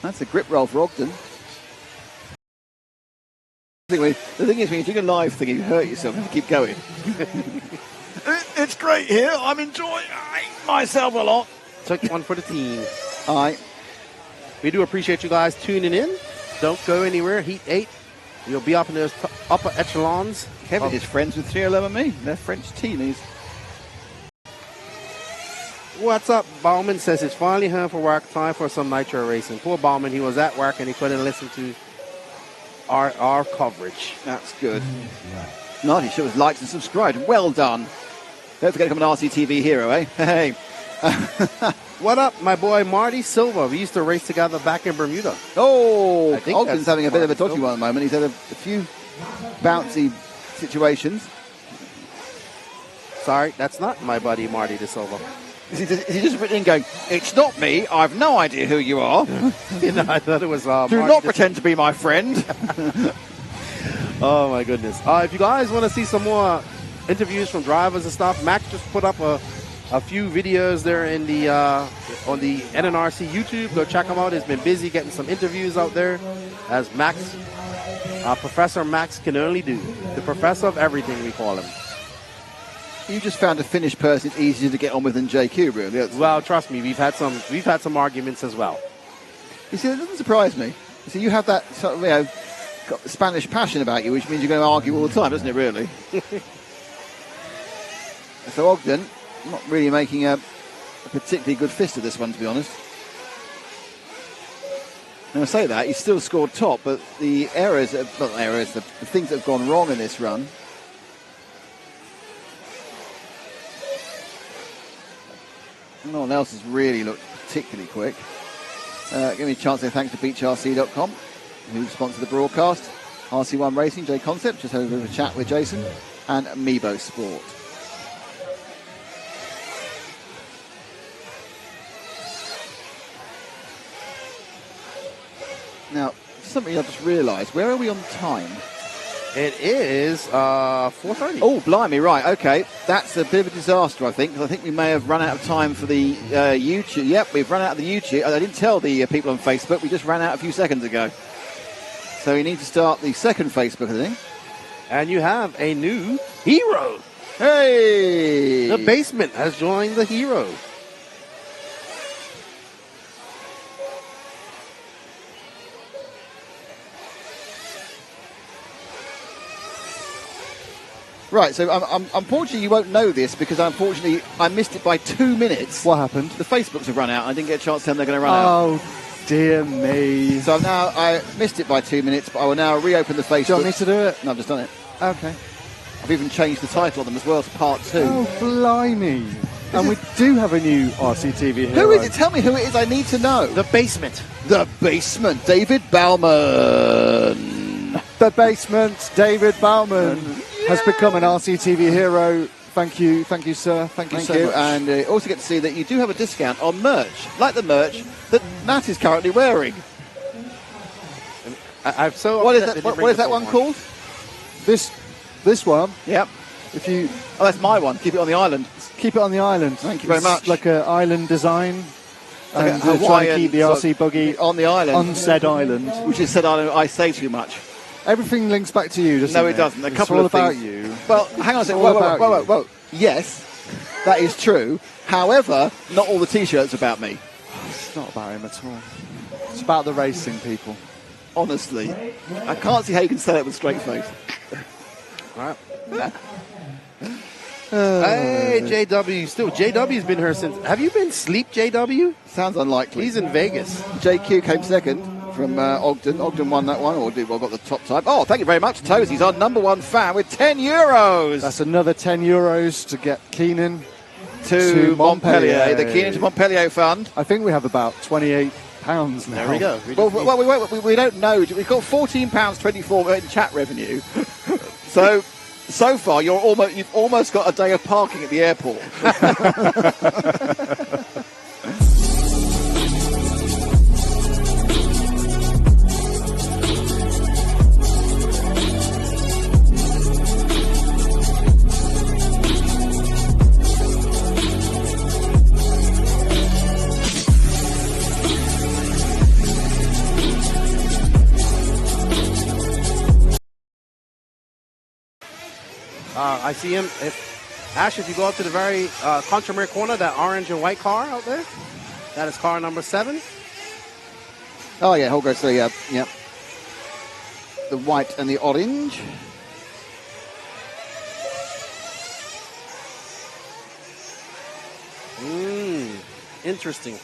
That's a grip roll for Ogden. The thing is, when you do a live thing, you hurt yourself and keep going. It's great here. I'm enjoying myself a lot. Took one for the team. All right. We do appreciate you guys tuning in. Don't go anywhere. Heat 8. You'll be up in those upper echelons. Kevin is friends with 311 Me. They're French teamies. What's up? Bauman says it's finally home for work. Time for some nitro racing. Poor Bauman. He was at work and he couldn't listen to our coverage. That's good. Marty show us likes and subscribed. Well done. Don't forget to become an RCTV hero, eh? Hey. What up, my boy Marty Silva? We used to race together back in Bermuda. Oh, Ogden's having a bit of a dodgy one at the moment. He's had a few bouncy situations. Sorry, that's not my buddy Marty De Silva. Is he just written in going, it's not me, I've no idea who you are. I thought it was Do Marty not pretend to be my friend. Oh my goodness. If you guys want to see some more interviews from drivers and stuff, Max just put up a few videos there in the on the NNRC YouTube. Go check him out. He's been busy getting some interviews out there, as Max, Professor Max can only do. The professor of everything, we call him. You just found a Finnish person it's easier to get on with than JQ, really. Well, trust me, we've had some arguments as well. You see, that doesn't surprise me. You see, you have that sort of, got Spanish passion about you, which means you're going to argue all the time, doesn't it, really? So Ogden, not really making a particularly good fist of this one, to be honest. And I say that, he's still scored top, but the errors, the things that have gone wrong in this run. No one else has really looked particularly quick. Give me a chance to say thanks to BeachRC.com, who sponsored the broadcast. RC1 Racing, J Concept, just had a bit of a chat with Jason, and Amiibo Sport. Now, something I just realised, where are we on time? It is 4:30. Oh, blimey, right, okay. That's a bit of a disaster, I think, because I think we may have run out of time for the YouTube. Yep, we've run out of the YouTube. I didn't tell the people on Facebook, we just ran out a few seconds ago. So we need to start the second Facebook, I think. And you have a new hero. Hey! The basement has joined the hero. Right, so unfortunately you won't know this because unfortunately I missed it by 2 minutes. What happened? The Facebooks have run out. I didn't get a chance to tell them they're going to run out. Oh, dear me. So now I missed it by 2 minutes, but I will now reopen the Facebook. Do you want me to do it? No, I've just done it. Okay. I've even changed the title of them as well to Part 2. Oh, blimey. And we do have a new RCTV hero. Who is it? Tell me who it is. I need to know. The basement. The basement. David Bauman. The basement, David Bauman, has become an RCTV hero. Thank you, sir. Thank you so much. And also get to see that you do have a discount on merch, like the merch that Matt is currently wearing. I'm so what is that one called? This one. Yep. If you. Oh, that's my one. Keep it on the island. Keep it on the island. Thank you very much. Like an island design. Like and try and keep the RC buggy on the island. On said island. Which is said island. I say too much. Everything links back to you, doesn't it? No, it doesn't. A couple of things. It's all about you. Well, hang on a second. Whoa. Yes, that is true. However, not all the T-shirts are about me. It's not about him at all. It's about the racing, people. Honestly, I can't see how you can say that with a straight face. Right. Hey, JW. Still, JW's been here since. Have you been asleep, JW? Sounds unlikely. He's in Vegas. JQ came second from Ogden. Ogden won that one, or got the top time. Oh, thank you very much, Tozie's our number one fan with €10. That's another €10 to get Keenan to Montpellier. The Keenan to Montpellier fund. I think we have about £28 now. There we go. We don't know. We've got £14.24 in chat revenue. So far, you've almost got a day of parking at the airport. I see him. Ash, if you go up to the very contrary corner, that orange and white car out there, that is car number 7. Oh, yeah, Holger, so yeah. The white and the orange. Interesting.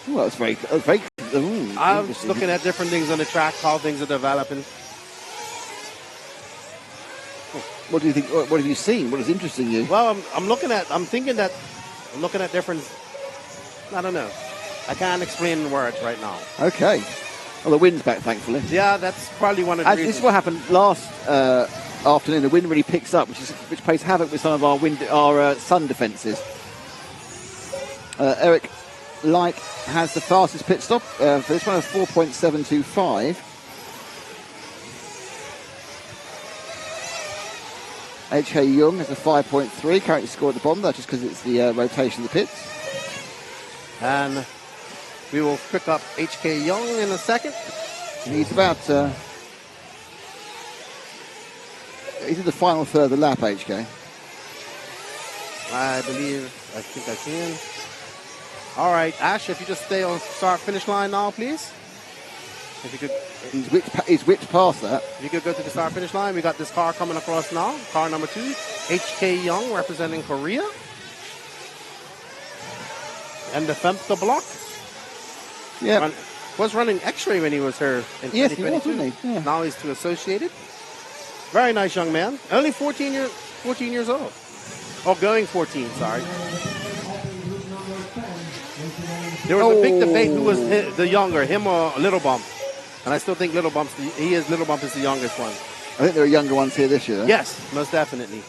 Well, that's very I was looking at different things on the track, how things are developing. What do you think? What have you seen? What is interesting you? Well, I'm looking at different. I don't know. I can't explain in words right now. Okay. Well, the wind's back, thankfully. Yeah, that's probably one of the reasons. This is what happened last afternoon. The wind really picks up, which plays havoc with some of our sun defences. Eric Like has the fastest pit stop for this one of 4.725. H.K. Young has a 5.3, currently scored at the bottom. That's just because it's the rotation of the pits. And we will pick up H.K. Young in a second. He's about... he's in the final third of the lap, H.K. I think I can. All right, Ash, if you just stay on start-finish line now, please. If you could... He's whipped past that. If you could go to the start-finish line, we got this car coming across now. Car number 2, H.K. Young, representing Korea. And the femto block. Yeah. Was running X-ray when he was here in 2022. Yes, he was, wasn't he? Yeah. Now he's to Associated. Very nice young man. Only 14 years old. Oh, going 14, sorry. There was a big debate who was the younger, him or Little Bump. And I still think Little Bump is the youngest one. I think there are younger ones here this year. Yes, most definitely.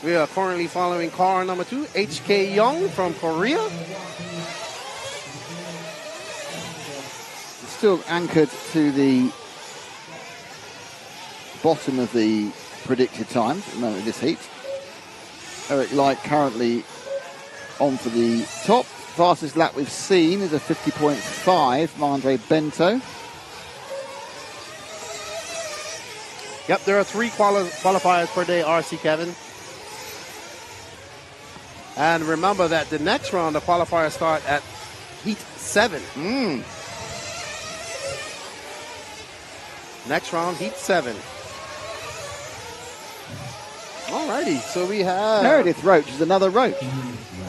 We are currently following car number 2, H.K. Young from Korea. Still anchored to the bottom of the predicted times at the moment of this heat. Eric Light currently on for the top. Fastest lap we've seen is a 50.5 from Andre Bento. Yep, there are 3 qualifiers per day, RC Kevin. And remember that the next round, the qualifiers start at heat 7. Next round, heat 7. Alrighty, so we have... Meredith Roach is another Roach.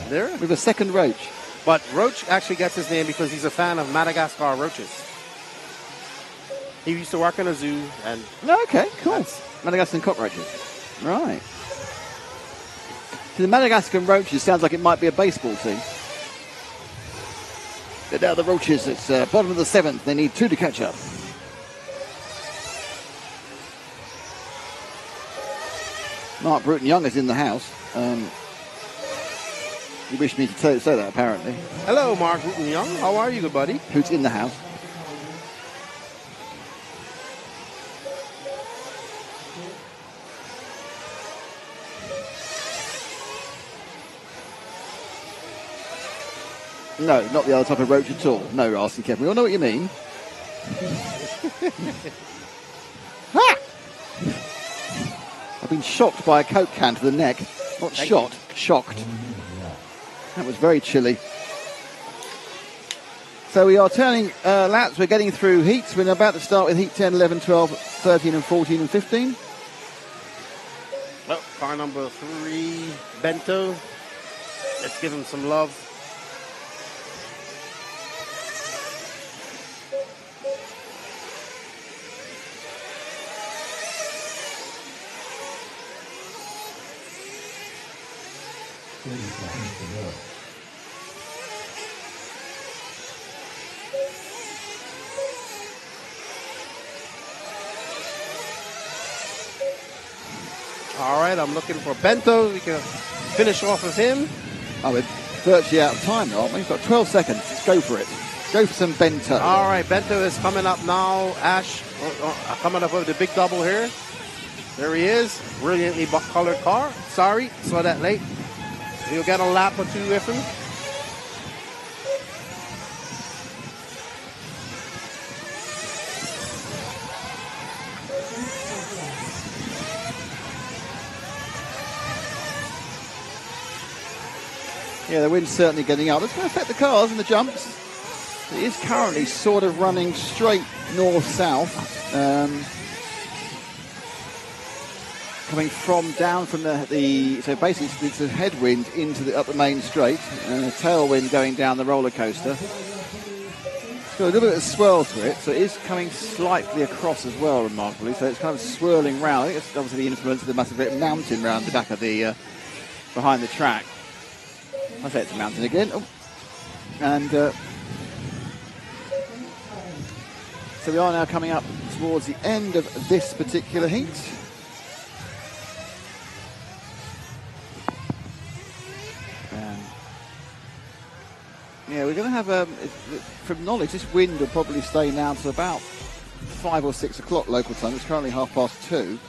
There? We have a second Roach. But Roach actually gets his name because he's a fan of Madagascar roaches. He used to work in a zoo and... Okay, cool. Madagascar cockroaches. Right. To the Madagascar Roaches sounds like it might be a baseball team. But now the Roaches, it's bottom of the 7th. They need 2 to catch up. Mark Bruton-Young is in the house. You wish me to say that, apparently. Hello, Mark Bruton-Young. How are you, good buddy? Who's in the house? No, not the other type of roach at all. No, RC Kevin. We all know what you mean. Ha! I've been shocked by a Coke can to the neck. Not shot, shocked. That was very chilly. So we are turning laps. We're getting through heats. We're about to start with heat 10, 11, 12, 13 and 14 and 15. Oh, car number 3, Bento. Let's give him some love. All right, I'm looking for Bento. We can finish off with him. Oh, we're virtually out of time, aren't we? We've got 12 seconds. Let's go for it. Go for some bento. All right, Bento is coming up now. Ash coming up with the big double here. There he is. Brilliantly colored car. Sorry, saw that late. You'll get a lap or two with him. Yeah, the wind's certainly getting up. It's going to affect the cars and the jumps. It is currently sort of running straight north-south. Coming down from the so basically it's a headwind up the main straight and a tailwind going down the roller coaster. It's got a little bit of swirl to it, so it is coming slightly across as well, remarkably. So it's kind of swirling round. I think it's obviously the influence of the massive mountain round the back of the behind the track. I say it's a mountain again. Oh. And so we are now coming up towards the end of this particular heat. Yeah, we're going to have, from knowledge, this wind will probably stay now to about 5 or 6 o'clock local time. It's currently 2:30.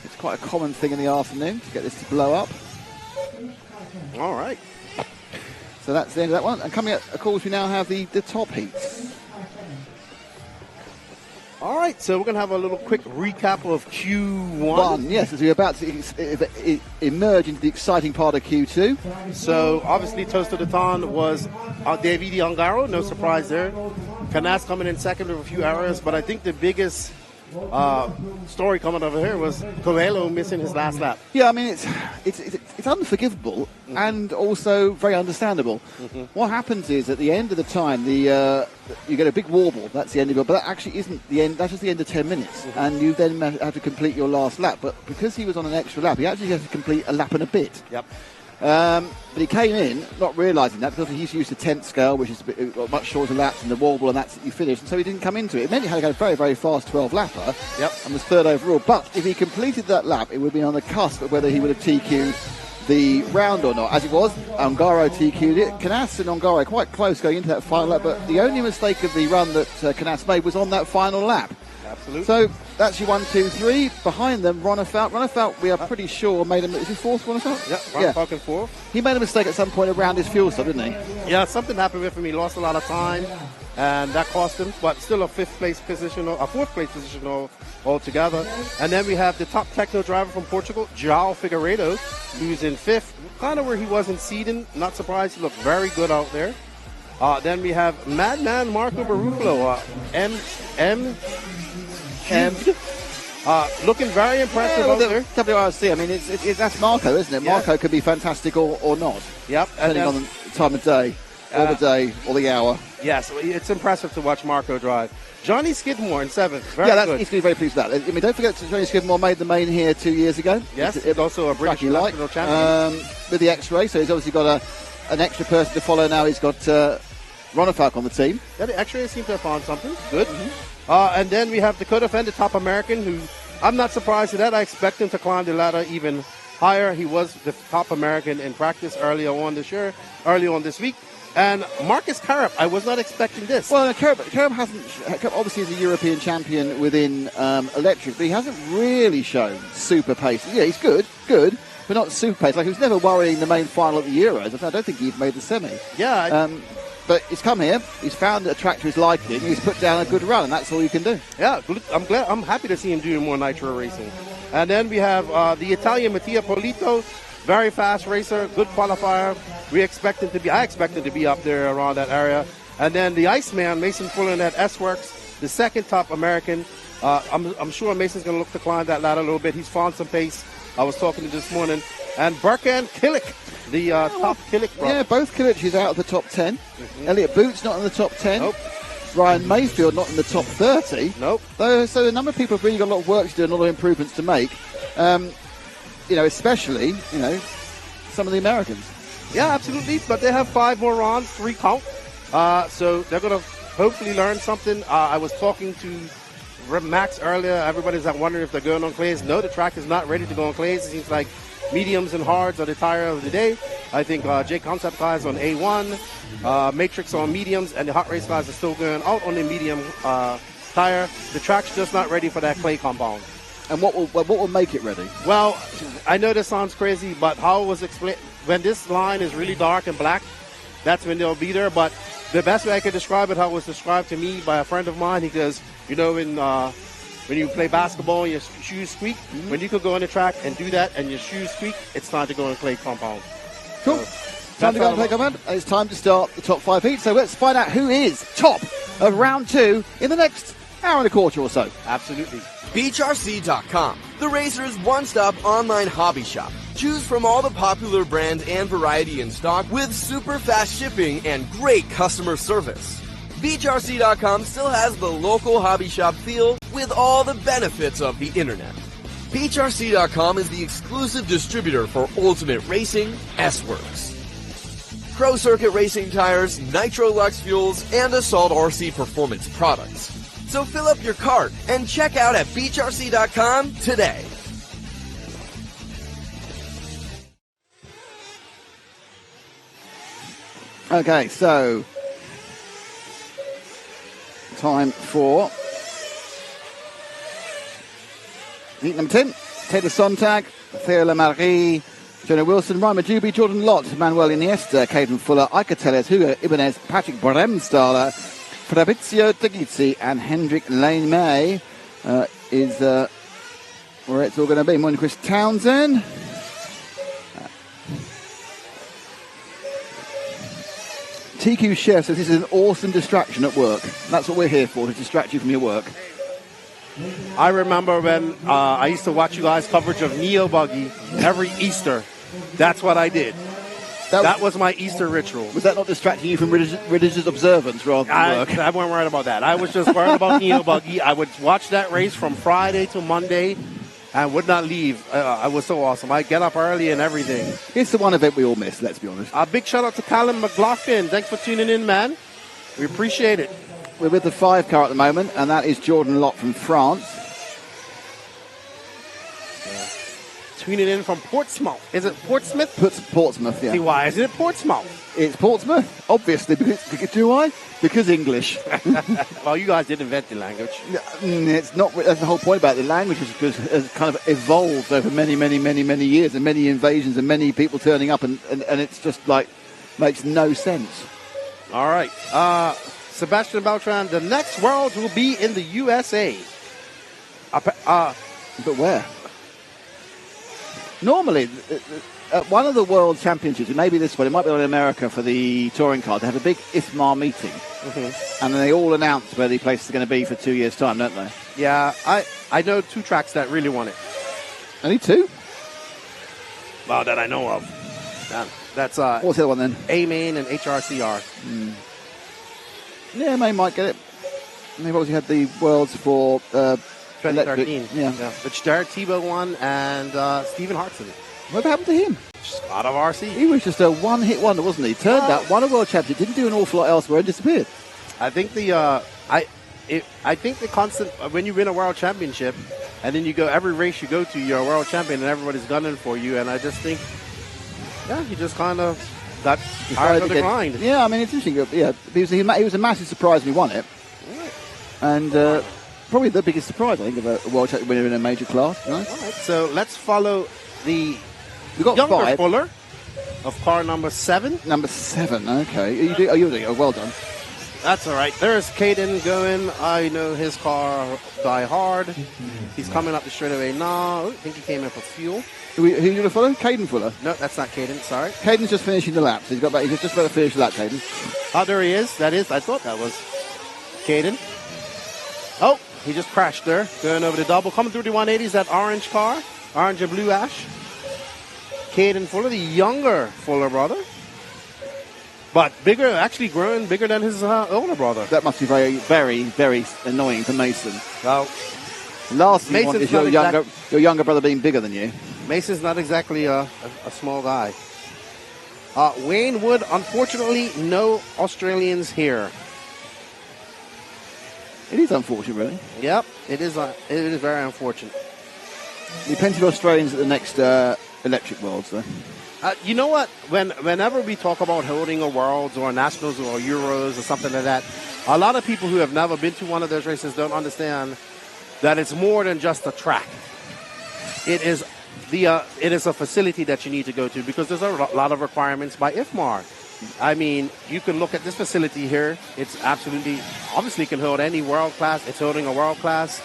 It's quite a common thing in the afternoon to get this to blow up. All right. So that's the end of that one. And coming up, of course, we now have the top heats. All right, so we're going to have a little quick recap of Q1. Yes, as we're about to emerge into the exciting part of Q2. So, obviously, Toast of the Town was Davide Ongaro, no surprise there. Canas coming in second with a few errors, but I think the biggest story coming over here was Coelho missing his last lap. Yeah, I mean, it's unforgivable and also very understandable. What happens is at the end of the time, you get a big warble. That's the end of it, but that actually isn't the end. That's just the end of 10 minutes, and you then have to complete your last lap. But because he was on an extra lap, he actually has to complete a lap and a bit. Yep. But he came in not realising that because he's used to 10th scale, which is got much shorter laps than the warble, and that's you finish. And so he didn't come into it. It meant he had to go a very, very fast 12 lapper. Yep. And was third overall. But if he completed that lap, it would have been on the cusp of whether he would have TQ'd the round or not. As it was, Ongaro TQ'd it. Canas and Ongaro quite close going into that final lap, but the only mistake of the run that Canas made was on that final lap. Absolutely. So that's your 1, 2, 3. Behind them, Ronefelt. Ronefelt, we are pretty sure, made a... Is he fourth, Ronefelt? Yeah, Ronefelt in fourth. He made a mistake at some point around his fuel stop, didn't he? Yeah, something happened with him. He lost a lot of time, and that cost him. But still a fourth place position altogether. And then we have the top techno driver from Portugal, João Figueiredo, who's in fifth, kind of where he was in Sweden. Not surprised. He looked very good out there. Then we have Madman Marco Barufalo, looking very impressive out there. WRC, I mean, that's Marco, isn't it? Yeah. Marco could be fantastic or not. Yep. Depending on the time of day, or the day, or the hour. Yes, it's impressive to watch Marco drive. Johnny Skidmore in seventh. Very good. He's going to be very pleased with that. I mean, don't forget Johnny Skidmore made the main here 2 years ago. Yes, it's also a British national champion. With the X-Ray, so he's obviously got an extra person to follow now. He's got Ronefalk on the team. Yeah, the X-Ray seems to have found something. Good. And then we have Dakota Fenn, the top American, who I'm not surprised at that. I expect him to climb the ladder even higher. He was the top American in practice early on this week. And Marcus Carup, I was not expecting this. Well, Carup obviously is a European champion within electric, but he hasn't really shown super pace. Yeah, he's good, but not super pace. Like, he was never worrying the main final at the Euros. I don't think he even made the semi. Yeah. But he's come here, he's found a track to his liking, he's put down a good run, and that's all you can do. Yeah, I'm happy to see him doing more nitro racing. And then we have the Italian Mattia Polito, very fast racer, good qualifier. I expect him to be up there around that area. And then the Iceman, Mason Fuller at S-Works, the second top American. I'm sure Mason's going to look to climb that ladder a little bit. He's found some pace. I was talking to him this morning. And Burkan Killick, the top Killick brother. Yeah, both Killicks out of the top 10. Elliot Boots not in the top 10. Nope. Ryan Mayfield not in the top 30. Nope. So a number of people have really got a lot of work to do and a lot of improvements to make. Especially, some of the Americans. Yeah, absolutely. But they have 5 more rounds, 3 count. So they're going to hopefully learn something. I was talking to Max earlier. Everybody's wondering if they're going on clays. No, the track is not ready to go on clays. It seems like mediums and hards are the tire of the day. I think J Concept guys on A1, Matrix on mediums, and the Hot Race guys are still going out on the medium tire. The track's just not ready for that clay compound. And what will make it ready? Well, I know this sounds crazy, but how it was explained, when this line is really dark and black, that's when they'll be there. But the best way I could describe it, how it was described to me by a friend of mine, he goes, you know, when you play basketball and your shoes squeak, when you could go on the track and do that and your shoes squeak, it's time to go in clay compound. Cool. So, time to go and clay compound. It's time to start the top 5 heats. So let's find out who is top of round 2 in the next hour and a quarter or so. Absolutely. BeachRC.com, the racer's one-stop online hobby shop. Choose from all the popular brands and variety in stock with super fast shipping and great customer service. BeachRC.com still has the local hobby shop feel with all the benefits of the internet. BeachRC.com is the exclusive distributor for Ultimate Racing, S-Works, Pro Circuit Racing tires, Nitro Lux fuels, and Assault RC performance products. So fill up your cart and check out at BeachRC.com today. Okay, so time for heat number 10. Taylor Sontag, Theo Lamarie, Jonah Wilson, Ryan Majubi, Jordan Lott, Manuel Iniesta, Caden Fuller, Iker Tellez, Hugo Ibanez, Patrick Bremstaller, Fabrizio Tagizzi, and Hendrik Lane-May is where it's all going to be. Morning, Chris Townsend. TQ Chef says this is an awesome distraction at work. That's what we're here for, to distract you from your work. I remember when I used to watch you guys' coverage of Neo Buggy every Easter. That's what I did. That was my Easter ritual. Was that not distracting you from religious observance rather than work? I wasn't worried about that. I was just worried about Neo Buggy. I would watch that race from Friday to Monday and would not leave. I was so awesome. I'd get up early and everything. It's the one event we all miss, let's be honest. A big shout out to Callum McLaughlin. Thanks for tuning in, man. We appreciate it. We're with the 5 car at the moment, and that is Jordan Lott from France. Tuning in from Portsmouth. Is it Portsmouth? Portsmouth, yeah. See, why isn't it Portsmouth? It's Portsmouth, obviously, because do I? Because English. Well, you guys did invent the language. It's not. That's the whole point about the language, has kind of evolved over many, many, many, many years, and many invasions, and many people turning up, and it's just like makes no sense. All right, Sebastian Beltran. The next Worlds will be in the USA. But where? Normally, at one of the World Championships, it may be this one, it might be in America for the touring car, they have a big IFMAR meeting. Mm-hmm. And then they all announce where the place is going to be for 2 years' time, don't they? Yeah, I know 2 tracks that really want it. Only 2? Well, that I know of. That's what's the other one then? A-Main and HRCR. Yeah, Main might get it. They've obviously had the Worlds for 2013. Yeah. Which Jared Tebow won and Stephen Hartson. What happened to him? Just out of RC. He was just a one-hit wonder, wasn't he? Turned up, won a World Championship, didn't do an awful lot elsewhere, and disappeared. I think I think the constant when you win a World Championship, and then you go every race you go to, you're a World Champion, and everybody's gunning for you. And I just think, he just kind of got tired of the grind. Yeah, I mean it's interesting. Yeah, he was a massive surprise when he won it, and. Probably the biggest surprise, I think, of a World Championship winner in a major class. Right? All right, so let's follow the We've got younger 5. Fuller of car number 7. Number 7, okay. You're doing it. Well done. That's all right. There's Caden going. I know his car die hard. He's coming up the straightaway now. I think he came in for fuel. Who are you going to follow? Caden Fuller? No, that's not Caden. Sorry. Caden's just finishing the lap. So he's just about to finish the lap, Caden. Oh, there he is. That is. I thought that was Caden. Oh. He just crashed there, going over the double. Coming through the 180s, that orange car, orange and blue ash. Caden Fuller, the younger Fuller brother. But bigger, actually growing bigger than his older brother. That must be very, very, very annoying for Mason. Well, last thing you want is your younger brother being bigger than you. Mason's not exactly a small guy. Wayne Wood, unfortunately, no Australians here. It is unfortunate, really. Yep, it is very unfortunate. There are plenty of Australians at the next Electric Worlds, though. You know what? Whenever we talk about holding a Worlds or a Nationals or Euros or something like that, a lot of people who have never been to one of those races don't understand that it's more than just a track. It is a facility that you need to go to because there's a lot of requirements by IFMAR. I mean, you can look at this facility here. It's obviously can hold any world class. It's holding a world class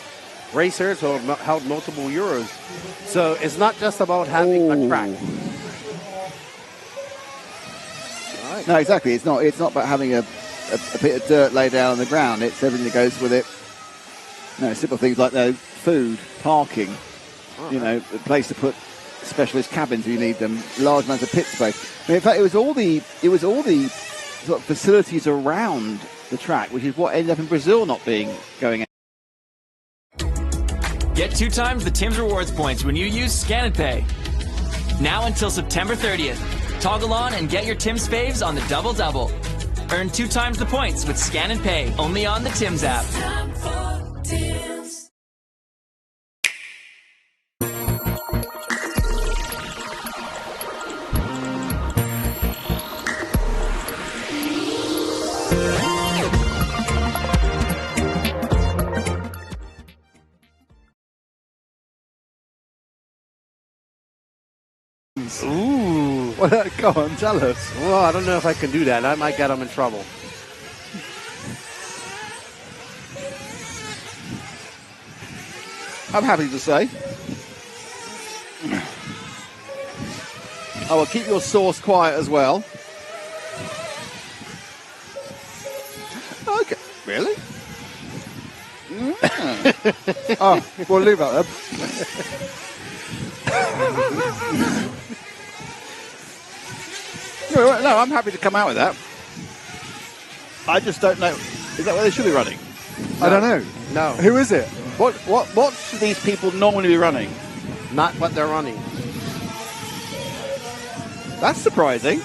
race here. It's held multiple Euros. So it's not just about having a track. No, exactly. It's not about having a bit of dirt laid down on the ground. It's everything that goes with it. No, simple things like food, parking, a place to put specialist cabins if you need them, large amounts of pit space. I mean, in fact, it was all the sort of facilities around the track, which is what ended up in Brazil not going out. Get 2 times the Tim's Rewards points when you use Scan and Pay. Now until September 30th. Toggle on and get your Tim's faves on the double-double. Earn 2 times the points with Scan and Pay, only on the Tim's app. Time for Tim's. Ooh. Well, go on, tell us. Well, I don't know if I can do that. I might get them in trouble. I'm happy to say. I will keep your sauce quiet as well. Okay. Really? Oh, we'll leave that then. No, I'm happy to come out with that. I just don't know. Is that what they should be running? I don't know. No. Who is it? What should these people normally be running? Not what they're running. That's surprising.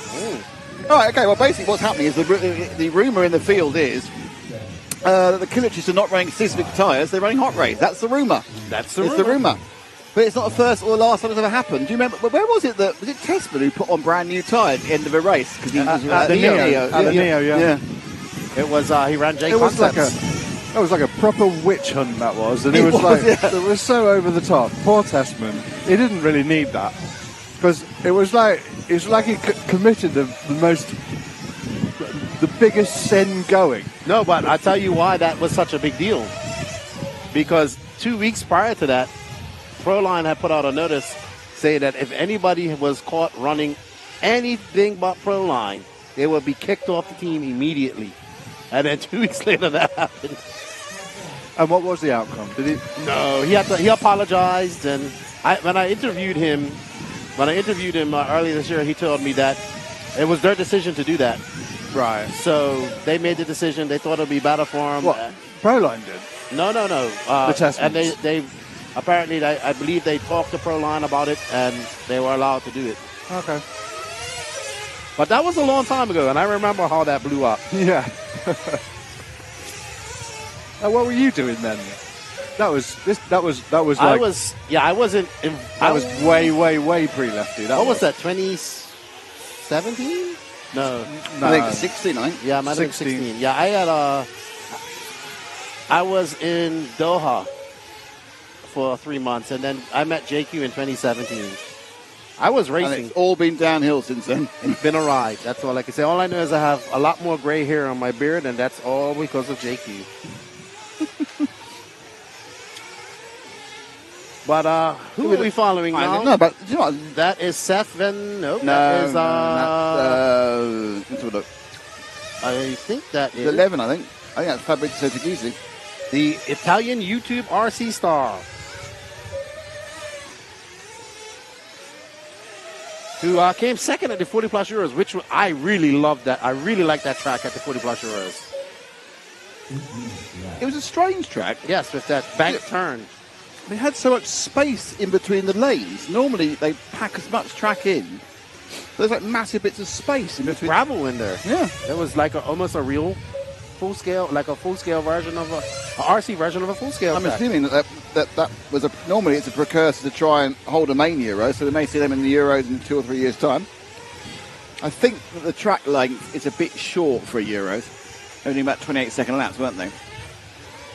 All right, okay, well, basically what's happening is the rumour in the field is that the Killiches are not running specific tyres, they're running hot race. That's the rumour. That's the rumour. But it's not the first or the last time it's ever happened. Do you remember, where was it was it Tessman who put on brand new tyres at the end of a race? Because he was the Neo, yeah. It was, he ran J It was Concepts. that was like a proper witch hunt, that was. And It was, it was so over the top. Poor Tessman. He didn't really need that. Because it's like he committed the biggest sin going. No, but I tell you why that was such a big deal. Because 2 weeks prior to that, Proline had put out a notice saying that if anybody was caught running anything but Proline, they would be kicked off the team immediately. And then 2 weeks later, that happened. And what was the outcome? Did he? No, he apologized. And when I interviewed him earlier this year, he told me that it was their decision to do that. Right. So they made the decision. They thought it would be better for him. What? Proline did? No. The Tessmans. And they apparently, I believe they talked to Proline about it, and they were allowed to do it. Okay. But that was a long time ago, and I remember how that blew up. Yeah. What were you doing then? That was like. I wasn't. That was way pre-lefty. What was that? 2017? No. I think 16, I think. Yeah, I might have been 16. Yeah, I was in Doha for 3 months, and then I met JQ in 2017. I was racing. And it's all been downhill since then. It's been a ride. That's all I can say. All I know is I have a lot more gray hair on my beard, and that's all because of JQ. But who are we following now? No, but you know what? That is Seth Van. Nope. No, that is, let's have a look. I think that is 11. I think that's Fabrizio Tagisi, the Italian YouTube RC star, who came second at the 40 plus Euros, which I really loved. That I really liked that track at the 40 plus Euros. It was a strange track. Yes, with that bank turn. They had so much space in between the lanes. Normally, they pack as much track in. There's like massive bits of space in between. Gravel in there. Yeah. It was like almost a real full-scale, like a full-scale version of a RC version of a full-scale I'm track. assuming that was normally it's a precursor to try and hold a main Euro, so we may see them in the Euros in 2 or 3 years' time. I think that the track length is a bit short for a Euros. Only about 28-second laps, weren't they?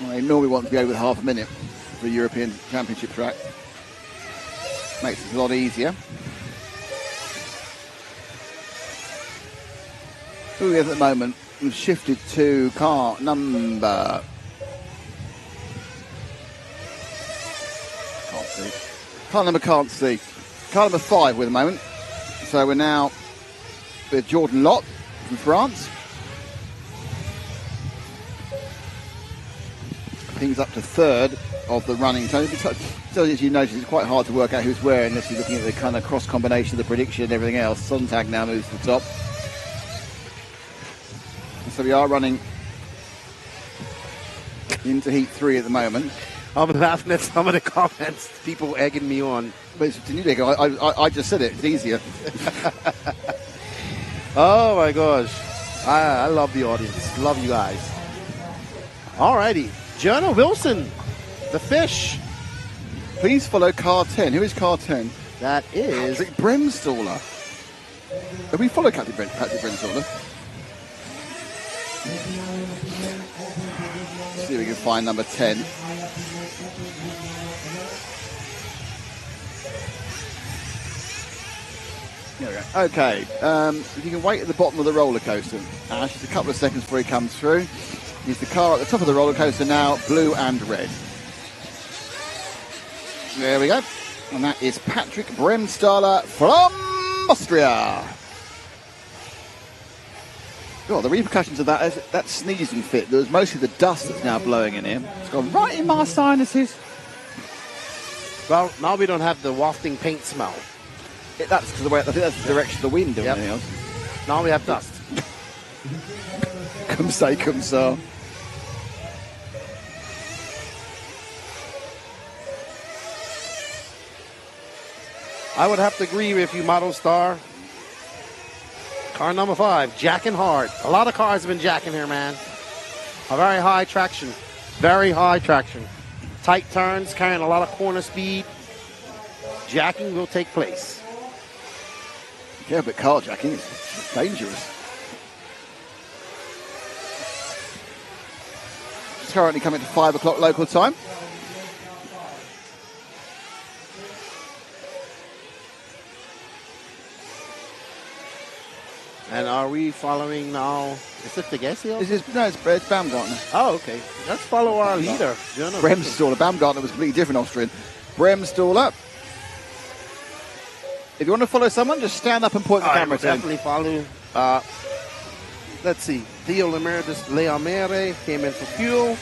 Well, they normally want to be over half a minute for a European Championship track. Makes it a lot easier. Who we have at the moment? We've shifted to car number... Can't see. Car number can't see. Car number 5 with the moment. So we're now with Jordan Lott from France. He's up to third of the running. So as you notice, it's quite hard to work out who's where unless you're looking at the kind of cross combination of the prediction and everything else. Sontag now moves to the top. So we are running into Heat 3 at the moment. I'm laughing at some of the comments. People egging me on. But I just said it. It's easier. Oh my gosh. I love the audience. Love you guys. Alrighty. Jonah Wilson, the fish. Please follow car 10. Who is car 10? That is Patrick Bremstaller. Have we followed Patrick Bremstaller? See if we can find number 10. There we go. Okay, if you can wait at the bottom of the roller coaster, Ash, just a couple of seconds before he comes through. He's the car at the top of the roller coaster now, blue and red. There we go. And that is Patrick Bremstaller from Austria. Oh, the repercussions of that sneezing fit, there was mostly the dust that's now blowing in here. It's gone right in my sinuses. Well, now we don't have the wafting paint smell. That's because I think that's the direction of the wind. Yep. Else. Now we have dust. Come say, come so. I would have to agree with you, Model Star. Car number 5, jacking hard. A lot of cars have been jacking here, man. A very high traction. Very high traction. Tight turns, carrying a lot of corner speed. Jacking will take place. Yeah, but carjacking is dangerous. It's currently coming to 5 o'clock local time. And are we following now? Is it Tegesio? It's Baumgartner. Oh, okay. Let's follow our leader. Bremstaller. Baumgartner was a completely different Austrian. Bremstaller. If you want to follow someone, just stand up and point the camera to them. Definitely follow. Let's see. Theo Leamere came in for fuel.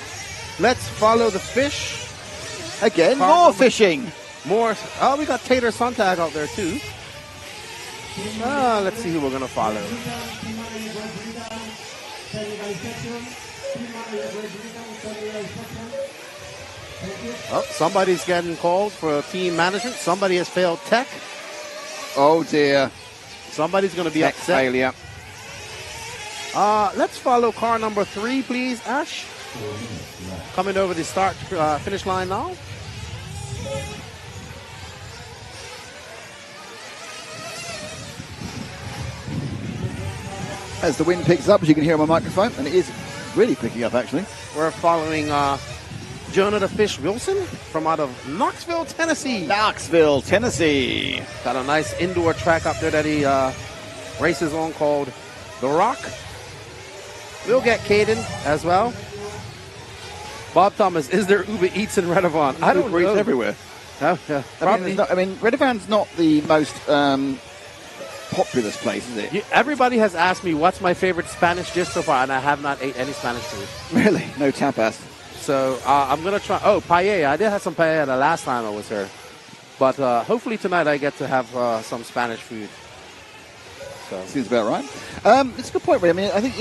Let's follow the fish. Again, more fishing. More. Oh, we got Tater Sontag out there too. Let's see who we're going to follow. Oh, somebody's getting called for team management. Somebody has failed tech. Oh dear. Somebody's going to be tech upset. Failure. Let's follow car number 3, please, Ash. Coming over the finish line now. As the wind picks up, as you can hear on my microphone, and it is really picking up actually. We're following Jonah the Fish Wilson from out of Knoxville, Tennessee. Knoxville, Tennessee. Got a nice indoor track up there that he races on called The Rock. We'll get Caden as well. Bob Thomas, is there Uber Eats in Redavon? I don't know. Uber Eats everywhere. Oh, yeah, probably. Redavon's not the most populous place, is it? Everybody has asked me what's my favorite Spanish dish so far, and I have not ate any Spanish food. Really? No tapas? So I'm going to try. Oh, paella. I did have some paella the last time I was here. But hopefully tonight I get to have some Spanish food. So. Seems about right. It's a good point, Ray. I mean, I think,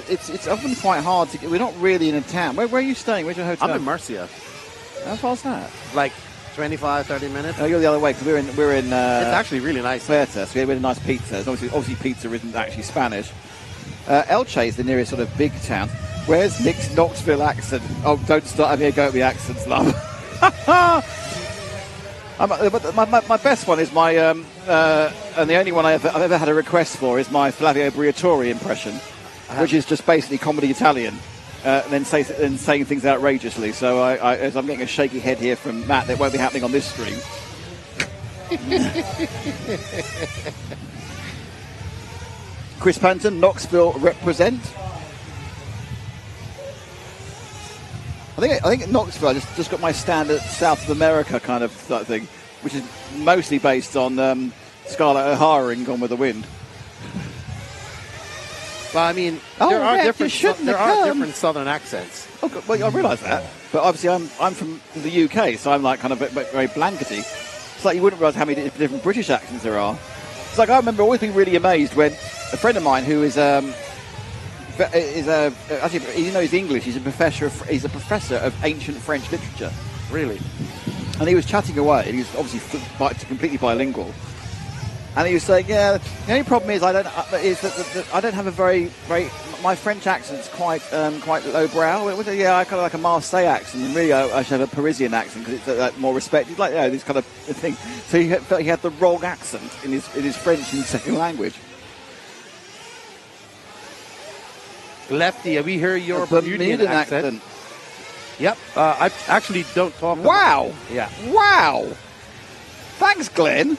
it's often quite hard to get. We're not really in a town. Where are you staying? Where's your hotel? I'm in Murcia. How far's that? Like 25, 30 minutes. No, you're the other way, because we're in. It's actually really nice. Puerta, so we had a nice pizza. Obviously pizza isn't actually Spanish. Elche is the nearest sort of big town. Where's Nick's Knoxville accent? Oh, don't start having a go at the accents, love. But my best one is my, and the only one I've ever had a request for is my Flavio Briatore impression, which is just basically comedy Italian, and then saying things outrageously. So as I'm getting a shaky head here from Matt, that won't be happening on this stream. Chris Panton, Knoxville represent. I think at Knoxville I just got my standard South of America kind of thing, which is mostly based on Scarlett O'Hara in Gone with the Wind. Well, I mean, there are different Southern accents. Oh, well, I realise that, but obviously I'm from the UK, so I'm like kind of very blankety. It's like you wouldn't realise how many different British accents there are. It's like I remember always being really amazed when a friend of mine who is actually, even though he's English, he's a professor of ancient French literature. Really? And he was chatting away, and he was obviously completely bilingual. And he was saying, "Yeah, the only problem is I don't have a very my French accent's quite lowbrow. I kind of like a Marseille accent, and really I should have a Parisian accent because it's more respected, like this kind of thing." So he felt he had the wrong accent in his French in second language. Lefty, we hear your Bermudian accent. Yep, I actually don't talk. Wow. Yeah. Wow. Thanks, Glenn.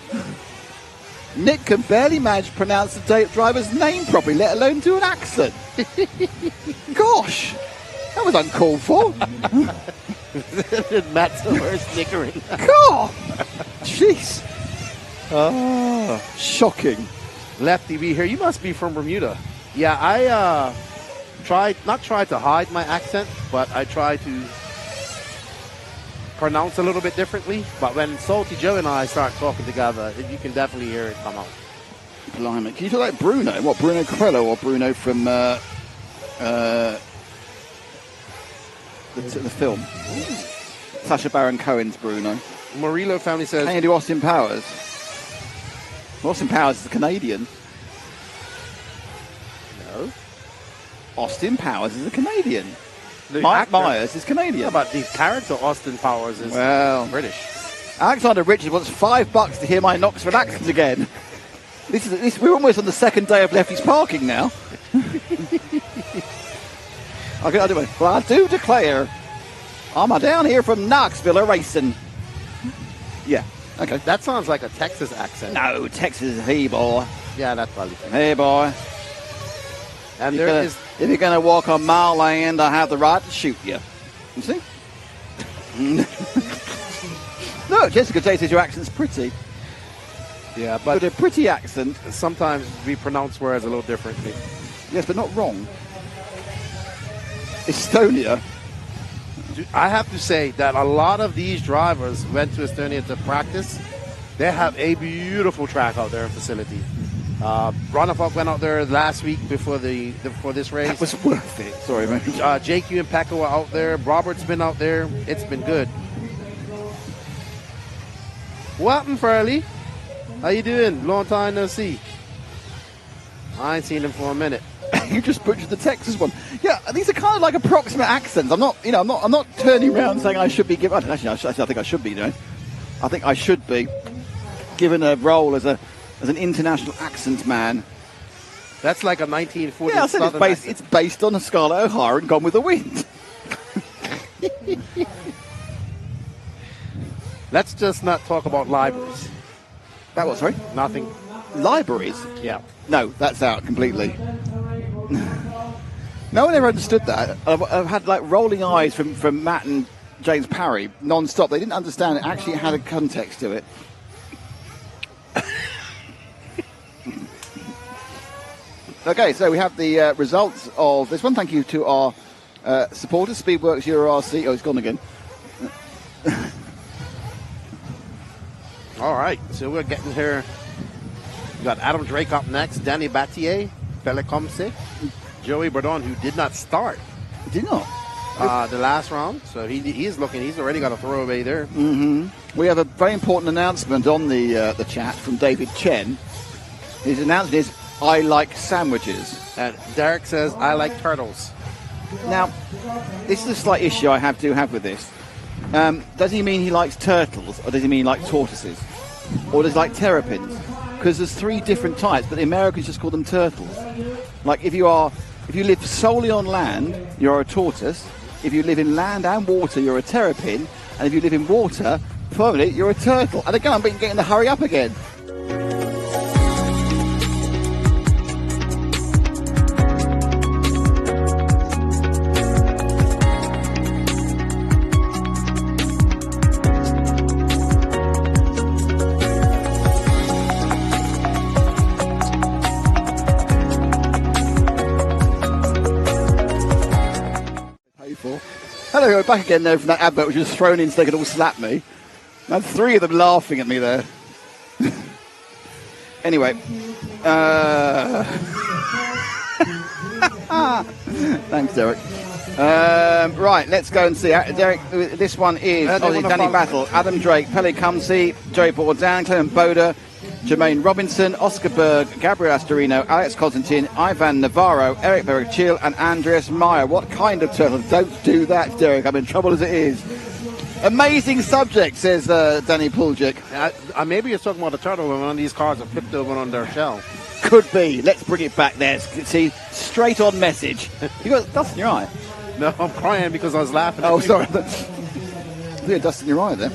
Nick can barely manage to pronounce the driver's name properly, let alone do an accent. Gosh, that was uncalled for. Matt's the worst snickering. God, jeez. Oh, shocking. Lefty, we hear you must be from Bermuda. Yeah, I not try to hide my accent, but I try to pronounce a little bit differently. But when Salty Joe and I start talking together, you can definitely hear it come out. Blimey. Can you talk like Bruno? What, Bruno Corello or Bruno from the film? Sacha Baron Cohen's Bruno. Murillo family says... Can you do Austin Powers? Austin Powers is a Canadian. No. Austin Powers is a Canadian. The Mike actor. Myers is Canadian. Yeah, but the character Austin Powers is British. Alexander Richards wants $5 to hear my Knoxville accent again. We're almost on the second day of Lefty's parking now. Well, I do declare, I'm down here from Knoxville racing. Yeah, okay. That sounds like a Texas accent. No, Texas, hey boy. Yeah, that's probably Texas. Hey boy. And if you're going to walk on my land, I have the right to shoot you. You see? No, Jessica J says your accent's pretty. Yeah, but a pretty accent. Sometimes we pronounce words a little differently. Yes, but not wrong. Estonia. I have to say that a lot of these drivers went to Estonia to practice. They have a beautiful track out there in facility. Ronafok went out there last week before this race. That was worth it. Sorry, man. JQ and Pecco were out there. Robert's been out there. It's been good. What happened, Furley? How you doing? Long time no see. I ain't seen him for a minute. You just butchered the Texas one. Yeah, these are kind of like approximate accents. I'm not turning around saying I should be given. Actually, I think I should be doing. I think I should be given a role as an international accent man. That's like a 1940s. Yeah, I said it's based on a Scarlett O'Hara and Gone with the Wind. Let's just not talk about libraries. That was, sorry? Nothing. Libraries? Yeah. No, that's out completely. No one ever understood that. I've had like rolling eyes from Matt and James Parry non-stop. They didn't understand it actually had a context to it. Okay, so we have the results of this one. Thank you to our supporters, Speedworks EuroRC. Oh, it's gone again. All right, so we're getting here. We got Adam Drake up next, Danny Battier, Pelecomse, Joey Bardon, who did not start. Did not? The last round, so he's already got a throwaway there. Mm-hmm. We have a very important announcement on the chat from David Chen. His announcement is, I like sandwiches. And Derek says, I like turtles. Now, this is a slight issue I do have with this. Does he mean he likes turtles, or does he mean he likes tortoises? Or does he like terrapins? Because there's 3 different types, but the Americans just call them turtles. Like if you live solely on land, you're a tortoise. If you live in land and water, you're a terrapin. And if you live in water, probably you're a turtle. And again, I'm getting to hurry up again. Hello, back again there from that advert which was thrown in so they could all slap me. I had 3 of them laughing at me there. Anyway. Thanks, Derek. Right, let's go and see. Derek, this one is Danny Battle, Adam Drake, Pele Cumsey, Joey Bourdain, Clement Boda, Jermaine Robinson, Oscar Berg, Gabriel Astorino, Alex Constantine, Ivan Navarro, Eric Bergchil, and Andreas Meyer. What kind of turtle? Don't do that, Derek. I'm in trouble as it is. Amazing subject, says Danny Puljic. Maybe you're talking about the turtle when one of these cars are flipped over on their shell. Could be. Let's bring it back there. See, straight on message. You got dust in your eye? No, I'm crying because I was laughing. Oh, sorry. You got dust in your eye there.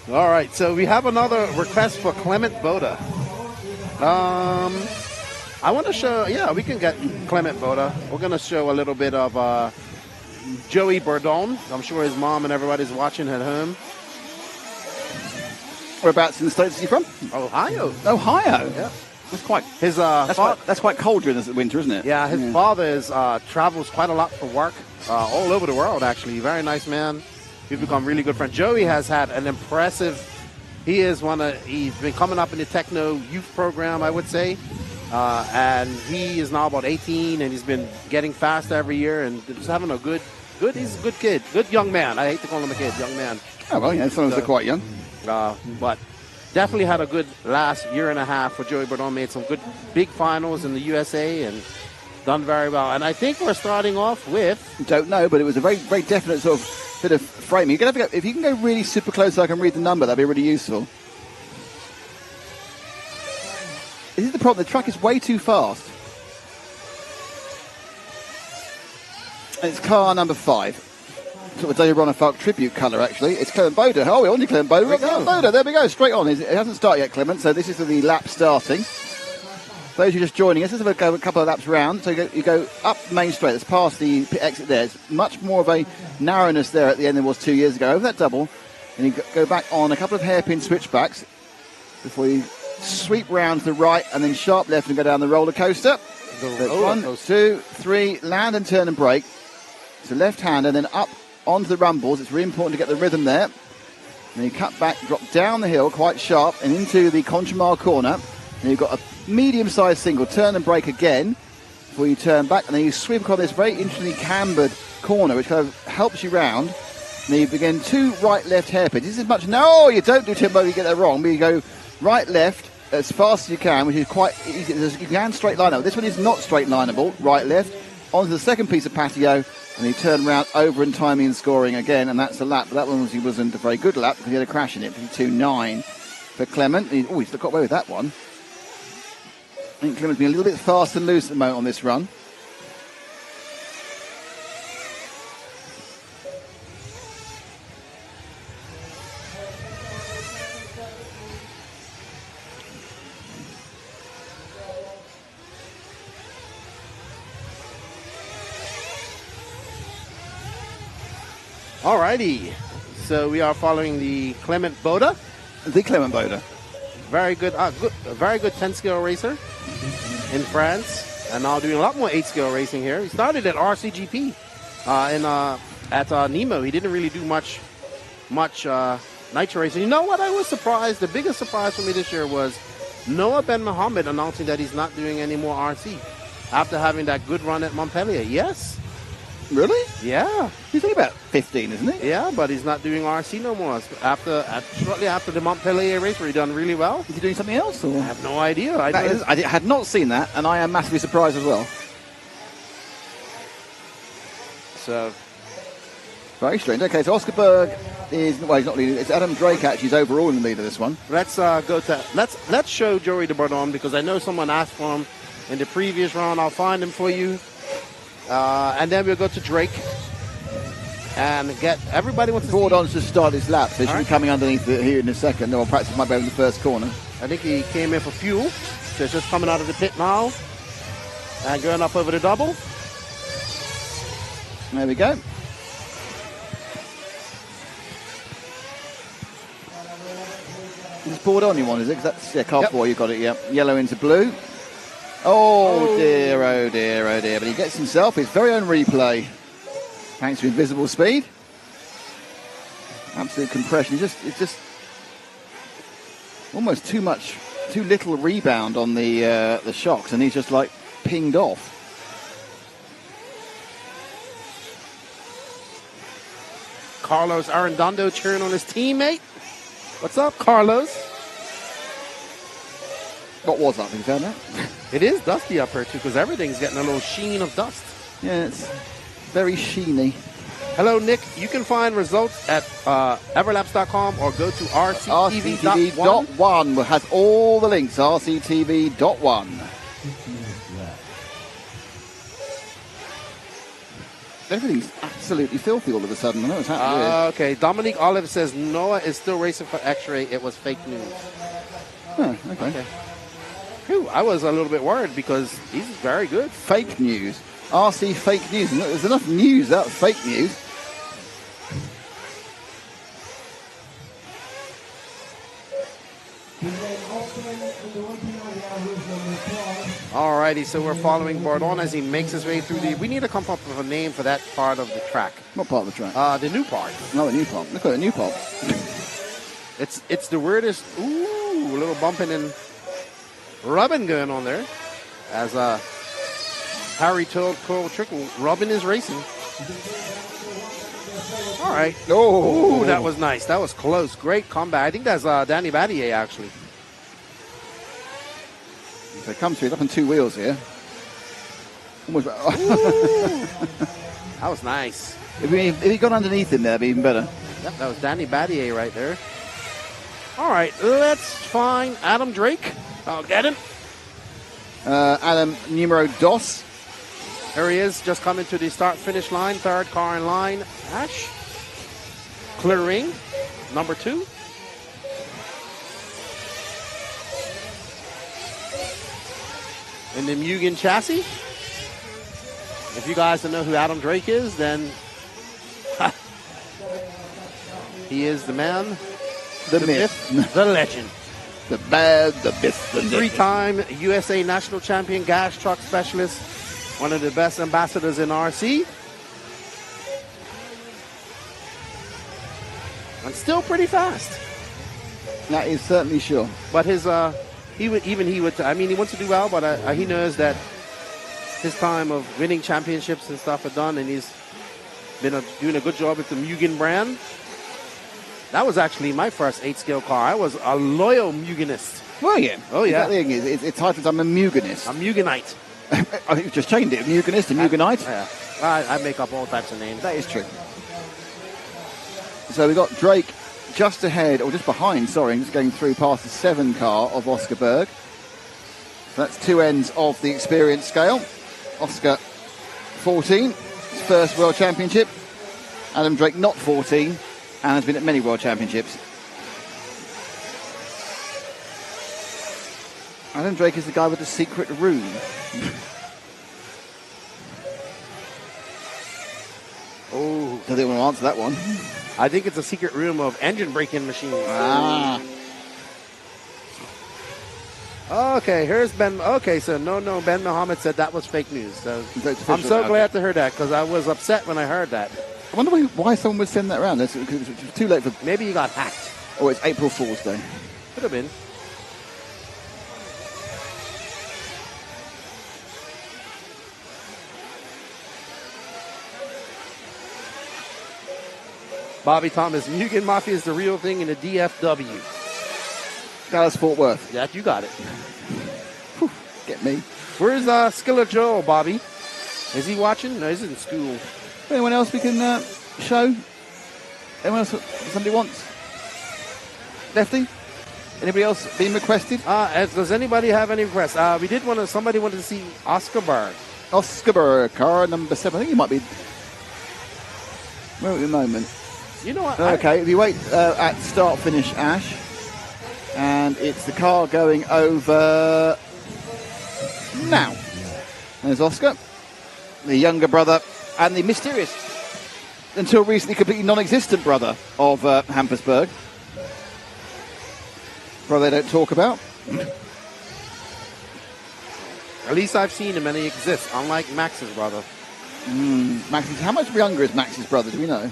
All right, so we have another request for Clement Boda. I want to show, we can get Clement Boda. We're going to show a little bit of Joey Bourdain. I'm sure his mom and everybody's watching at home. Whereabouts in the States is he from? Ohio. Ohio? Yeah. That's quite his. That's quite cold during the winter, isn't it? Yeah, his father travels quite a lot for work, all over the world. Actually, very nice man. We've become really good friends. Joey has had an impressive. He's been coming up in the techno youth program, I would say, and he is now about 18, and he's been getting faster every year, and just having a good. He's a good kid, good young man. I hate to call him a kid, young man. Oh well, yeah, some of us are quite young. But definitely had a good last year and a half for Joey Bourdain. Made some good big finals in the USA and done very well. And I think we're starting off with... Don't know, but it was a very, very definite sort of bit of framing. You're gonna have to go, if you can go really super close so I can read the number, that'd be really useful. This is the problem. The truck is way too fast. And it's car number 5. Sort of David Ronafalk tribute colour, actually. It's Clement Boda. Oh, we're on to Clement Boda. We've got Clement Boda. There we go. Straight on. It hasn't started yet, Clement. So this is the lap starting. For those who are just joining us, let's have a couple of laps round. So you go up Main Straight. That's past the pit exit there. It's much more of a narrowness there at the end than it was 2 years ago. Over that double. And you go back on a couple of hairpin switchbacks before you sweep round to the right and then sharp left and go down the roller coaster. 1, 2, 3, land and turn and brake. So left hand and then up onto the rumbles. It's really important to get the rhythm there. And then you cut back, drop down the hill quite sharp and into the Conchemar corner. And you've got a medium-sized single, turn and brake again before you turn back. And then you sweep across this very interestingly cambered corner, which kind of helps you round. And then you begin 2 right-left hairpins. This is much... No, you don't do timbo, you get that wrong. But you go right-left as fast as you can, which is quite easy. You can straight line up. This one is not straight lineable, right-left. Onto the second piece of patio. And he turned round over and timing and scoring again, and that's the lap. But that one wasn't a very good lap because he had a crash in it. 52.9 for Clement. He's got away with that one. I think Clement's been a little bit fast and loose at the moment on this run. Alrighty, so we are following the Clement Boda. The Clement Boda. Very good, a very good 10-scale racer in France, and now doing a lot more 8-scale racing here. He started at RCGP at Nemo. He didn't really do much nitro racing. You know what? I was surprised. The biggest surprise for me this year was Noah Ben Mohammed announcing that he's not doing any more RC after having that good run at Montpellier. Yes. Really? Yeah. He's only about 15, isn't he? Yeah, but he's not doing RC no more. Shortly after the Montpellier race where he done really well. Is he doing something else? Or? I have no idea. I had not seen that, and I am massively surprised as well. So, Very strange. Okay, so Oscar Berg is, well, he's not leading. It's Adam Drake actually is overall in the lead of this one. Let's let's show Joey de Bourdon, because I know someone asked for him in the previous round. I'll find him for you, and then we'll go to Drake and get everybody wants to see. Bourdon's just started his lap, so he should All be right. coming underneath here in a second. Or perhaps it might be in the first corner. I think he came in for fuel, so it's just coming out of the pit now and going up over the double. There we go. It's Bourdon you want, is it? 'Cause that's car 4, you got it, yeah. Yellow into blue. Oh dear, oh dear, oh dear. But he gets himself his very own replay. Thanks to invisible speed. Absolute compression. It's just almost too little rebound on the shocks, and he's just like pinged off. Carlos Arredondo cheering on his teammate. What's up, Carlos? What was up? Have you found that? It is dusty up here too, because everything's getting a little sheen of dust. Yeah, it's very sheeny. Hello, Nick. You can find results at everlaps.com or go to rctv.1. RCTV.1 has all the links. RCTV.1. Everything's absolutely filthy all of a sudden. I know it's happening. Okay, Dominique Olive says Noah is still racing for X-Ray. It was fake news. Oh, okay. Phew, I was a little bit worried because he's very good. Fake news. RC fake news. There's enough news out of fake news. Alrighty, so we're following Bourdon as he makes his way through the... We need to come up with a name for that part of the track. What part of the track? The new part. No, the new part. Look at the new part. It's the weirdest... Ooh, a little bumping and rubbing going on there. As Harry told Cole Trickle, rubbing is racing. All right. Oh, ooh, that was nice. That was close. Great comeback. I think that's Danny Battier, actually. So it comes through. It's up on two wheels here. Almost. That was nice. If he got underneath him there, it'd be even better. Yep, that was Danny Battier right there. All right, let's find Adam Drake. I'll get him. Adam numero dos. There he is, just coming to the start-finish line. Third car in line, Ash. Clearing, number 2. In the Mugen chassis. If you guys don't know who Adam Drake is, then he is the man, The myth. the legend. The bad, the myth, the legend. 3-time USA National Champion gas truck specialist. One of the best ambassadors in RC. And still pretty fast. That is certainly sure. But his he wants to do well, but he knows that his time of winning championships and stuff are done, and he's been doing a good job with the Mugen brand. That was actually my first 8-scale car. I was a loyal Mugenist. Well, yeah. Oh, yeah. That thing is, it's titled I'm a Mugenist. A Mugenite. I think you've just changed it. Mugenist, a Mugenite. Yeah. I make up all types of names. That is true. So we've got Drake just ahead, or just behind, sorry, just going through past the 7 car of Oscar Berg. So that's 2 ends of the experience scale. Oscar, 14, his first World Championship. Adam Drake, not 14, and has been at many World Championships. Adam Drake is the guy with the secret room. Oh, don't think I want to answer that one. I think it's a secret room of engine braking machines. Ah. Okay, here's Ben. Okay, so no, Ben Muhammad said that was fake news. So That's I'm so official. glad to hear that, because I was upset when I heard that. I wonder why someone would send that around. It's too late for... Maybe you got hacked. Oh, it's April Fool's Day. Could have been. Bobby Thomas, Mugen Mafia is the real thing in the DFW. Dallas Fort Worth. That you got it. Whew, get me. Where's Skiller Joe, Bobby? Is he watching? No, he's in school. Anyone else we can show? Anyone else? Somebody wants? Lefty? Anybody else being requested? Does anybody have any requests? Somebody wanted to see Oscar Berg. Oscar Berg, car number 7. I think he might be. Where at the moment? You know what? Okay, if you wait at start finish, Ash, and it's the car going over now. There's Oscar, the younger brother, and the mysterious, until recently completely non-existent brother of Hampersburg. Brother they don't talk about. At least I've seen him and he exists, unlike Max's brother. How much younger is Max's brother, do we know?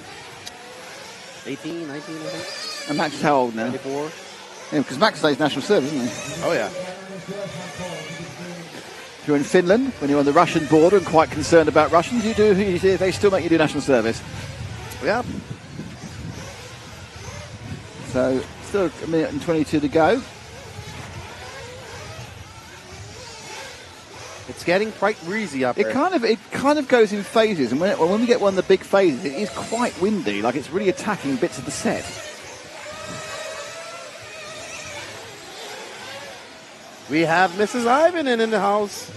18, 19, I think. And Max is how old now? 24. Yeah, because Max stays national service, isn't he? Oh, yeah. If you're in Finland, when you're on the Russian border and quite concerned about Russians, they still make you do national service. Yeah. So, still a minute and 22 to go. It's getting quite breezy up there. It kind of goes in phases, and when we get one of the big phases, it is quite windy, like it's really attacking bits of the set. We have Mrs. Ivanen in the house.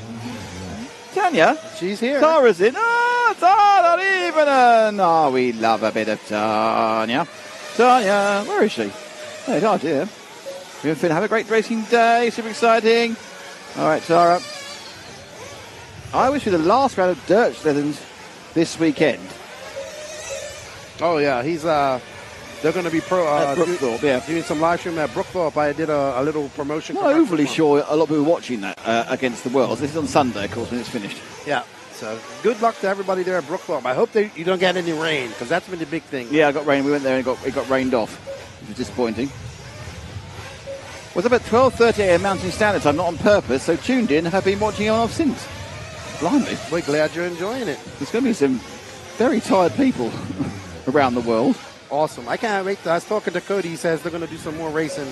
Tanya? She's here. Tara's in. Oh, Tara Ivanen. Oh, we love a bit of Tanya. Tanya, where is she? Oh, it's hard, yeah. Have a great racing day. Super exciting. All right, Tara. I wish for the last round of dirt sleddings this weekend. Oh, yeah. They're going to be Brookthorpe, doing some live stream at Brookthorpe. I did a little promotion. I'm not overly sure a lot of people are watching that against the Worlds. This is on Sunday, of course, when it's finished. Yeah. So good luck to everybody there at Brookthorpe. I hope you don't get any rain, because that's been the big thing. Yeah, I got rain. We went there and it got rained off. It was disappointing. Was about 12:30 a.m. Mountain Standard Time, not on purpose, so tuned in and have been watching on off since. Blimey. We're glad you're enjoying it. There's going to be some very tired people around the world. Awesome. I can't wait. I was talking to Cody. He says they're going to do some more racing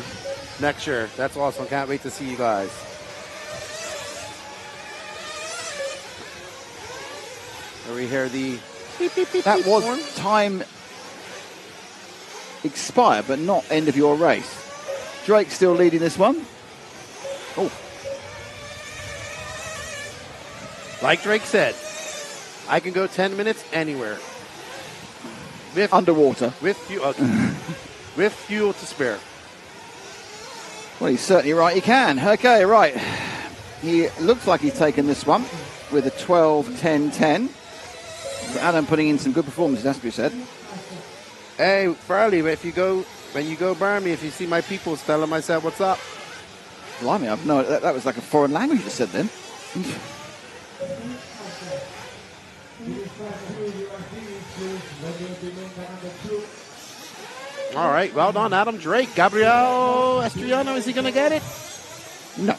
next year. That's awesome. Can't wait to see you guys. There we hear the beep, beep, beep, That beep was horn. time expired, but not end of your race. Drake still leading this one. Oh. Like Drake said, I can go 10 minutes anywhere. Underwater. With fuel to spare. Well, he's certainly right. He can. Okay, right. He looks like he's taken this one with a 12-10-10. So Adam putting in some good performances, that's what he said. Hey, Farley, when you go Barmy, if you see my people, tell them I said, what's up? Blimey, I've no, that was like a foreign language you said then. All right, well done, Adam Drake. Gabriel Estriano, is he going to get it? No.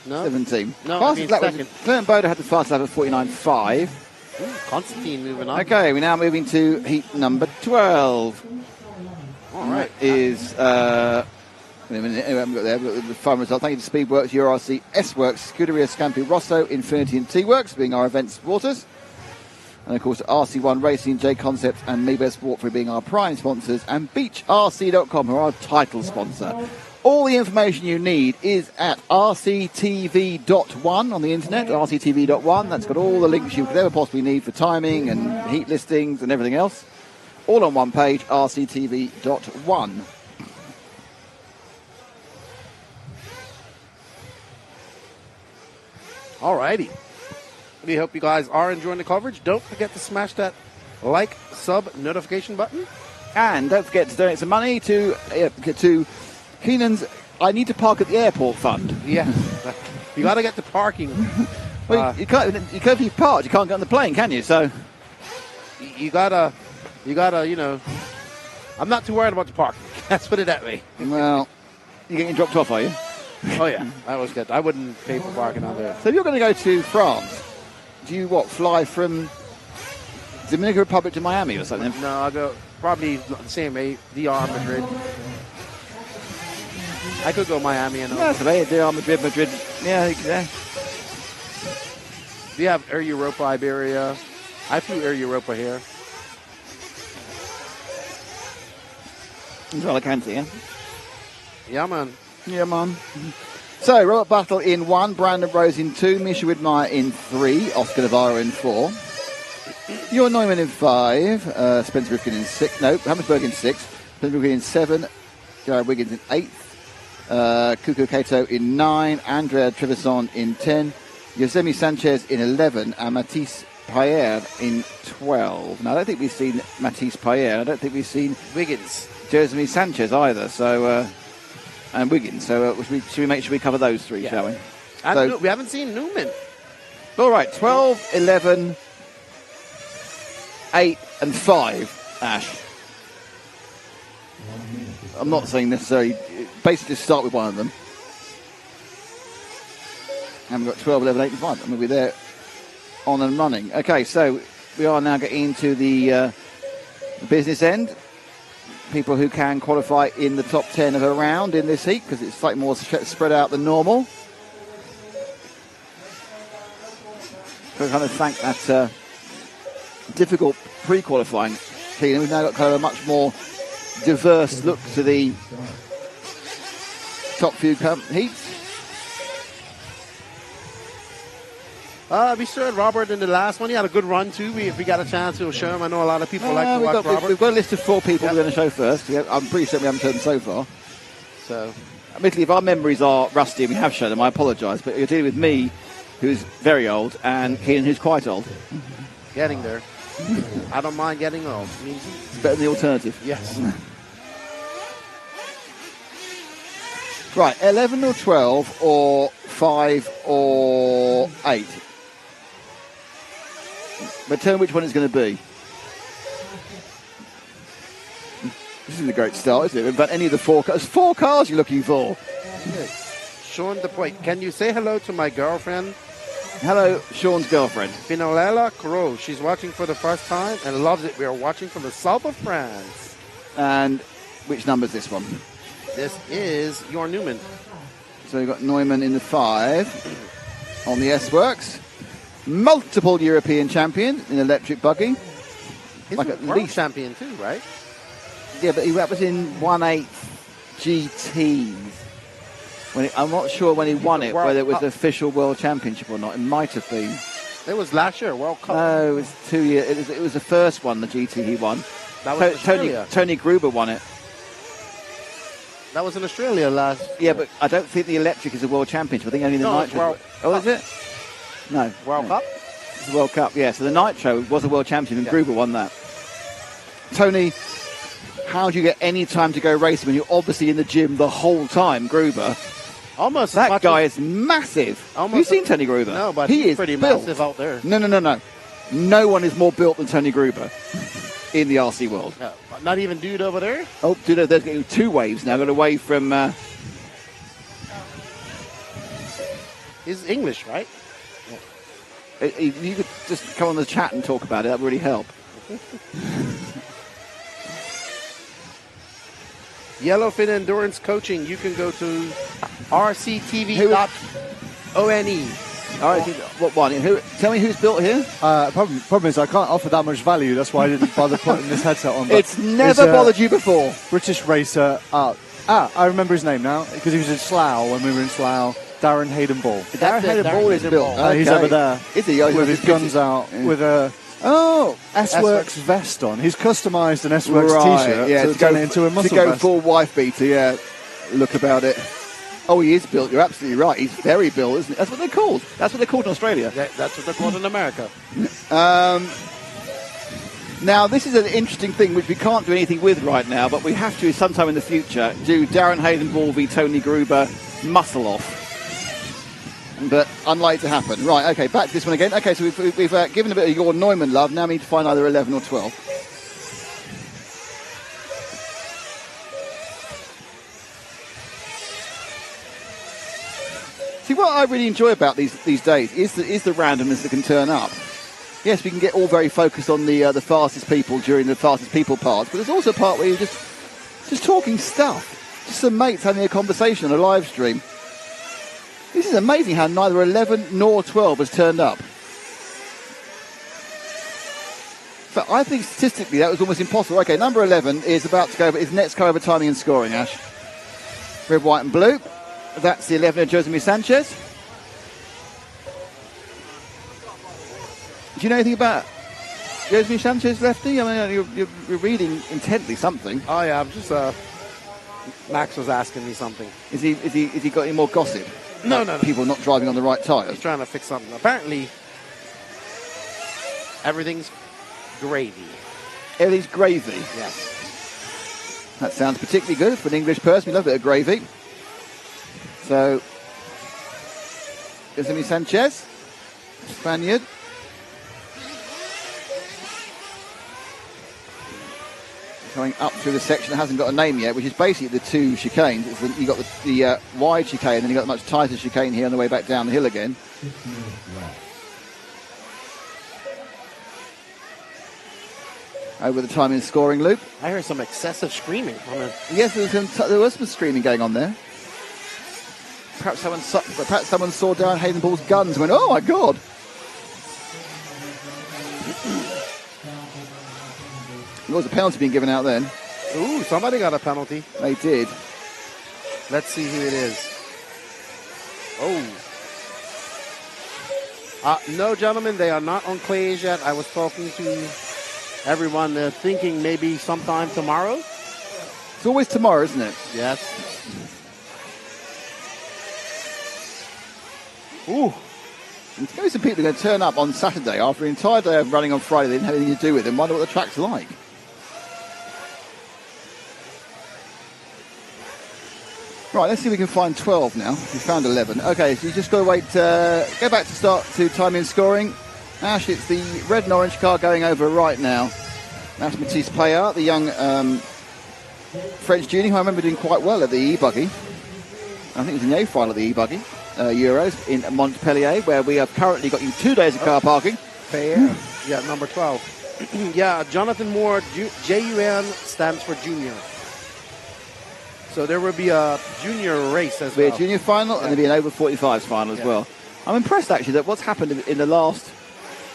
No? 17. No, Fastest lap was second. Clement Boda had the fastest lap of 49.5. Constantine moving on. Okay, we're now moving to heat number 12. All right. That is, wait a minute, I haven't got there. We've got the final result. Thank you to Speedworks, URC, S-Works, Scuderia Scampi Rosso, Infinity and T-Works being our event supporters. And of course, RC1 Racing, J Concepts and Maybear Sport for being our prime sponsors. And BeachRC.com, who are our title sponsor. All the information you need is at rctv.one on the internet, rctv.one. That's got all the links you could ever possibly need for timing and heat listings and everything else. All on one page, rctv.one. All righty. We hope you guys are enjoying the coverage. Don't forget to smash that like, sub, notification button. And don't forget to donate some money to Keenan's I Need to Park at the Airport fund. Yeah. You got to get the parking. Well, you can't, if you've parked, you can't get on the plane, can you? So You gotta, I'm not too worried about the parking. Let's put it that way. well, you're getting dropped off, are you? Oh, yeah. That was good. I wouldn't pay for parking out there. So if you're going to go to France, do you, fly from Dominican Republic to Miami or something? No, I'll go probably the same way, DR, Madrid. I could go Miami and That's right, DR, Madrid. Yeah. We have Air Europa, Iberia. I flew Air Europa here. As well, I can see, yeah? Yeah, man. Yeah, man. So, Robert Buttle in 1, Brandon Rose in 2, Misha Widmeyer in 3, Oscar Navarro in 4. Ewan Neumann in 5, Spencer Rifkin in 6, no, Hammersberg in 6, Spencer Rifkin in 7, Jared Wiggins in 8, Kuko Kato in 9, Andrea Trevisan in 10, Yosemi Sanchez in 11, and Matisse Payet in 12. Now, I don't think we've seen Matisse Payet. I don't think we've seen Wiggins. Yosemi Sanchez either, so, and Wiggins. So, should we make sure we cover those 3, shall we? And we haven't seen Newman. All right, 12, 11, 8 and 5, Ash. I'm not saying necessarily, basically just start with one of them. And we've got 12, 11, 8 and 5. And we'll be there on and running. Okay, so we are now getting into the business end. People who can qualify in the top 10 of a round in this heat because it's slightly more spread out than normal. So I kind of thank that difficult pre-qualifying cleaning. We've now got kind of a much more diverse look to the top few heats. We saw Robert in the last one. He had a good run too. If we got a chance, we'll show him. I know a lot of people like to watch Robert. We've got a list of 4 people we're going to show first. Yeah, I'm pretty certain we haven't shown them so far. So, admittedly, if our memories are rusty and we have shown them, I apologise. But you're dealing with me, who's very old, and Keenan, who's quite old. getting there. I don't mind getting old. It's better than the alternative. Yes. Right, 11 or 12 or 5 or 8. But tell me which one it's going to be. This is a great start, isn't it? About any of the 4 cars. 4 cars you're looking for. Sean DePoit, can you say hello to my girlfriend? Hello, Sean's girlfriend. Pinolela Crow. She's watching for the first time and loves it. We are watching from the south of France. And which number is this one? This is your Newman. So you've got Neumann in the 5 on the S-Works. Multiple European champion in electric buggy. He's like a at world least champion too, right? Yeah, but that was in 1/8 GTs. I'm not sure when he won it, whether it was the official World Championship or not. It might have been. It was last year, World Cup. No, it was 2 years. It was the first one, the GT he won. That was Australia. Tony Gruber won it. That was in Australia last. Yeah, but I don't think the electric is a World Championship. I think only the nitro. Oh, is it? No. World Cup? It's the World Cup, yeah. So the nitro was a World Championship, and Gruber won that. Tony, how do you get any time to go racing when you're obviously in the gym the whole time, Gruber? Almost. That guy is massive. Have you seen Tony Gruber? No, but he he's is pretty built. massive out there. No. No one is more built than Tony Gruber in the RC world. No, not even dude over there? Oh, dude, there's getting 2 waves now. Got away from... He's English, right? You could just come on the chat and talk about it. That would really help. Yellowfin Endurance Coaching. You can go to rctv.one. All right, what one? Tell me who's built here. Problem is I can't offer that much value. That's why I didn't bother putting this headset on. It's never bothered you before. British racer. I remember his name now because he was in Slough when we were in Slough. Darren Hayden Ball. Darren Hayden Ball is built. He's over there. Is he? With his guns out, with a S-Works vest on. He's customised an S-Works t-shirt to turn it into a muscle vest. To go full wife beater, yeah. Look about it. Oh, he is built. You're absolutely right. He's very built, isn't he? That's what they're called. That's what they're called in Australia. Yeah, that's what they're called in America. Now, this is an interesting thing which we can't do anything with right now, but we have to sometime in the future do Darren Hayden Ball v Tony Gruber muscle off. But unlikely to happen. Right, okay, back to this one again. Okay, so we've given a bit of your Neumann love. Now we need to find either 11 or 12. See, what I really enjoy about these days is the randomness that can turn up. Yes, we can get all very focused on the fastest people during the fastest people parts, but there's also a part where you're just talking stuff. Just some mates having a conversation on a live stream. This is amazing how neither 11 nor 12 has turned up. fact, I think statistically that was almost impossible. Okay, number 11 is about to go. Is next go over timing and scoring, Ash. Red, white, and blue. That's the 11 of Josemir Sanchez. Do you know anything about Josemir Sanchez, lefty? I mean, you're reading intently something. Oh yeah, I'm just. Max was asking me something. Is he got any more gossip? No, Like no. People not driving on the right He's tyres. trying to fix something. Apparently, everything's gravy. Everything's gravy. Yes. That sounds particularly good for an English person. We love a bit of gravy. So, Josemir Sanchez, Spaniard. Coming up through the section that hasn't got a name yet, which is basically the two chicanes. You've got the wide chicane, and then you've got the much tighter chicane here on the way back down the hill again. Over the time in scoring loop. I heard some excessive screaming. Yes, there was some screaming going on there. Perhaps someone saw down Hayden Paul's guns and went, "Oh my God!" There was a penalty being given out then. Ooh, somebody got a penalty. They did. Let's see who it is. Oh. No, gentlemen, they are not on clays yet. I was talking to everyone. They're thinking maybe sometime tomorrow. It's always tomorrow, isn't it? Yes. Ooh. There's going to be some people are going to turn up on Saturday after an entire day of running on Friday. They didn't have anything to do with it. Wonder what the track's like. Right, let's see if we can find 12 now. We found 11. Okay, so you just got to wait. Go back to start to time in scoring. Ash, it's the red and orange car going over right now. That's Matisse Payard, the young French junior who I remember doing quite well at the e-buggy. I think it was in the A-file at the e-buggy Euros in Montpellier, where we have currently got you 2 days of car parking. Yeah, number 12. Yeah, Jonathan Moore, JUN stands for junior. So there will be a junior race as well. Be a junior final, and there'll be an over 45s final as well. I'm impressed actually that what's happened in the last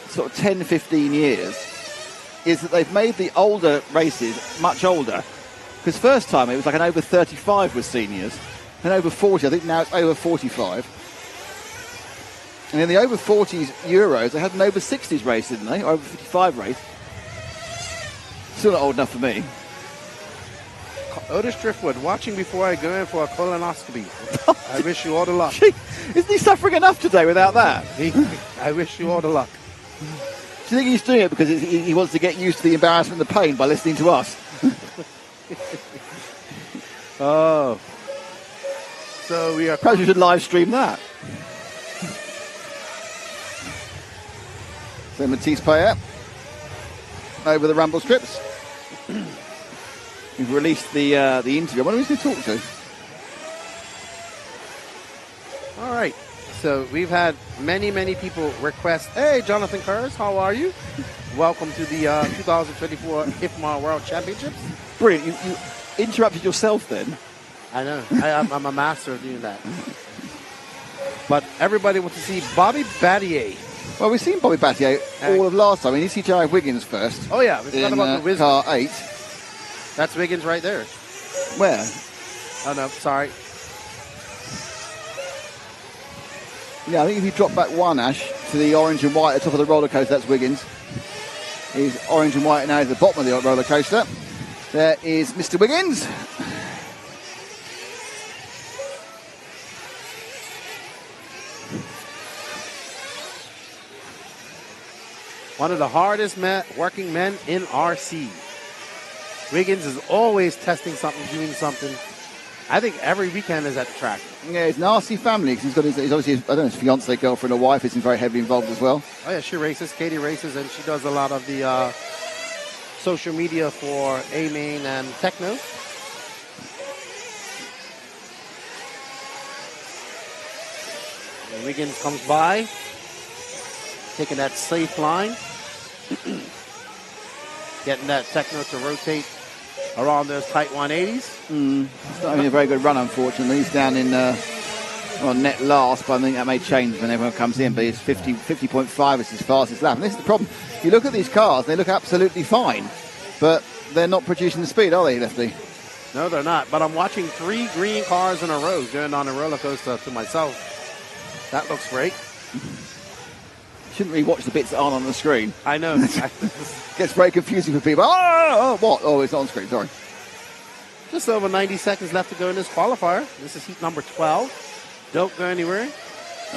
sort of 10, 15 years is that they've made the older races much older. Because first time it was like an over 35 with seniors, and over 40. I think now it's over 45. And in the over 40s Euros, they had an over 60s race, didn't they? Or over 55 race. Still not old enough for me. Otis Driftwood, watching before I go in for a colonoscopy. I wish you all the luck. Isn't he suffering enough today without that? I wish you all the luck. Do you think he's doing it because he wants to get used to the embarrassment and the pain by listening to us? Oh. So we are... Perhaps we should live stream that. So Matisse Payet over the rumble strips. We've released the interview. What are we going to talk to? All right. So we've had many people request, hey, Jonathan Kurz, how are you? Welcome to the 2024 IFMAR World Championships. Brilliant. You interrupted yourself then. I know. I'm a master of doing that. But everybody wants to see Bobby Battier. Well, we've seen Bobby Battier all of last time. We need to see Jared Wiggins first. Oh, yeah. We've got in about the Wiggins. car 8. That's Wiggins right there. Where? Oh, no. Sorry. Yeah, I think if you drop back one, Ash, to the orange and white at the top of the roller coaster, that's Wiggins. He's orange and white now at the bottom of the roller coaster. There is Mr. Wiggins. One of the hardest working men in RC. Wiggins is always testing something, doing something. I think every weekend is at the track. Yeah, it's an RC family because he's obviously, I don't know, his fiance, girlfriend, or wife is very heavily involved as well. Oh, yeah, she races. Katie races, and she does a lot of the social media for A-Main and Techno. And Wiggins comes by, taking that safe line, getting that Techno to rotate around those tight 180s. It's not having a very good run, unfortunately. He's down in well, net last, but I think that may change when everyone comes in. But it's 50.5 is his fastest lap. And this is the problem. You look at these cars, they look absolutely fine, but they're not producing the speed, are they, Lefty? No, they're not. But I'm watching 3 green cars in a row going on a roller coaster to myself. That looks great. Shouldn't really watch the bits that aren't on the screen. I know. Gets very confusing for people. Oh, what? Oh, it's not on screen. Sorry. Just over 90 seconds left to go in this qualifier. This is heat number 12. Don't go anywhere.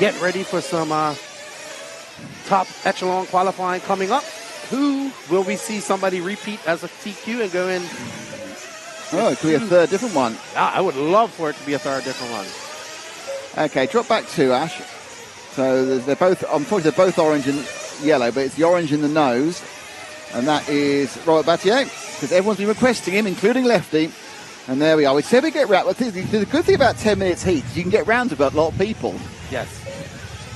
Get ready for some top echelon qualifying coming up. Who will we see somebody repeat as a TQ and go in? Oh, it could be a third different one. I would love for it to be a third different one. Okay, drop back 2, Ash. So they're both, unfortunately, they're both orange and yellow, but it's the orange in the nose, and that is Robert Battier, because everyone's been requesting him, including Lefty. And there we are. We said we get round. The good thing about 10 minutes heat is you can get round to a lot of people. Yes.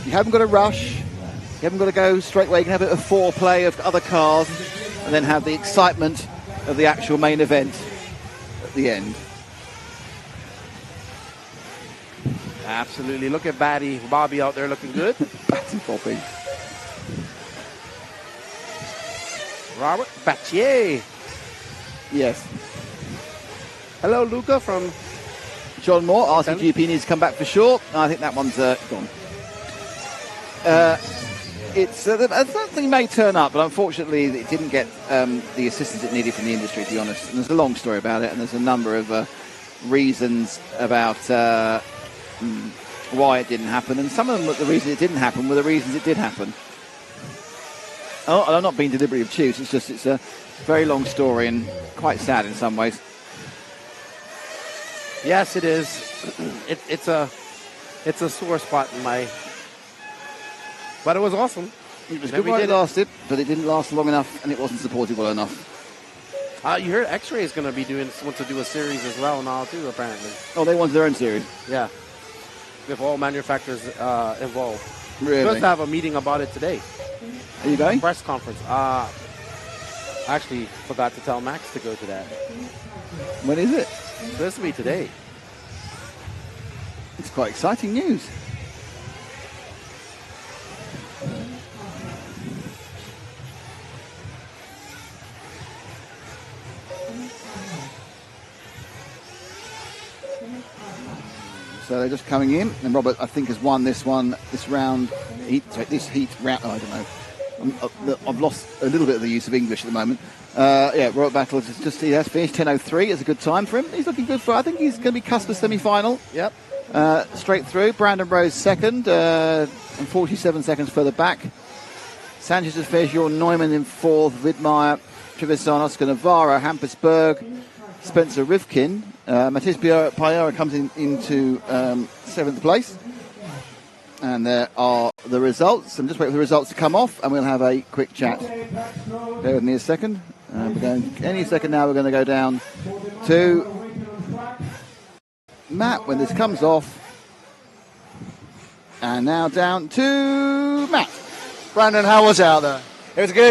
You haven't got to rush. You haven't got to go straight away. You can have a bit of foreplay of other cars, and then have the excitement of the actual main event at the end. Absolutely. Look at Bobby out there looking good. Batty Bobby. Robert Battier. Yes. Hello, Luca from John Moore. RCGP needs to come back for sure. I think that one's gone. It's something may turn up, but unfortunately it didn't get the assistance it needed from the industry, to be honest. And there's a long story about it, and there's a number of reasons about why it didn't happen, and some of them, the reasons it didn't happen were the reasons it did happen. I'm not being deliberately obtuse. It's a very long story and quite sad in some ways. Yes, it is. It's a sore spot in my. But it was awesome. It was good while it lasted, but it didn't last long enough, and it wasn't supported well enough. You heard X-Ray is going to want to do a series as well now too, apparently. Oh, they want their own series. Yeah, with all manufacturers involved. Really? We're supposed to have a meeting about it today. Are you going? Press conference. I actually forgot to tell Max to go to that. When is it? It's supposed to be today. It's quite exciting news. So they're just coming in, and Robert, I think, has won this round. This heat round. Oh, I don't know. I've lost a little bit of the use of English at the moment. Robert Battle he has finished 10:03. It's a good time for him. He's looking good for. I think he's going to be cusp of semi-final. Yep. Straight through. Brandon Rose second, and 47 seconds further back. Sanchez has finished. Neumann in fourth. Widmeyer, Trevisan, Oscar Navarro, Hampersberg, Spencer Rivkin. Matthias Payara comes into seventh place. And there are the results. I'm just waiting for the results to come off, and we'll have a quick chat. Bear with me a second. Any second now, we're going to go down to Matt when this comes off. And now down to Matt. Brandon, how was it out there? It was good.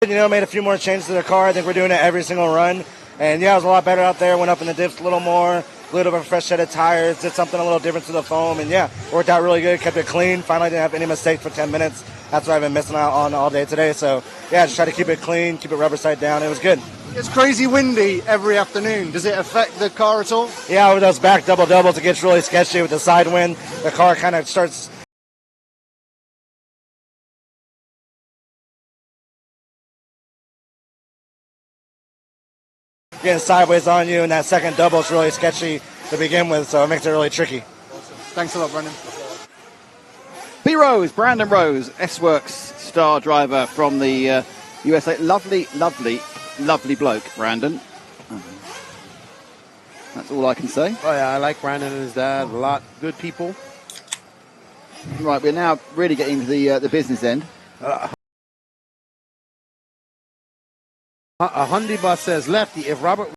Made a few more changes to the car. I think we're doing it every single run. And yeah, it was a lot better out there. Went up in the dips a little more, a little bit of a fresh set of tires, did something a little different to the foam. And yeah, worked out really good, kept it clean. Finally didn't have any mistakes for 10 minutes. That's what I've been missing out on all day today. So yeah, just try to keep it clean, keep it rubber side down. It was good. It's crazy windy every afternoon. Does it affect the car at all? Yeah, with those back double-doubles, it gets really sketchy with the side wind. The car kind of starts getting sideways on you, and that second double is really sketchy to begin with, so it makes it really tricky. Thanks a lot, Brandon. B. Rose, Brandon Rose, S-Works star driver from the USA. Lovely bloke, Brandon. That's all I can say. Oh yeah, I like Brandon and his dad a lot. Good people. Right, we're now really getting to the business end. A Hyundai bus says, Lefty, if Robert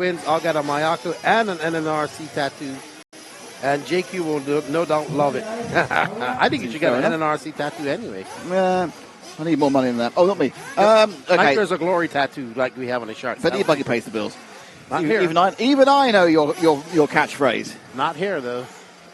wins, I'll get a Mayako and an NNRC tattoo. And JQ will no doubt love it. I think you should get an NNRC tattoo anyway. Yeah, I need more money than that. Oh, not me. Okay. There's a glory tattoo like we have on the shark. But anybody pays the bills. Not here. Even I know your catchphrase. Not here, though.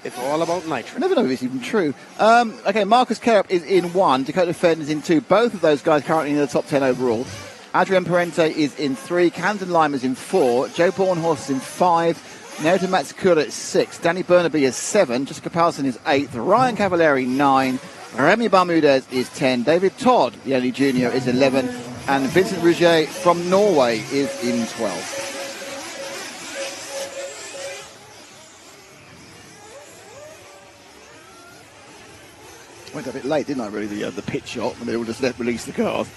It's all about Nitro. I never know if it's even true. Okay, Marcus Kerup is in 1. Dakota Fenn is in 2. Both of those guys currently in the top 10 overall. Adrian Parente is in 3. Camden Lima is in 4. Joe Bornhorst is in 5. Naoto Matsukura is 6. Danny Burnaby is 7. Jessica Paulson is 8. Ryan Cavalieri 9. Remy Bermudez is 10. David Todd, the only junior, is 11. And Vincent Rouget from Norway is in 12. Went a bit late, didn't I, really, the pit shot when they all just release the cars.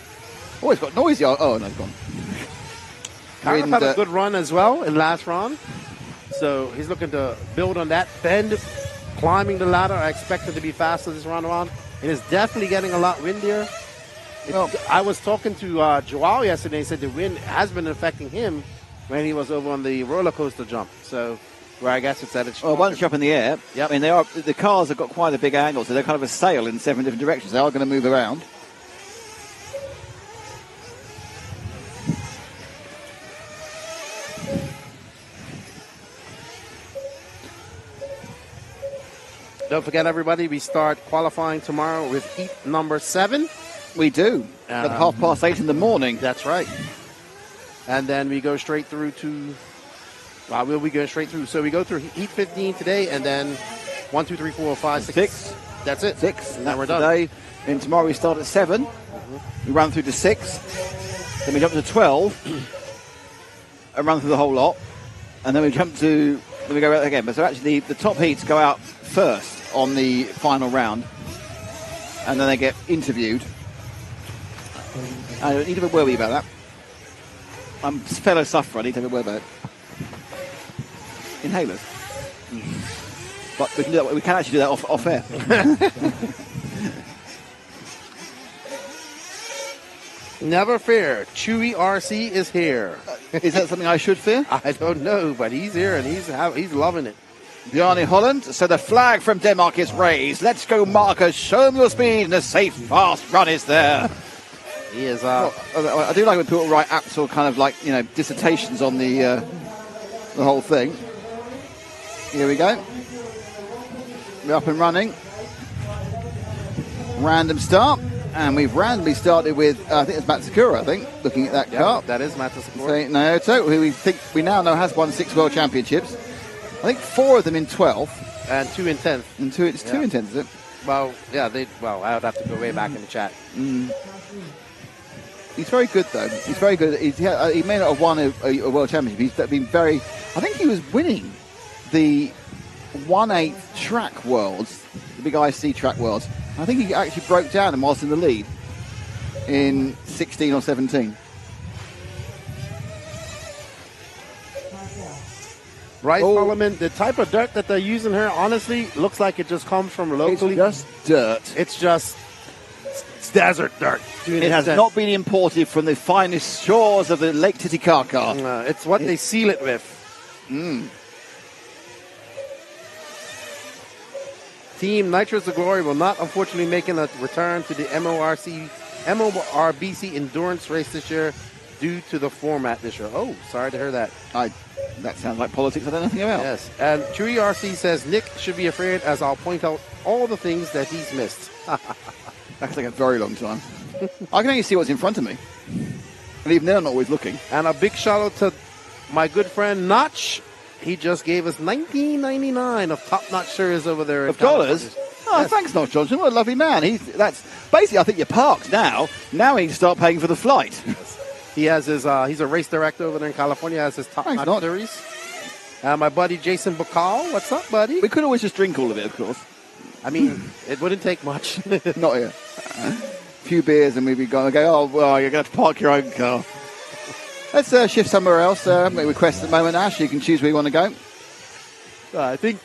Oh, it's got noisy. Oh, no, it's gone. Kerup had a good run as well in last round. So he's looking to build on that. Bend, climbing the ladder. I expect it to be faster this round around. It is definitely getting a lot windier. I was talking to Joao yesterday. He said the wind has been affecting him when he was over on the roller coaster jump. So where I guess it's at its. Well, once you're up in the air, yep. I mean, the cars have got quite a big angle, so they're kind of a sail in 7 different directions. They are going to move around. Don't forget, everybody, we start qualifying tomorrow with heat number 7. We do. At 8:30 in the morning. That's right. And then we go straight through to... Well, we'll be going straight through. So we go through heat 15 today, and then 1, 2, 3, 4, 5, 6. That's it. 6. And then we're done. Today. And tomorrow we start at 7. We run through to 6. Then we jump to 12. And run through the whole lot. And then we jump to... Then we go out again. But so actually, the top heats go out first on the final round, and then they get interviewed. I need to have a word about that. I'm a fellow sufferer. I need to have a word about it. Inhalers. But we can do that. We can actually do that off air. Never fear. Chewy RC is here. Is that something I should fear? I don't know, but he's here and he's loving it. Bjarne Holland, so the flag from Denmark is raised. Let's go, Marcus. Show them your speed, and a safe, fast run is there. He is. I do like when people write actual kind of like, dissertations on the whole thing. Here we go. We're up and running. Random start. And we've randomly started with, I think it's Matsukura, looking at that car. That is Matsukura. So, Naoto, who we now know has won 6 World Championships. I think 4 of them in 12th. And 2 in 10th. And 2 in 10th, is it? Well, yeah, I would have to go way back in the chat. He's very good, though. He's very good. He may not have won a World Championship. He's been very... I think he was winning the 1/8 track worlds, the big IC track worlds. I think he actually broke down and was in the lead in 16 or 17. Right, Solomon, the type of dirt that they're using here, honestly, looks like it just comes from locally. It's just dirt. It's desert dirt. It has not been imported from the finest shores of the Lake Titicaca. It's what they seal it with. Team Nitrous of Glory will not, unfortunately, making a return to the MORBC endurance race this year due to the format this year. Oh, sorry to hear that. That sounds like politics I don't know nothing about. Yes. And Chewy RC says Nick should be afraid as I'll point out all the things that he's missed. That's like a very long time. I can only see what's in front of me. And even then I'm not always looking. And a big shout out to my good friend Notch. He just gave us $19.99 of top-notch shares over there. Of dollars? Oh, yes. Thanks, Notch Johnson. What a lovely man. That's basically, I think you're parked now. Now he can start paying for the flight. He has his, he's a race director over there in California. He has his top-notch series. My buddy Jason Bacall. What's up, buddy? We could always just drink all of it, of course. I mean, it wouldn't take much. Not here. A few beers and we'd be going to go, oh, well, you're going to have to park your own car. Let's shift somewhere else. Make a request at the moment, Ash. You can choose where you want to go. I think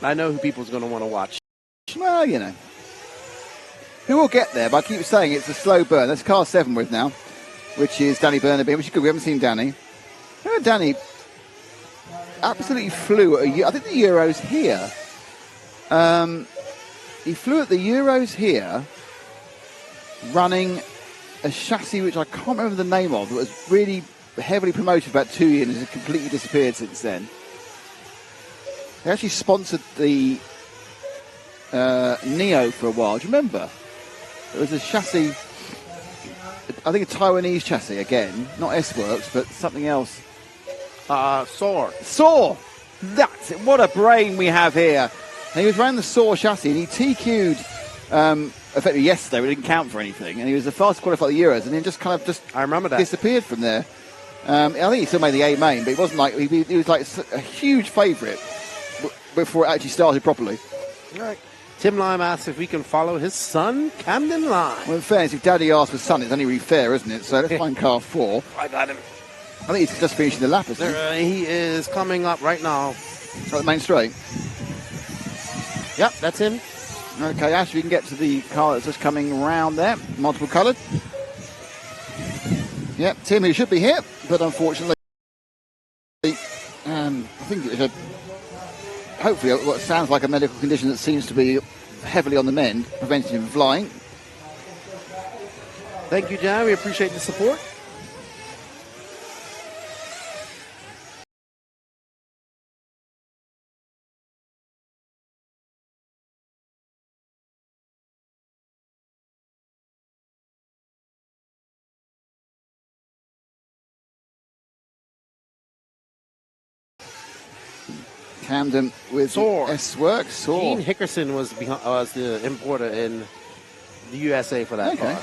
I know who people's going to want to watch. Well, Who will get there? But I keep saying it's a slow burn. That's car 7 with now, which is Danny Burnaby, which is good. We haven't seen Danny. Danny, absolutely flew at I think the Euros here. He flew at the Euros here, running a chassis which I can't remember the name of. It was really heavily promoted for about 2 years and has completely disappeared since then. They actually sponsored the Neo for a while. Do you remember? It was a chassis, I think a Taiwanese chassis again, not S-Works, but something else. Saw! That's it. What a brain we have here. And he was running the Saw chassis and he TQ'd effectively yesterday, but it didn't count for anything. And he was the fastest qualifier at the Euros and then just kind of I remember that. Disappeared from there. I think he still made the A main, but it wasn't like he was like a huge favourite before it actually started properly. All right. Tim Lime asks if we can follow his son, Camden Lime. Well, in fairness, if Daddy asks for son, it's only really fair, isn't it? So let's find car 4. I got him. I think he's just finishing the lap, isn't he? He is coming up right now. At the main straight. Yep, that's him. Okay, Ash, we can get to the car that's just coming round there. Multiple coloured. Yep, Tim, who should be here, but unfortunately, I think it was hopefully what sounds like a medical condition that seems to be heavily on the mend, preventing him from flying. Thank you, John. We appreciate the support. Camden with S-Works. Gene Hickerson was the importer in the USA for that car.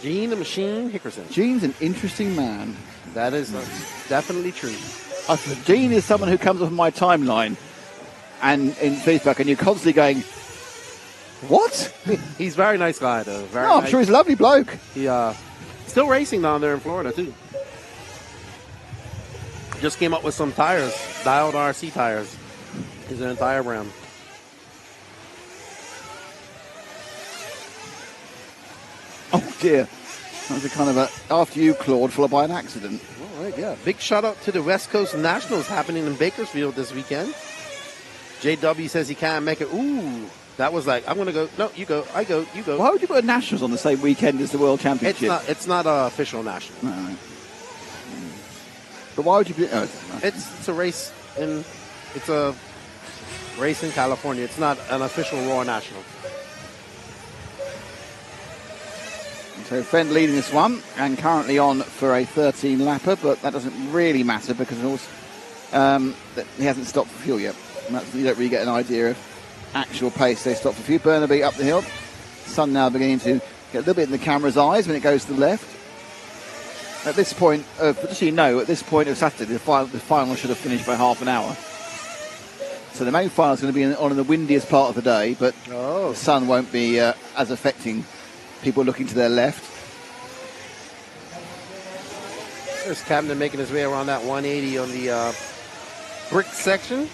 Gene the Machine Hickerson. Gene's an interesting man. That is definitely true. Gene is someone who comes up on my timeline and in Facebook, and you're constantly going, what? He's a very nice guy, though. I'm sure he's a lovely bloke. He still racing down there in Florida, too. Just came up with some tires, dialed RC tires. He's an entire brand. Oh dear. That was a kind of after you, Claude, followed by an accident. All right, yeah. Big shout out to the West Coast Nationals happening in Bakersfield this weekend. JW says he can't make it. Ooh, that was like, I'm going to go. No, you go. I go. You go. Why would you put a Nationals on the same weekend as the World Championship? It's not an official national. No. But why would you be? It's a race in California. It's not an official Raw National. So Fenn leading this one and currently on for a 13 lapper, but that doesn't really matter because of course he hasn't stopped for fuel yet. And you don't really get an idea of actual pace. They stop for fuel. Burnaby up the hill. Sun now beginning to get a little bit in the camera's eyes when it goes to the left. At this point, just so you know, at this point of Saturday, the final should have finished by half an hour. So the main final is going to be on in the windiest part of the day, but the sun won't be as affecting people looking to their left. There's Camden making his way around that 180 on the brick section.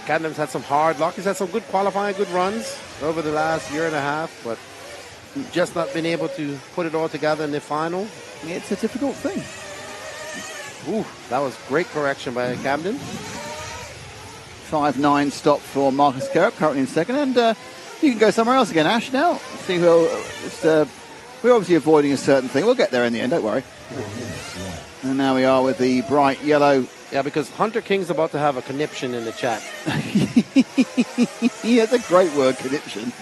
Camden's had some hard luck. He's had some good qualifying, good runs over the last year and a half, but just not been able to put it all together in the final. It's a difficult thing. Ooh, that was great correction by Camden. 5.9 stop for Marcus Kerrup, currently in second. And you can go somewhere else again, Ash, now. See we're obviously avoiding a certain thing. We'll get there in the end, don't worry. And now we are with the bright yellow. Yeah, because Hunter King's about to have a conniption in the chat. Yeah, it's a great word, conniption.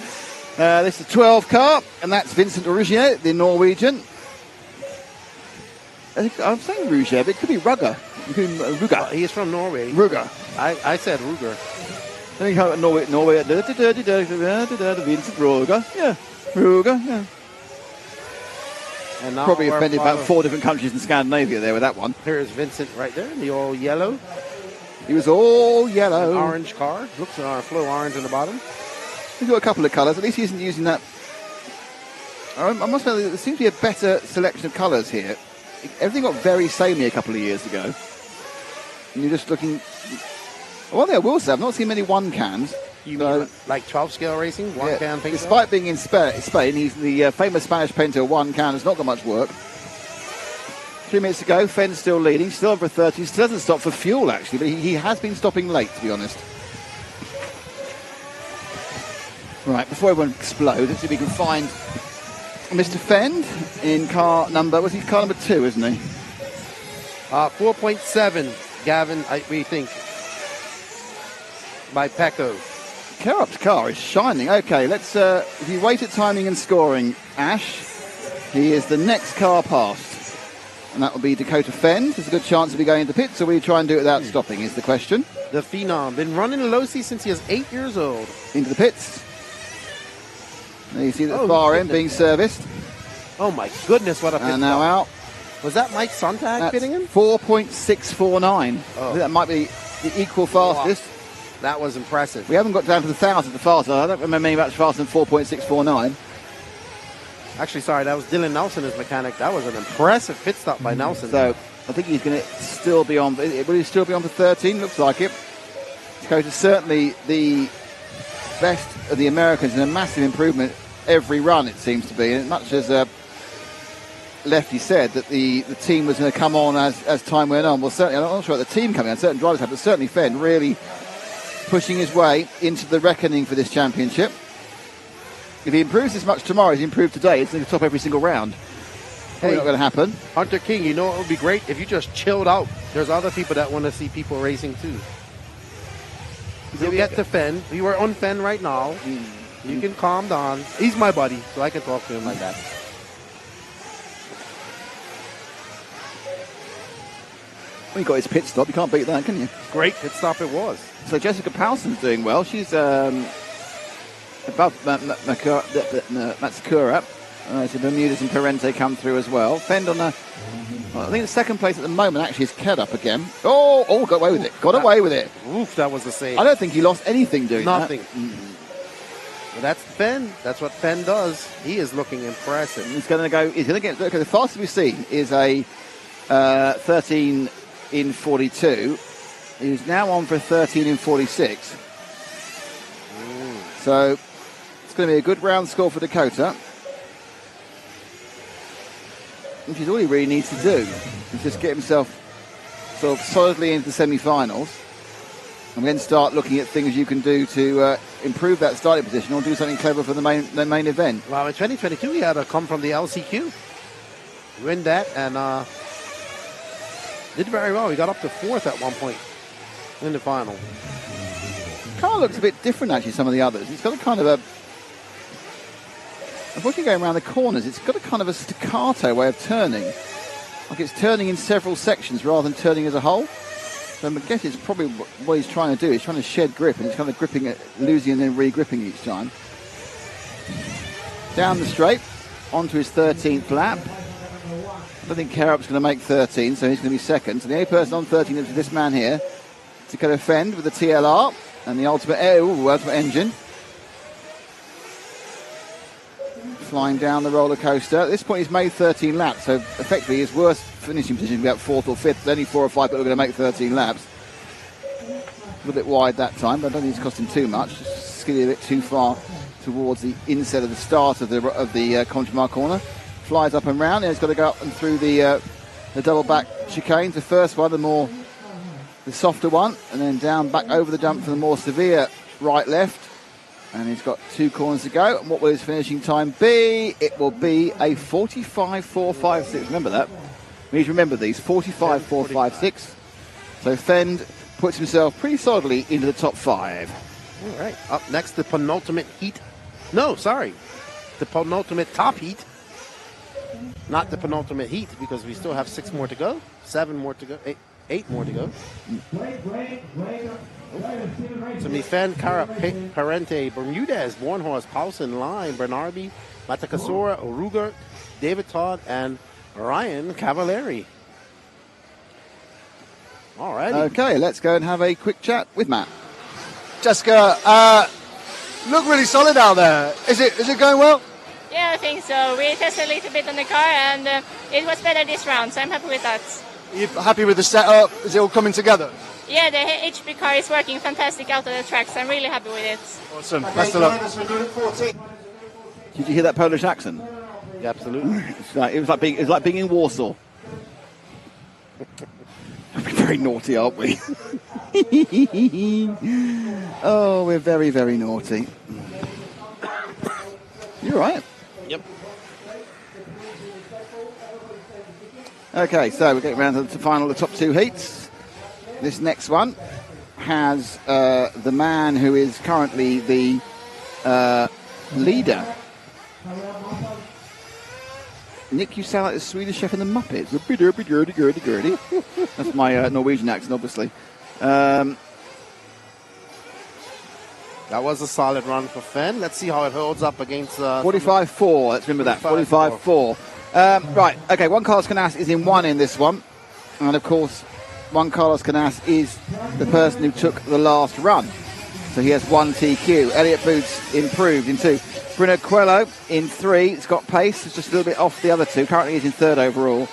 This is 12 car, and that's Vincent Rugier, the Norwegian. I'm saying Rugier, but it could be Rugger. Ruger. He is from Norway. Ruger. I said Ruger. I think Norway. Vincent Ruger. Yeah, Ruger. Yeah. And now probably offended about 4 different countries in Scandinavia there with that one. Here's Vincent right there in the all yellow. He was all yellow. An orange car. Looks like flow orange on the bottom. He's got a couple of colours. At least he isn't using that. I must admit, there seems to be a better selection of colours here. Everything got very samey a couple of years ago. And you're just looking... Well, there will say, I've not seen many one cans. You mean like 12 scale racing? One can paint. Despite being in Spain, he's the famous Spanish painter. One can has not got much work. 3 minutes to go. Fenn's still leading, still over 30. He still doesn't stop for fuel, actually, but he has been stopping late, to be honest. Right, before everyone explodes, let's see if we can find Mr. Fend in car number, was he car number 2, isn't he? 4.7, Gavin, we think, by Pecco. Carup's car is shining. Okay, let's, if you wait at timing and scoring, Ash, he is the next car past. And that will be Dakota Fend. There's a good chance of be going into pits, so we try and do it without stopping, is the question. The Phenom, been running Losi since he was 8 years old. Into the pits. There you see the far end being serviced. Oh my goodness, what a pit And now out. Was that Mike Sontag That's pitting him? 4.649. Oh. I think that might be the equal fastest. Wow. That was impressive. We haven't got down to the 1,000th the fastest. I don't remember any much faster than 4.649. Actually, sorry, that was Dylan Nelson as mechanic. That was an impressive pit stop by Nelson. So I think he's going to still be on. Will he still be on for 13? Looks like it. Dakota's certainly the best of the Americans and a massive improvement every run, it seems to be. And much as Lefty said that the team was going to come on as time went on. Well, certainly, I'm not sure about the team coming on, certain drivers have, but certainly Fenn really pushing his way into the reckoning for this championship. If he improves as much tomorrow as he improved today, it's going to top every single round. Probably not going to happen. Hunter King, you know it would be great if you just chilled out. There's other people that want to see people racing too. So we get to Fenn. We were on Fenn right now. You can calm down. He's my buddy, so I can talk to him like that. Well, he got his pit stop. You can't beat that, can you? Great pit stop it was. So Jessica Powson's doing well. She's above Matsukura. So Bermudez and Parente come through as well. Fend on I think the second place at the moment actually is Kedup again. Oh, got away with it. Got away with it. Oof, that was a save. I don't think he lost anything doing Nothing. that. Well, that's Fenn. That's what Fenn does. He is looking impressive. He's going to go. He's going to get. Okay, the fastest we've seen is a 13 in 42. He's now on for 13 in 46. So it's going to be a good round score for Dakota, which is all he really needs to do. Is just get himself sort of solidly into the semi-finals, and then start looking at things you can do to improve that starting position or do something clever for the main event. Well, in 2022, he had to come from the LCQ, win that, and did very well. He got up to 4th at one point in the final. Car looks a bit different, actually, some of the others. It's got a kind of a... Unfortunately, going around the corners, it's got a kind of a staccato way of turning. Like it's turning in several sections rather than turning as a whole. So I guess it's probably what he's trying to do. He's trying to shed grip, and he's kind of gripping it, losing and then re-gripping each time. Down the straight, onto his 13th lap. I don't think Carup's going to make 13, so he's going to be second. So the only person on 13 is this man here, Dakota Fend with the TLR and the ultimate engine. Flying down the roller coaster. At this point, he's made 13 laps, so effectively his worst finishing position is about 4th or 5th. There's only 4 or 5 people are going to make 13 laps. A little bit wide that time, but I don't think it's cost him too much. Just skidded a bit too far towards the inset of the start of the Conchmar corner. Flies up and round, and he's got to go up and through the double back chicane. The first one, the softer one, and then down back over the jump for the more severe right-left. And he's got 2 corners to go. And what will his finishing time be? It will be a 45.456. Remember that. We need to remember these. 45.456. So Fend puts himself pretty solidly into the top 5. All right. Up next, the penultimate heat. No, sorry. The penultimate top heat. Not the penultimate heat, because we still have 6 more to go. 7 more to go. 8 more to go. So Fenn, Cara, Parente, Bermudez, Bornhorst, Paulson, Line, Bernardi, Matakasura, Oruger, David Todd, and Ryan Cavallari. All right. Okay, let's go and have a quick chat with Matt. Jessica, look really solid out there. Is it going well? Yeah, I think so. We tested a little bit on the car, and it was better this round, so I'm happy with that. Are you happy with the setup? Is it all coming together? Yeah, the HP car is working fantastic out of the track, so I'm really happy with it. Awesome. Best of luck. Did you hear that Polish accent? Yeah, absolutely. It was like being in Warsaw. We're very naughty, aren't we? Oh, we're very, very naughty. You're right. Yep. Okay, so we're getting around to the final, the top two heats. This next one has the man who is currently the leader. Nick, you sound like the Swedish chef in the Muppets. That's my Norwegian accent, obviously. That was a solid run for Fenn. Let's see how it holds up against... 45-4, let's remember that. 45-4. Right, okay, Juan Carlos Canas is in one in this one. And, of course, Juan Carlos Canas is the person who took the last run. So he has one TQ. Elliott Boots improved in two. Bruno Coelho in three. It's got pace. It's just a little bit off the other two. Currently he's in third overall.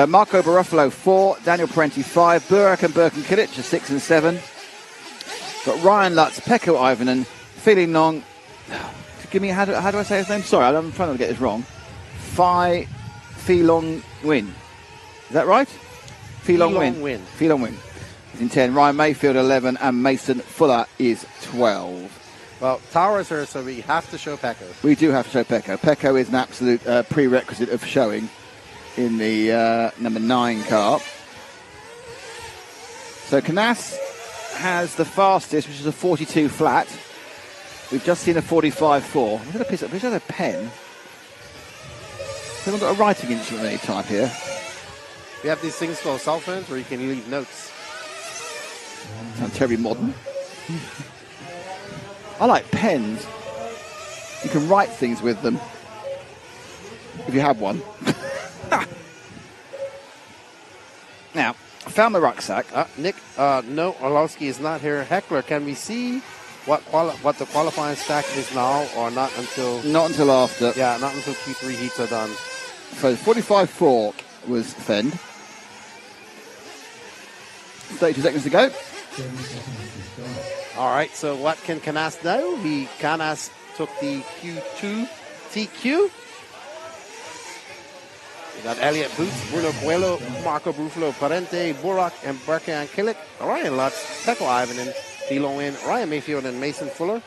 Marco Barufalo, 4. Daniel Parenti, 5. Burak and Birkin-Kilic are 6 and 7. Got Ryan Lutz, Pekko Ivanen, Philly Nong. Give me, how do I say his name? Sorry, I'm trying to get this wrong. Phi Long Win. Is that right? Phi Long Win. Phi Long Win. He's in 10. Ryan Mayfield, 11. And Mason Fuller is 12. Well, Tara's here, so we have to show Pekko. We do have to show Pekko. Pekko is an absolute prerequisite of showing in the number 9 car. So Canas has the fastest, which is a 42 flat. We've just seen a 45.4. I'm going to piss up. Who's got a pen? Haven't got a writing instrument of any type here. We have these things called cell phones where you can leave notes. Sounds terribly modern. I like pens. You can write things with them. If you have one. Now, I found my rucksack. Nick, no, Orlowski is not here. Heckler, can we see what the qualifying stack is now or not until... Not until after. Yeah, not until Q3 heats are done. So 45.4 was Fend. 32 seconds to go. All right, so what can Canas do? Canas took the Q2 TQ. We got Elliott Boots, Bruno Coelho, Marco Barufalo, Parente, Burak, and Birkin-Kilic, Ryan Lutz, Pekko Ivanen, Philo Win, Ryan Mayfield, and Mason Fuller.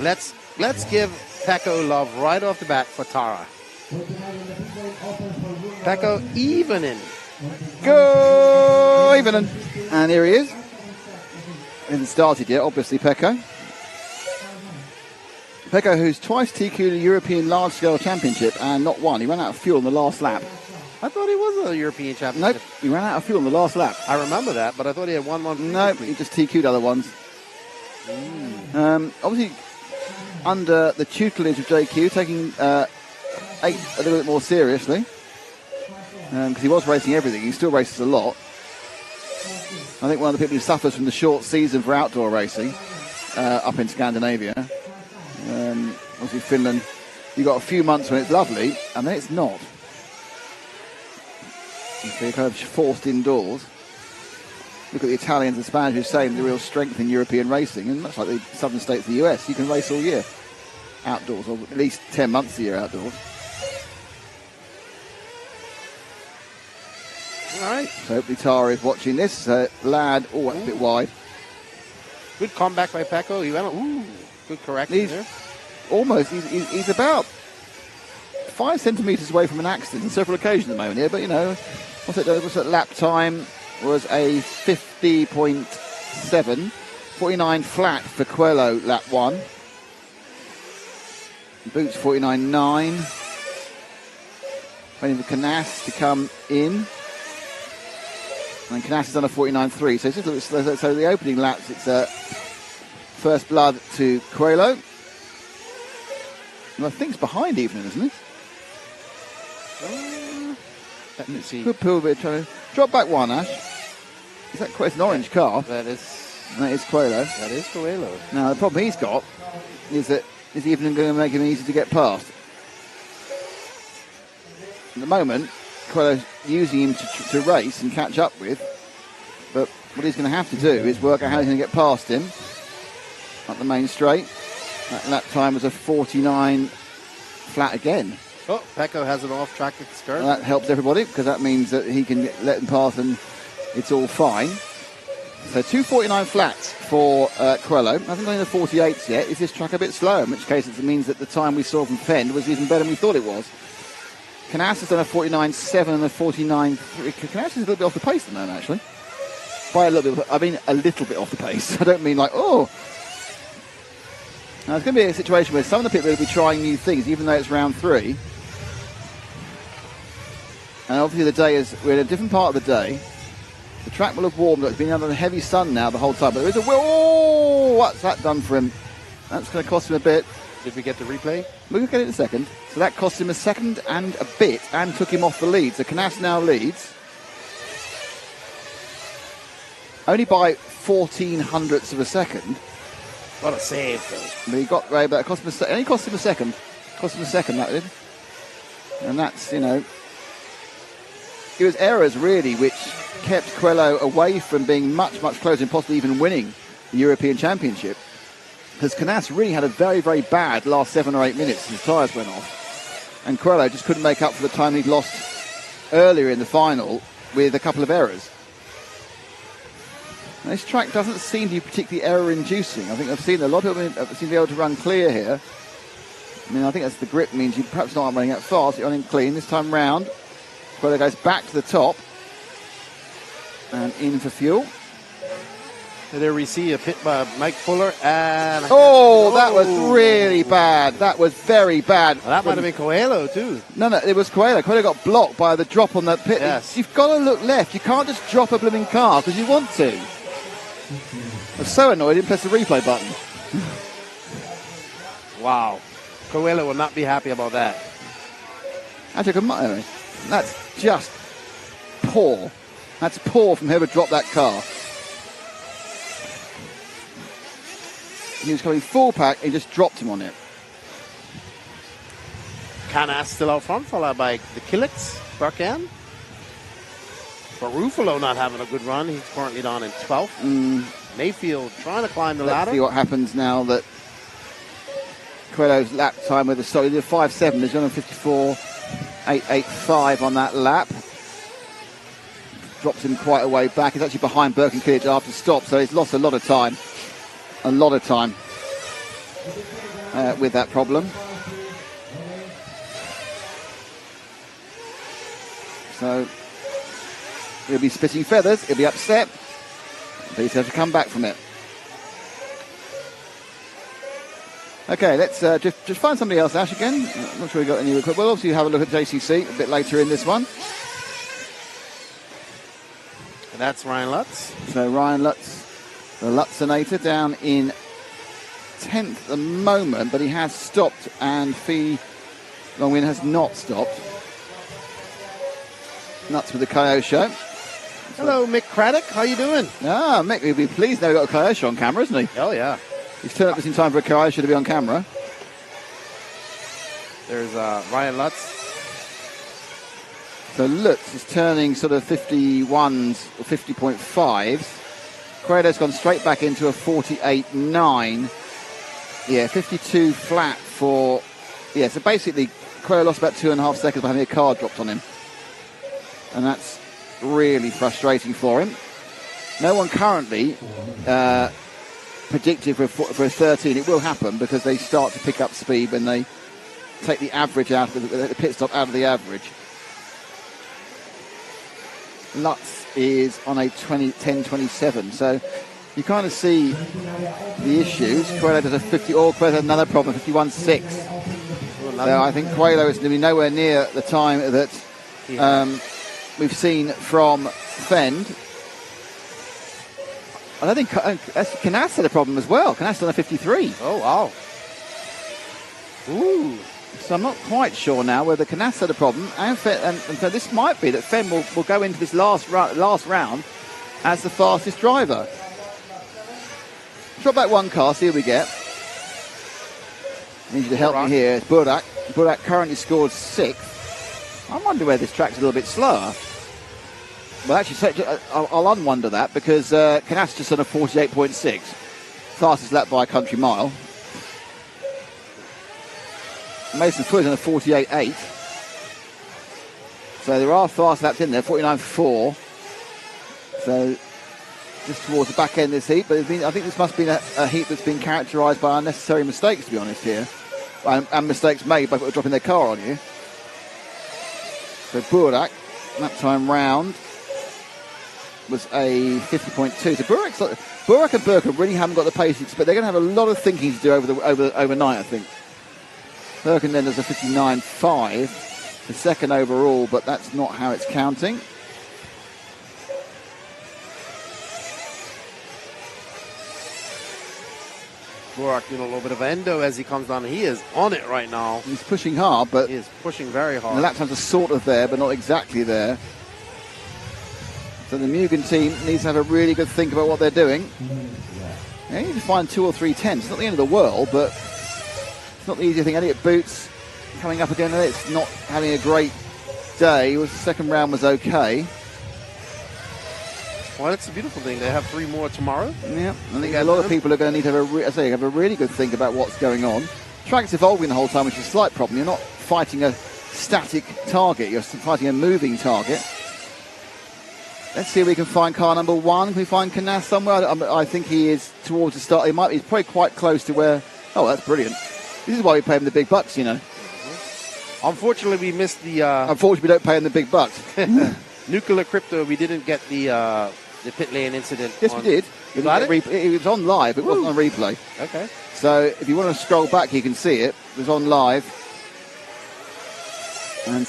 Let's give Pekko love right off the bat for Tara. Pekko evening. Go evening. And here he is. Hasn't started yet, obviously, Pekko. Pekko, who's twice TQ'd the European Large-Scale Championship and not won. He ran out of fuel on the last lap. I thought he was a European champion. Nope, he ran out of fuel on the last lap. I remember that, but I thought he had won one. No, he just TQ'd other ones. Obviously, under the tutelage of JQ, taking 8 a little bit more seriously. Because he was racing everything. He still races a lot. I think one of the people who suffers from the short season for outdoor racing up in Scandinavia. Obviously Finland, you've got a few months when it's lovely, and then it's not. So you're kind of forced indoors. Look at the Italians and Spanish who say the real strength in European racing, and much like the southern states of the US, you can race all year outdoors, or at least 10 months a year outdoors. All right. So hopefully Tara is watching this. Lad, that's a bit wide. Good comeback by Pekko. He went, good correction there. Almost, he's about 5 centimetres away from an accident on several occasions at the moment here, but you know, what's that lap time was a 50.7, 49 flat for Coelho lap 1. Boots 49.9. Waiting for Canas to come in. And Canas is on a 49.3, so it's just a little slow. So the opening laps, it's first blood to Coelho. And I think it's behind even, isn't it? Let me see. Good pull bit. Trying to drop back one, Ash. Is that quite an orange car? That is Coelho. That is Coelho. Now the problem he's got is that is even going to make him easy to get past. At the moment, Coelho's using him to race and catch up with, but what he's going to have to do is work out how he's going to get past him. up the main straight. That time was a 49 flat again. Oh, Pecco has an off-track excursion. That helps everybody because that means that he can let them pass and it's all fine. So 2:49 flats for Coelho. Hasn't gone in the 48s yet. Is this track a bit slow? In which case it means that the time we saw from Fend was even better than we thought it was. Canas has done a 49.7 and a 49.3. Canas is a little bit off the pace at the moment, actually. By a little bit, I mean a little bit off the pace. I don't mean like, oh. Now it's going to be a situation where some of the people will be trying new things, even though it's round 3. And obviously the day is, we're in a different part of the day. The track will have warmed up. It's been under the heavy sun now the whole time. But there is a, oh, what's that done for him? That's going to cost him a bit. Did we get the replay? We'll get it in a second. So that cost him a second and a bit and took him off the lead. So Canas now leads. Only by 0.14 of a second. What a save, though. But he got away, but it cost him only cost him a second. Cost him a second, that did. And that's, you know, it was errors, really, which kept Coelho away from being much, much closer and possibly even winning the European Championship. Because Canas really had a very, very bad last 7 or 8 minutes his tyres went off. And Coelho just couldn't make up for the time he'd lost earlier in the final with a couple of errors. And this track doesn't seem to be particularly error-inducing. I think I've seen a lot of them seem to be able to run clear here. I mean, I think that's the grip means you perhaps not running out fast, you're running clean. This time round, Coelho goes back to the top and in for fuel. And there we see a pit by Mike Fuller and... Oh, that was really bad. That was very bad. Well, that might have been Coelho too. No, it was Coelho. Coelho got blocked by the drop on that pit. Yes. You've got to look left. You can't just drop a blooming car because you want to. I was so annoyed, I didn't press the replay button. Wow. Coelho will not be happy about that. Anyway, that's just poor. That's poor from whoever dropped that car. He was coming full pack, he just dropped him on it. Canas still out front, followed by the Killix, Burkham. But Ruffalo not having a good run. He's currently down in 12th. Mayfield trying to climb the ladder. Let's see what happens now that Coelho's lap time with the solid 5.7. There's on 54.885 on that lap. Drops him quite a way back. He's actually behind Birkenkiewicz after stop, so he's lost a lot of time. A lot of time with that problem. So he'll be spitting feathers, he'll be upset, but he's going to come back from it. Okay, let's just find somebody else, Ash, again. I'm not sure we got any equipment. We'll obviously have a look at JCC a bit later in this one. And that's Ryan Lutz. So Ryan Lutz, the Lutzinator, down in 10th at the moment, but he has stopped and Fee Longwin has not stopped. Nuts with the Coyote Show. Hello, Mick Craddock. How you doing? Ah, Mick, he'll be pleased now we've got a Coyote Show on camera, isn't he? Oh, yeah. He's turned up just in time for a Coyote Show to be on camera. There's Ryan Lutz. So Lutz is turning sort of 51s or 50.5s. Coelho's gone straight back into a 48.9. Yeah, 52 flat for... Yeah, so basically Coelho lost about 2.5 seconds by having a car dropped on him. And that's really frustrating for him. No one currently predicted for a 13. It will happen because they start to pick up speed when they take the average out of the pit stop out of the average. Lutz is on a 10.27, so you kind of see the issues. Coelho does a 50, or Coelho has another problem, 51.6. So I think Coelho is going to be nowhere near the time that we've seen from Fend. I don't think Canas had a problem as well. Canas done a 53. Oh, wow. Ooh. So I'm not quite sure now whether Canas had a problem, and so this might be that Fenn will go into this last round as the fastest driver. Drop back one car, see who we get. I need you to help me here. It's Burak. Burak currently scored 6th. I wonder where this track's a little bit slower. Well, actually, I'll unwonder that because Canas just on a 48.6. fastest lap by a country mile. Mason Fuller's on a 48.8. So there are fast laps in there, 49.4. So just towards the back end of this heat. But I think this must have been a heat that's been characterised by unnecessary mistakes, to be honest, here. And mistakes made by people dropping their car on you. So Burak, that time round, was a 50.2. So Burak and Burke really haven't got the pace, but they're going to have a lot of thinking to do overnight, I think. Birkin then does a 59.5, the second overall, but that's not how it's counting. Burak doing a little bit of endo as he comes down. He is on it right now. He's pushing hard, but he is pushing very hard. The lap times are sort of there, but not exactly there. So the Mugen team needs to have a really good think about what they're doing. They need to find 2 or 3 tenths. It's not the end of the world, but it's not the easy thing. Elliott Boots coming up again. It's not having a great day. The second round was okay. Well, that's a beautiful thing. They have 3 more tomorrow. Yeah, I think a lot of people are going to need to have a really good think about what's going on. Track's evolving the whole time, which is a slight problem. You're not fighting a static target. You're fighting a moving target. Let's see if we can find car number 1. Can we find Canas somewhere? I think he is towards the start. He's probably quite close to where... Oh, that's brilliant. This is why we pay him the big bucks, you know. Unfortunately, we missed the... Unfortunately, we don't pay him the big bucks. Nuclear Crypto, we didn't get the pit lane incident. Yes, we did. You got it? It was on live. It wasn't on replay. Okay. So if you want to scroll back, you can see it. It was on live. And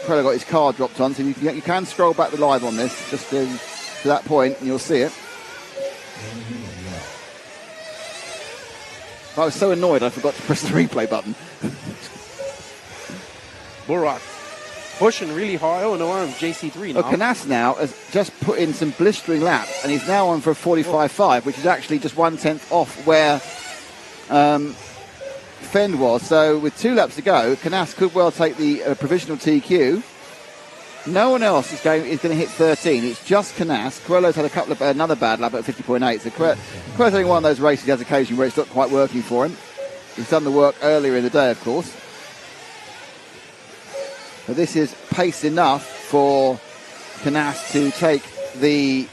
Quello got his car dropped on, so you can scroll back the live on this, just to that point, and you'll see it. I was so annoyed I forgot to press the replay button. Burak pushing really hard. Oh, no, I'm JC3 now. Canas now has just put in some blistering laps, and he's now on for a 45.5, which is actually just 1/10 off where Fend was. So with 2 laps to go, Canas could well take the provisional TQ. No one else is going to hit 13. It's just Canas. Coelho's had another bad lap at 50.8. So Coelho's having one of those races he has occasionally where it's not quite working for him. He's done the work earlier in the day, of course. But this is pace enough for Canas to take the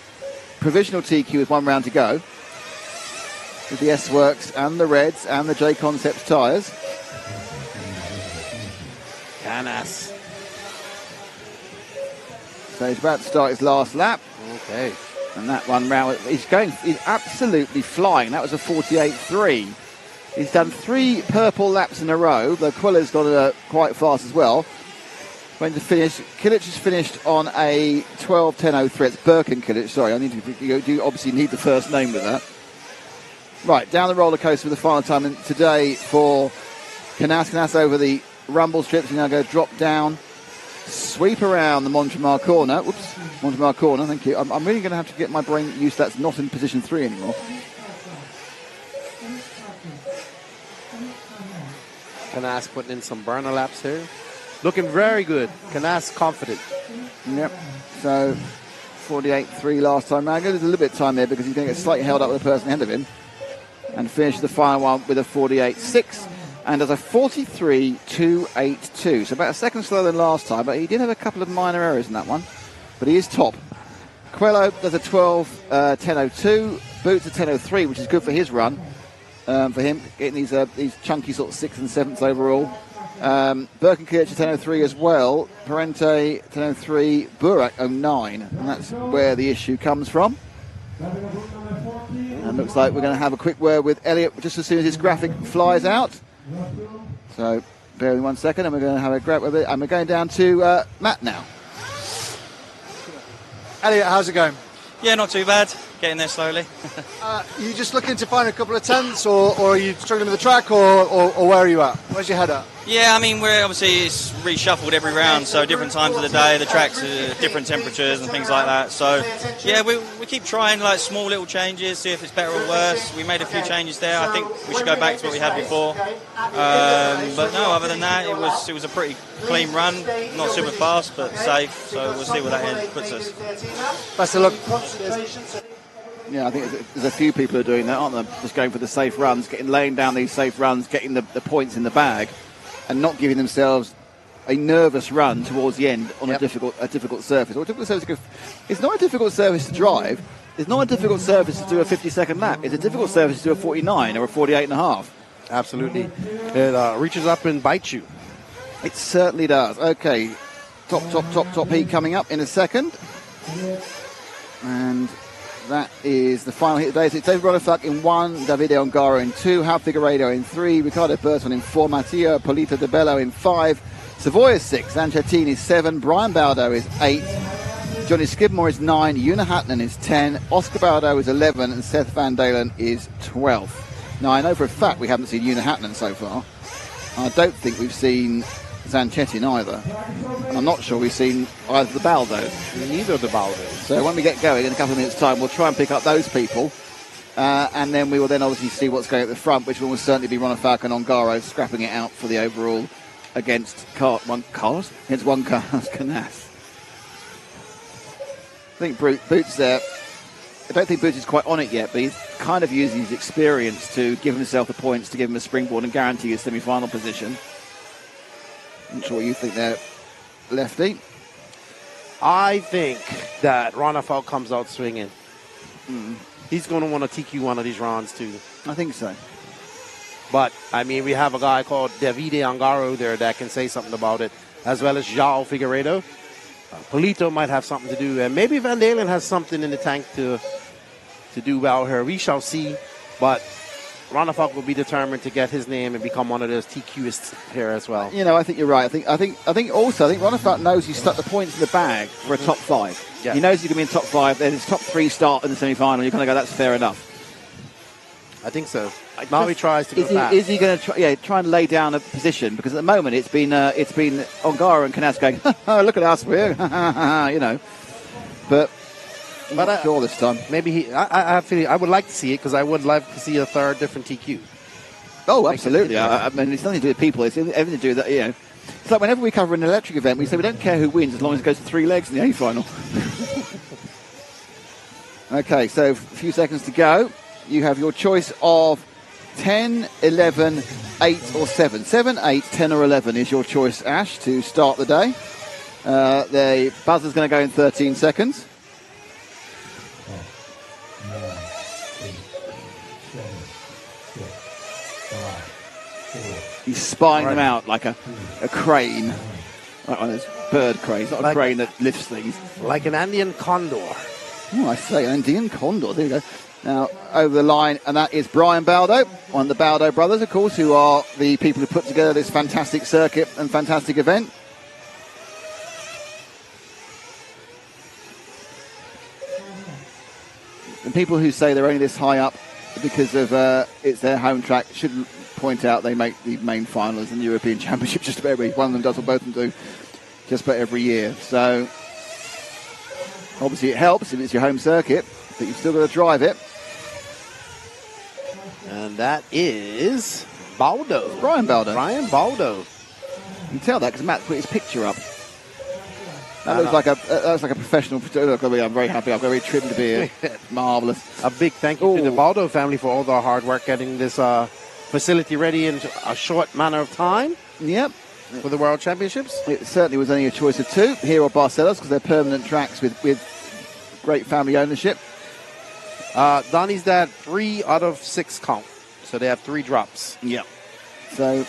provisional TQ with 1 round to go. With the S-Works and the Reds and the J-Concepts tyres. Canas. So he's about to start his last lap. Okay. And that 1 round, he's absolutely flying. That was a 48.3. He's done 3 purple laps in a row, though Queller's gone quite fast as well. Going to finish, Kilic has finished on a 12.10.03. It's Birkin Kilic, sorry, you obviously need the first name with that. Right, down the roller coaster for the final time today for Canas. Canas over the rumble strips. He's now going to drop down, sweep around the Montemar corner. Oops, Montemar corner, thank you. I'm really going to have to get my brain used to that's not in position 3 anymore. Canas putting in some burner laps here. Looking very good. Canas confident. Yep. So 48.3 last time round. There's a little bit of time there because he's going to get slightly held up with the person ahead of him. And finish the final one with a 48.6 and does a 43.282. So about a second slower than last time, but he did have a couple of minor errors in that one. But he is top. Quello does a 12.10.02. Boots a 10.03, which is good for his run. For him, getting these chunky sort of 6th and 7th overall. Birkenkirch a 10.03 as well. Parente 10.03. Burak 09. And that's where the issue comes from. And looks like we're going to have a quick word with Elliott just as soon as his graphic flies out. So bear with me 1 second, and we're going to have a grab with it. And we're going down to Matt now. Elliott, how's it going? Yeah, not too bad. Getting there slowly. Are you just looking to find a couple of tenths, or are you struggling with the track, or where are you at? Where's your head at? Yeah, I mean, it's reshuffled every round, so different times of the day, the tracks are different temperatures and things like that. So, yeah, we keep trying like small little changes, see if it's better or worse. We made a few changes there. I think we should go back to what we had before. But no, other than that, it was a pretty clean run, not super fast, but safe. So we'll see where that puts us. Best of luck. Yeah, I think there's a few people who are doing that, aren't there? Just going for the safe runs, laying down these safe runs, getting the points in the bag, and not giving themselves a nervous run towards the end on a difficult surface. Or a difficult surface. It's not a difficult surface to drive. It's not a difficult surface to do a 50-second lap. It's a difficult surface to do a 49 or a 48.5. Absolutely. It reaches up and bites you. It certainly does. Okay, top heat coming up in a second. And that is the final hit today. So it's David Ronnefalk in 1, Davide Ongaro in 2, Hal Figueiredo in 3, Ricardo Burton in 4, Matteo Polito de Bello in 5, Savoy is 6, Ancettini 7, Brian Baldo is 8, Johnny Skidmore is 9, Una Hatton is 10, Oscar Baldo is 11, and Seth Van Dalen is 12. Now, I know for a fact we haven't seen Una Hatton so far. I don't think we've seen Zanchettin either. And I'm not sure we've seen either of the Baldos. Neither of the Baldos. So when we get going in a couple of minutes' time, we'll try and pick up those people. And then we will then obviously see what's going at the front, which will almost certainly be Ronnefalk and Ongaro scrapping it out for the overall against one Carlos Canas. I think Boots there. I don't think Boots is quite on it yet, but he's kind of using his experience to give himself the points, to give him a springboard and guarantee his semi-final position. I'm not sure what you think there, Lefty. I think that Ronnefalk comes out swinging. He's going to want to TQ one of these rounds too. I think so. But, I mean, we have a guy called Davide Ongaro there that can say something about it, as well as João Figueiredo. Polito might have something to do, and maybe Van Dalen has something in the tank to do well here. We shall see, but Ronnefalk will be determined to get his name and become one of those TQists here as well. You know, I think you're right. I think Ronnefalk knows he's stuck the points in the bag for a top 5. Yeah. He knows he's going to be in top 5. Then his top 3 start in the semi-final. You're going to go, that's fair enough. I think so. Now he tries to go fast. Is he going to try and lay down a position? Because at the moment it's been Ongaro and Canas going, look at us, we're, you know. But I'm not sure this time. Maybe I have feeling I would like to see it because I would like to see a third different TQ. Oh, absolutely. I mean, it's nothing to do with people. It's everything to do with that, you know. It's like whenever we cover an electric event, we say we don't care who wins as long as it goes to 3 legs in the A-final. Okay, so a few seconds to go. You have your choice of 10, 11, 8 or 7. 7, 8, 10 or 11 is your choice, Ash, to start the day. The buzzer's going to go in 13 seconds. He's spying them out like a crane. Like one of those bird cranes, not a crane that lifts things. Like an Andean condor. Oh, I say, Andean condor. There you go. Now, over the line, and that is Brian Baldo, one of the Baldo brothers, of course, who are the people who put together this fantastic circuit and fantastic event. And people who say they're only this high up because of it's their home track should point out they make the main finals in the European Championship just about every one of them does, or both of them do, just about every year. So, obviously it helps if it's your home circuit, but you've still got to drive it. And that is Baldo. Brian Baldo. Brian Baldo. You can tell that because Matt put his picture up. That looks like a professional. Look, I'm very happy. I'm very trimmed to be here. Marvellous. A big thank you to the Baldo family for all their hard work getting this facility ready in a short manner of time. Yep. For the World Championships. It certainly was only a choice of 2, here or Barcelos, because they're permanent tracks with great family ownership. Donnie's dad 3 out of 6 count, so they have 3 drops. Yeah. So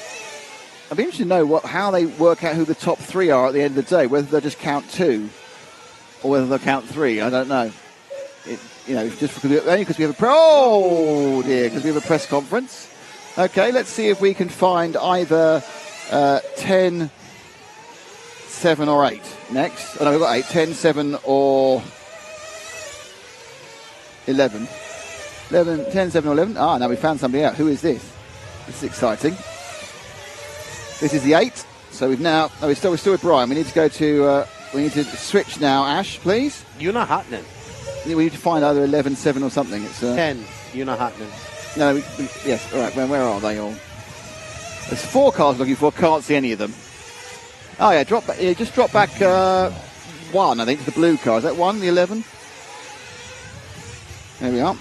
I'd be interested to know how they work out who the top 3 are at the end of the day. Whether they'll just count 2 or whether they'll count 3. I don't know. Just because we have a press conference. Okay, let's see if we can find either 10, 7 or 8 next. Oh no, we've got 8, 10, 7 or 11. 10, 7 or 11. Ah, now we found somebody out. Who is this? This is exciting. This is the 8. So we're still with Brian. We need to go to, we need to switch now. Ash, please. Una Hatton. We need to find either 11, 7 or something. It's 10. Una Hatton. No, yes, all right. Where are they all? There's 4 cars looking for. Can't see any of them. Oh yeah, just drop back 1. I think to the blue car. Is that 1? The 11? There we are.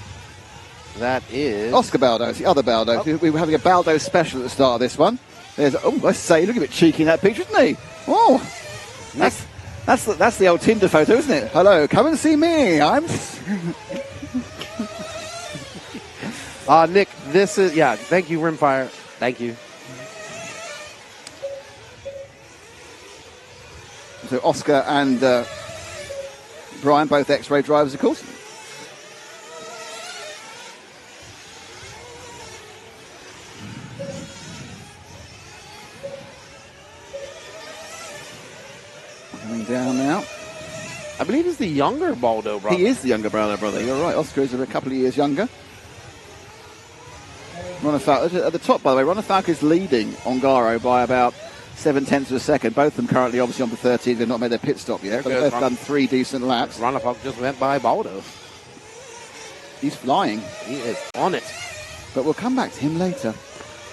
That is Oscar Baldo. It's the other Baldo. Oh. We were having a Baldo special at the start of this one. There's, I say, look a bit cheeky in that picture, isn't he? Oh, that's the old Tinder photo, isn't it? Hello, come and see me. I'm. Nick, this is, thank you, Rimfire. Thank you. So Oscar and Brian, both X-Ray drivers, of course. Coming down now. I believe he's the younger Baldo brother. He is the younger brother. You're right. Oscar is a couple of years younger. At the top, by the way, Ronafalk is leading Ongaro by about 0.7 of a second. Both of them currently obviously on the 13th. They've not made their pit stop yet, but they've both done 3 decent laps. Ronafalk just went by Baldo. He's flying. He is on it. But we'll come back to him later.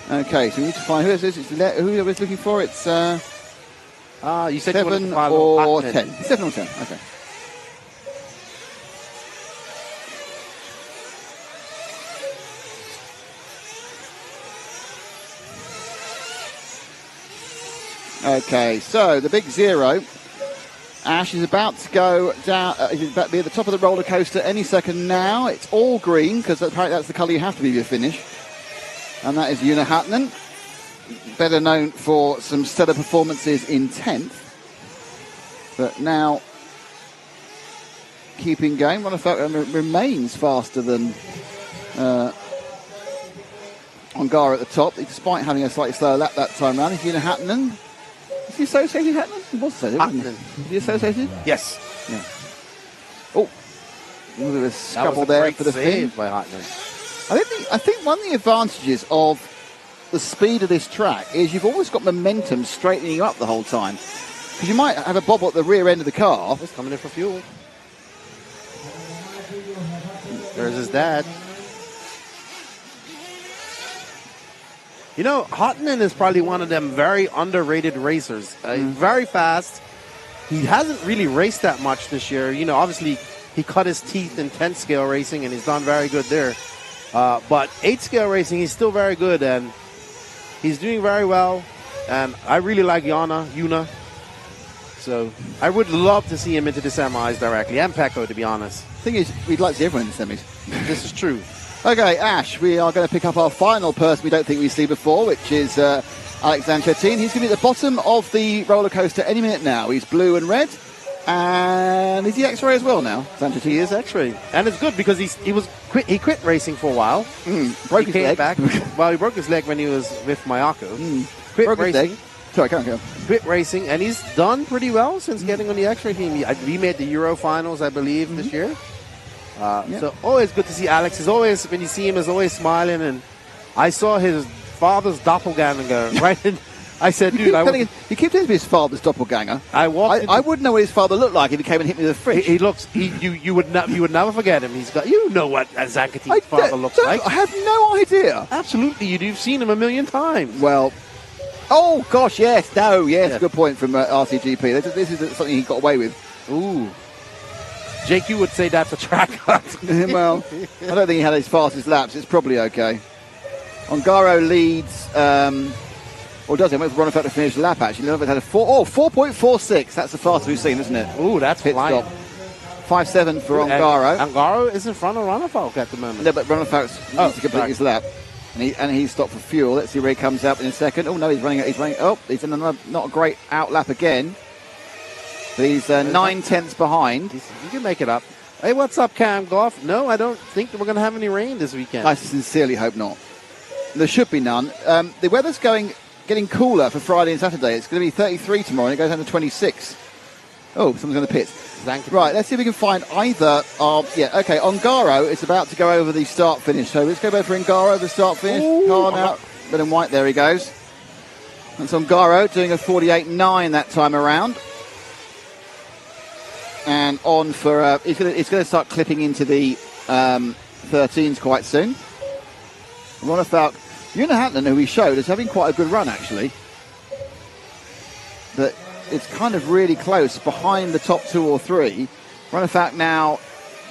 Okay, so we need to find who is this? Who I was looking for? It's you said 7 or 10. 7 or 10. Okay. Okay, so the big zero. Ash is about to go down. He's about to be at the top of the roller coaster any second now. It's all green because apparently that's the colour you have to be to finish. And that is Una Hatnan, better known for some stellar performances in 10th. But now keeping going. Ronafalk remains faster than Ongaro at the top, despite having a slightly slower lap that time round. It's Una Hatnan. Is he associated, Hatnan? He was associated, wasn't he? Is he associated? Yes. Yeah. Oh, a little bit of a scrabble there for the save fin. by Hatnan. I think one of the advantages of the speed of this track is you've always got momentum straightening you up the whole time. Because you might have a bobble at the rear end of the car. He's coming in for fuel. There's his dad. You know, Hatnan is probably one of them very underrated racers. He's very fast. He hasn't really raced that much this year. You know, obviously he cut his teeth in 10 scale racing and he's done very good there. But 8 scale racing, he's still very good and he's doing very well. And I really like Una. So I would love to see him into the semis directly, and Pecco, to be honest. The thing is, we'd like to see everyone in the semis. This is true. Okay, Ash, we are going to pick up our final person we don't think we've seen before, which is Alex Zanchetin. He's going to be at the bottom of the roller coaster any minute now. He's blue and red. And is he X-Ray as well now? Zanchetin is X-Ray. And it's good because he quit racing for a while. Broke his leg. Back. Well, he broke his leg when he was with Mayako. Quit broke racing. his leg. Sorry, go on. Quit racing, and he's done pretty well since getting on the X-Ray team. He made the Euro finals, I believe, this year. So always good to see Alex. He's always, when you see him, is always smiling. And I saw his father's doppelganger right in. I said, dude, he keeps telling me his father's doppelganger. I wouldn't know what his father looked like if he came and hit me with a fridge. He looks. You would never forget him. He's got. You know what Zanchetin's father looks like. I have no idea. Absolutely, you've seen him a million times. Well. Oh gosh, yes, no, yes, good point from RCGP. This is something he got away with. Ooh. JQ would say that's a track cut. Well, I don't think he had his fastest laps. It's probably okay. Ongaro leads, or does he? I'm waiting for Ronafalk to finish the lap, actually. Ronafalk had a 4.46. That's the fastest we've seen, isn't it? Ooh, that's pit flying. stop. 5.7 for Ongaro. Ongaro is in front of Ronafalk at the moment. No, but Ronafalk needs to complete his lap. And he stopped for fuel. Let's see where he comes up in a second. Oh, no, he's running. Oh, he's in another, not a great out lap again. But he's 9/10 behind. You can make it up. Hey, what's up, Cam Goff? No, I don't think we're going to have any rain this weekend. I sincerely hope not. There should be none. The weather's getting cooler for Friday and Saturday. It's going to be 33 tomorrow, and it goes down to 26. Oh, someone's going to pit. Right, let's see if we can find either. Ongaro is about to go over the start-finish. So let's go over for Ongaro, the start-finish. Car now, red and white, there he goes. That's Ongaro doing a 48.9 that time around. And on for, it's going to start clipping into the 13s quite soon. Ronafalk, Una Hatnan, who we showed, is having quite a good run, actually. But it's kind of really close behind the top 2 or 3. Ronafalk now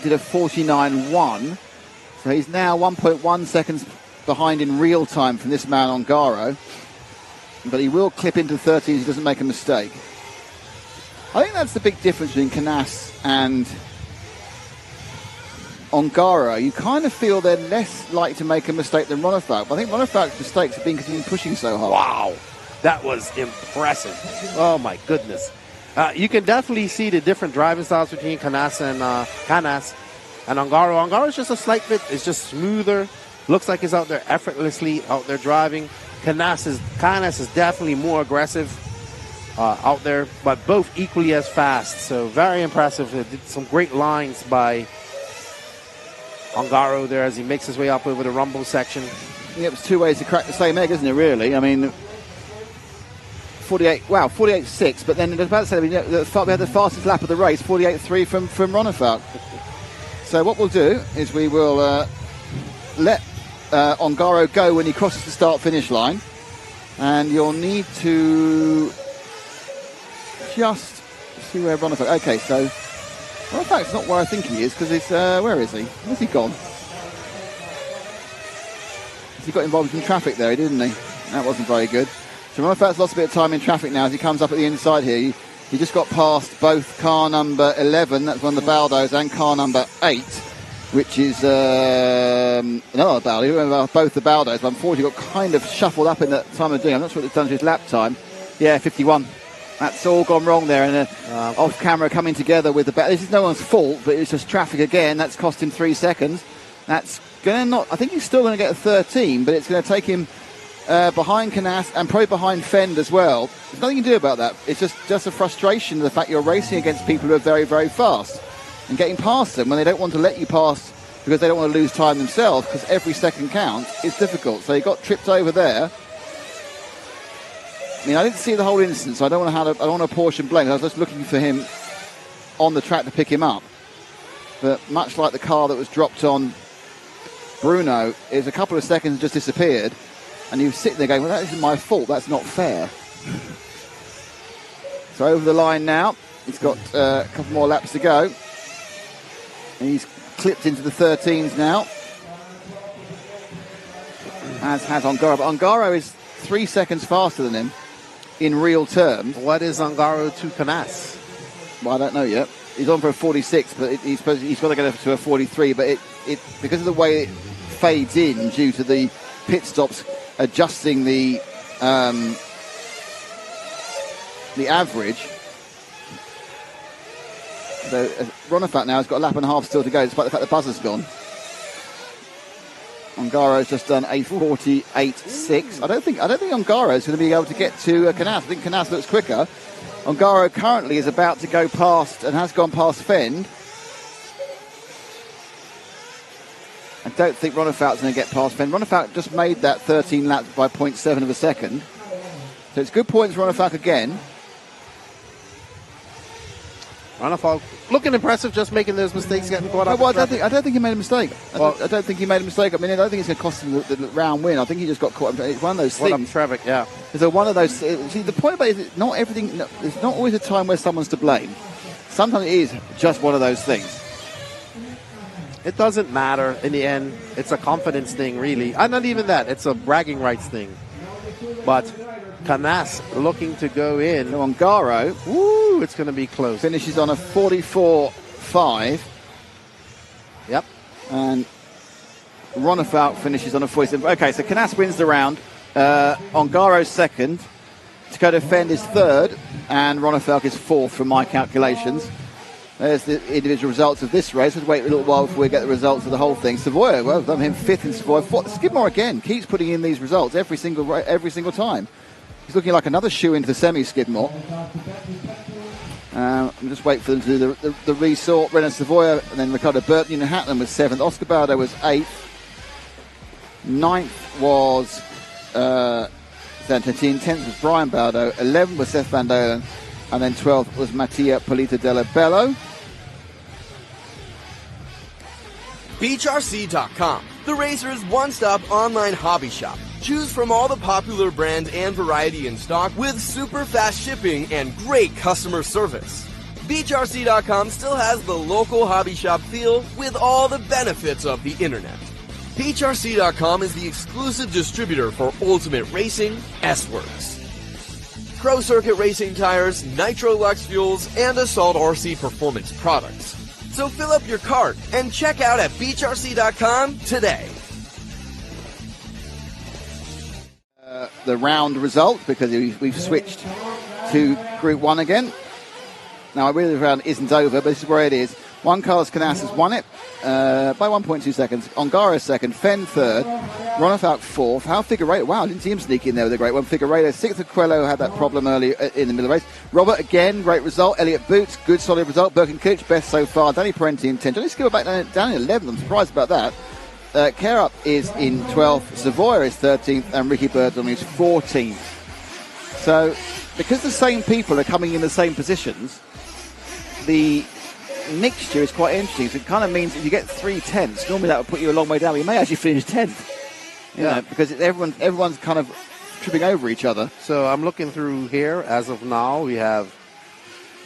did a 49.1. So he's now 1.1 seconds behind in real time from this man Ongaro. But he will clip into 13 if he doesn't make a mistake. I think that's the big difference between Canas and Ongaro. You kind of feel they're less likely to make a mistake than Ronefalk. But I think Ronefalk's mistakes have been because he's been pushing so hard. Wow, that was impressive. Oh, my goodness. You can definitely see the different driving styles between Canas and Ongaro. Ongaro is just a slight bit, it's just smoother. Looks like he's out there effortlessly out there driving. Canas is definitely more aggressive out there, but both equally as fast. So very impressive. Did some great lines by Ongaro there as he makes his way up over the rumble section. Yeah, it was two ways to crack the same egg, isn't it, really? I mean, 48.6, but then I was about to say, we had the fastest lap of the race, 48.3 from Ronefalk. So what we'll do is we will let Ongaro go when he crosses the start-finish line, and you'll need to just see where Ronefalk... Okay, so Ronefalk's not where I think he is, because it's... where is he? Where's he gone? He got involved in traffic there, didn't he? That wasn't very good. So Ronefalk's lost a bit of time in traffic now as he comes up at the inside here. He just got past both car number 11, that's one of the Baldos, and car number 8, which is another Baldo. He went both the Baldos, but unfortunately got kind of shuffled up in that time of doing. I'm not sure what it's done to his lap time. Yeah, 51. That's all gone wrong there, and off camera coming together with the this is no one's fault, but it's just traffic again. That's cost him 3 seconds. That's going to I think he's still going to get a 13, but it's going to take him behind Canas and probably behind Fend as well. There's nothing you can do about that. It's just a frustration of the fact you're racing against people who are very, very fast and getting past them when they don't want to let you pass because they don't want to lose time themselves, because every second counts. It's difficult. So he got tripped over there. I mean, I didn't see the whole instance, so I don't want to apportion blame. I was just looking for him on the track to pick him up. But much like the car that was dropped on Bruno, is a couple of seconds just disappeared, and you sit there going, well, that isn't my fault, that's not fair. So over the line now, he's got a couple more laps to go. And he's clipped into the 13s now, as has Ongaro. But Ongaro is 3 seconds faster than him in real terms. What is Ongaro to Canas? Well, I don't know yet. He's on for a 46, but he's got to get to a 43. But it because of the way it fades in due to the pit stops adjusting the average. So Ronefalk now has got a lap and a half still to go, despite the fact the buzzer's gone. Ongaro's just done a 48.6. I don't think Ongaro's going to be able to get to Canas. I think Canas looks quicker. Ongaro currently is about to go past and has gone past Fend. I don't think Ronefalk's going to get past Fend. Ronefalk just made that 13 laps by 0.7 of a second. So it's good points for Ronefalk again. Ronefalk looking impressive, just making those mistakes, getting caught up. Well, I don't think he made a mistake. I don't think he made a mistake. I mean, I don't think it's going to cost him the round win. I think he just got caught up. It's one of those things. Traffic, yeah. So one of those. See, the point about it is not everything. There's not always a time where someone's to blame. Sometimes it is just one of those things. It doesn't matter in the end. It's a confidence thing, really. And not even that. It's a bragging rights thing. But Canas looking to go in. So Ongaro, it's going to be close. Finishes on a 44.5. Yep. And Ronefalk finishes on a 47. Okay, so Canas wins the round. Ongaro's second. Dakota Fend is third. And Ronefalk is fourth from my calculations. There's the individual results of this race. We'll wait a little while before we get the results of the whole thing. Savoy, well done him fifth in Savoy. Skidmore again keeps putting in these results every single time. He's looking like another shoe into the semi, Skidmore. I'm just waiting for them to do the resort. Renan Savoy and then Ricardo Burton. Newton Hatton was seventh. Oscar Baldo was eighth. Ninth was Zantetin. 10th was Brian Baldo. 11th was Seth Van Dalen. And then 12th was Mattia Polita Della Bello. BeachRC.com, the Racers' one-stop online hobby shop. Choose from all the popular brands and variety in stock with super fast shipping and great customer service. BeachRC.com still has the local hobby shop feel with all the benefits of the internet. BeachRC.com is the exclusive distributor for Ultimate Racing, S-Works, Pro Circuit Racing tires, Nitro Lux fuels, and Assault RC performance products. So fill up your cart and check out at BeachRC.com today. The round result, because we've switched to Group 1 again. Now, I really the round isn't over, but this is where it is. Juan Carlos Canas has won it by 1.2 seconds. Ongaro second, Fenn third, Ronafalk fourth. How Figueiredo, wow, I didn't see him sneak in there with a great one. Figueiredo sixth, Coelho had that problem early in the middle of the race. Robert, again, great result. Elliot Boots, good solid result. Birkin-Kilic, best so far. Danny Parenti in 10th. Johnny Skipper back down in 11th. I'm surprised about that. Kerup is in 12th, Savoya is 13th, and Ricky Birdon is 14th. So, because the same people are coming in the same positions, the mixture is quite interesting. So it kind of means if you get 3 tenths, normally that would put you a long way down. You may actually finish 10th, you know, because everyone's kind of tripping over each other. So I'm looking through here. As of now, we have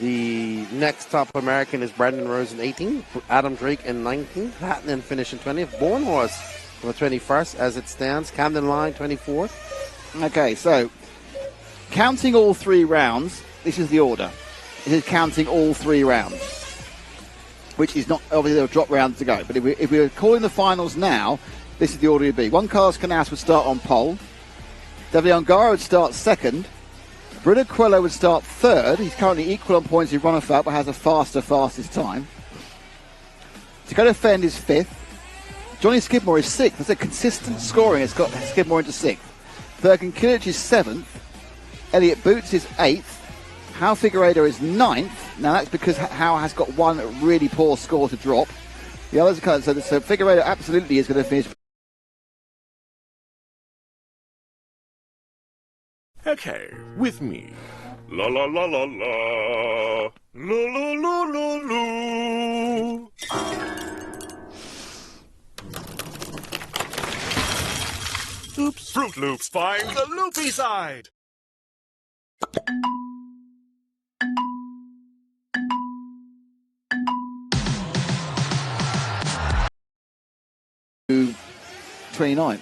the next top American is Brandon Rose in 18th, Adam Drake in 19th, Hatton finishing 20th, Bornhorst on the 21st as it stands, Camden Line 24th. Okay, so counting all 3 rounds, this is the order. This is counting all 3 rounds, which is not, obviously there are drop rounds to go, but if we were calling the finals now, this is the order it would be. Juan Carlos Canas would start on pole, David Ongaro would start second, Bruno Coelho would start third. He's currently equal on points with Ronafalk, but has a fastest time. Dakota Fenn is 5th. Johnny Skidmore is 6th. That's a consistent scoring. It's got Skidmore into 6th. Birkin-Kilic is 7th. Elliot Boots is 8th. How Figueiredo is 9th. Now that's because How has got one really poor score to drop. The others are kind of, so Figueiredo absolutely is going to finish. Okay, with me. La la la la la. La la la la la. Oops. Fruit Loops find the loopy side. 29th.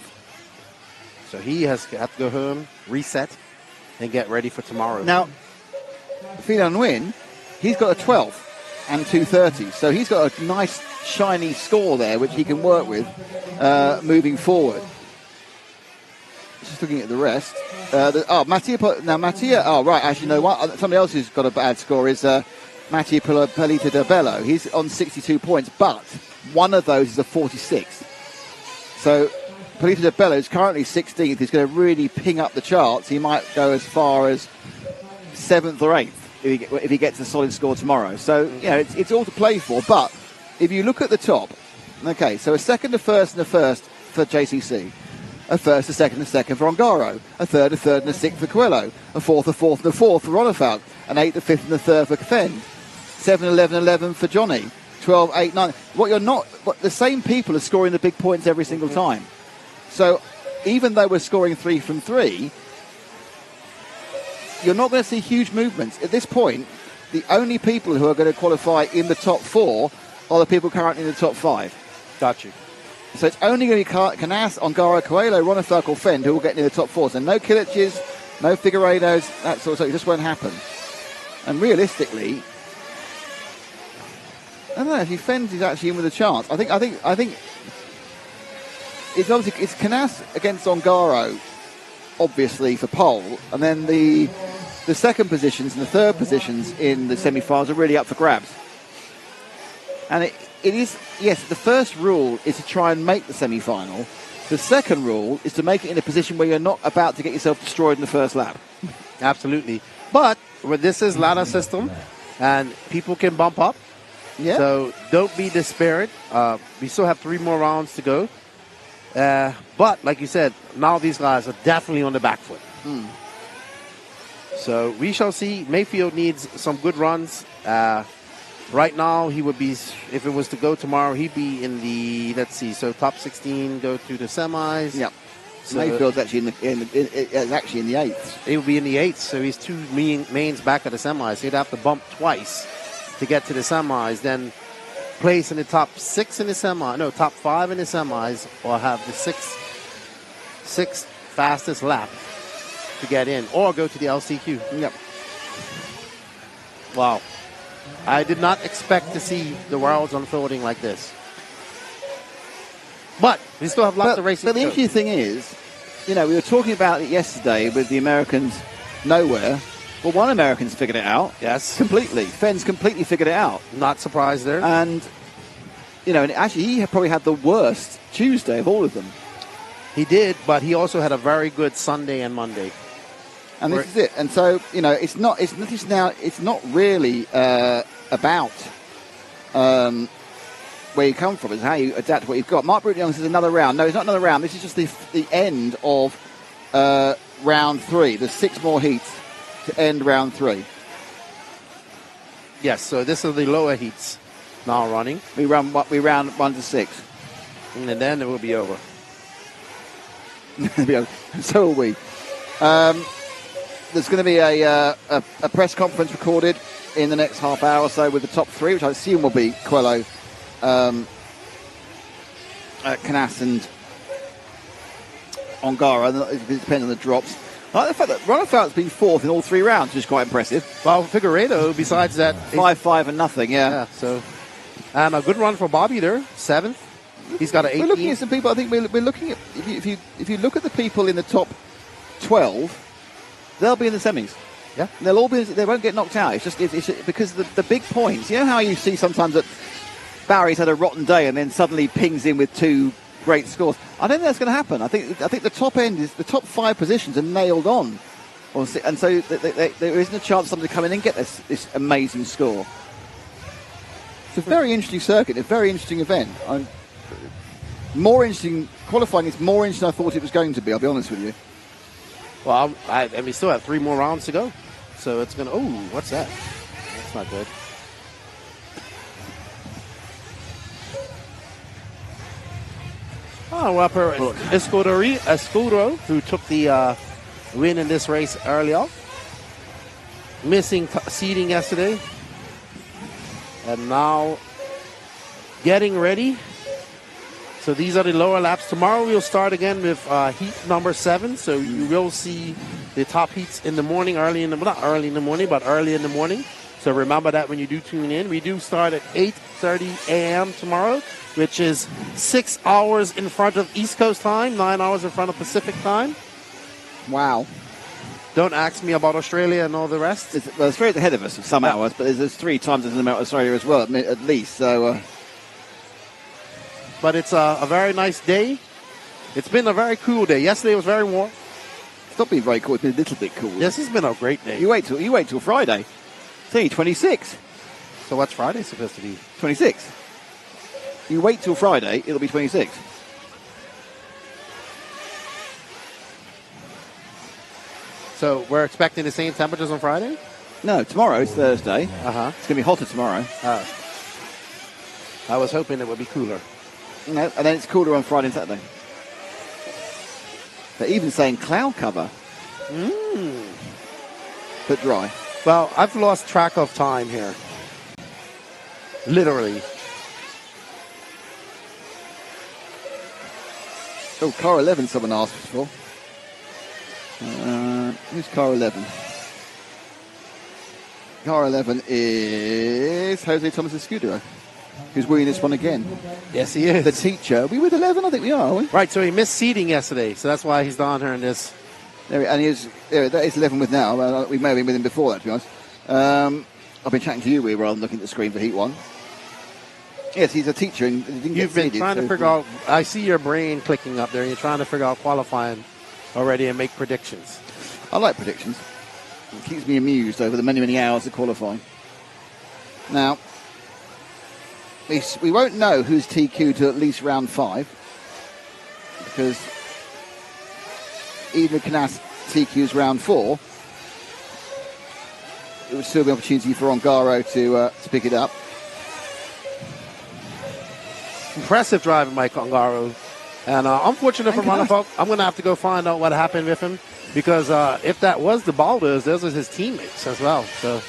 So he has to go home, reset, and get ready for tomorrow. Now, Philan Nguyen, he's got a 12th and 230. So he's got a nice, shiny score there, which he can work with moving forward. Just looking at the rest. Mattia, actually, no, somebody else who's got a bad score is Mattia Pelita de Bello. He's on 62 points, but one of those is a 46. So Pelita de Bello is currently 16th. He's going to really ping up the charts. He might go as far as 7th or 8th if he gets a solid score tomorrow. So, you know, it's all to play for. But if you look at the top, okay, so a second, a first, and a first for JCC. A first, a second for Ongaro. A third, and a sixth for Coelho. A fourth, and a fourth for Ronafalk. An eighth, a fifth, and a third for Fenn. 7, 11, 11 for Johnny. 12, 8, 9. The same people are scoring the big points every single time. So even though we're scoring 3 from 3, you're not going to see huge movements. At this point, the only people who are going to qualify in the top 4 are the people currently in the top 5. Got you. So it's only going to be Canas, Ongaro, Coelho, Ronafalk or Fenn who will get in the top 4. So no Killiches, no Figueiredos, that sort of stuff. It just won't happen. And realistically, I don't know if Fenn's is actually in with a chance. I think it's obviously it's Canas against Ongaro, obviously for pole, and then the second positions and the third positions in the semi-finals are really up for grabs. And it is, yes, the first rule is to try and make the semi-final. The second rule is to make it in a position where you're not about to get yourself destroyed in the first lap. Absolutely. But this is ladder system, and people can bump up. Yeah. So don't be despaired. We still have 3 more rounds to go. But like you said, now these guys are definitely on the back foot. So we shall see. Mayfield needs some good runs. Right now, he would be, if it was to go tomorrow, he'd be in the, let's see, so top 16, go to the semis. Yep. So Mayfield's actually in the 8th. He would be in the 8th, so he's 2 mains back at the semis. He'd have to bump twice to get to the semis, then place in the top 5 in the semis, or have the sixth fastest lap to get in, or go to the LCQ. Yep. Wow. I did not expect to see the worlds unfolding like this. But we still have lots of racing. But the interesting thing is, we were talking about it yesterday with the Americans nowhere. Well, one American's figured it out. Yes. Completely. Fenn's completely figured it out. Not surprised there. And, and actually he probably had the worst Tuesday of all of them. He did, but he also had a very good Sunday and Monday. And this is it. And so, it's not really about where you come from. It's how you adapt to what you've got. Mark Brute-Young says another round. No, it's not another round. This is just the end of round 3. There's 6 more heats to end round 3. Yes, so this is the lower heats now running. We round 1 to 6. And then it will be over. So will we. There's going to be a press conference recorded in the next half hour or so with the top 3, which I assume will be Coelho, Canas and Ongara. It depends on the drops. I like the fact that Ronnefeldt's been 4th in all 3 rounds, which is quite impressive. Well, Figueiredo, besides that... 5-5 and nothing, yeah. So, and a good run for Bobby there, 7th. He's got an 18. We're looking at some people, I think we're looking at... If you look at the people in the top 12, they'll be in the semis. Yeah. They'll all be... They won't get knocked out. It's just because the big points. You know how you see sometimes that Barry's had a rotten day and then suddenly pings in with 2 great scores. I don't think that's going to happen. I think the top end is the top 5 positions are nailed on, and so there isn't a chance somebody to come in and get this amazing score. It's a very interesting circuit, a very interesting event. More interesting qualifying is more interesting than I thought it was going to be. I'll be honest with you. Well, and we still have 3 more rounds to go, so it's going to. Oh, what's that? That's not good. Oh, Rapper Escudero, who took the win in this race earlier. Missing seeding yesterday. And now getting ready. So these are the lower laps. Tomorrow we'll start again with heat number 7. So you will see the top heats in the morning, not early in the morning. So remember that when you do tune in. We do start at 8:30 a.m. tomorrow, which is 6 hours in front of East Coast time, 9 hours in front of Pacific time. Wow. Don't ask me about Australia and all the rest. Australia's ahead of us of some hours, but there's 3 times as amount of Australia as well, at least. So, but it's a very nice day. It's been a very cool day. Yesterday was very warm. It's not been very cool. It's been a little bit cool. Yes, it's been a great day. You wait till Friday. It's only 26. So what's Friday supposed to be? 26. You wait till Friday, it'll be 26. So we're expecting the same temperatures on Friday? No, tomorrow is Thursday. Uh-huh. It's going to be hotter tomorrow. I was hoping it would be cooler. No, and then it's cooler on Friday and Saturday. They're even saying cloud cover. But dry. Well, I've lost track of time here. Literally. Oh, car 11 someone asked for. Who's car 11? Car 11 is Jose Thomas Escudero, who's winning this one again. Yes, he is. The teacher. Are we with 11? I think we are we? Right, so he missed seeding yesterday, so that's why he's down here in this. And that is 11 with now. We may have been with him before that, to be honest. I've been chatting to you rather than looking at the screen for Heat 1. Yes, he's a teacher. And you've been trying to figure out. I see your brain clicking up there. You're trying to figure out qualifying already and make predictions. I like predictions. It keeps me amused over the many, many hours of qualifying. Now, we won't know who's TQ to at least round 5 because even if Canas TQ's round 4, it would still be an opportunity for Ongaro to pick it up. Impressive driving by Ongaro. And unfortunate for Ronnefeldt, I'm going to have to go find out what happened with him because if that was the Balders, those are his teammates as well. So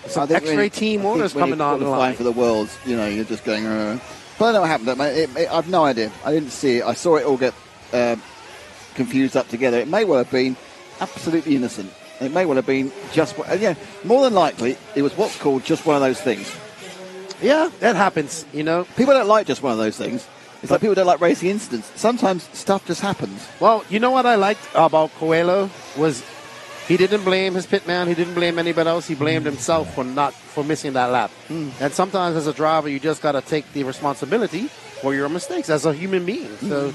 some X-ray team orders coming on the line for the Worlds. You're just going. But I don't know what happened. I have no idea. I didn't see it. I saw it all get confused up together. It may well have been absolutely innocent. It may well have been just. More than likely, it was what's called just one of those things. Yeah, that happens. People don't like just one of those things. It's like people don't like racing incidents. Sometimes stuff just happens. Well, you know what I liked about Coelho was he didn't blame his pitman. He didn't blame anybody else. He blamed himself for missing that lap. And sometimes as a driver, you just got to take the responsibility for your mistakes as a human being. So,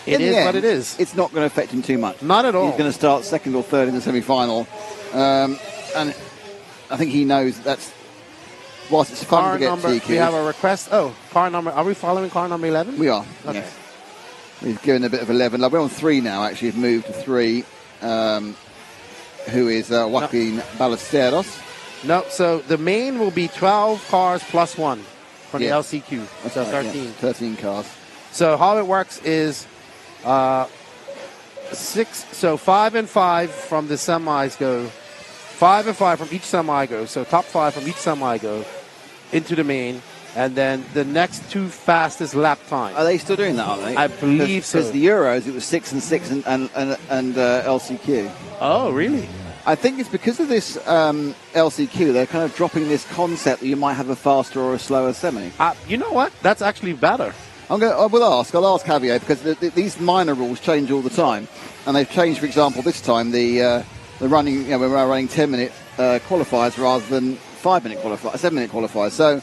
it is what it is. It's not going to affect him too much. Not at all. He's going to start second or third in the semi-final. And I think he knows that's... Whilst it's fun to get TQ. We have a request. Oh, car number. Are we following car number 11? We are. Okay. Yes. We've given a bit of 11. We're on 3 now, actually. We've moved to 3. Who is Joaquin Ballesteros. No, so the main will be 12 cars plus 1 from the LCQ. That's so right, 13. 13 cars. So how it works is 6. So 5 and 5 from the semis go. 5 and 5 from each semi go. So top 5 from each semi go into the main. And then the next 2 fastest lap time. Are they still doing that, are they? I believe so. Because the Euros, it was 6 and 6 and LCQ. Oh, really? I think it's because of this LCQ, they're kind of dropping this concept that you might have a faster or a slower semi. You know what? That's actually better. I'll ask Javier, because these minor rules change all the time. And they've changed, for example, this time the running, when we're running 10-minute qualifiers rather than 5-minute qualifiers, 7-minute qualifiers. So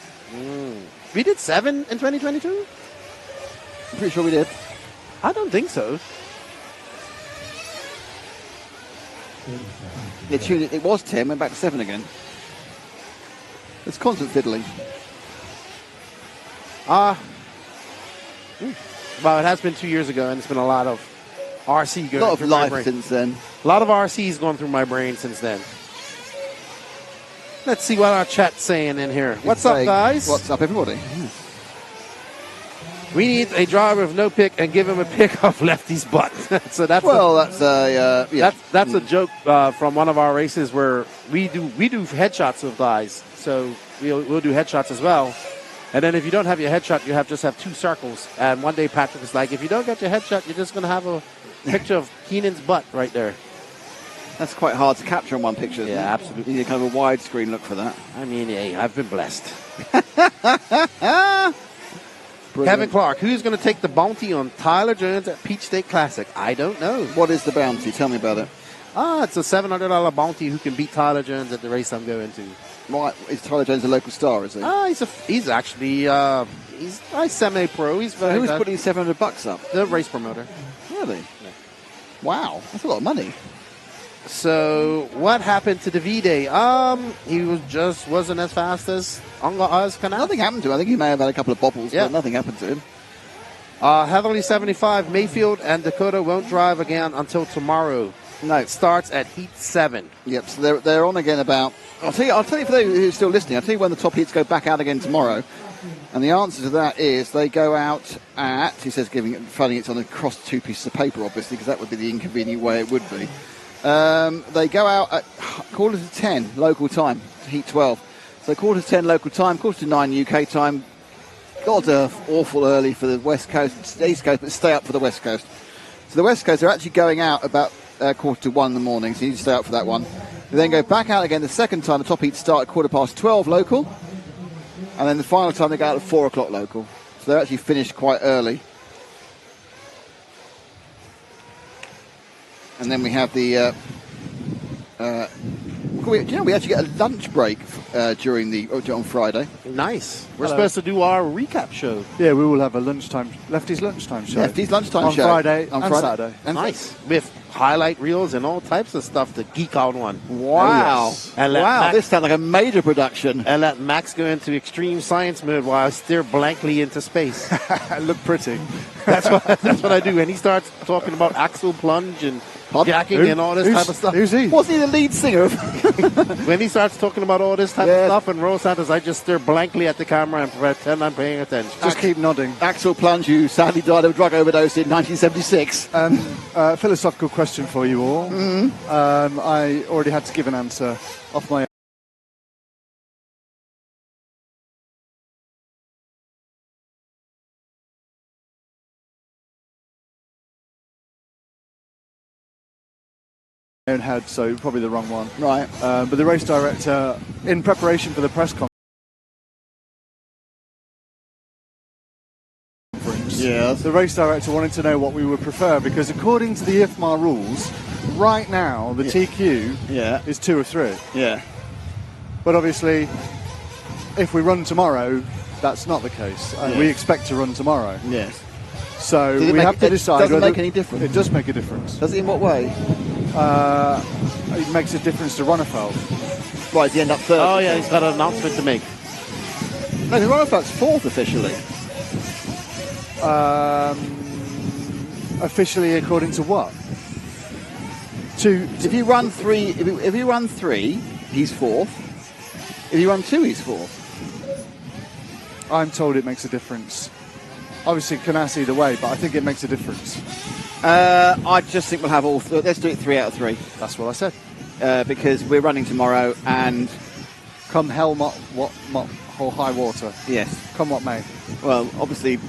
we did 7 in 2022? I'm pretty sure we did. I don't think so. It was 10, went back to 7 again. It's constant fiddling. Well, it has been 2 years ago, and it's been a lot of RC going. A lot of through my life brain. since then. A lot of RC's going through my brain since then. Let's see what our chat's saying in here. What's up, guys? What's up, everybody? We need a driver with no pick and give him a pick off Lefty's butt. So that's that's a joke from one of our races where we do headshots with guys. So we'll do headshots as well. And then if you don't have your headshot, you just have 2 circles. And one day Patrick was like, if you don't get your headshot, you're just going to have a picture of Keenan's butt right there. That's quite hard to capture in one picture, isn't it? Yeah, absolutely. You need kind of a widescreen look for that. I mean, hey, I've been blessed. Kevin Clark, who's going to take the bounty on Tyler Jones at Peach State Classic? I don't know. What is the bounty? Tell me about it. It's a $700 bounty who can beat Tyler Jones at the race I'm going to. Right, is Tyler Jones a local star, is he? He's actually he's semi-pro. He's very who's putting $700 up? The race promoter. Really? Yeah. Wow, that's a lot of money. So what happened to the V-Day? He wasn't as fast as Canal. Nothing happened to him. I think he may have had a couple of bobbles, but nothing happened to him. Heatherly 75, Mayfield and Dakota won't drive again until tomorrow. No, it starts at heat 7. Yep. So they're on again about. I'll tell you for those who are still listening. I'll tell you when the top heats go back out again tomorrow. And the answer to that is they go out at. He says finding it's on across 2 pieces of paper, obviously, because that would be the inconvenient way it would be. They go out at 9:45 local time, heat 12. So 9:45 local time, 9:45 UK time. God, awful early for the West Coast, East Coast, but stay up for the West Coast. So the West Coast are actually going out about 1:45 in the morning, so you need to stay up for that one. They then go back out again the second time. The top heats start at 12:15 local, and then the final time they go out at 4 o'clock local. So they're actually finished quite early. And then we have the. We actually get a lunch break on Friday. Nice. We're supposed to do our recap show. Yeah, we will have a Lefty's lunchtime show. Lefty's lunchtime show. On Friday. Saturday. Nice. With highlight reels and all types of stuff to geek out on. Wow. Oh, yes. This sounds like a major production. And let Max go into extreme science mode while I stare blankly into space. Look pretty. That's what I do. And he starts talking about axle plunge and jacking and all this type of stuff. Who's he? Wasn't he the lead singer? When he starts talking about all this type of stuff and Rose Santos, I just stare blankly at the camera and pretend I'm paying attention. Just keep nodding. Axel Plunge, who sadly died of a drug overdose in 1976. Philosophical question for you all. I already had to give an answer off my own head, so probably the wrong one. Right. But the race director, in preparation for the press conference, the race director wanted to know what we would prefer, because according to the IFMAR rules, right now the TQ is 2 or 3. Yeah. But obviously, if we run tomorrow, that's not the case. We expect to run tomorrow. Yes. So we have to decide. It doesn't make any difference. It does make a difference. Does it in what way? It makes a difference to Ronnefeld. Right, does he end up third? Oh, yeah, he's got an announcement to make. No, because Ronnefeld's fourth officially. Officially, according to what? If you run 3, if you run 3, he's fourth. If you run 2, he's fourth. I'm told it makes a difference. Obviously, Canassi either way, but I think it makes a difference. I just think we'll have all. Let's do it 3 out of 3. That's what I said. Because we're running tomorrow, and come hell, or high water. Yes. Come what may. Well, obviously.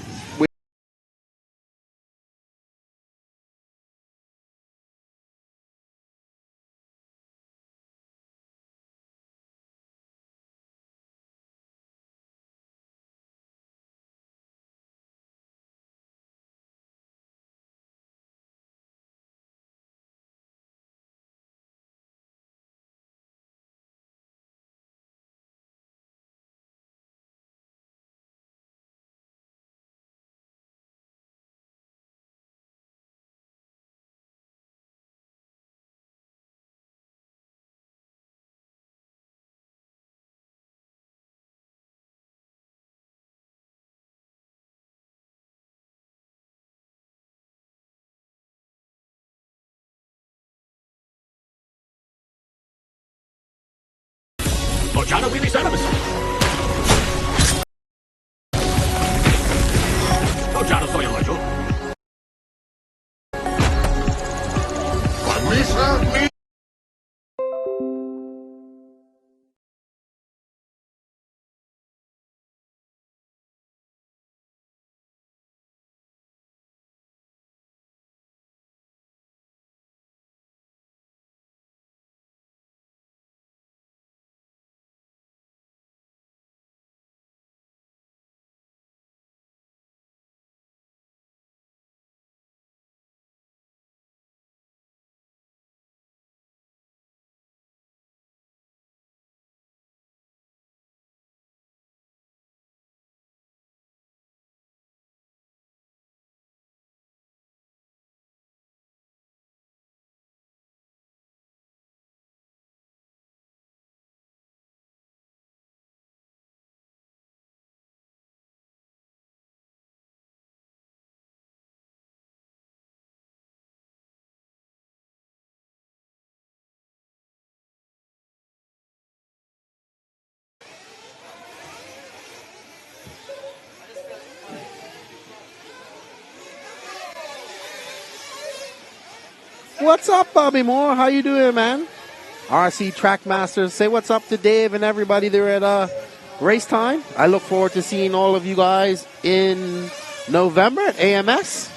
What's up, Bobby Moore? How you doing, man? RC Trackmasters. Say what's up to Dave and everybody there at Race Time. I look forward to seeing all of you guys in November at AMS.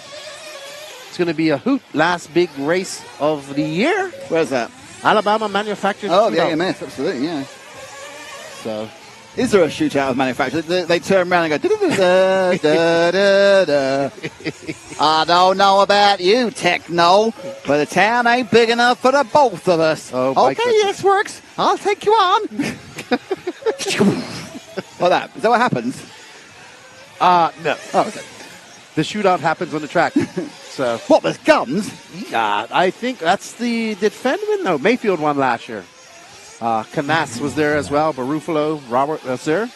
It's going to be a hoot. Last big race of the year. Where's that? Alabama Manufactured. Oh, the AMS, absolutely, yeah. So, is there a shootout of manufacturers? They turn around and go, da, da, da, da. I don't know about you, Techno, but the town ain't big enough for the both of us. Oh, okay, yes, works. I'll take you on. Like that. Is that what happens? No. Oh, okay. The shootout happens on the track. So what, with guns? I think that's did Fenwin? No, Mayfield won last year. Canas was there as well. Barufalo, Robert was there.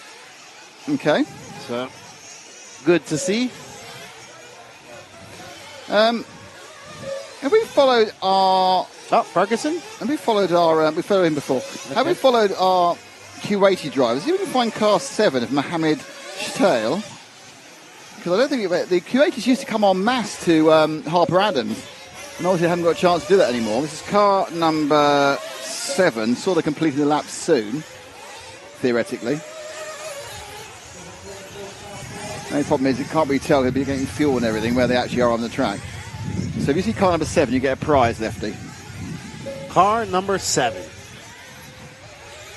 Okay. So good to see. Have we followed our... Ferguson? Have we followed our... we followed him before. Okay. Have we followed our Q80 drivers? See if we can find car 7 of Mohammed Shtail. Because I don't think the Q80s used to come en masse to Harper Adams. And obviously I haven't got a chance to do that anymore. This is car number 7, sort of completing the lap soon, theoretically. The only problem is you can't really tell, he'll be getting fuel and everything where they actually are on the track. So if you see car number 7, you get a prize, Lefty. Car number 7.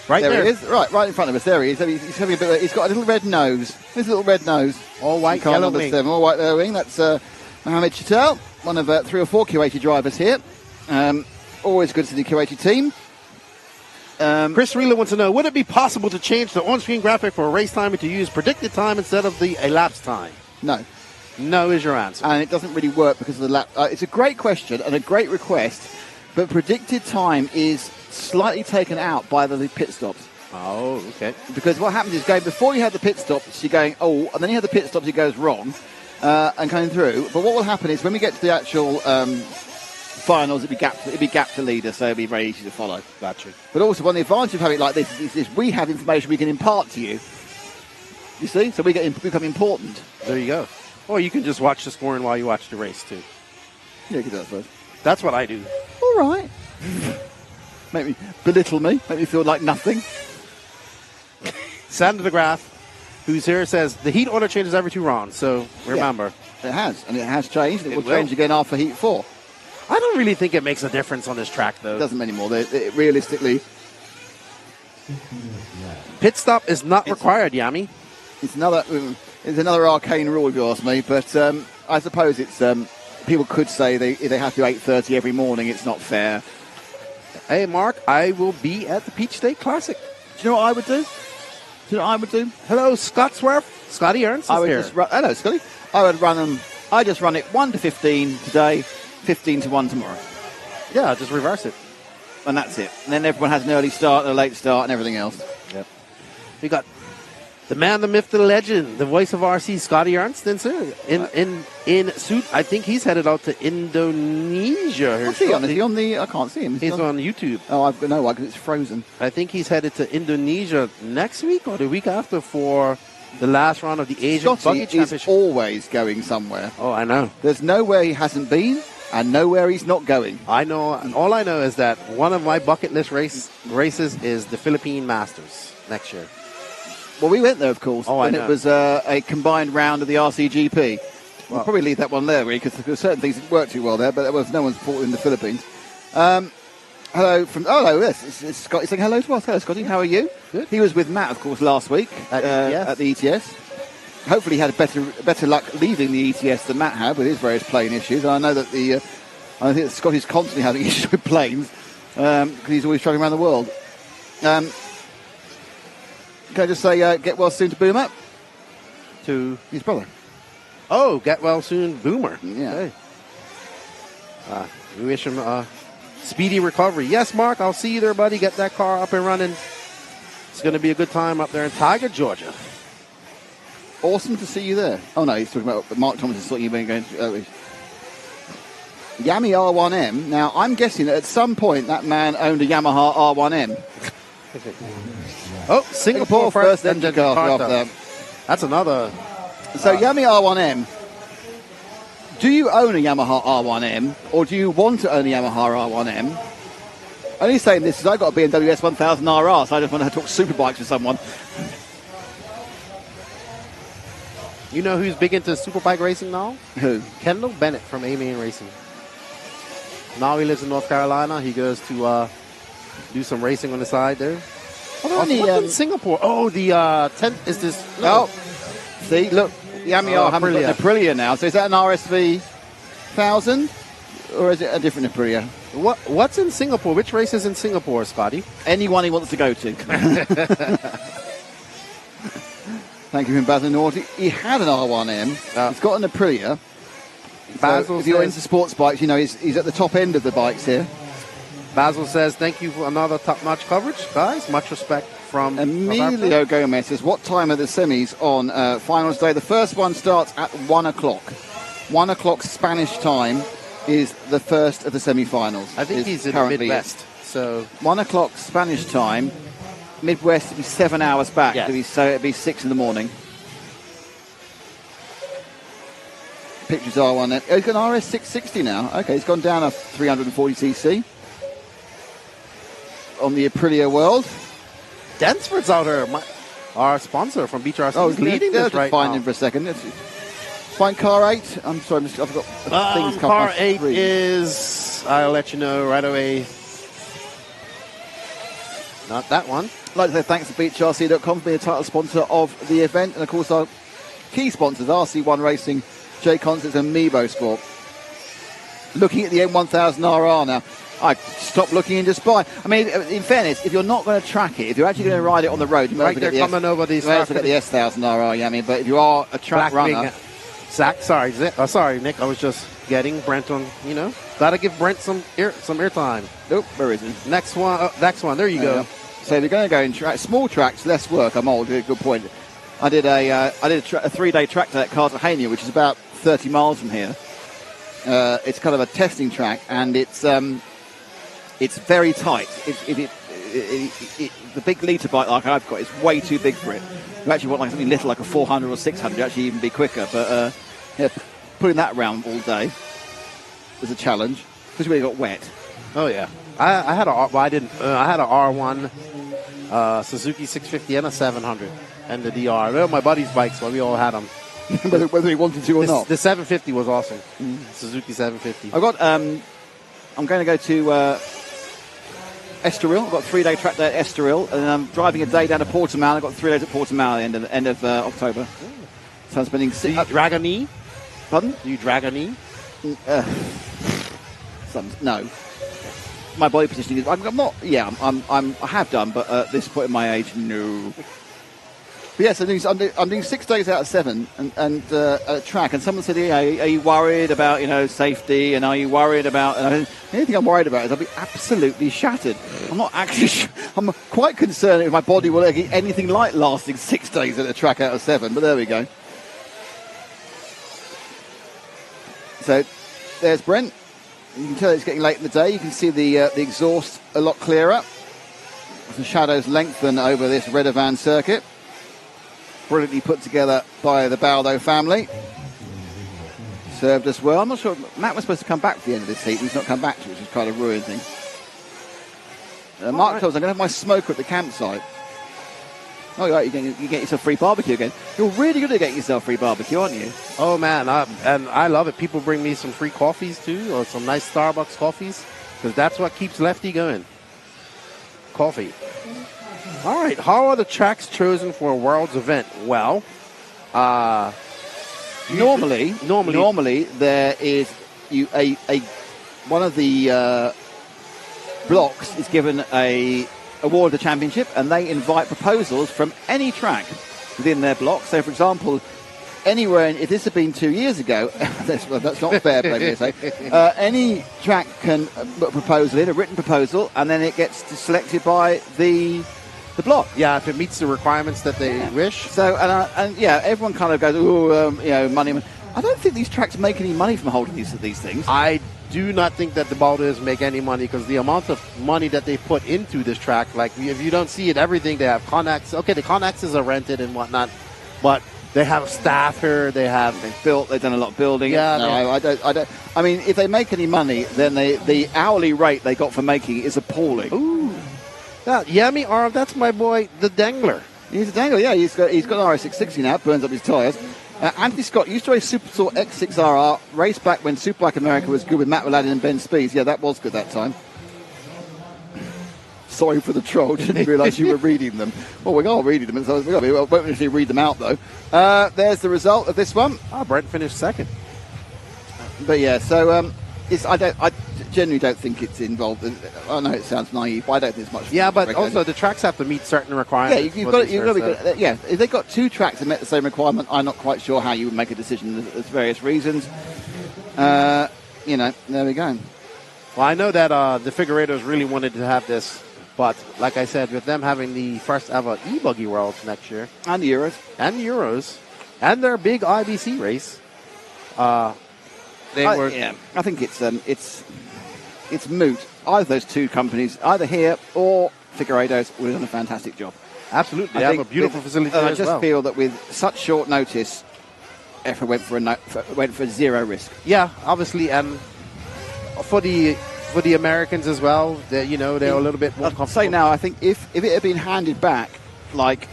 Right there. He is. Right in front of us. There he is. He's got a little red nose. His little red nose. All white, car yellow number wing. 7. All white, yellow wing. That's Mohammed Shtail, one of 3 or 4 Q80 drivers here. Always good to the Q80 team. Chris Reeler wants to know, would it be possible to change the on-screen graphic for a race time and to use predicted time instead of the elapsed time? No. No is your answer. And it doesn't really work because of the lap. It's a great question and a great request, but predicted time is slightly taken out by the pit stops. Oh, okay. Because what happens is, before you have the pit stops, you're going, and then you have the pit stops, it goes wrong, and coming through. But what will happen is, when we get to the actual finals, it'll be gap to leader, so it'll be very easy to follow. Gotcha. But also, one of the advantages of having it like this is we have information we can impart to you. You see? So we become important. There you go. Or you can just watch the scoring while you watch the race, too. Yeah, you can do that first. That's what I do. All right. Belittle me, make me feel like nothing. Sandra DeGraff, who's here, says the heat order changes every 2 rounds, so remember. Yeah, it has, and it has changed. It will change again after Heat 4. I don't really think it makes a difference on this track, though. It doesn't anymore. Realistically, pit stop is not required, Yami. It's another arcane rule, if you ask me. But I suppose it's people could say if they have to 8:30 every morning, it's not fair. Hey, Mark, I will be at the Peach State Classic. Do you know what I would do? Hello, Scott Swerve. Scotty Ernst is here. Hello, Scotty. I would run them. I just run it 1 to 15 today, 15 to 1 tomorrow. Yeah, just reverse it. And that's it. And then everyone has an early start and a late start and everything else. Yep. We got the man, the myth, the legend, the voice of RC, Scotty Ernst, in suit. I think he's headed out to Indonesia. What's he on? Is he on the... I can't see him. He's on YouTube. Oh, I've got no idea because it's frozen. I think he's headed to Indonesia next week or the week after for the last round of the Asian Buggy Championship. Scotty is always going somewhere. Oh, I know. There's nowhere he hasn't been and nowhere he's not going. I know. And all I know is that one of my bucket list races is the Philippine Masters next year. Well, we went there, of course, and it was a combined round of the RCGP. We'll probably leave that one there, really, because there were certain things that didn't work too well there, but there was no one's fought in the Philippines. Hello from... Oh, hello, yes, it's Scotty saying hello to us. Hello, Scotty, how are you? Good. He was with Matt, of course, last week at the ETS. Hopefully he had better luck leaving the ETS than Matt had with his various plane issues. And I know that I think that Scotty's constantly having issues with planes because he's always travelling around the world. Can I just say, get well soon to Boomer? To his brother. Oh, get well soon, Boomer. Yeah. Okay. We wish him a speedy recovery. Yes, Mark, I'll see you there, buddy. Get that car up and running. It's going to be a good time up there in Tiger, Georgia. Awesome to see you there. Oh, no, he's talking about Mark Thomas is talking about going to... Yami R1M. Now, I'm guessing that at some point that man owned a Yamaha R1M. Oh, Singapore first, then Jakarta. That's another. So Yami R1M. Do you own a Yamaha R1M, or do you want to own a Yamaha R1M? Only saying this is I got a BMW S1000 RR, so I just want to talk superbikes with someone. You know who's big into superbike racing now? Who? Kendall Bennett from A-Main Racing. Now he lives in North Carolina. He goes to do some racing on the side there. What's in Singapore? Oh, the 10th is this. No. See, look, Yami R haven't got an Aprilia now. So is that an RSV 1000 or is it a different Aprilia? What's in Singapore? Which race is in Singapore, Scotty? Anyone he wants to go to. Thank you, Basil Naughty. He had an R1M. He's got an Aprilia. Basil, if you're into sports bikes, you know he's at the top end of the bikes here. Basil says, thank you for another top-notch coverage, guys. Much respect from Emilio Gomez says, what time are the semis on finals day? The first one starts at 1 o'clock. 1 o'clock Spanish time. is the first of the semi-finals. I think he's in the currently Midwest. So 1 o'clock Spanish time. Midwest would be 7 hours back. Yes. So it'd be 6 in the morning. Pictures are on it. Oh, he's got an RS 660 now. Okay, he's gone down a 340cc on the Aprilia World. Dansford's out here, our sponsor from Beach RC. He's leading this right find now. him for a second. Find car 8. I'm sorry, I forgot. Things come Car past 8 3. is, I'll let you know right away. Not that one. I'd like to say thanks to BeachRC.com for being a title sponsor of the event. And of course, our key sponsors, RC1 Racing, J Concerts and Meebo Sport. Looking at the M1000RR now. I stop looking and just buy. I mean, in fairness, if you're not going to track it, if you're actually going to ride it on the road, you might Right, they're coming over these. you may also get the S1000RR, yeah, I mean, but if you are a track runner... Zach, sorry, Nick, I was just getting Brent on, got to give Brent some airtime. Nope, where is he? Next one, there you go. So if you're going to go in small tracks, less work. I'm old. Good point. I did a 3-day track day at Cartagena, which is about 30 miles from here. It's kind of a testing track, and it's very tight. The big litre bike like I've got is way too big for it. You actually want like something little, like a 400 or 600, to actually even be quicker. But putting that around all day was a challenge because we got wet. Oh yeah, I had a R1 Suzuki 650 and a 700 and the DR. They're my buddy's bikes, so we all had them. whether he wanted to or not. The 750 was awesome. Suzuki 750. I've got. I'm going to go to Estoril. I've got a 3-day track day at Estoril, and I'm driving a day down to Portimao. I've got 3 days at Portimao at the end of October. So I'm spending. Do you drag a knee? Pardon? Do you drag a knee? No. My body positioning is. I'm not. Yeah, I have done, but at this point in my age, no. But yes, I'm doing 6 days out of 7 and at a track. And someone said, "Yeah, are you worried about safety? And are you worried about?" And the only thing I'm worried about is I'll be absolutely shattered. I'm not actually. I'm quite concerned if my body will get anything like lasting 6 days at a track out of 7. But there we go. So there's Brent. You can tell it's getting late in the day. You can see the exhaust a lot clearer. The shadows lengthen over this Redovan circuit. Brilliantly put together by the Baldo family. Served us well. I'm not sure. Matt was supposed to come back for the end of this heat. He's not come back to it, which is kind of ruined thing. Mark tells us I'm going to have my smoker at the campsite. Oh, right, you get yourself free barbecue again. You're really good at getting yourself free barbecue, aren't you? Oh, man. And I love it. People bring me some free coffees, too, or some nice Starbucks coffees, because that's what keeps Lefty going. Coffee. All right. How are the tracks chosen for a Worlds event? Well, normally there is one of the blocks is given a award the championship, and they invite proposals from any track within their block. So, for example, anywhere, if this had been 2 years ago, that's not fair play, to say. Any track can put a proposal in, a written proposal, and then it gets selected by the block. Yeah, if it meets the requirements that they wish. So, and everyone kind of goes, money. I don't think these tracks make any money from holding these things. I do not think that the Baldos make any money, because the amount of money that they put into this track, like if you don't see it, everything, they have Connex. Okay, the Connexes are rented and whatnot, but they have staff here. They've done a lot of building. Yeah, no, I don't. I mean, if they make any money, then the hourly rate they got for making it is appalling. Ooh, Yami Arv, that's my boy, the Dangler. He's a Dangler. Yeah, he's got an RS660 now. Burns up his tyres. Anthony Scott used to race Superstore X6RR, raced back when Superbike America was good with Matt Willadin and Ben Spees. Yeah, that was good that time. Sorry for the troll, didn't realise you were reading them. Well, we are reading them, so we won't actually read them out, though. There's the result of this one. Brent finished second. But yeah, so I genuinely don't think it's involved. I know it sounds naive, but I don't think it's much. Yeah, but also the tracks have to meet certain requirements. Yeah, you've got to be good. Yeah, if they've got 2 tracks that met the same requirement, I'm not quite sure how you would make a decision. There's various reasons. There we go. Well, I know that the Figueiredos really wanted to have this, but like I said, with them having the first ever e-buggy Worlds next year, and the Euros, and their big IBC race, I think it's moot. Either those two companies, either here or Figueiredo's, would have done a fantastic job. Absolutely, they have a beautiful facility there I as just well. feel that with such short notice, EFMA went for zero risk. Yeah, obviously, and for the Americans as well, they're a little bit more comfortable. I'll say now, I think if it had been handed back, like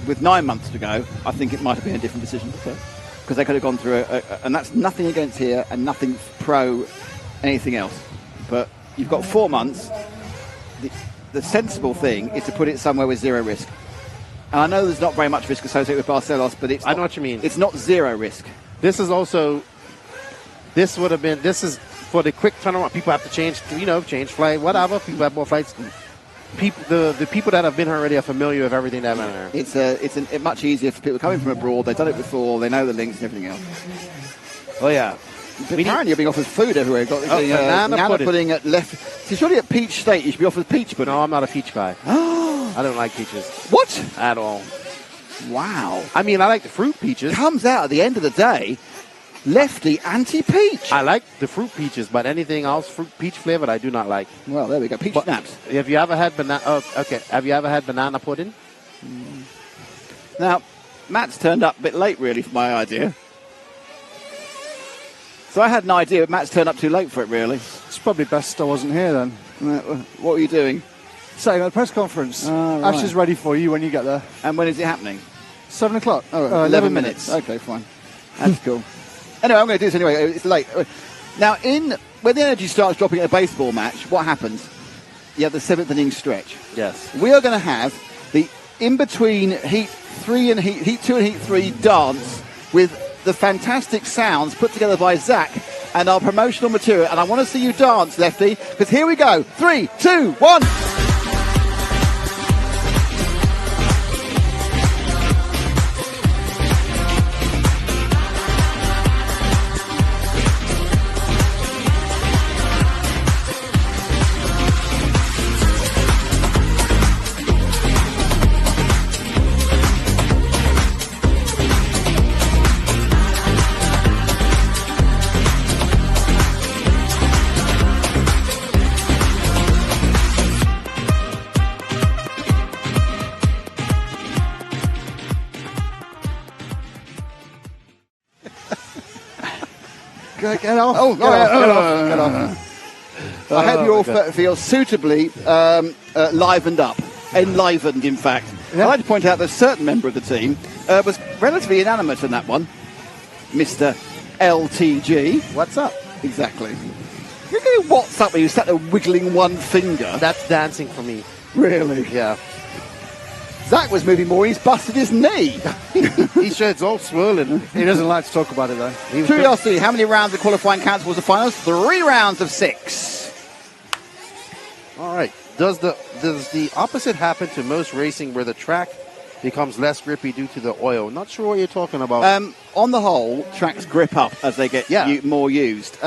with 9 months to go, I think it might have been a different decision because they could have gone through and that's nothing against here and nothing pro anything else. But you've got 4 months. The sensible thing is to put it somewhere with zero risk. And I know there's not very much risk associated with Barcelos, but I know what you mean. It's not zero risk. This is for the quick turnaround. People have to change flight, whatever. People have more flights. The people that have been here already are familiar with everything that matters. It's much easier for people coming from abroad. They've done it before. They know the links and everything else. Oh yeah. Apparently, you're being offered food everywhere. You've got banana pudding at left. So surely at Peach State, you should be offered peach pudding. No, I'm not a peach guy. I don't like peaches. What? At all. Wow. I mean, I like the fruit peaches. Comes out at the end of the day, lefty anti-peach. I like the fruit peaches, but anything else fruit peach flavored, I do not like. Well, there we go. Peach snaps. Have you ever had banana? Oh, okay. Have you ever had banana pudding? Now, Matt's turned up a bit late, really, for my idea. So I had an idea, but Matt's turned up too late for it, really. It's probably best I wasn't here then. What were you doing? Saying at a press conference. Right. Ash is ready for you when you get there. And when is it happening? 7 o'clock. Oh, 11 minutes. Okay, fine. That's cool. Anyway, I'm going to do this anyway. It's late. Now, when the energy starts dropping at a baseball match, what happens? You have the 7th inning stretch. Yes. We are going to have the in-between heat 3 and heat 2 and heat 3 dance with the fantastic sounds put together by Zach and our promotional material. And I want to see you dance, Lefty, because here we go. 3, 2, 1. Get off. Oh, Get off. I hope you all feel suitably livened up. Enlivened, in fact. Yeah. I'd like to point out that a certain member of the team was relatively inanimate in that one. Mr. LTG. What's up? Exactly. You're going, what's up? You sat there wiggling one finger. That's dancing for me. Really? Yeah. Zach was moving more. He's busted his knee. His shirt's all swollen. He doesn't like to talk about it, though. Curiosity, how many rounds of qualifying counts was the finals? 3 rounds of 6. All right. Does the opposite happen to most racing where the track becomes less grippy due to the oil? Not sure what you're talking about. On the whole, tracks grip up as they get more used.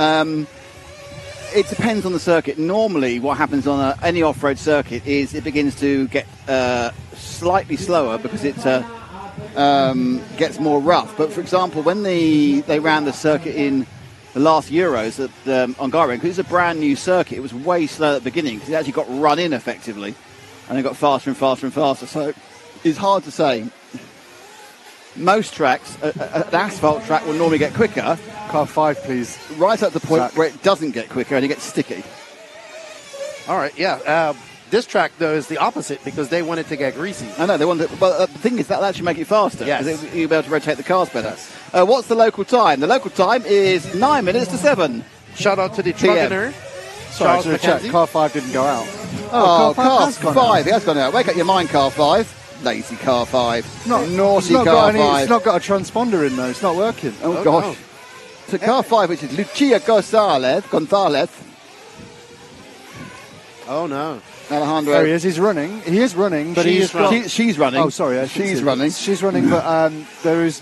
It depends on the circuit. Normally, what happens on any off-road circuit is it begins to get slightly slower because it gets more rough. But for example, when they ran the circuit in the last Euros at Hungarian, because it's a brand new circuit, it was way slow at the beginning because it actually got run in effectively, and it got faster and faster and faster. So it's hard to say. Most tracks, an asphalt track will normally get quicker. Car 5, please. Right at the point where it doesn't get quicker and it gets sticky. All right, yeah. This track, though, is the opposite because they want it to get greasy. I know, they want it. But the thing is, that'll actually make it faster. Yes. Because you'll be able to rotate the cars better. What's the local time? The local time is 9 minutes to 7. Shout out to the truckener. Sorry, to check. Car 5 didn't go out. Oh, car 5 has gone out. Wake up your mind, car 5. Lazy car 5. Naughty car 5. It's not got a transponder in, though. It's not working. Oh, gosh. No. So car 5, which is Lucia Gonzalez. Oh, no. Alejandro. There he is. He's running. He is running, but she's running. Oh, sorry. She's running. She's running, but there is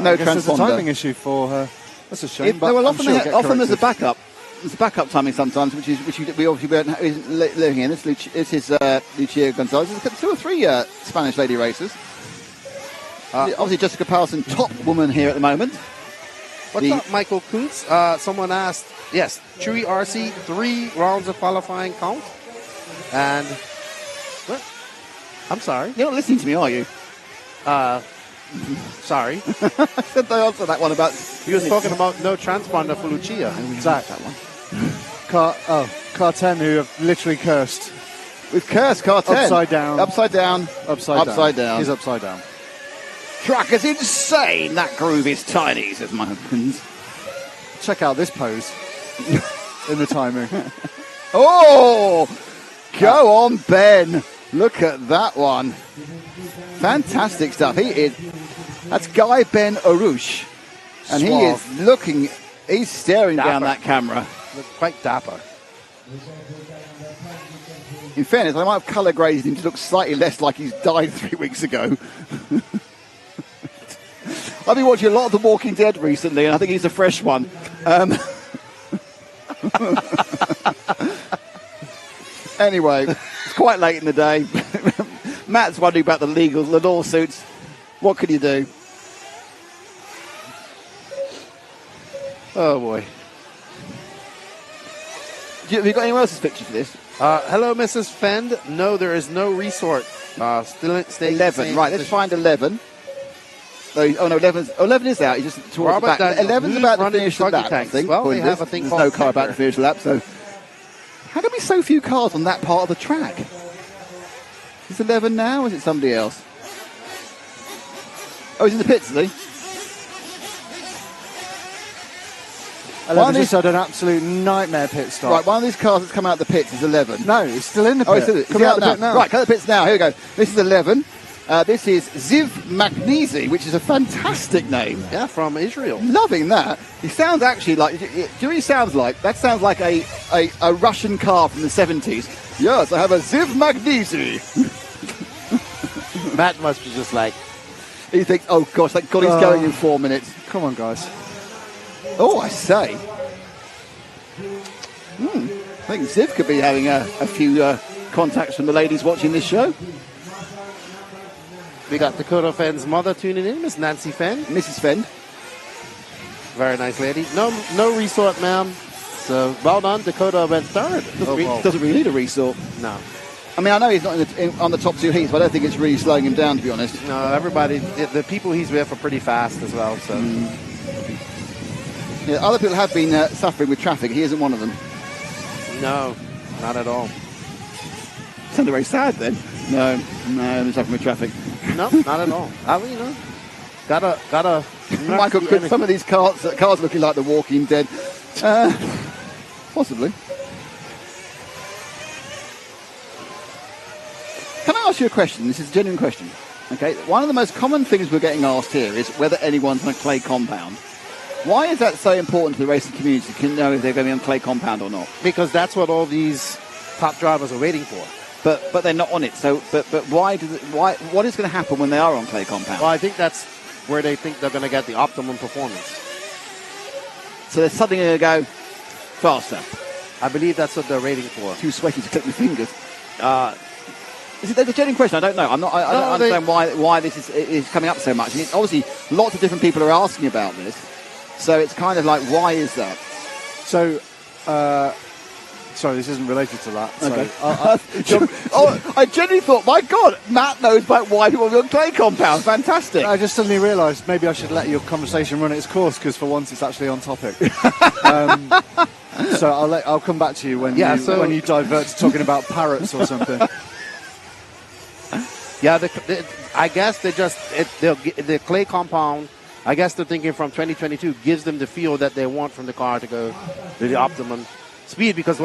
no transponder. There's a timing issue for her. That's a shame. But often there's a backup. There's a backup timing sometimes, which we obviously weren't living in. This is Lucia Gonzalez. There's 2 or 3 Spanish lady racers. Obviously, Jessica Powelson, top woman here at the moment. What's up, Michael Kuntz? Someone asked, yes, Chewy RC, 3 rounds of qualifying count. And, what? I'm sorry. You're not listening to me, are you? Sorry. I said they answered that one about... He was talking about no transponder for Lucia. Zach, that one. Car 10, who have literally cursed. We've cursed car 10. Upside down. Upside down. Upside down. He's upside down. Truck is insane. That groove is tiny, says my husband. Check out this pose in the timing. Oh! Go on, Ben. Look at that one. Fantastic stuff. That's Guy Ben Arush. And he is looking, he's staring down that camera. Looks quite dapper. In fairness, I might have colour graded him to look slightly less like he's died 3 weeks ago. I've been watching a lot of The Walking Dead recently, and I think he's a fresh one. Anyway, it's quite late in the day. Matt's wondering about the lawsuits. What can you do? Oh, boy. Have you got anyone else's picture for this? Hello, Mrs. Fend. No, there is no resort. Still staying 11. Right, let's find 11. Oh, no, 11 is out. He's just towards the back. 11's about to finish the lap, I think. Well, they have a thing There's called no car about to finish the lap, so... How can there be so few cars on that part of the track? Is it 11 now, or is it somebody else? Oh, he's in the pits, is he? 11 just had an absolute nightmare pit stop. Right, one of these cars that's come out of the pits is 11. No, it's still in the pit. Oh, it's coming out the pit now. Right, come out the pits now. Here we go. This is 11. This is Ziv Magnesi, which is a fantastic name. Yeah, from Israel. Loving that. He sounds actually like... Do you know what he sounds like? That sounds like a Russian car from the 70s. Yes, I have a Ziv Magnesi. Matt must be just like... He thinks, oh, gosh, thank God he's going in 4 minutes. Come on, guys. Oh, I say. I think Ziv could be having a few contacts from the ladies watching this show. We got Dakota Fenn's mother tuning in, Miss Nancy Fenn. Mrs. Fenn. Very nice lady. No resort, ma'am. So, well done. Dakota went third. Doesn't really need a resort. No. I mean, I know he's not on the top 2 heats, but I don't think it's really slowing him down, to be honest. No, everybody, the people he's with are pretty fast as well, so... Yeah, other people have been suffering with traffic. He isn't one of them. No, not at all. Sounded very sad then. No, I'm suffering with traffic. No, not at all. I mean, gotta. Michael, could some of these cars looking like The Walking Dead? Possibly. Can I ask you a question? This is a genuine question. Okay, one of the most common things we're getting asked here is whether anyone's on a clay compound. Why is that so important to the racing community to know if they're going to be on clay compound or not? Because that's what all these top drivers are waiting for. But they're not on it. So but why what is going to happen when they are on clay compound? Well, I think that's where they think they're going to get the optimum performance. So they're suddenly going to go faster. I believe that's what they're waiting for. Too sweaty to click my fingers. Is it a genuine question? I don't know. I don't understand why this is coming up so much. And it's obviously lots of different people are asking about this. So it's kind of like, why is that? So, sorry, this isn't related to that. Okay. So, I genuinely thought, my God, Matt knows about why people are on clay compound. Fantastic. I just suddenly realised maybe I should let your conversation run its course because for once it's actually on topic. So I'll come back to you when you divert to talking about parrots or something. Yeah, I guess the clay compound. I guess they're thinking from 2022 gives them the feel that they want from the car to go to the optimum speed because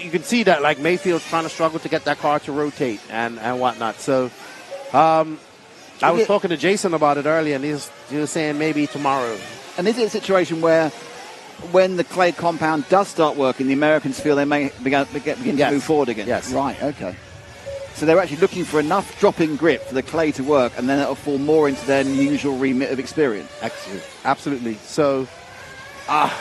you can see that like Mayfield's trying to struggle to get that car to rotate and whatnot. So I was talking to Jason about it earlier and he was saying maybe tomorrow. And is it a situation where when the clay compound does start working, the Americans feel they may begin to move forward again? Yes. Right, okay. So they're actually looking for enough drop-in grip for the clay to work, and then it'll fall more into their usual remit of experience. Absolutely. So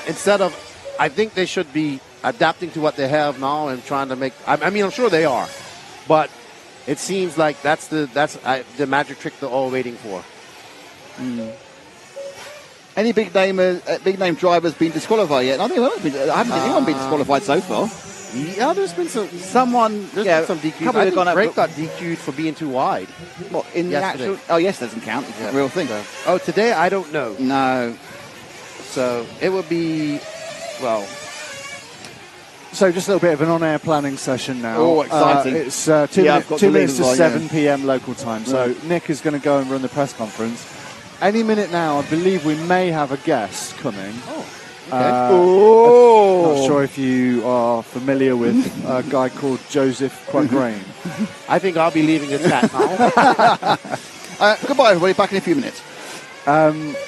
instead of, I think they should be adapting to what they have now and trying to make. I mean, I'm sure they are, but it seems like that's the magic trick they're all waiting for. Any big name drivers been disqualified yet? I haven't seen anyone been disqualified so far. Yeah, there's been some DQs. I think Greg got DQ'd for being too wide. What, in yesterday. The actual? Oh, yes, doesn't count. It's a real thing. So, today I don't know. No. So it would be, well. So just a little bit of an on-air planning session now. Oh, exciting. It's 2 minutes to 7 p.m. local time. So Nick is going to go and run the press conference. Any minute now, I believe we may have a guest coming. Oh. Okay. Not sure if you are familiar with a guy called Joseph Quagrain. I think I'll be leaving the chat now. Goodbye, everybody. Back in a few minutes.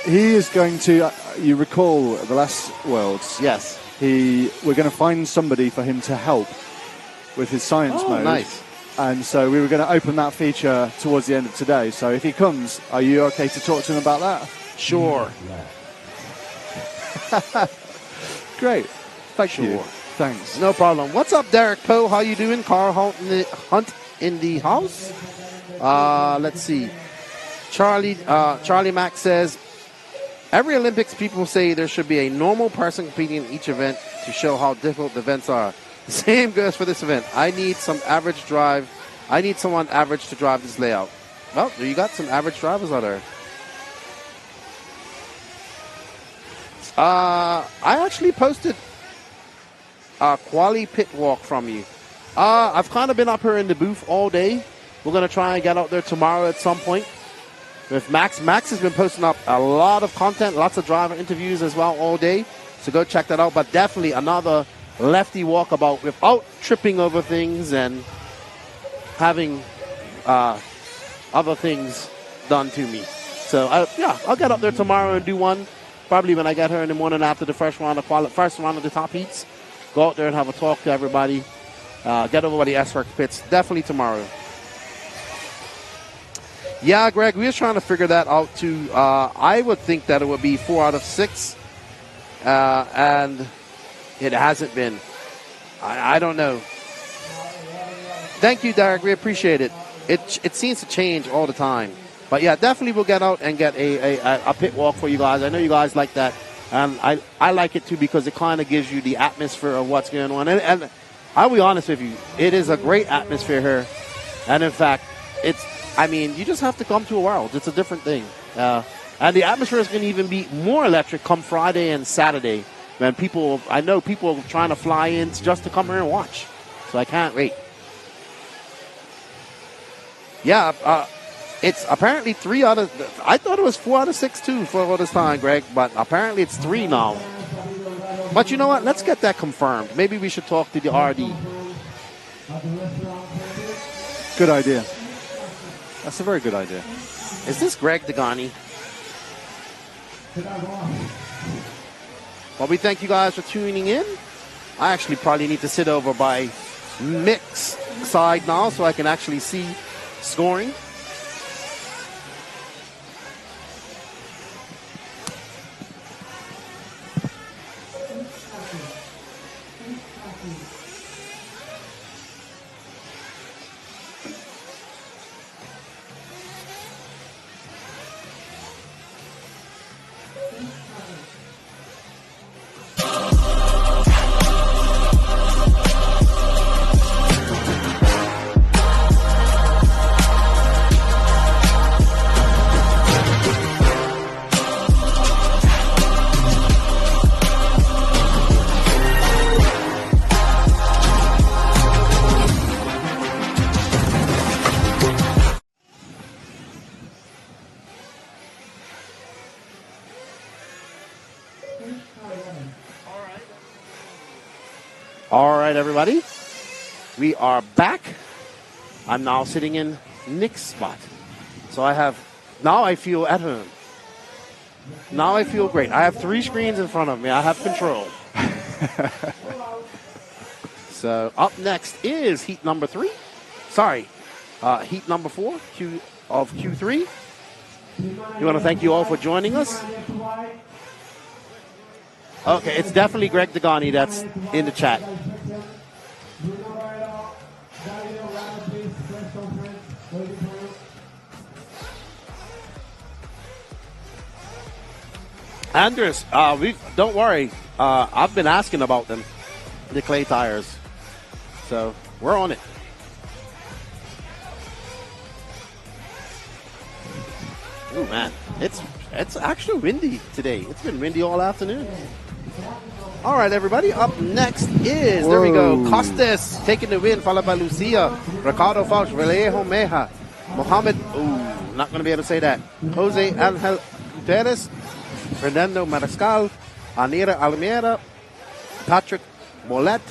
He is going to, you recall the last Worlds? Yes. We're going to find somebody for him to help with his science mode. Nice. And so we were going to open that feature towards the end of today. So if he comes, are you okay to talk to him about that? Sure. Great. Thank you. Thanks. No problem. What's up, Derek Poe? How you doing? Car Hunt in the house. Let's see. Charlie Mack says, every Olympics people say there should be a normal person competing in each event to show how difficult the events are. The same goes for this event. I need someone average to drive this layout. Well, you got some average drivers out there. I actually posted a quali pit walk from you. I've kind of been up here in the booth all day. We're going to try and get out there tomorrow at some point with Max. Max has been posting up a lot of content, lots of driver interviews as well all day. So go check that out. But definitely another lefty walkabout without tripping over things and having other things done to me. So, I'll get up there tomorrow and do one. Probably when I get here in the morning after the first round of the top heats. Go out there and have a talk to everybody. Get over by the S-Works pits. Definitely tomorrow. Yeah, Greg, we were trying to figure that out too. I would think that it would be 4 out of 6. And it hasn't been. I don't know. Thank you, Derek. We appreciate it. It seems to change all the time. But yeah, definitely we'll get out and get a pit walk for you guys. I know you guys like that. And I like it too because it kind of gives you the atmosphere of what's going on. And I'll be honest with you, it is a great atmosphere here. And in fact, you just have to come to a World. It's a different thing. And the atmosphere is going to even be more electric come Friday and Saturday. Man, I know people are trying to fly in just to come here and watch. So I can't wait. Yeah, it's apparently 3 out of... I thought it was 4 out of 6 too for all this time, Greg. But apparently it's 3 now. But you know what? Let's get that confirmed. Maybe we should talk to the RD. Good idea. That's a very good idea. Is this Greg Degani? Well, we thank you guys for tuning in. I actually probably need to sit over by Mick's side now so I can actually see scoring. All right, everybody. We are back. I'm now sitting in Nick's spot. So now I feel at home. Now I feel great. I have 3 screens in front of me. I have control. So up next is heat number 3. Sorry, heat number 4 of Q3. We want to thank you all for joining us. Okay, it's definitely Greg Degani that's in the chat. Andres, don't worry. I've been asking about them, the clay tires. So we're on it. Oh man, it's actually windy today. It's been windy all afternoon. All right, everybody. Up next is, there we go, Costas taking the win, followed by Lucia, Ricardo Fauch, Vallejo Meja, Mohammed, not going to be able to say that, Jose Angel Guterres, Fernando Mariscal, Anira Almeida, Patrick Molet,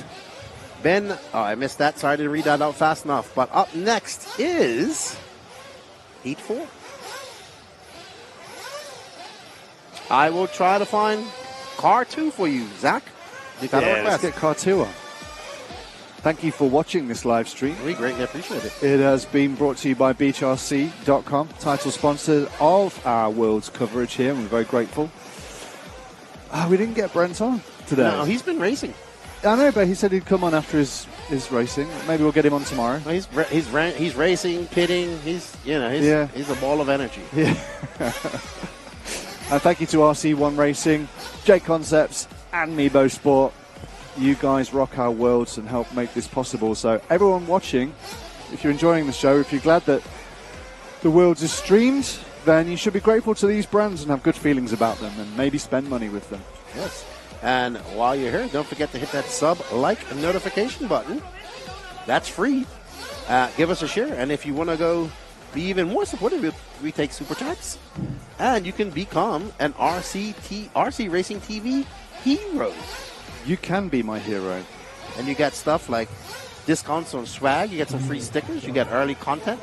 Ben, I missed that, sorry I didn't read that out fast enough. But up next is Heat 4. I will try to find car 2 for you, Zach. You got a request. Let's get car 2 on. Thank you for watching this live stream. We greatly appreciate it. It has been brought to you by BeachRC.com, title sponsor of our World's coverage here, and we're very grateful. We didn't get Brent on today. No, he's been racing. I know, but he said he'd come on after his racing. Maybe we'll get him on tomorrow. Well, he's racing, pitting. He's a ball of energy. Yeah. And thank you to RC1 Racing, J Concepts, and Mebo Sport. You guys rock our worlds and help make this possible. So everyone watching, if you're enjoying the show, if you're glad that the worlds is streamed, then you should be grateful to these brands and have good feelings about them and maybe spend money with them. Yes. And while you're here, don't forget to hit that sub, like, and notification button. That's free. Give us a share. And if you want to go be even more supportive, we take super chats. And you can become an RC Racing TV hero. You can be my hero. And you get stuff like discounts on swag. You get some free stickers. You get early content.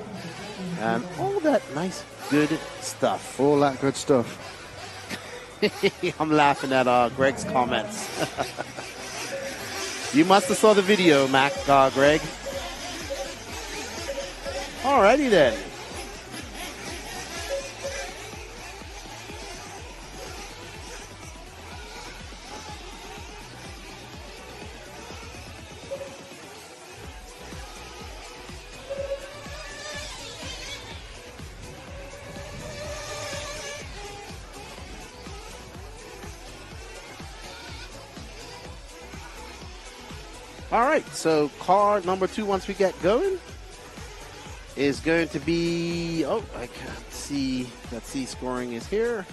And all that nice, good stuff. All that good stuff. I'm laughing at Greg's comments. You must have saw the video, Greg. Alrighty then. All right, so car number 2, once we get going, is going to be, I can't see, let's see, scoring is here.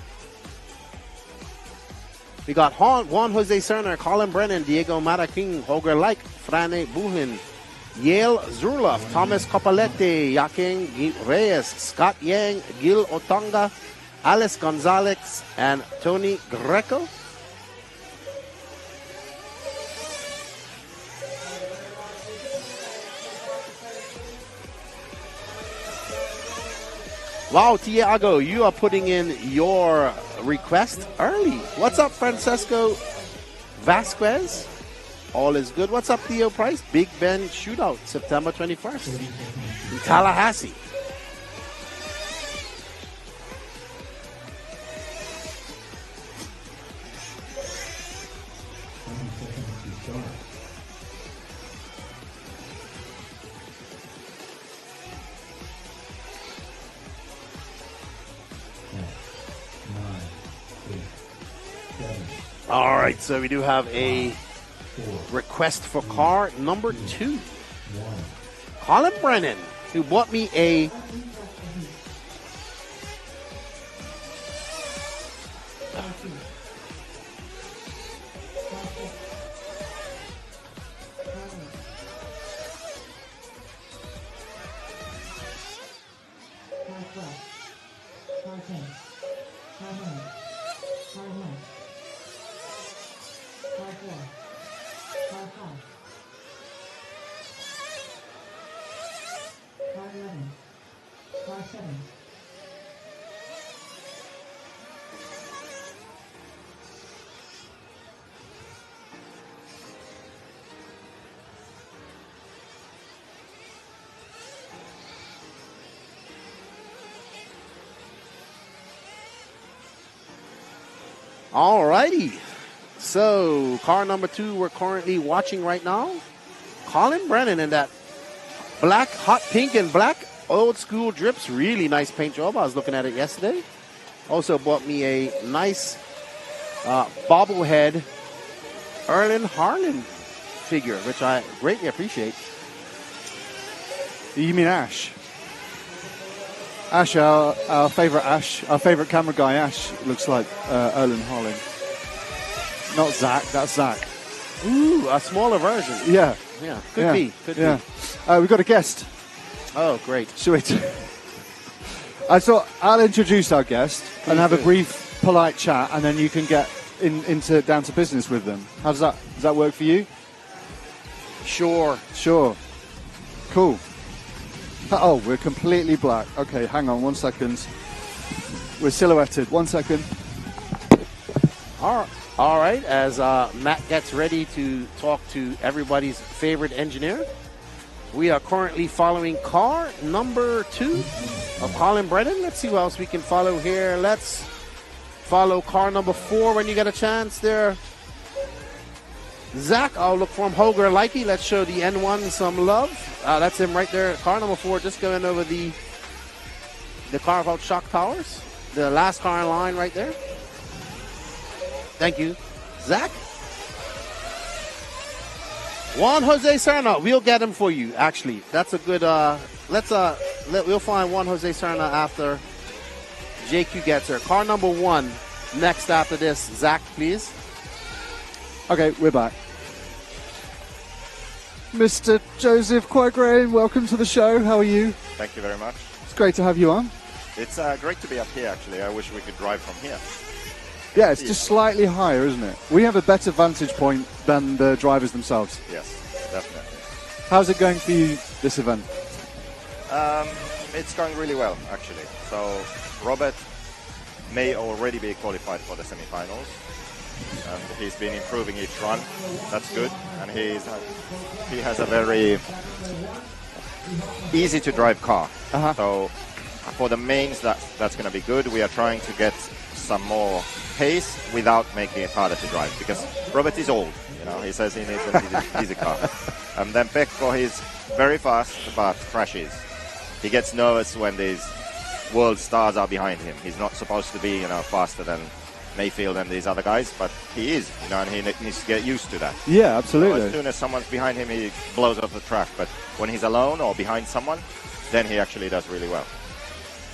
We got Juan Jose Cerner, Colin Brennan, Diego Maraking, Holger Like, Frane Buhin, Yale Zurloff, Thomas Copalete, Yaking Reyes, Scott Yang, Gil Otonga, Alice Gonzalez, and Tony Greco. Wow, Tiago, you are putting in your request early. What's up, Francesco Vasquez? All is good. What's up, Theo Price? Big Ben Shootout, September 21st in Tallahassee. All right, so we do have a request for car number 2. Colin Brennan, who bought me a All righty. So, car number 2 we're currently watching right now. Colin Brennan in that black, hot pink and black old school drips. Really nice paint job. I was looking at it yesterday. Also bought me a nice bobblehead Erlen Harlan figure, which I greatly appreciate. You mean Ash? Ash, our favorite camera guy, Ash, looks like Erlen Harlan. Not Zach, that's Zach. Ooh, a smaller version. Yeah. Yeah, could be. We've got a guest. Oh, great. Should we I thought I'll introduce our guest and have a brief, polite chat, and then you can get down to business with them. How does that work for you? Sure. Cool. Oh, we're completely black. Okay, hang on 1 second. We're silhouetted. 1 second. All right. As Matt gets ready to talk to everybody's favorite engineer, we are currently following car number 2 of Colin Brennan. Let's see what else we can follow here. Let's follow car number 4 when you get a chance there. Zach, I'll look for him. Holger Likey. Let's show the N1 some love. That's him right there. Car number 4 just going over the carve out shock towers. The last car in line right there. Thank you. Zach? Juan Jose Serna. We'll get him for you, actually. That's a good, we'll find Juan Jose Serna after JQ gets her. Car number 1 next after this. Zach, please. Okay, we're back. Mr. Joseph Quagrain, welcome to the show. How are you? Thank you very much. It's great to have you on. It's great to be up here, actually. I wish we could drive from here. Yeah, it's just slightly higher, isn't it? We have a better vantage point than the drivers themselves. Yes, definitely. How's it going for you, this event? It's going really well, actually. So, Robert may already be qualified for the semi-finals. And he's been improving each run. That's good. And he has a very easy to drive car. So for the mains, that's going to be good. We are trying to get some more pace without making it harder to drive, because Robert is old. He says he needs an easy car. And then Pekko, he's very fast but crashes. He gets nervous when these world stars are behind him. He's not supposed to be faster than Mayfield and these other guys, but he is, and he needs to get used to that. Yeah, absolutely. So as soon as someone's behind him, he blows off the track. But when he's alone or behind someone, then he actually does really well.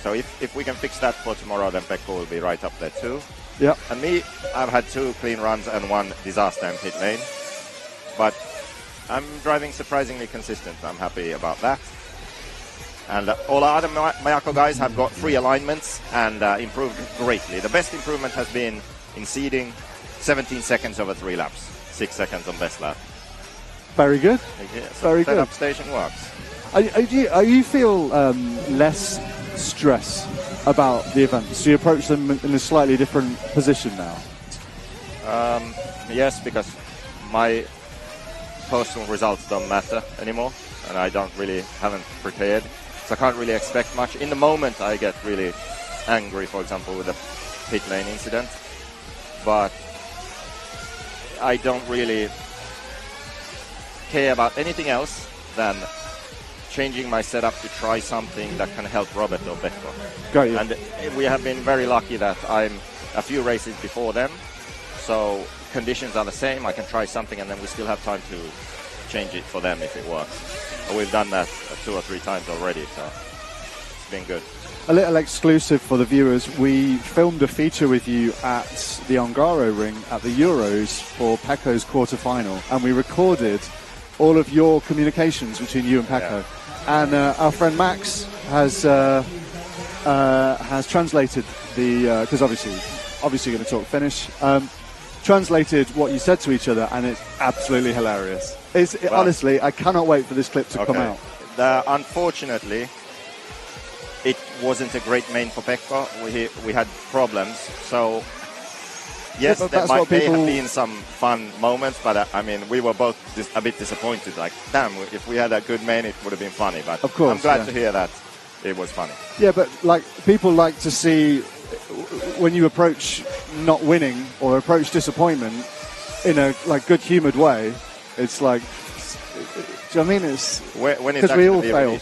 So if we can fix that for tomorrow, then Pekko will be right up there too. Yeah. And me, I've had 2 clean runs and 1 disaster in pit lane, but I'm driving surprisingly consistent. I'm happy about that. And all our other Mayako guys have got 3 alignments and improved greatly. The best improvement has been in seeding, 17 seconds over 3 laps, 6 seconds on best lap. Very good. Yeah, so very good. Setup station works. Are you feel less stress about the event? So you approach them in a slightly different position now? Yes, because my personal results don't matter anymore, and I haven't prepared. So I can't really expect much. In the moment, I get really angry, for example, with the pit lane incident. But I don't really care about anything else than changing my setup to try something that can help Robert or Pekko. Got you. And we have been very lucky that I'm a few races before them. So conditions are the same. I can try something, and then we still have time to change it for them if it works. We've done that 2 or 3 times already, so it's been good. A little exclusive for the viewers, we filmed a feature with you at the Ongaro ring at the Euros for Pekko's quarterfinal, and we recorded all of your communications between you and Pekko. Yeah. And our friend Max has translated the, because obviously you're going to talk Finnish, translated what you said to each other, and it's absolutely hilarious. Honestly, I cannot wait for this clip to come out. Unfortunately, it wasn't a great main for Pekko. We had problems. So, yes, there may have been some fun moments, but we were both a bit disappointed. Like, damn, if we had a good main, it would have been funny. But of course, I'm glad to hear that it was funny. Yeah, but people like to see when you approach not winning or approach disappointment in a good humoured way. It's like, do you know what I mean? It's when because we all failed.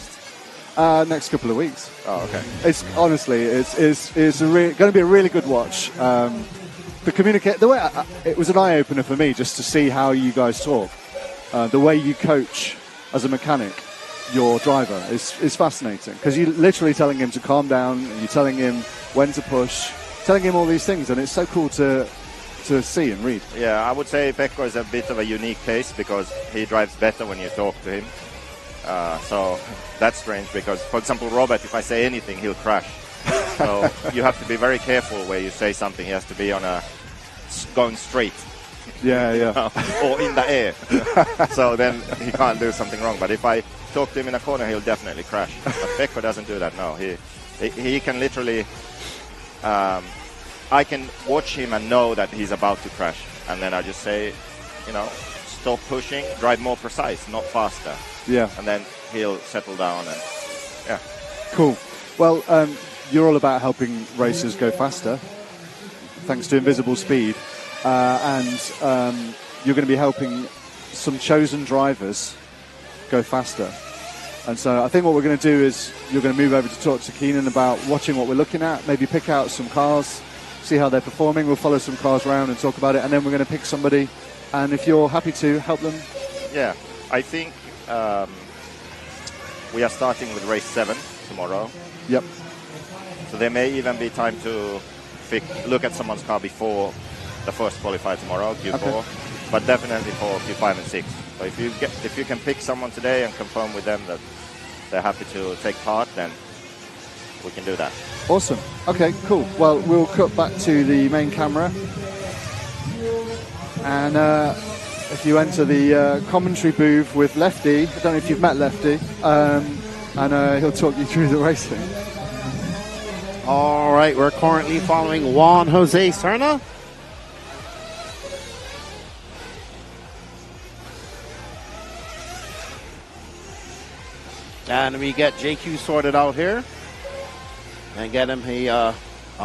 Next couple of weeks. Oh, okay. It's honestly, it's going to be a really good watch. the way it was an eye opener for me just to see how you guys talk, the way you coach as a mechanic your driver is fascinating, because you're literally telling him to calm down, and you're telling him when to push, telling him all these things, and it's so cool to see and read. Yeah, I would say Pekko is a bit of a unique case because he drives better when you talk to him. So that's strange because, for example, Robert, if I say anything, he'll crash. So you have to be very careful where you say something. He has to be going straight. Yeah. Or in the air. So then he can't do something wrong. But if I talk to him in a corner, he'll definitely crash. But Pekko doesn't do that, no. He can literally... I can watch him and know that he's about to crash. And then I just say, stop pushing, drive more precise, not faster. Yeah. And then he'll settle down and, yeah. Cool. Well, you're all about helping racers go faster, thanks to Invisible Speed. And you're going to be helping some chosen drivers go faster. And so I think what we're going to do is you're going to move over to talk to Keenan about watching what we're looking at, maybe pick out some cars, see how they're performing. We'll follow some cars around and talk about it, and then we're going to pick somebody. And if you're happy to help them. Yeah, I think we are starting with race 7 tomorrow. Yep. So there may even be time to look at someone's car before the first qualifier tomorrow, Q4, okay. But definitely for Q5 and 6. So if you can pick someone today and confirm with them that they're happy to take part, then we can do that. Awesome. Okay, cool. Well, we'll cut back to the main camera. And if you enter the commentary booth with Lefty, I don't know if you've met Lefty, and he'll talk you through the racing. All right, we're currently following Juan Jose Serna. And we get JQ sorted out here. And get him a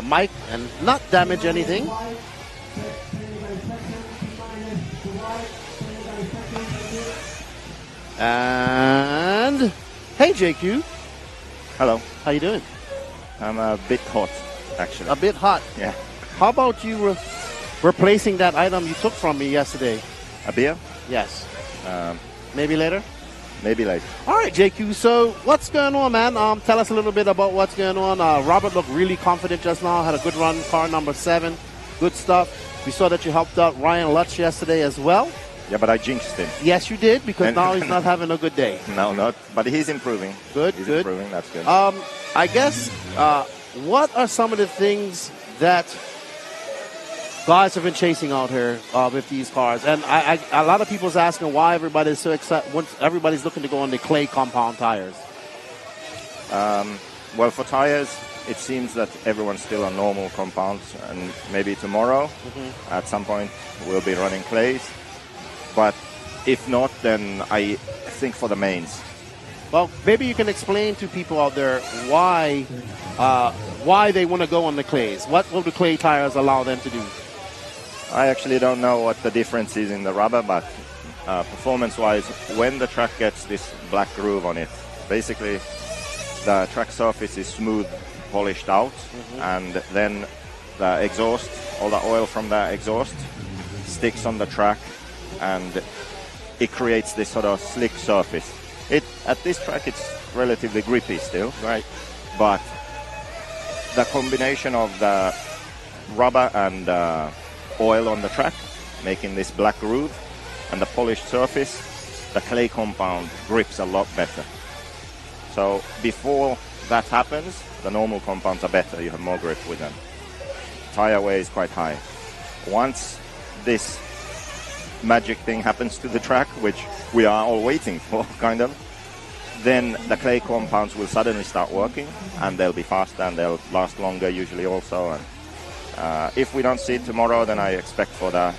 mic and not damage anything. And hey, JQ. Hello. How you doing? I'm a bit hot, actually. A bit hot? Yeah. How about you replacing that item you took from me yesterday? A beer? Yes. Maybe later? Maybe later. All right, JQ. So what's going on, man? Tell us a little bit about what's going on. Robert looked really confident just now. Had a good run, car number 7. Good stuff. We saw that you helped out Ryan Lutz yesterday as well. Yeah, but I jinxed him. Yes, you did, because now he's not having a good day. No, not. But he's improving. Good, he's good. Improving. That's good. I guess, what are some of the things that guys have been chasing out here with these cars? And a lot of people's asking why everybody's so excited. Once everybody's looking to go on the clay compound tires. Well, for tires, it seems that everyone's still on normal compounds, and maybe tomorrow, at some point, we'll be running clays. But if not, then I think for the mains. Well, maybe you can explain to people out there why they want to go on the clays. What will the clay tires allow them to do? I actually don't know what the difference is in the rubber, but performance-wise, when the track gets this black groove on it, basically the track surface is smooth, polished out, and then the exhaust, all the oil from the exhaust, sticks on the track, and it creates this sort of slick surface. At this track, it's relatively grippy still, right? But the combination of the rubber and oil on the track, making this black groove, and the polished surface, the clay compound grips a lot better. So before that happens, the normal compounds are better. You have more grip with them. Tire wear is quite high. Once this magic thing happens to the track, which we are all waiting for, kind of, then the clay compounds will suddenly start working, and they'll be faster and they'll last longer usually also. And if we don't see it tomorrow, then I expect for the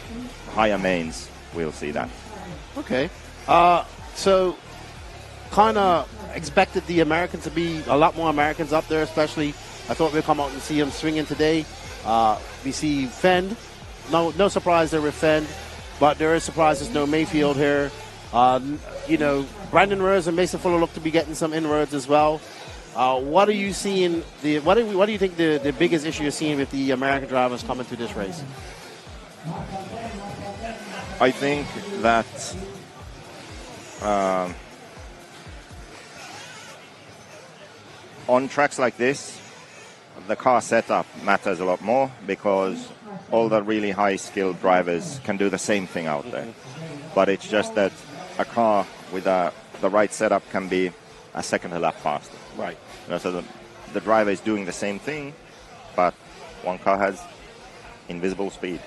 higher mains we'll see that. Okay. So kind of expected the Americans to be a lot more Americans up there, especially I thought we'd come out and see them swinging today. We see Fend. No surprise there with Fend. But there is surprises. No Mayfield here. Brandon Rose and Mason Fuller look to be getting some inroads as well. What are you seeing? What do you think the biggest issue you're seeing with the American drivers coming to this race? I think that on tracks like this, the car setup matters a lot more because all the really high-skilled drivers can do the same thing out there. But it's just that a car with the right setup can be a second a lap faster. Right. So the driver is doing the same thing, but one car has invisible speed,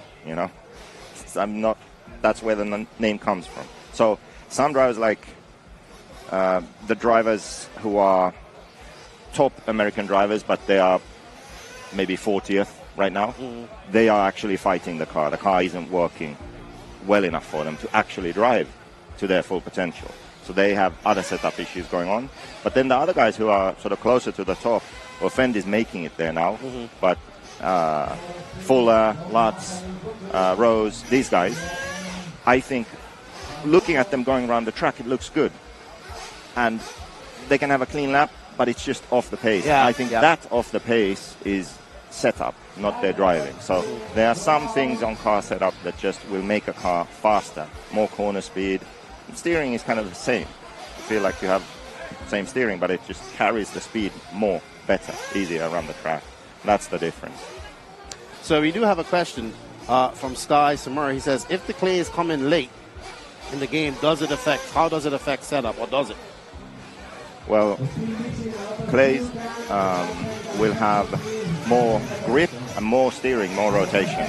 That's where the name comes from. So some drivers, like the drivers who are top American drivers, but they are maybe 40th right now, they are actually fighting the car. The car isn't working well enough for them to actually drive to their full potential. So they have other setup issues going on. But then the other guys who are sort of closer to the top, well, Fend is making it there now, but Fuller, Lutz, Rose, these guys, I think looking at them going around the track, it looks good. And they can have a clean lap, but it's just off the pace. Yeah, I think that off the pace is setup, not their driving. So there are some things on car setup that just will make a car faster, more corner speed. Steering is kind of the same. You feel like you have the same steering, but it just carries the speed more, better, easier around the track. That's the difference. So we do have a question from Sky Samura. He says, if the clays come in late in the game, how does it affect setup, or does it? Well, clays will have more grip and more steering, more rotation.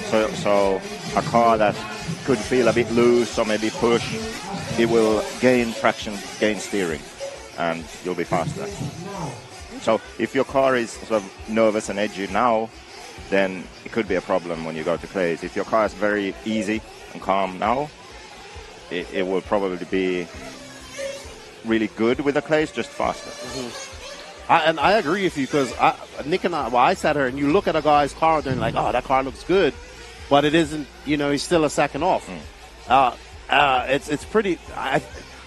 So a car that could feel a bit loose or maybe push, it will gain traction, gain steering, and you'll be faster. So if your car is sort of nervous and edgy now, then it could be a problem when you go to clays. If your car is very easy and calm now, it will probably be really good with the clays, just faster. And I agree with you, because Nick and I sat here and you look at a guy's car and they're like, oh, that car looks good, but it isn't, he's still a second off. It's pretty,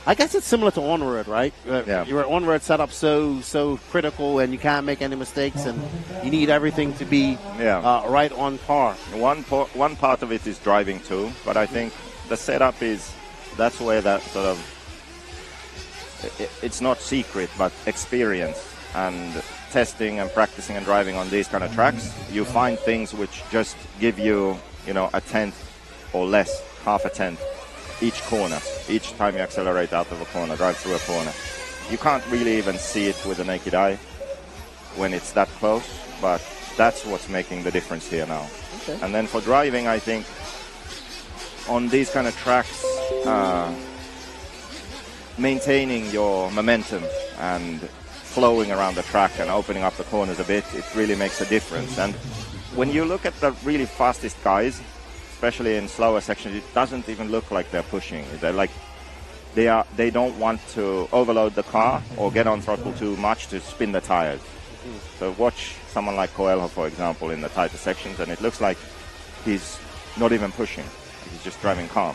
I guess it's similar to on-road, right? Your on-road setup so critical, and you can't make any mistakes, and you need everything to be right on par. One part of it is driving too, but I think the setup that's where that sort of, it's not secret, but experience and testing and practicing and driving on these kind of tracks, you find things which just give you, a tenth or less, half a tenth each corner, each time you accelerate out of a corner, drive through a corner. You can't really even see it with the naked eye when it's that close, but that's what's making the difference here now. Okay. And then for driving, I think on these kind of tracks, maintaining your momentum and flowing around the track and opening up the corners a bit, it really makes a difference. And when you look at the really fastest guys, especially in slower sections, it doesn't even look like they're pushing. They're like, they don't want to overload the car or get on throttle too much to spin the tires. So watch someone like Coelho, for example, in the tighter sections, and it looks like he's not even pushing. He's just driving calm.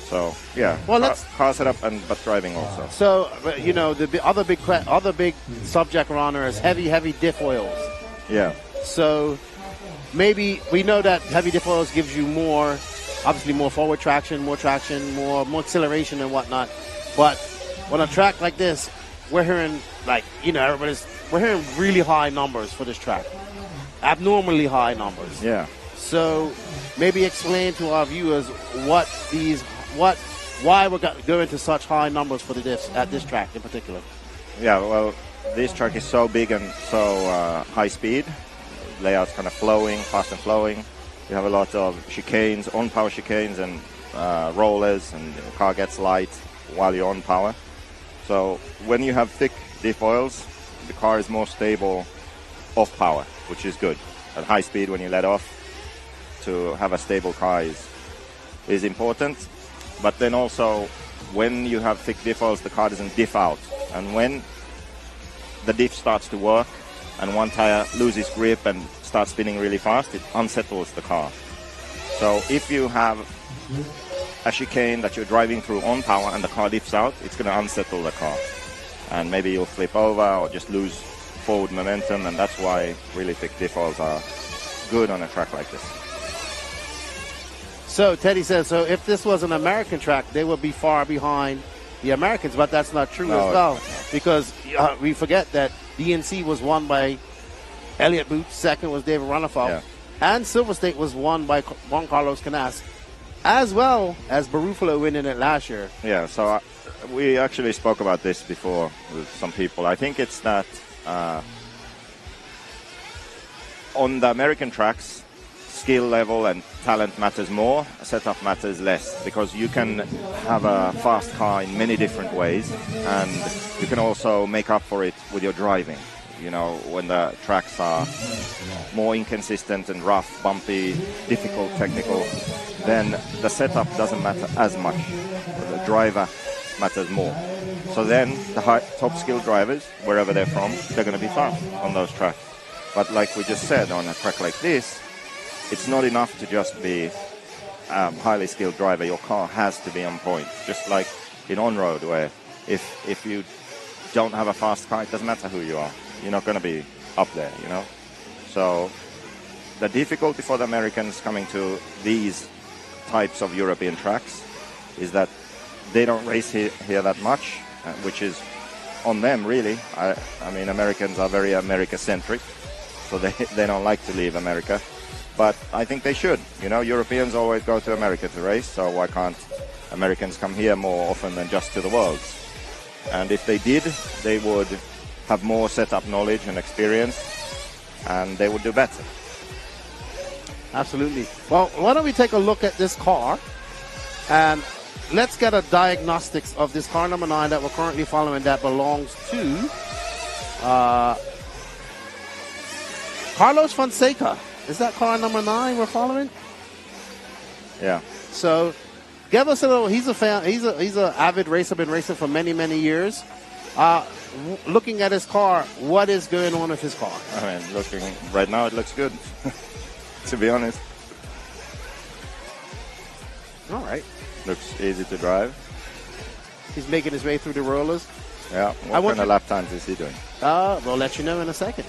So car setup but driving also. So the other big subject we're on is heavy diff oils. Yeah. So maybe we know that heavy diff oils gives you obviously more forward traction, more acceleration and whatnot. But on a track like this, we're hearing we're hearing really high numbers for this track, abnormally high numbers. Yeah. So maybe explain to our viewers why we're going to such high numbers for the diffs at this track in particular. Yeah, well, this track is so big and so high speed. Layout's kind of fast and flowing. You have a lot of chicanes, on-power chicanes and rollers, and the car gets light while you're on power. So when you have thick diff oils, the car is more stable off power, which is good. At high speed, when you let off, to have a stable car is important. But then also, when you have thick diff oils, the car doesn't diff out. And when the diff starts to work and one tire loses grip and starts spinning really fast, it unsettles the car. So if you have a chicane that you're driving through on power and the car diffs out, it's going to unsettle the car. And maybe you'll flip over or just lose forward momentum, and that's why really thick diff oils are good on a track like this. So Teddy says, so if this was an American track, they would be far behind the Americans, but that's not true as well, because we forget that DNC was won by Elliott Boots, second was David Ronnefalk, and Silver State was won by Juan Carlos Canas, as well as Barufalo winning it last year. Yeah, so we actually spoke about this before with some people. I think it's that on the American tracks, skill level and talent matters more, setup matters less, because you can have a fast car in many different ways, and you can also make up for it with your driving. You know, when the tracks are more inconsistent and rough, bumpy, difficult, technical, then the setup doesn't matter as much. The driver matters more. So then the top skill drivers, wherever they're from, they're going to be fast on those tracks. But like we just said, on a track like this, it's not enough to just be a highly skilled driver. Your car has to be on point. Just like in on-road, where if you don't have a fast car, it doesn't matter who you are. You're not going to be up there, you know. So the difficulty for the Americans coming to these types of European tracks is that they don't race here that much, which is on them, really. I mean, Americans are very America-centric, so they don't like to leave America. But I think they should. You know, Europeans always go to America to race, so why can't Americans come here more often than just to the Worlds? And if they did, they would have more setup knowledge and experience, and they would do better. Absolutely. Well, why don't we take a look at this car, and let's get a diagnostics of this car number 9 that we're currently following that belongs to Carlos Fonseca. Is that car number 9 we're following? Yeah. So, give us a little. He's a fan. He's a avid racer. Been racing for many years. Looking at his car, what is going on with his car? I mean, looking right now, it looks good. To be honest. All right. Looks easy to drive. He's making his way through the rollers. Yeah. What kind of lap times is he doing? We'll let you know in a second.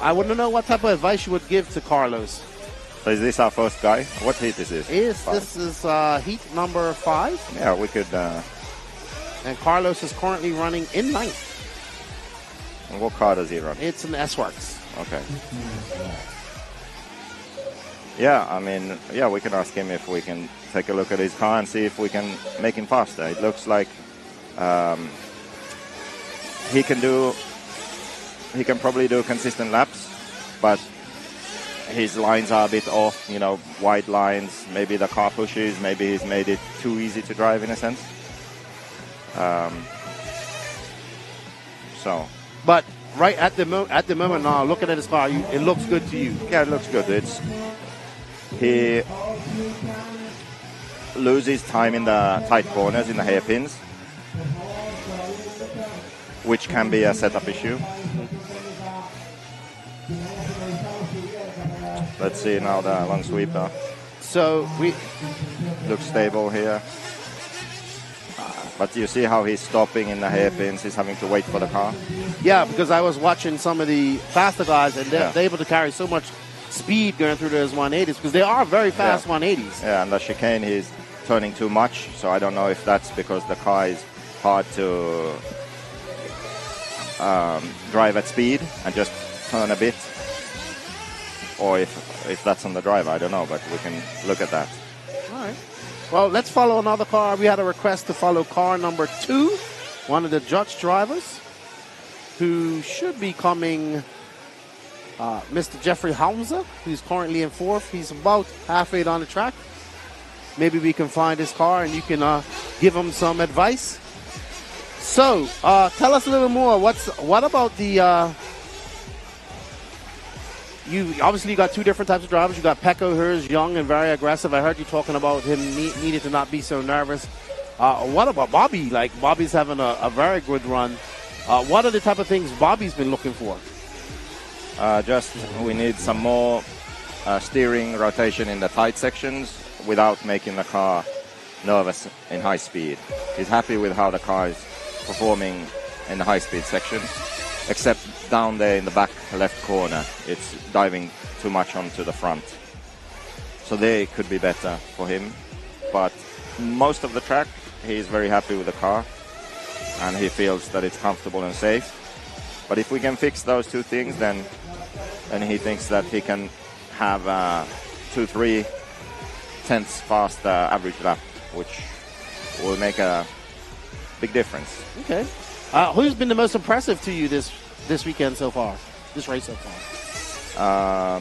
I want to know what type of advice you would give to Carlos. So is this our first guy? What heat is this? This is heat number 5. Yeah, we could. And Carlos is currently running in 9th. And what car does he run? It's an S-Works. Okay. Yeah, I mean, yeah, we can ask him if we can take a look at his car and see if we can make him faster. It looks like he can probably do consistent laps, but his lines are a bit off, you know, wide lines. Maybe the car pushes, maybe he's made it too easy to drive in a sense. But right at the moment now, looking at his car, it looks good to you. Yeah, it looks good. He loses time in the tight corners, in the hairpins, which can be a setup issue. Let's see now the long sweeper. So we look stable here. But you see how he's stopping in the hairpins. He's having to wait for the car. Yeah, because I was watching some of the faster guys, and they're able to carry so much speed going through those 180s, because they are very fast 180s. Yeah, and the chicane, he's turning too much. So I don't know if that's because the car is hard to drive at speed and just turn a bit, or if that's on the driver. I don't know, but we can look at that. All right. Well, let's follow another car. We had a request to follow car number 2, one of the Dutch drivers, who should be coming, Mr. Jeffrey Hamza, who's currently in 4th. He's about halfway down the track. Maybe we can find his car and you can give him some advice. So, tell us a little more. What about the... You obviously got 2 different types of drivers. You got Pecco, who's young and very aggressive. I heard you talking about him needing to not be so nervous. What about Bobby? Like, Bobby's having a very good run. What are the type of things Bobby's been looking for? We need some more steering rotation in the tight sections without making the car nervous in high speed. He's happy with how the car is performing in the high speed sections, except down there in the back left corner, it's diving too much onto the front. So they could be better for him. But most of the track, he's very happy with the car, and he feels that it's comfortable and safe. But if we can fix those two things, then he thinks that he can have 2-3 tenths faster average lap, which will make a big difference. Okay. Who's been the most impressive to you this weekend so far? This race so far?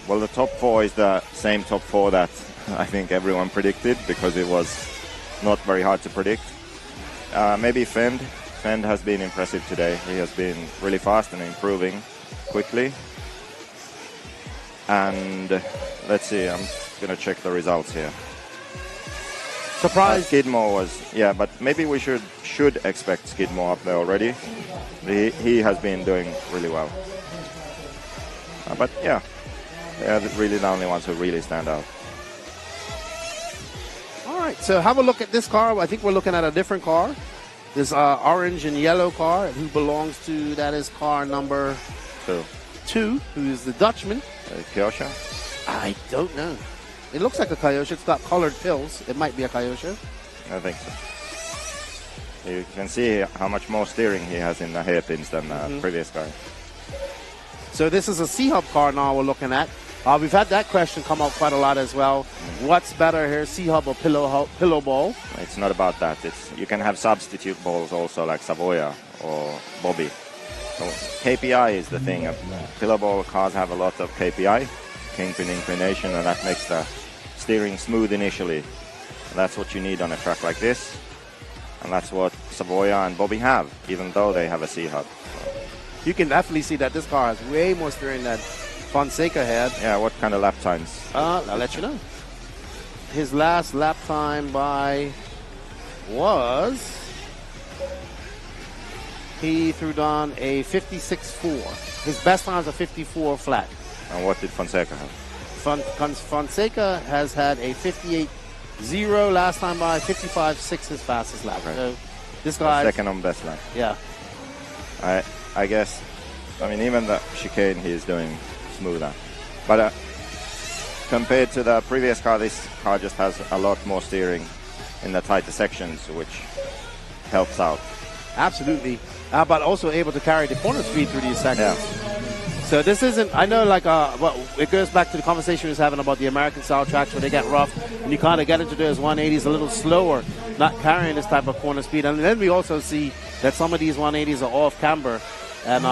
Well, the top 4 is the same top 4 that I think everyone predicted, because it was not very hard to predict. Maybe Fend. Fend has been impressive today. He has been really fast and improving quickly. And let's see, I'm going to check the results here. Surprise. Skidmore was, yeah, but maybe we should expect Skidmore up there already. He has been doing really well. But yeah, they're really the only ones who really stand out. All right, so have a look at this car. I think we're looking at a different car. This orange and yellow car, who belongs to, that is car number 2, who is the Dutchman. Kyosha? I don't know. It looks like a Kyosha. It's got colored pills. It might be a Kyosha. I think so. You can see how much more steering he has in the hairpins than the previous guy. So this is a C-Hub car now we're looking at. We've had that question come up quite a lot as well. What's better here, C-Hub or pillow ball? It's not about that. You can have substitute balls also, like Savoia or Bobby. So KPI is the thing. Pillow ball cars have a lot of KPI, kingpin inclination, and that makes the steering smooth initially. And that's what you need on a track like this. And that's what Savoia and Bobby have, even though they have a C-Hub. You can definitely see that this car has way more steering than Fonseca had. Yeah, what kind of lap times? I'll let you know. His last lap time was... He threw down a 56.4. His best time is a 54 flat. And what did Fonseca have? Fonseca has had a 58.0 last time by, 55.6 his fastest lap. Right. So this guy... Second on best lap. Yeah. I guess, I mean, even the chicane he is doing smoother. But compared to the previous car, this car just has a lot more steering in the tighter sections, which helps out. Absolutely. But also able to carry the corner speed through these sections. Yeah. So this isn't, I know, like, well, it goes back to the conversation we was having about the American style tracks where they get rough and you kind of get into those 180s a little slower, not carrying this type of corner speed. And then we also see that some of these 180s are off camber and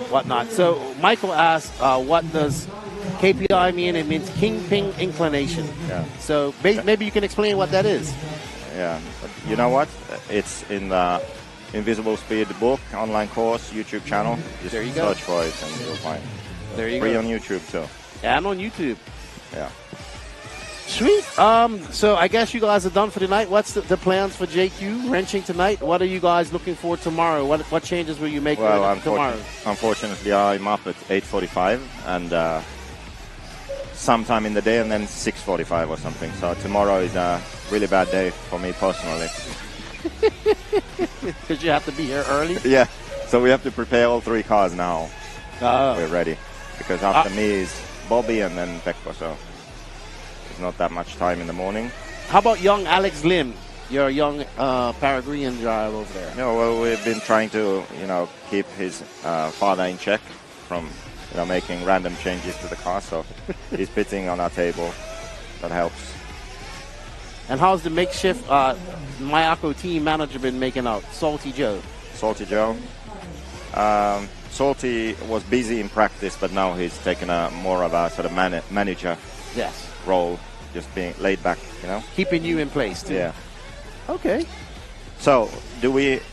whatnot. So Michael asked, what does KPI mean? It means kingpin inclination. Yeah. So maybe you can explain what that is. Yeah, but you know what? It's in the Invisible Speed book, online course, YouTube channel. Just there you go. Search for it and you'll find it. There you Free go. on YouTube too. And on YouTube. Yeah. Sweet. So I guess you guys are done for tonight. What's the plans for JQ wrenching tonight? What are you guys looking for tomorrow? What changes will you make tomorrow? Unfortunately, I'm up at 8:45 and sometime in the day, and then 6:45 or something. So tomorrow is a really bad day for me personally. Because you have to be here early? Yeah. So we have to prepare all 3 cars now. We're ready. Because after me is Bobby and then Pekko, so there's not that much time in the morning. How about young Alex Lim, your young Paraguayan driver over there? No, well, we've been trying to, keep his father in check from, making random changes to the car. So he's pitting on our table. That helps. And how's the makeshift Mayako team manager been making out? Salty Joe. Salty Joe. Salty was busy in practice, but now he's taken a more of a sort of manager role, just being laid back, Keeping you in place, too. Yeah. Okay. So,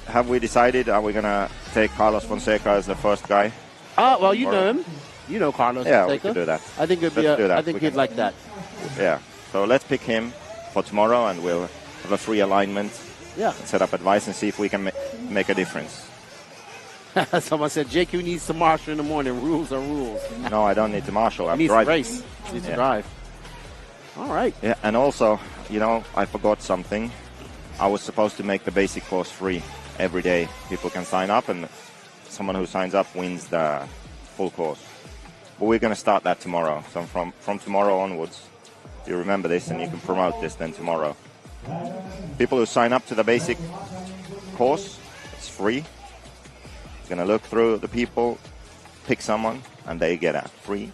have we decided, are we going to take Carlos Fonseca as the first guy? Well, you know him. You know Carlos Fonseca. Yeah, we can do that. I think it'd be I think he'd like that. Yeah. So let's pick him for tomorrow, and we'll have a free alignment. Yeah. Set up advice and see if we can make a difference. Someone said JQ needs to marshal in the morning. Rules are rules. No, I don't need to marshal. I'm driving. Race. He needs to drive. All right. Yeah, and also, I forgot something. I was supposed to make the basic course free every day. People can sign up, and someone who signs up wins the full course. But we're going to start that tomorrow. So from tomorrow onwards, you remember this and you can promote this then tomorrow. People who sign up to the basic course, it's free. You're going to look through the people, pick someone, and they get a free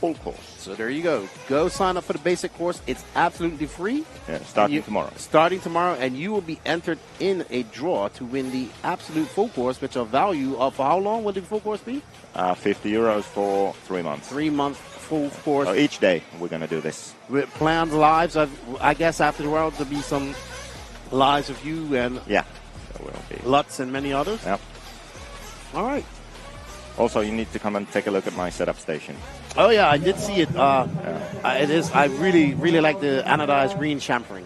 full course. So there you go. Go sign up for the basic course. It's absolutely free. Yeah, starting tomorrow. Starting tomorrow, and you will be entered in a draw to win the absolute full course, which a value of how long will the full course be? €50 for 3 months. 3 month full course. So each day we're going to do this. With planned lives, I guess after the world there'll be some lives of you and yeah, there will be. Lutz and many others. Yep. All right. Also, you need to come and take a look at my setup station. Oh yeah, I did see it. It is. I really like the anodized green chamfering.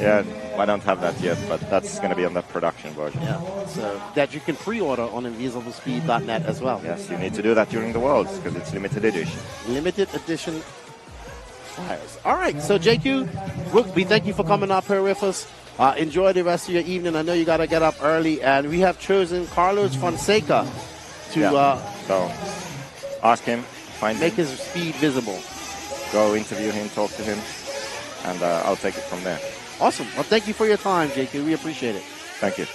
Yeah, I don't have that yet, but that's going to be on the production version. Yeah, so that you can pre-order on invisiblespeed.net as well. Yes, you need to do that during the Worlds because it's limited edition. Limited edition flyers. All right, so JQ, we thank you for coming up here with us. Enjoy the rest of your evening. I know you got to get up early, and we have chosen Carlos Fonseca to so ask him, make his speed visible. Go interview him, talk to him, and I'll take it from there. Awesome. Well, thank you for your time, JQ. We appreciate it. Thank you.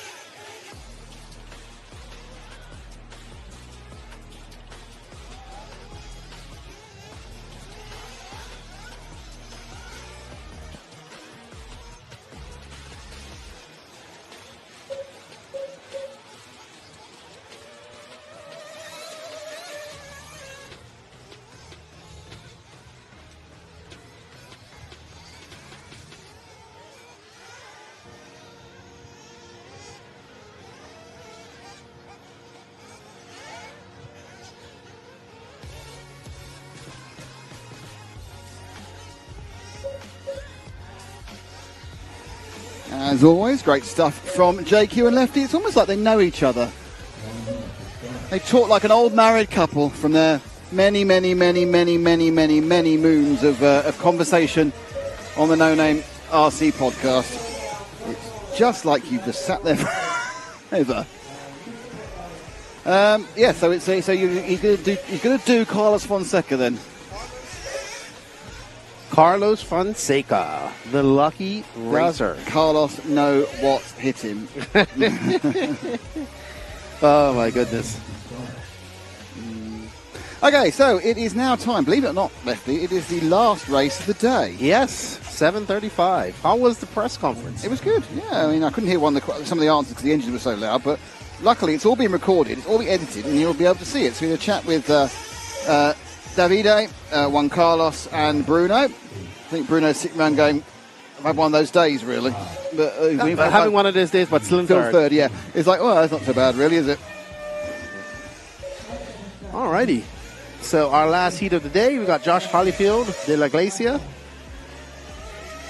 As always, great stuff from JQ and Lefty. It's almost like they know each other. They talk like an old married couple from their many moons of conversation on the No Name RC podcast. It's just like you've just sat there forever. Yeah, so he's going to do Carlos Fonseca then. Carlos Fonseca, the lucky racer. Does Carlos know what hit him? Oh, my goodness. Okay, so it is now time. Believe it or not, Lefty, it is the last race of the day. Yes, 7:35. How was the press conference? It was good, yeah. I mean, I couldn't hear some of the answers because the engine was so loud, but luckily it's all been recorded, it's all been edited, and you'll be able to see it. So we had a chat with Davide, Juan Carlos, and Bruno. I think Bruno's sitting around going, I've had one of those days, really. But having one of those days, but still in third. Yeah. It's like, well, that's not so bad, really, is it? All righty. So our last heat of the day, we got Josh Holyfield, De La Glacia.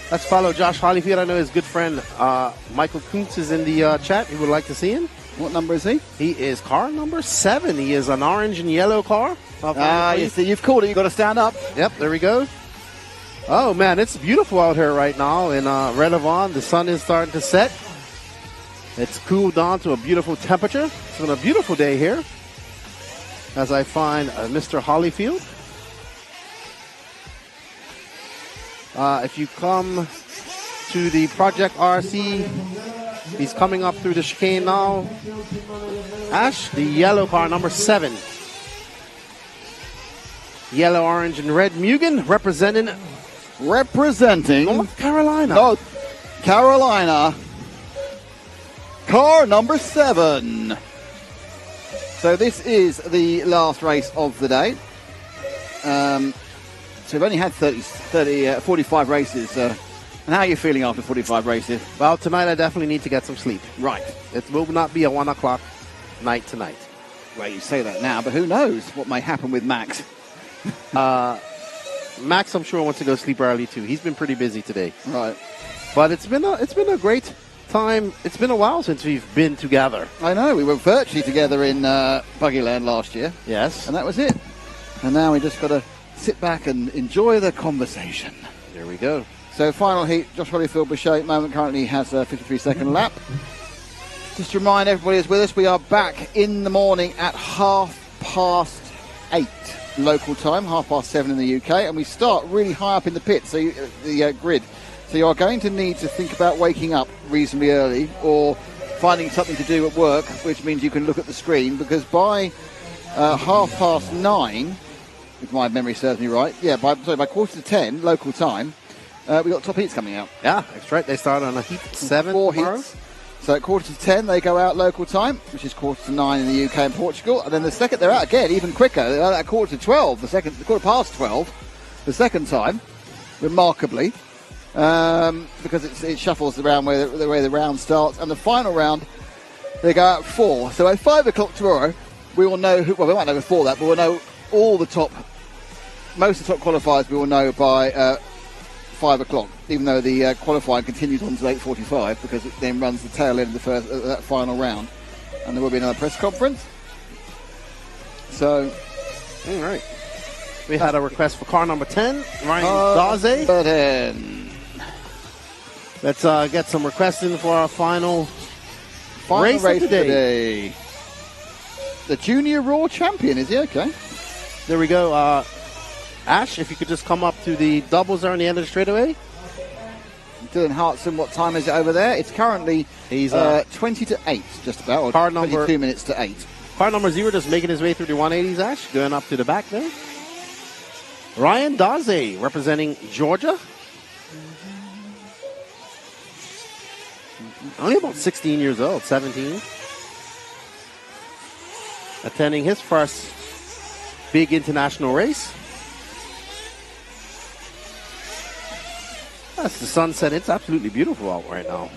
Let's follow Josh Holyfield. I know his good friend Michael Kuntz is in the chat. He would like to see him. What number is he? He is car number 7. He is an orange and yellow car. You see, you've called it. You've got to stand up. Yep, there we go. Oh, man, it's beautiful out here right now in Redovon. The sun is starting to set. It's cooled down to a beautiful temperature. It's been a beautiful day here. As I find Mr. Holyfield. If you come to the Project RC, he's coming up through the chicane now. Ash, the yellow car, number 7. Yellow, orange, and red Mugen representing North Carolina. North Carolina. Car number 7. So this is the last race of the day. So we've only had 45 races. And how are you feeling after 45 races? Well, tonight I definitely need to get some sleep. Right. It will not be a 1 o'clock night tonight. Well, you say that now, but who knows what may happen with Max? Max, I'm sure, wants to go sleep early too. He's been pretty busy today. Right. But it's been a great time. It's been a while since we've been together. I know. We were virtually together in Buggyland last year. Yes. And that was it. And now we just got to sit back and enjoy the conversation. There we go. So final heat, Josh Holyfield Boucher at the moment currently has a 53-second lap. Just to remind everybody who's with us, we are back in the morning at 8:30. local time, 7:30 in the UK, and we start really high up in the pit, so the grid. So you are going to need to think about waking up reasonably early or finding something to do at work, which means you can look at the screen, because by 9:30, if my memory serves me right, by 9:45 local time, we've got top heats coming out. Yeah, that's right. They start on a heat 7 4 tomorrow. heats. So at 9:45 they go out local time, which is 9:45 in the UK and Portugal. And then the second, they're out again, even quicker. They're out at 12:15, the 12:15, the second time, remarkably, because it shuffles around the way the round starts. And the final round, they go out at 4. So at 5 o'clock tomorrow, we will know we might know before that, but we'll know most of the top qualifiers we will know by 5 o'clock, even though the qualifying continues on to 8:45, because it then runs the tail end of that final round, and there will be another press conference. So, all right, we had a request for car number 10, Ryan Daze. Let's get some requests in for our final race of today. The Junior Raw champion, is he? Okay. There we go. Ash, if you could just come up to the doubles there on the end of the straightaway. Dylan Hartson, what time is it over there? It's currently 20 to 8, just about, or car 22 minutes to 8. Car number 0 just making his way through the 180s, Ash, going up to the back there. Ryan Daze, representing Georgia. Only about 16 years old, 17. Attending his first big international race. That's the sunset. It's absolutely beautiful out right now.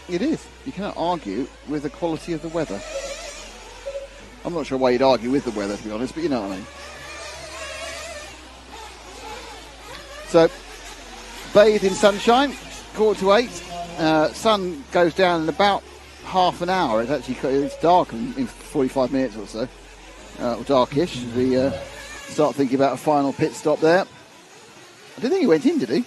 It is. You cannot argue with the quality of the weather. I'm not sure why you'd argue with the weather, to be honest, but you know what I mean. So, bathed in sunshine, 7:45. Sun goes down in about half an hour. It's dark in 45 minutes or so, or darkish, as we start thinking about a final pit stop there. I didn't think he went in, did he?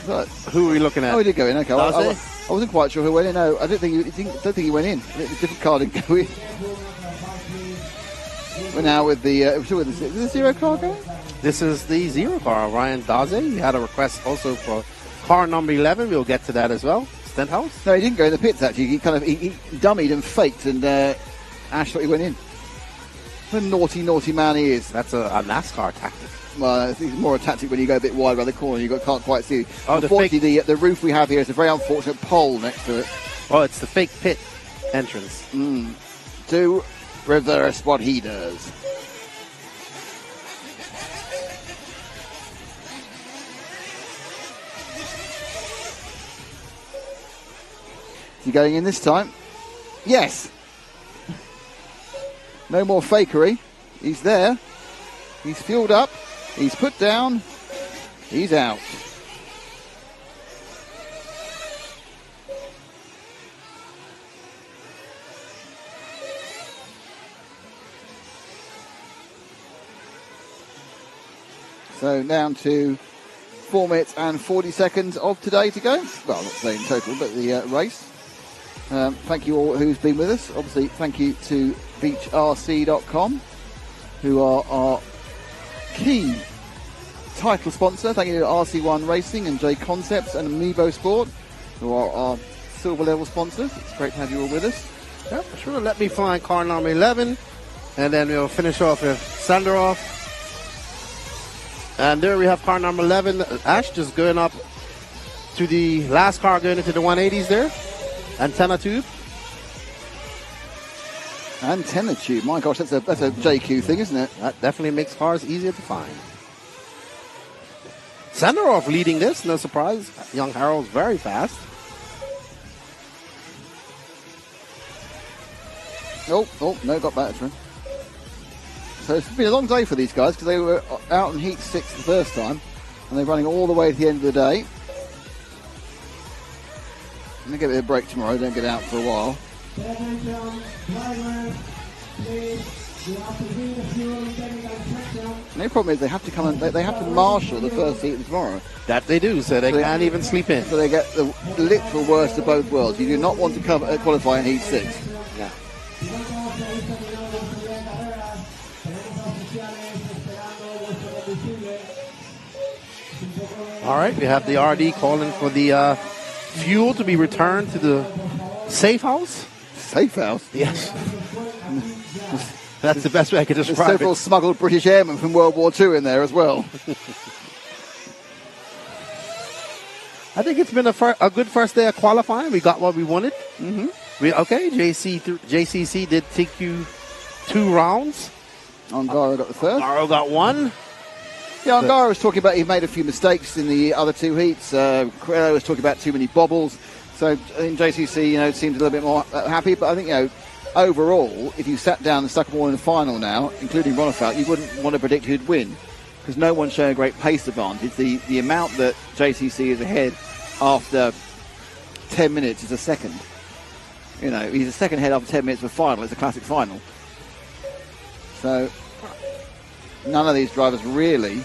But who are we looking at? Oh, he did go in. Okay, I wasn't quite sure who went in. No, I don't think he went in. A different car didn't go in. We're now with is the 0 car going? This is the 0 car, Ryan Daze. He had a request also for car number 11. We'll get to that as well. Stenhouse? No, he didn't go in the pits, actually. He he dummied and faked, and Ash thought he went in. What a naughty man he is. That's a NASCAR tactic. Well, it's more a tactic when you go a bit wide by the corner. You can't quite see. Oh, unfortunately, the roof we have here is a very unfortunate pole next to it. Oh, it's the fake pit entrance. To reverse what he does. Is he going in this time? Yes. No more fakery. He's there. He's fueled up. He's put down. He's out. So down to 4 minutes and 40 seconds of today to go. Well, not today in total, but the race. Thank you all who's been with us. Obviously, thank you to VRC.com, who are our key title sponsor. Thank you to RC1 Racing and J Concepts and Amiibo Sport, who are our silver level sponsors. It's great to have you all with us. Yeah, for sure. Let me find car number 11, and then we'll finish off with Sanderov. And there we have car number 11. Ash just going up to the last car going into the 180s there. Antenna tube. Antenna tube. My gosh, that's a JQ thing, isn't it? That definitely makes cars easier to find. Sanderov leading this, no surprise. Young Harold's very fast. Oh, no, got better. So it's been a long day for these guys because they were out in heat 6 the first time, and they're running all the way to the end of the day. I'm going to get a break tomorrow, don't get out for a while. No problem is they have to come and they have to marshal the first heat tomorrow. That they do, so they can't even sleep in. So they get the literal worst of both worlds. You do not want to qualify in heat 6. Yeah. All right, we have the RD calling for the fuel to be returned to the safe house. Safe house? Yes. That's the best way I could There's describe several it. smuggled British airmen from World War II in there as well. I think it's been a good first day of qualifying. We got what we wanted. Mm-hmm. JCC did take you 2 rounds. Ongaro got the third. Ongaro got 1. Yeah, Ongaro was talking about he made a few mistakes in the other 2 heats. Corello was talking about too many bobbles. So I think JCC, seemed a little bit more happy. But I think, overall, if you sat down and stuck them all in the final now, including Ronefeld, you wouldn't want to predict who'd win because no one's showing a great pace advantage. The amount that JCC is ahead after 10 minutes is a second. He's a second ahead after 10 minutes of a final. It's a classic final. So none of these drivers really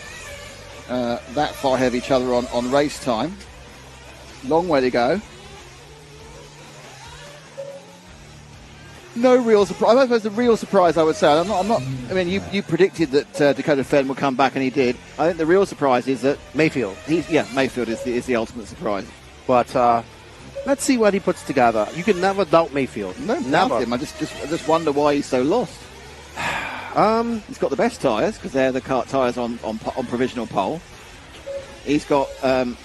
that far ahead of each other on race time. Long way to go. No real surprise. I suppose the real surprise, I would say, I'm not. I mean, you predicted that Dakota Fenn would come back, and he did. I think the real surprise is that Mayfield. Mayfield is the ultimate surprise. But let's see what he puts together. You can never doubt Mayfield. No, never. Him. I just wonder why he's so lost. He's got the best tyres because they're the kart tyres on provisional pole. He's got a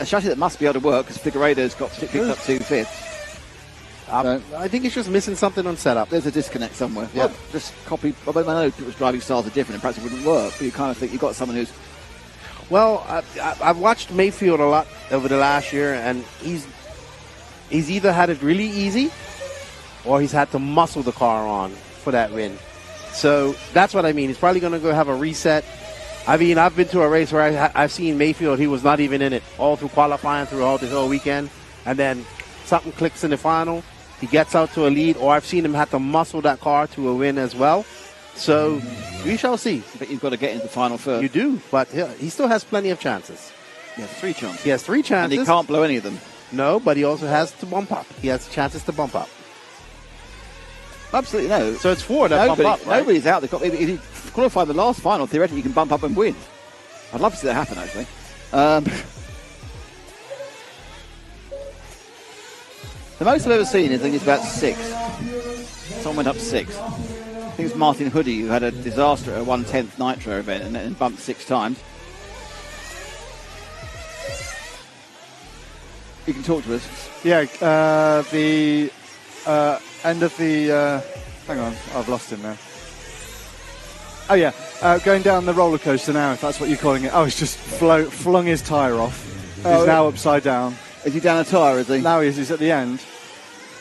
chassis that must be able to work because Figueiredo's picked up 2 fifths. I think he's just missing something on setup. There's a disconnect somewhere. Yeah. Well, just copy. I know people's driving styles are different and perhaps it wouldn't work, but you kind of think you've got someone who's... Well, I've watched Mayfield a lot over the last year, and he's either had it really easy or he's had to muscle the car on for that win. So that's what I mean. He's probably going to go have a reset. I mean, I've been to a race where I've seen Mayfield. He was not even in it all through qualifying throughout the whole weekend. And then something clicks in the final. He gets out to a lead, or I've seen him have to muscle that car to a win as well. So we shall see. But you've got to get into the final first. You do, but he still has plenty of chances. He has 3 chances. He has 3 chances. And he can't blow any of them. No, but he also has to bump up. He has chances to bump up. Absolutely no. So it's 4 that bump up, right? Nobody's out. If he qualified the last final, theoretically you can bump up and win. I'd love to see that happen, actually. The most I've ever seen, I think, is about 6. Someone went up 6. I think it's Martin Hoodie who had a disaster at a 1/10 Nitro event and then bumped 6 times. You can talk to us. Yeah, the end of the... hang on, I've lost him now. Oh, yeah, going down the roller coaster now, if that's what you're calling it. Oh, he's just flung his tyre off. He's now upside down. Is he down a tyre, is he? Now he's at the end.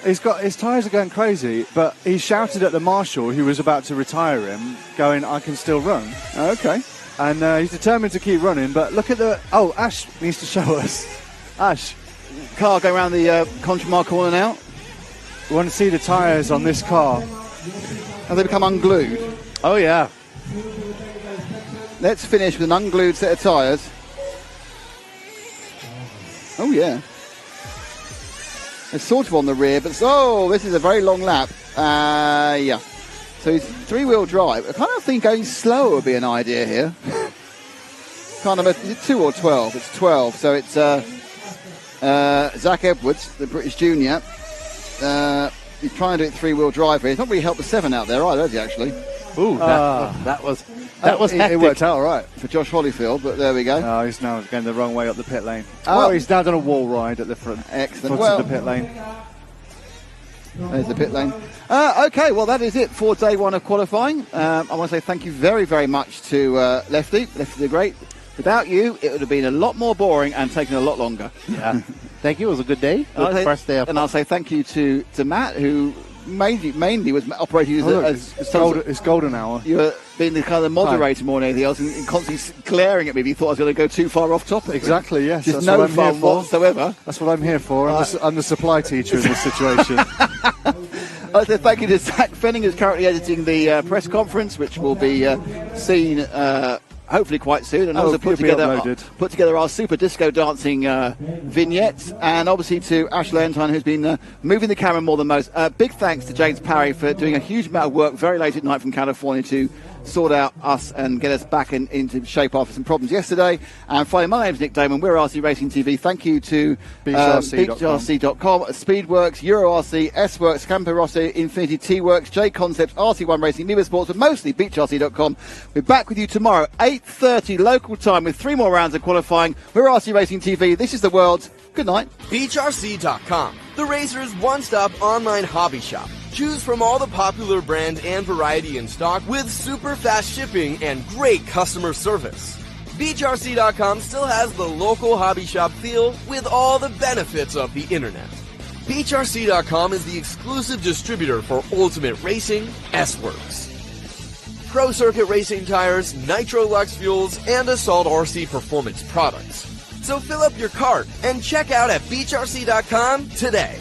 His tyres are going crazy, but he shouted at the marshal who was about to retire him, going, I can still run. Okay. And he's determined to keep running, but look at the... Oh, Ash needs to show us. Ash. Car going around the Contramar corner now. We want to see the tyres on this car. Have they become unglued? Oh, yeah. Let's finish with an unglued set of tyres. Oh, yeah. It's sort of on the rear, but this is a very long lap. Yeah. So he's 3-wheel drive. I kind of think going slower would be an idea here. Is it 2 or 12? It's 12. So it's Zach Edwards, the British junior. He's trying to do it 3-wheel drive here. He's not really helped the 7 out there either, has he, actually? Ooh, that was hectic. It worked out all right for Josh Holyfield, but there we go. Oh, he's now going the wrong way up the pit lane. He's now done a wall ride at the front. Excellent. Of the pit lane. There's the pit lane. Okay, well, that is it for day 1 of qualifying. I want to say thank you very, very much to Lefty. Lefty the Great. Without you, it would have been a lot more boring and taken a lot longer. Yeah. Thank you. It was a good day. First day. And I'll say thank you to Matt, who mainly was operating it's golden hour. You were being the kind of moderator more than anything else, and constantly glaring at me if you thought I was going to go too far off topic. Exactly, yes. Just no fun whatsoever. That's what I'm here for. I'm the supply teacher in this situation. I'd say thank you to Zach Fenning, who's currently editing the press conference, which will be seen hopefully quite soon, and also put together our super disco dancing vignettes, and obviously to Ash Leontine, who's been moving the camera more than most. Big thanks to James Parry for doing a huge amount of work very late at night from California to sort out us and get us back into shape after some problems yesterday. And finally, my name's Nick Damon. We're RC Racing TV. Thank you to BeachRC.com, Speedworks, EuroRC, S-Works, Camper Rossi, Infinity T-Works, J Concepts, RC1 Racing, Niva Sports, but mostly BeachRC.com. We're back with you tomorrow, 8:30 local time, with 3 more rounds of qualifying. We're RC Racing TV. This is the world's. Good night. BeachRC.com, the Racers' one-stop online hobby shop. Choose from all the popular brand and variety in stock with super fast shipping and great customer service. BeachRC.com still has the local hobby shop feel with all the benefits of the internet. BeachRC.com is the exclusive distributor for Ultimate Racing, S-Works, Pro Circuit Racing tires, Nitro Lux fuels, and Assault RC performance products. So fill up your cart and check out at BeachRC.com today.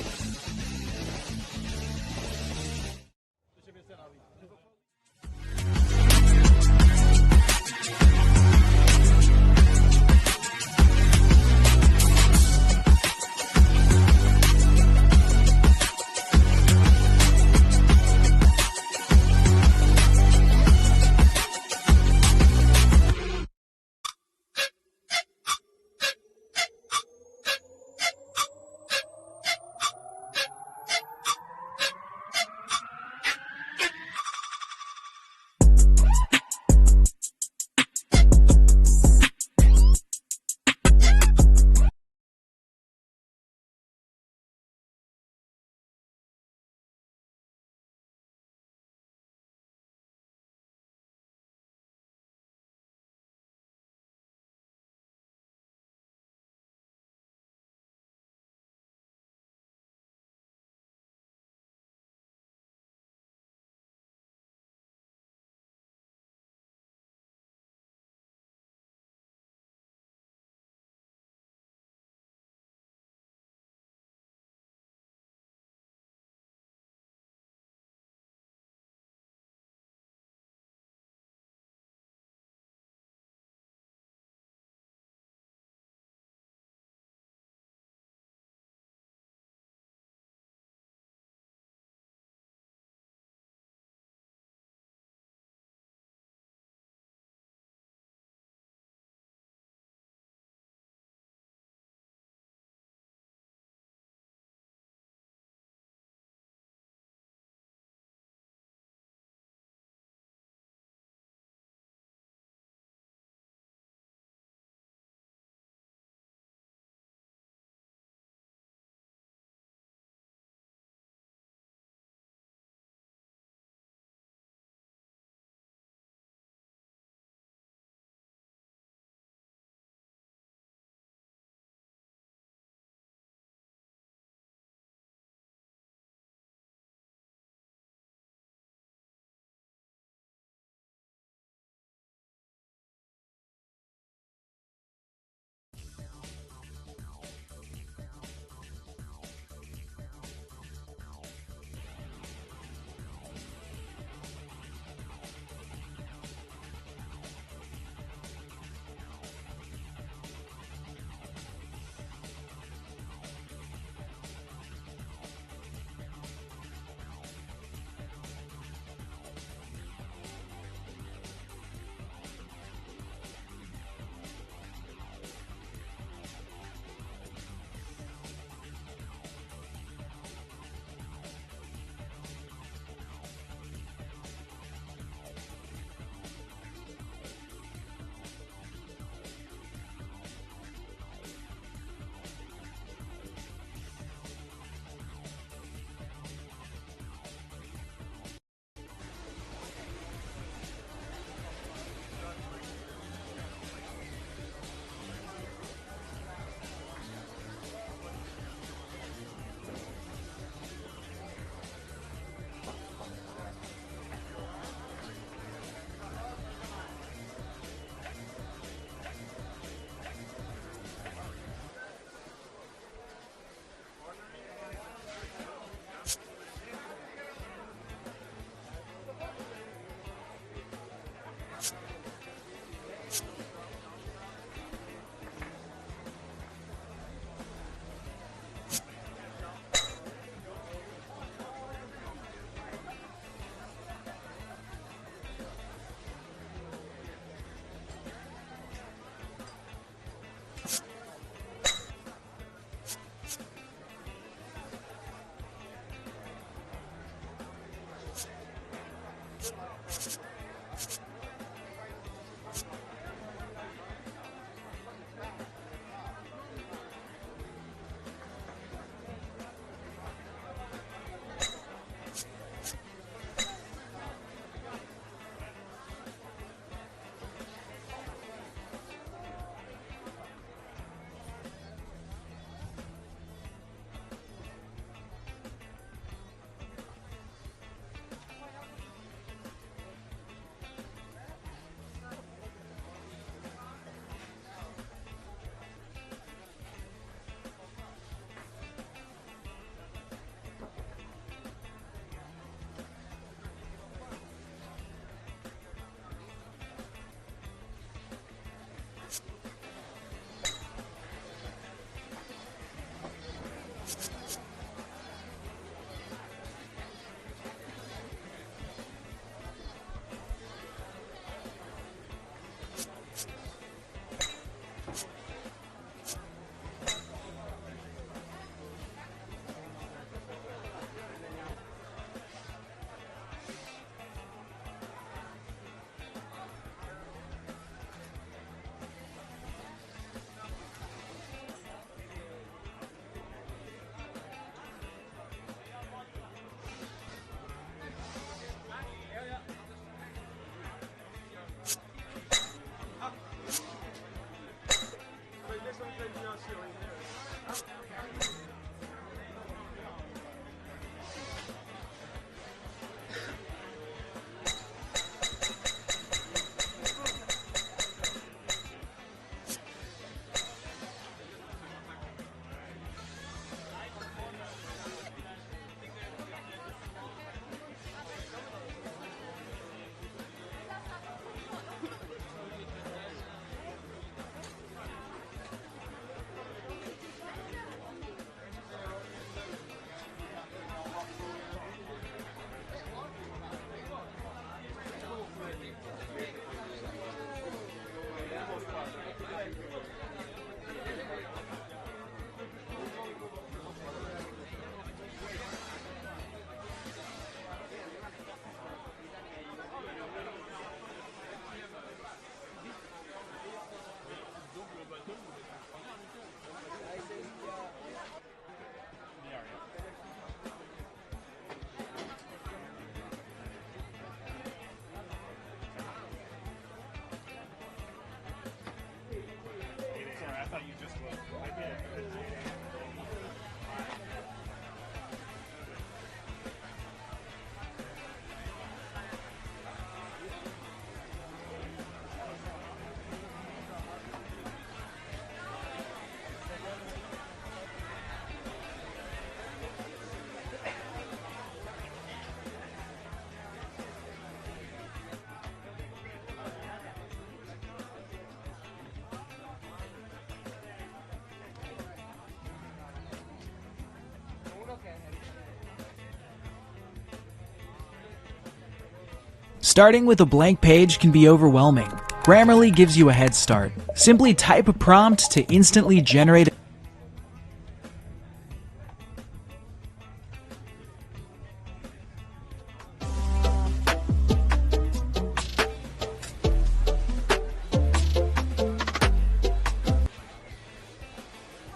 Starting with a blank page can be overwhelming. Grammarly gives you a head start. Simply type a prompt to instantly generate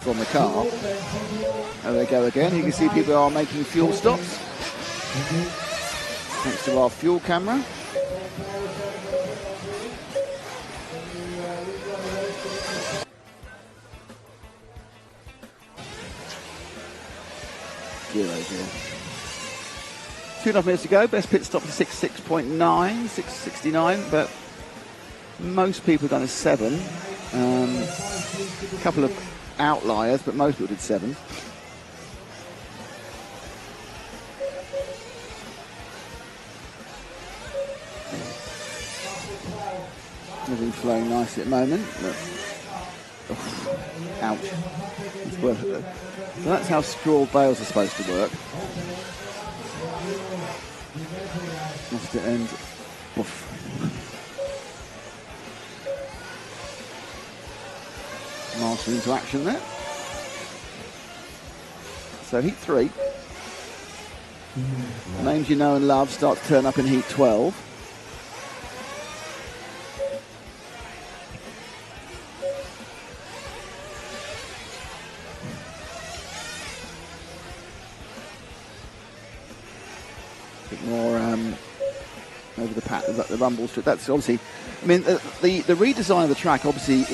from the car. There they go again. You can see people are making fuel stops. Thanks to our fuel camera. Zero. 2.5 minutes to go. Best pit stop is 6.9, 6.69, but most people have done a 7. A couple of outliers, but most people did 7. Everything flowing nicely at the moment. But, ouch. It's worth it. So that's how straw bales are supposed to work. Lost it and oof. Master into action there. So heat 3. Names you know and love start to turn up in heat 12. More over the rumble strip. That's obviously, I mean, the redesign of the track obviously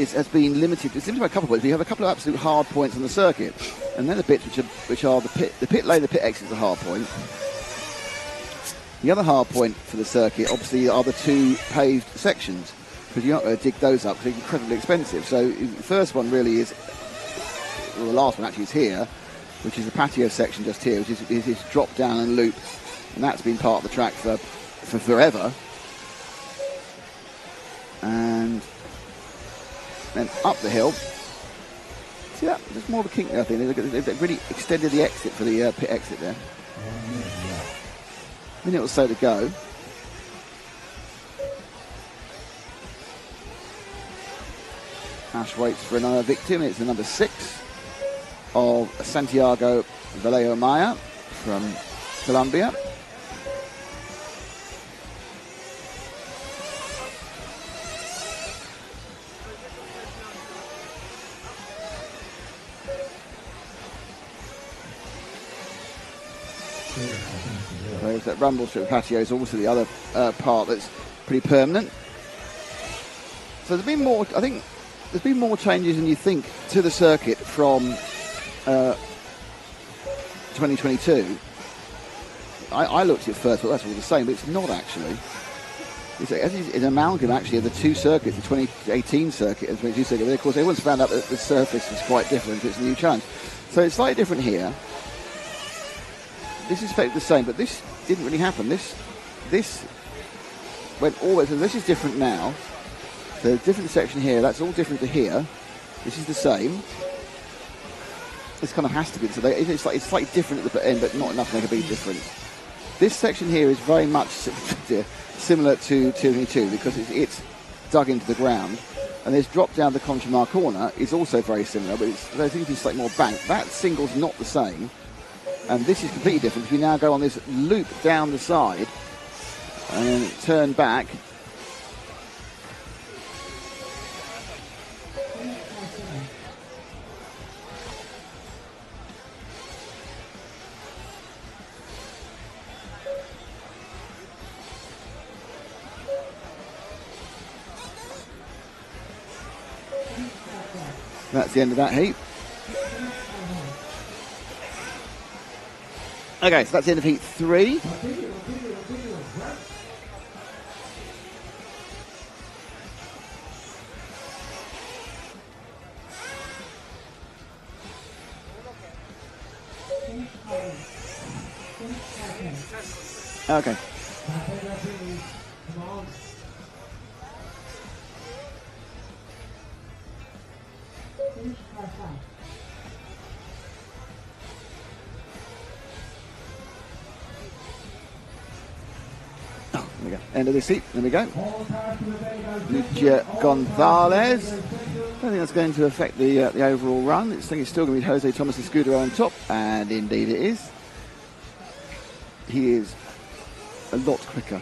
has been limited. It's limited by a couple of points. You have a couple of absolute hard points on the circuit, and then the bits which are the pit lane, the pit exit is a hard point. The other hard point for the circuit obviously are the 2 paved sections, because you're not going to dig those up because they're incredibly expensive. So the first one really is, well, the last one actually is here, which is the patio section just here, which is this drop down and loop. And that's been part of the track for forever. And then up the hill. See that? There's more of a kink there, I think. They've really extended the exit for the pit exit there. A minute or so to go. Ash waits for another victim. It's the number 6 of Santiago Vallejo Maya from Colombia. Whereas that rumble strip patio is also the other part that's pretty permanent. So there's been more, I think, there's been more changes than you think to the circuit from 2022. I looked at it first, but that's all the same, but it's not actually. It's an amalgam actually of the 2 circuits, the 2018 circuit and 2022 circuit. But of course, everyone's found out that the surface is quite different. It's a new challenge. So it's slightly different here. This is effectively the same, but this didn't really happen. This went always, so this is different now. So different section here, that's all different to here. This is the same. This kind of has to be, so it's slightly different at the end, but not enough to make a big difference. This section here is very much similar to 222 because it's dug into the ground. And this drop down the Conchimar corner is also very similar, but there seems to be slightly more banked. That single's not the same. And this is completely different. If you now go on this loop down the side and then turn back. That's the end of that heat. Okay, so that's the end of heat 3. Okay. we go. End of this heat. There we go. Lucia Gonzalez. I don't think that's going to affect the overall run. I think it's still going to be Jose Thomas and Scudero on top, and indeed it is. He is a lot quicker.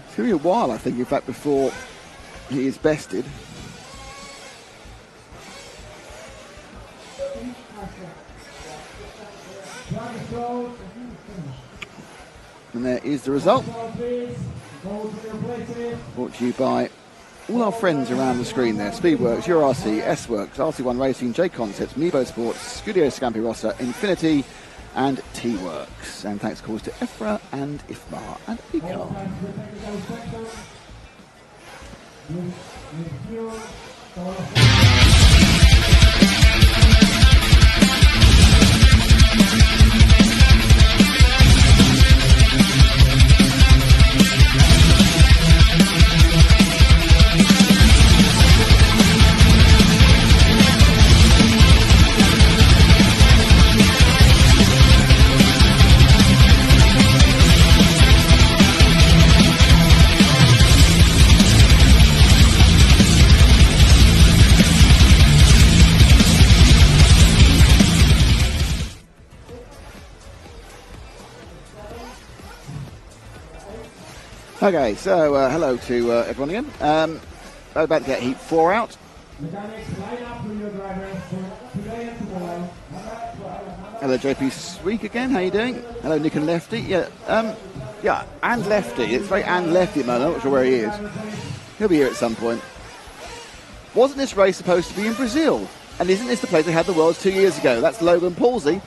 It's going to be a while, I think, in fact, before he is bested. And there is the result. Brought to you by all our friends around the screen there. Speedworks, URC, S-Works, RC1 Racing, J Concepts, Meebo Sports, Studio Scampi Rossa, Infinity, and T-Works. And thanks, of course, to EFRA and IFMAR and ICAR. Okay, so hello to everyone again. We're about to get Heat 4 out. Hello JP Sweek again, how you doing? Hello Nick and Lefty. Yeah, and Lefty. It's very and Lefty, man. I'm not sure where he is. He'll be here at some point. Wasn't this race supposed to be in Brazil? And isn't this the place they had the Worlds 2 years ago? That's Logan Palsy.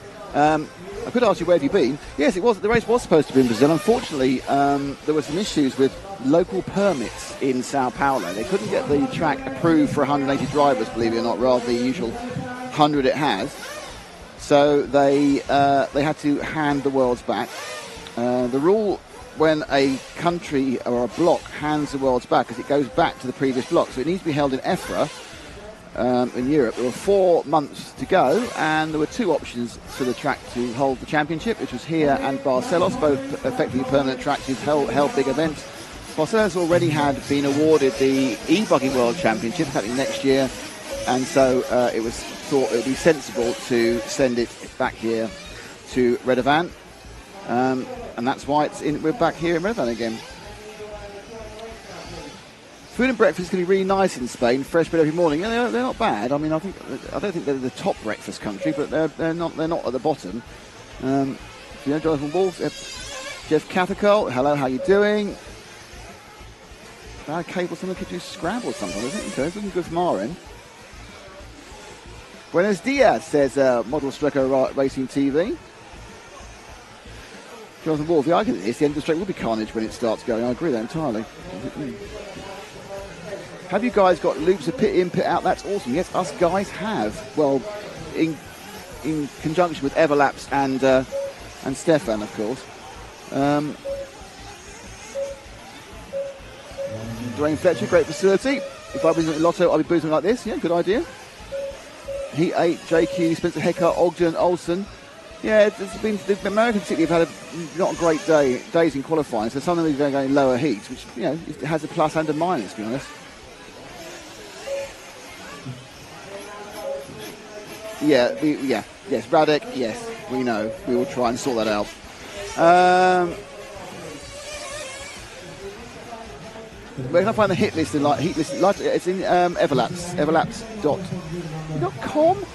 I could ask you, where have you been? Yes, it was. The race was supposed to be in Brazil. Unfortunately, there were some issues with local permits in Sao Paulo. They couldn't get the track approved for 180 drivers, believe it or not, rather than the usual 100 it has. So they had to hand the Worlds back. The rule when a country or a block hands the Worlds back is it goes back to the previous block. So it needs to be held in EFRA. In Europe, there were 4 months to go, and there were 2 options for the track to hold the championship, which was here and Barcelos, both effectively permanent tracks who've held big events. Barcelos already had been awarded the e-buggy World Championship happening next year, and so it was thought it would be sensible to send it back here to Redovan, and that's why we're back here in Redovan again. Food and breakfast is going to be really nice in Spain. Fresh bread every morning. Yeah, they're not bad. I mean, I don't think they're the top breakfast country, but they're not at the bottom. Jonathan Wolf, Jeff Cathacol, hello, how you doing? Bad cable, someone could do Scrabble or something, isn't it? Okay, it's looking good from our end. Buenos dias, says Model Strecker Racing TV. Jonathan Wolf, yeah, I get this. The end of the straight will be carnage when it starts going. I agree with that entirely. Have you guys got loops of pit in, pit out? That's awesome. Yes, us guys have. Well, in conjunction with Everlaps and Stefan, of course. Dwayne Fletcher, great facility. If I was at Lotto, I'd be boozing like this. Yeah, good idea. Heat 8, JQ, Spencer Hecker, Ogden, Olsen. Yeah, the Americans particularly have had not a great days in qualifying, so some of them are going in lower heats, which it has a plus and a minus, to be honest. Yes, Radek, yes, we know. We will try and sort that out. Where can I find the hit list? It's in Everlaps. Everlaps.com?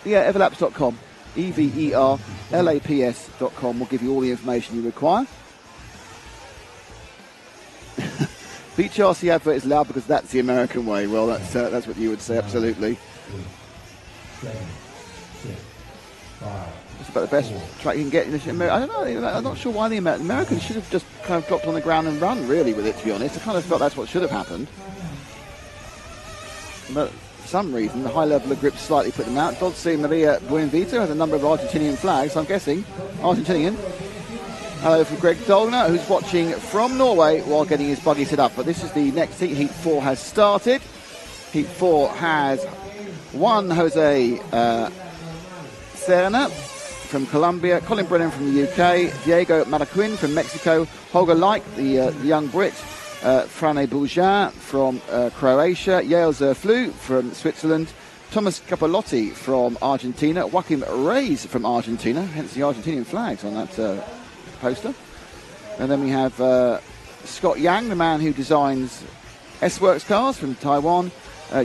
Yeah, everlaps.com. EVERLAPS.com will give you all the information you require. BHRC advert is loud because that's the American way. Well, that's what you would say, absolutely. It's about the best track you can get in America. I don't know. I'm not sure why the Americans should have just kind of dropped on the ground and run, really, with it, to be honest. I kind of felt that's what should have happened. But for some reason, the high level of grip slightly put them out. Dodse Maria Buenvito has a number of Argentinian flags, so I'm guessing Argentinian. Hello from Greg Dolner, who's watching from Norway while getting his buggy set up. But this is the next heat. Heat 4 has started. Heat 4 has Juan Jose Serna from Colombia, Colin Brennan from the UK, Diego Malaquin from Mexico, Holger Like, the young Brit, Frane Bourgeat from Croatia, Yael Zerflu from Switzerland, Thomas Capolotti from Argentina, Joaquim Reyes from Argentina, hence the Argentinian flags on that poster. And then we have Scott Yang, the man who designs S-Works cars from Taiwan,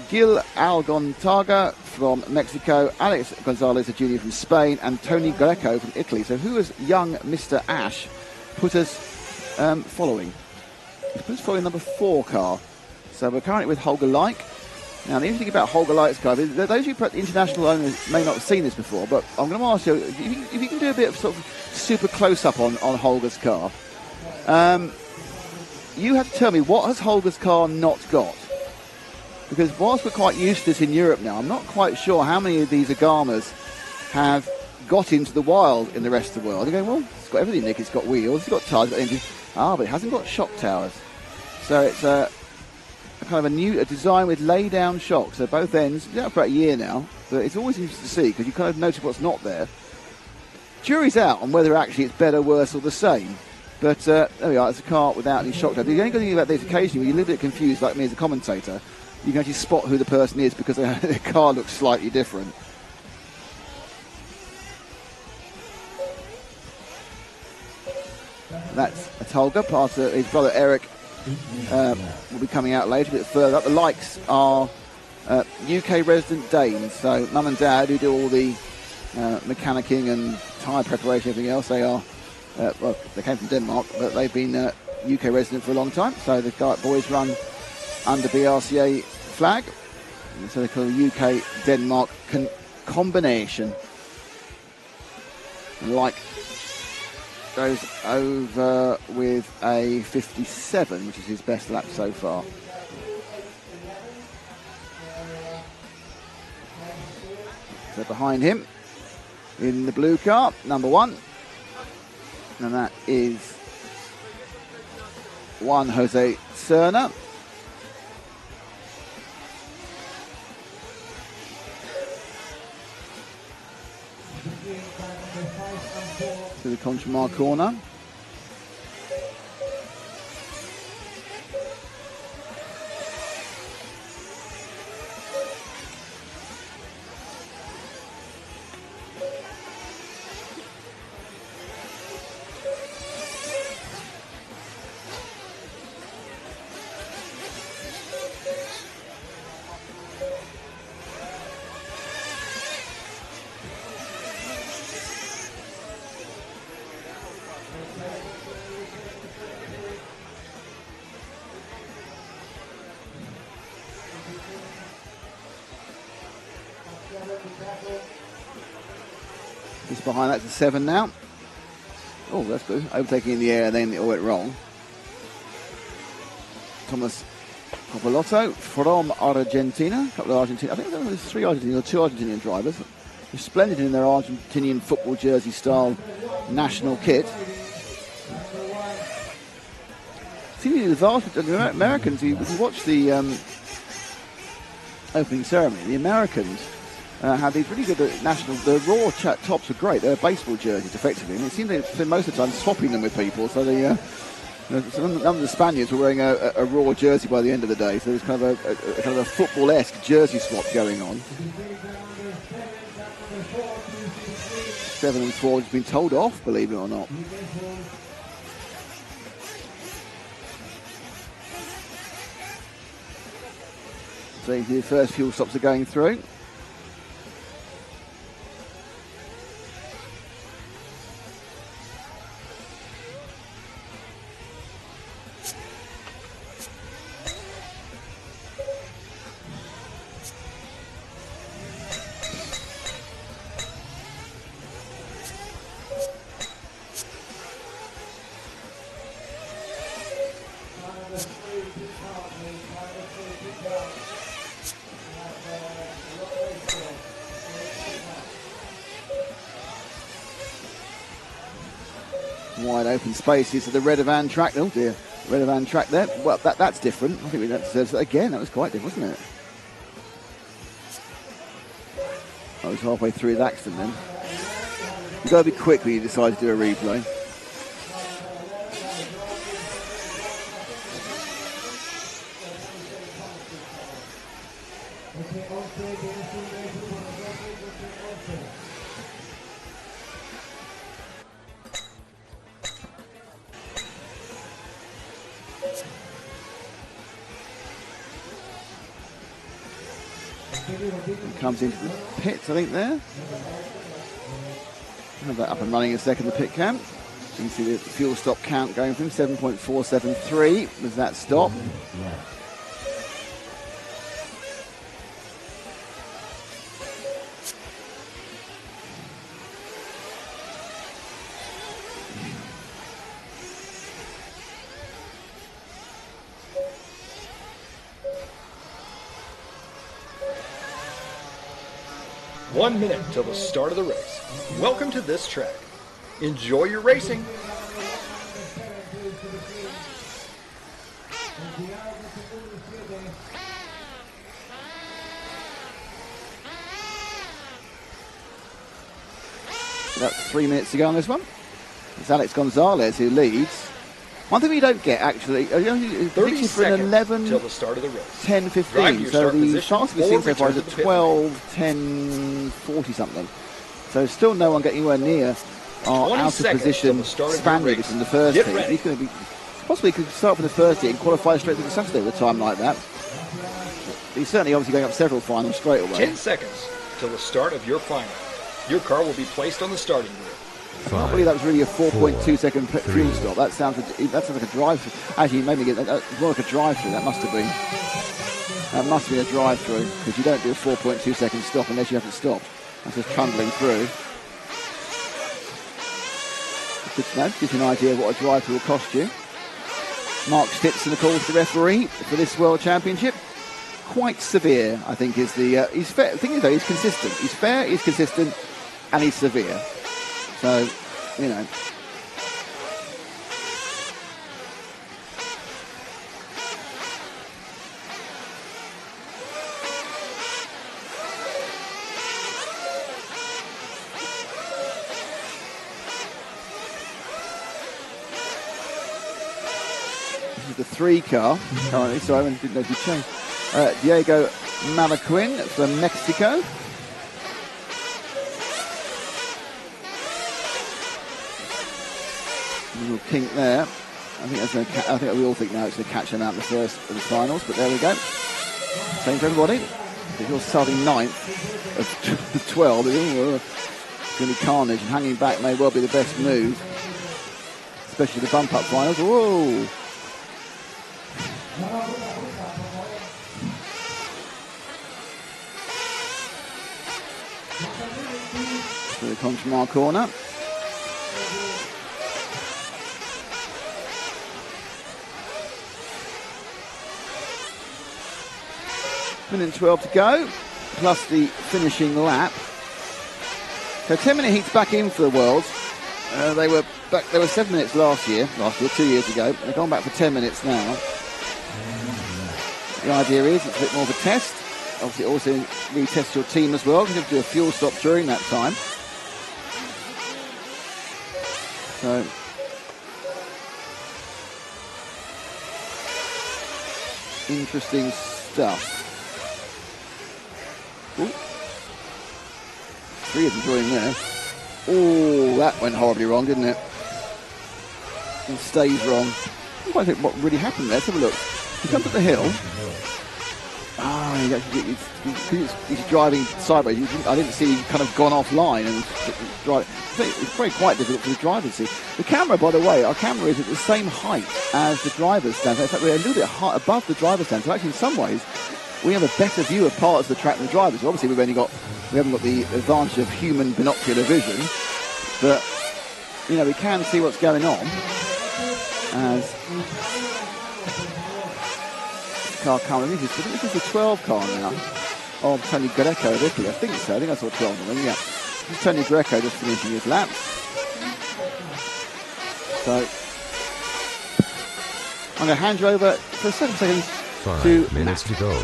Gil Algontaga from Mexico, Alex Gonzalez, a junior from Spain, and Tony Greco from Italy. So who has young Mr. Ash put us following? He's put us following number 4 car. So we're currently with Holger Like. Now, the interesting thing about Holger Like's car, those who international owners may not have seen this before, but I'm going to ask you, if you can do a bit of sort of super close-up on Holger's car. You have to tell me, what has Holger's car not got? Because whilst we're quite used to this in Europe now, I'm not quite sure how many of these Agamas have got into the wild in the rest of the world. You're going, well, it's got everything, Nick. It's got wheels, it's got tyres, it's got engines. But it hasn't got shock towers. So it's a kind of a design with lay-down shocks. So both ends, it's out for about a year now, but it's always interesting to see because you kind of notice what's not there. Jury's out on whether actually it's better, worse, or the same. But there we are, it's a car without any shock towers. The only good thing about this, occasionally, when you're a little bit confused, like me as a commentator, you can actually spot who the person is because their car looks slightly different. That's Holger, part of his brother Eric will be coming out later, a bit further up. The Likes are UK resident Danes, so mum and dad who do all the mechanicking and tyre preparation, everything else. They are, well, they came from Denmark, but they've been UK resident for a long time. So the boys run under BRCA flag, so they call UK-Denmark combination. Like goes over with a 57, which is his best lap so far. So behind him in the blue car, number 1, and that is Juan Jose Serna. To the Conchemar corner. Just behind that's a 7 now. Oh, that's good. Overtaking in the air, and then it all went wrong. Thomas Copolotto from Argentina. A couple of Argentinian, I think there was 3 Argentinian or 2 Argentinian drivers. They're splendid in their Argentinian football jersey style national kit. See, the vast Americans, if you watch the opening ceremony, the Americans have these really good national. The raw tops are great. They're baseball jerseys, effectively, and it seems they spend most of the time swapping them with people. So none of the Spaniards were wearing a raw jersey by the end of the day. So there's kind of a football-esque jersey swap going on. 7 and 4 has been told off, believe it or not. So the first fuel stops are going through. Wide open spaces to the Redovan track. Oh dear, Redovan track there. Well, that's different. I think that deserves it again. That was quite different, wasn't it? I was halfway through his accident then. You've got to be quick when you decide to do a replay. Comes into the pits, I think, there. Have that up and running in a second, the pit cam. You can see the fuel stop count going from 7.473 was that stop. One minute till the start of the race. Welcome to this track. Enjoy your racing. About 3 minutes to go on this one. It's Alex Gonzalez who leads. One thing we don't get, actually, 30 for an 11 till the start of the race. 10:15. So the fastest we've seen so far is a 12:10:40 something. So still no one getting anywhere near our out of position Spaniard in the first heat. He's going to be possibly could start for the first heat and qualify straight to the Saturday with a time like that. He's certainly obviously going up several finals straight away. 10 seconds till the start of your final. Your car will be placed on the starting grid. I can't believe that was really a 4.2 second fuel stop. That sounds like a drive-through. Actually, you made me get that. More like a drive-through. That must have been. That must have been a drive-through because you don't do a 4.2 second stop unless you have to stop. That's just trundling through. Good to know. Gives you an idea of what a drive-through will cost you. Mark Stitzen, of course, the referee for this World Championship. Quite severe, I think, is the. He's fair. The thing is, though, he's consistent. He's fair. He's consistent, and he's severe. So, you know. This is the 3 car currently, so I didn't know if you changed. Diego Malaquin from Mexico. Little kink there. I think we all think now it's going to catch them out in the first of the finals, but there we go. Same for everybody. If you're starting 9th of 12, it's going to be carnage, and hanging back may well be the best move, especially the bump-up finals. Whoa! So they come from our corner. Minute and 12 to go, plus the finishing lap. So 10-minute heats back in for the Worlds. They were 7 minutes last year, 2 years ago. They've gone back for 10 minutes now. The idea is it's a bit more of a test. Obviously, it also retest your team as well. You have to do a fuel stop during that time. So. Interesting stuff. Ooh. 3 of them joined there. Oh, that went horribly wrong, didn't it? And stays wrong. I don't quite think what really happened there. Let's have a look. He comes up the hill. He's driving sideways. I didn't see him kind of gone offline and drive. It's very quite difficult for the driver to see. The camera, by the way, our camera is at the same height as the driver's stand. In fact, we're a little bit high above the driver's stand. So actually, in some ways, we have a better view of parts of the track than the drivers. So obviously, we haven't got the advantage of human binocular vision, but you know we can see what's going on as the car coming. This is the 12 car now. Oh, Tony Greco of Italy. I think so. I think I saw 12 of them. Yeah, this is Tony Greco just finishing his lap. So I'm going to hand you over for 7 seconds. 5 minutes to go.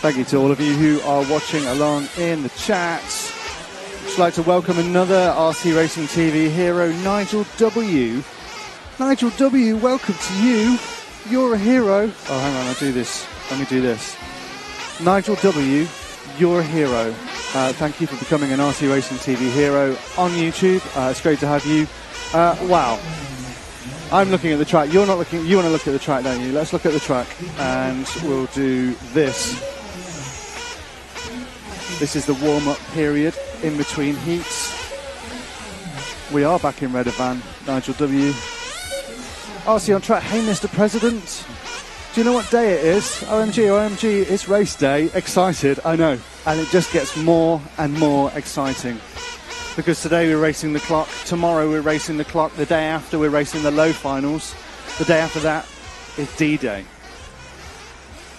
Thank you to all of you who are watching along in the chat. I'd like to welcome another RC Racing TV hero, Nigel W. Nigel W, welcome to you. You're a hero. Oh, hang on, I'll do this. Let me do this. Nigel W, you're a hero. Thank you for becoming an RC Racing TV hero on YouTube. It's great to have you. Wow. I'm looking at the track. You're not looking. You want to look at the track, don't you? Let's look at the track, and we'll do this. This is the warm-up period in between heats. We are back in Redovan. Nigel W. RC on track. Hey, Mr. President. Do you know what day it is? OMG, it's race day. Excited, I know. And it just gets more and more exciting. Because today we're racing the clock, tomorrow we're racing the clock, the day after we're racing the low finals, the day after that is D-Day.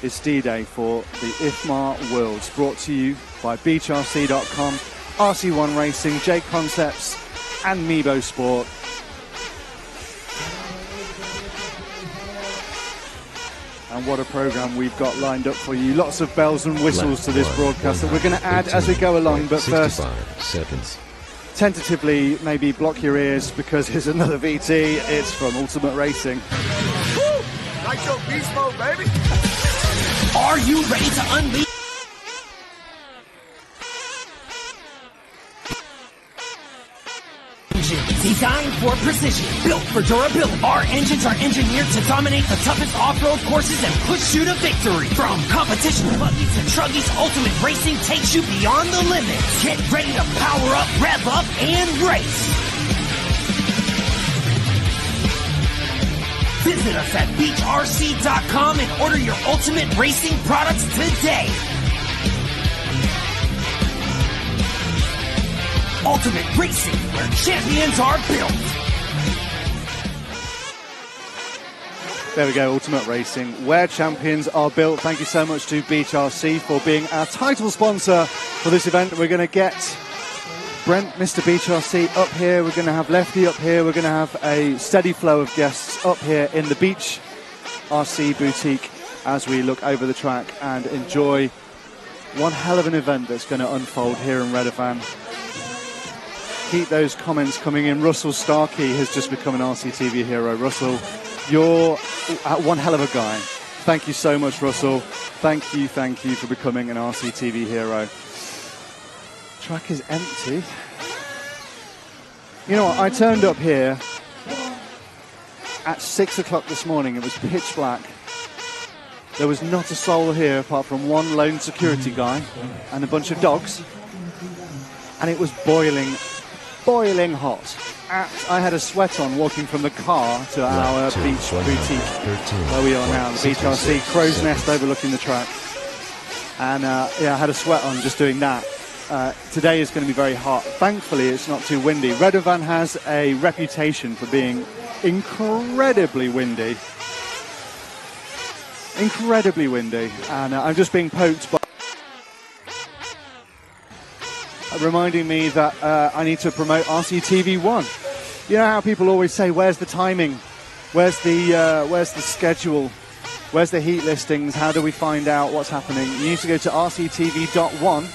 It's D-Day for the IFMAR Worlds, brought to you by BeachRC.com, RC1 Racing, J Concepts and Mebo Sport. And what a program we've got lined up for you. Lots of bells and whistles to this broadcast that we're going to add as we go along. But first, seconds. Tentatively, maybe block your ears because here's another VT. It's from Ultimate Racing. Woo! Nitro Beast Mode, baby! Are you ready to unleash? Designed for precision, built for durability. Our engines are engineered to dominate the toughest off-road courses and push you to victory. From competition buggies to truggies, Ultimate Racing takes you beyond the limits. Get ready to power up, rev up, and race. Visit us at BeachRC.com and order your Ultimate Racing products today. Ultimate Racing, where champions are built. There we go, Ultimate Racing, where champions are built. Thank you so much to Beach RC for being our title sponsor for this event. We're going to get Brent, Mr. Beach RC, up here. We're going to have Lefty up here. We're going to have a steady flow of guests up here in the Beach RC boutique as we look over the track and enjoy one hell of an event that's going to unfold here in Redovan. Keep those comments coming in. Russell Starkey has just become an RCTV hero. Russell, you're one hell of a guy. Thank you so much, Russell. Thank you for becoming an RCTV hero. Track is empty. You know what? I turned up here at 6 o'clock this morning. It was pitch black. There was not a soul here apart from one lone security guy and a bunch of dogs. And it was boiling hot. I had a sweat on walking from the car to our beach boutique where we are now, the Beach RC Crow's Nest overlooking the track. And yeah, I had a sweat on just doing that. Today is going to be very hot. Thankfully, it's not too windy. Redovan has a reputation for being incredibly windy. And I'm just being poked by reminding me that I need to promote RCTV1. You know how people always say, where's the timing? Where's the schedule? Where's the heat listings? How do we find out what's happening? You need to go to RCTV.1.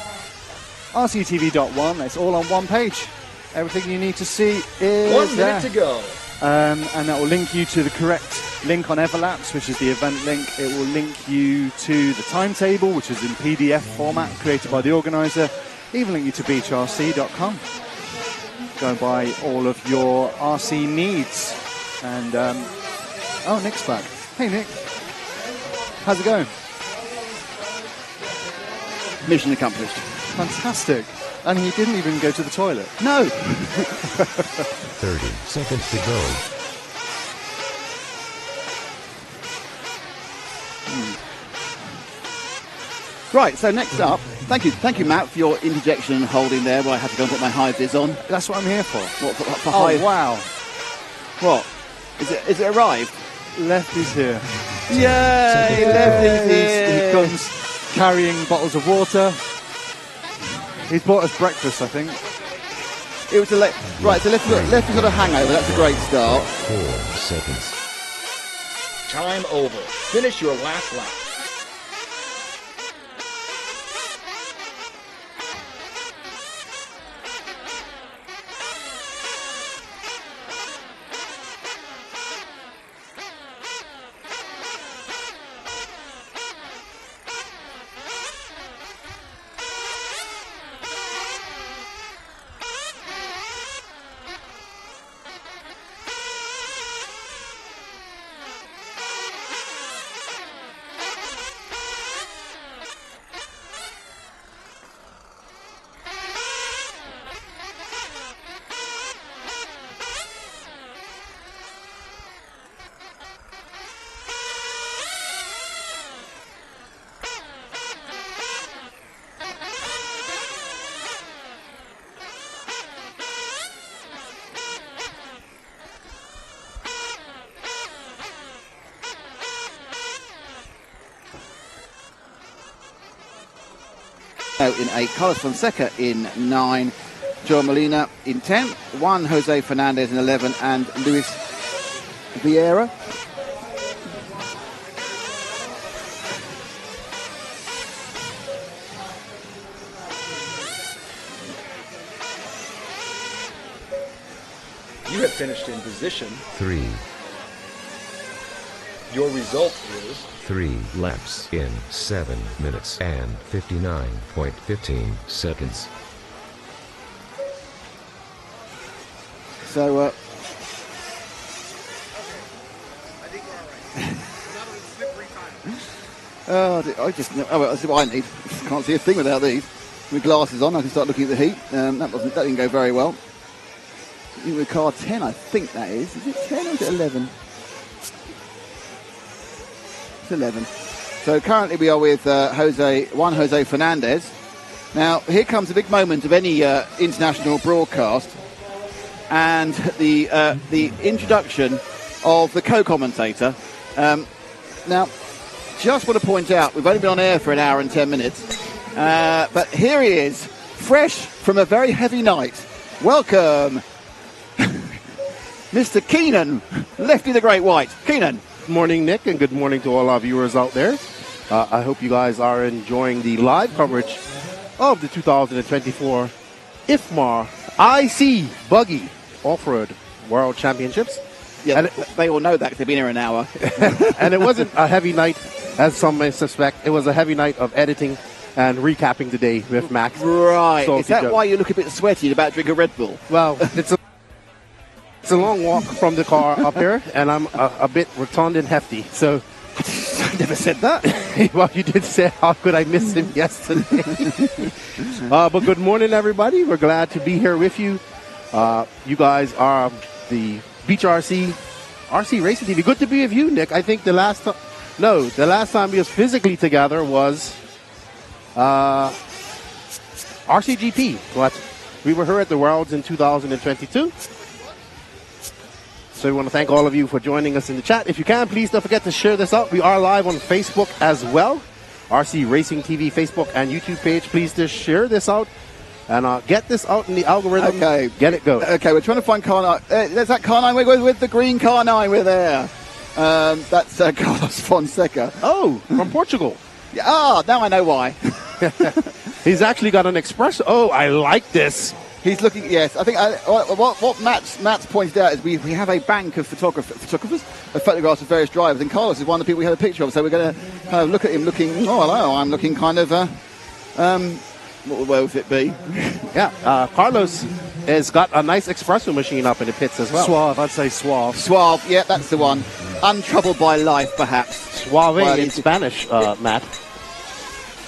RCTV.1, it's all on one page. Everything you need to see is 1 minute to go. And that will link you to the correct link on Everlapse, which is the event link. It will link you to the timetable, which is in PDF format created by the organizer. Even link you to BeachRC.com. Go and buy all of your RC needs. And, oh, Nick's back. Hey, Nick. How's it going? Mission accomplished. Fantastic. And he didn't even go to the toilet. No. 30 seconds to go. Right, so next up, thank you, Matt, for your interjection and holding there where I had to go and put my high vis on. That's what I'm here for. What, for oh, high? Wow. What? Is it arrived? Lefty's here. Yay! Lefty's here. He comes carrying bottles of water. He's bought us breakfast, I think. It was right, so Lefty's got a hangover. That's a great start. 4 seconds. Time over. Finish your last lap. In 8, Carlos Fonseca in 9, Joe Molina in 10, Juan Jose Fernandez in 11, and Luis Vieira. You have finished in position. 3. Your result is 3 laps in 7 minutes and 59.15 seconds. So, I just know. Oh, well, that's what I need. Can't see a thing without these. With glasses on, I can start looking at the heat. That didn't go very well. With car 10, I think that is. Is it 10 or is it 11? It's 11. So currently we are with Juan Jose Fernandez. Now, here comes a big moment of any international broadcast, and the introduction of the co-commentator. Now, just want to point out, we've only been on air for an hour and 10 minutes, but here he is, fresh from a very heavy night. Welcome, Mr. Keenan, Lefty the Great White. Keenan. Good morning, Nick, and good morning to all our viewers out there. I hope you guys are enjoying the live coverage of the 2024 IFMAR IC Buggy Off-Road World Championships. Yeah, and they all know that because they've been here an hour. And it wasn't a heavy night, as some may suspect. It was a heavy night of editing and recapping the day with Max. Right. Is that why you look a bit sweaty and about to drink a Red Bull? Well, it's a long walk from the car up here, and I'm a bit rotund and hefty. So I never said that. Well, you did say, how could I miss him yesterday? But good morning, everybody. We're glad to be here with you. You guys are the Beach RC Racing TV. Good to be with you, Nick. I think the last time we was physically together was RCGP. But we were here at the Worlds in 2022. So we want to thank all of you for joining us in the chat. If you can, please don't forget to share this out. We are live on Facebook as well. RC Racing TV Facebook and YouTube page. Please just share this out and get this out in the algorithm. Okay. Get it going. Okay, we're trying to find car 9. There's that car 9 with the green car 9. We're there. That's Carlos Fonseca. Oh, from Portugal. Ah, now I know why. He's actually got an expression. Oh, I like this. He's looking. Yes, I think what Matt's pointed out is we have a bank of photographers, of photographs of various drivers, and Carlos is one of the people we had a picture of. So we're going to kind of look at him looking. Oh, hello, I'm looking kind of. What would it be? Yeah, Carlos has got a nice espresso machine up in the pits as well. Suave, I'd say suave. Suave, yeah, that's the one. Untroubled by life, perhaps. Suave in Spanish, Matt.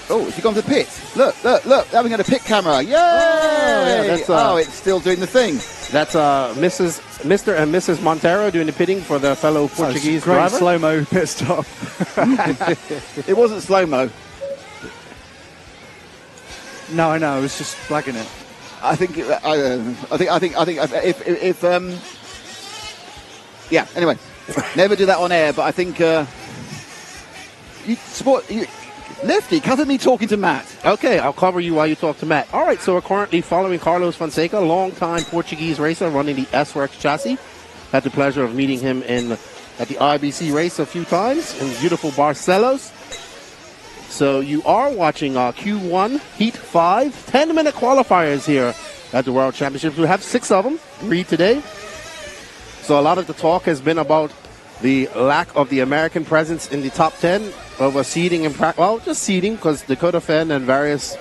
Oh, has he gone to the pit? Look, having got a pit camera. Yay! Oh, yeah, it's still doing the thing. That's Mr. and Mrs. Montero doing the pitting for the fellow Portuguese great driver. Slow-mo pit stop. It wasn't slow-mo. No, I know. I was just flagging it. I think if yeah. Anyway, never do that on air. But I think Lefty, cover me talking to Matt. Okay, I'll cover you while you talk to Matt. All right, so we're currently following Carlos Fonseca, long-time Portuguese racer running the S-Works chassis. Had the pleasure of meeting him at the IBC race a few times in beautiful Barcelos. So you are watching Q1 Heat 5, 10-minute qualifiers here at the World Championships. We have 6 of them, 3 today. So a lot of the talk has been about the lack of the American presence in the top 10 over seeding and just seeding because Dakota Fenn and various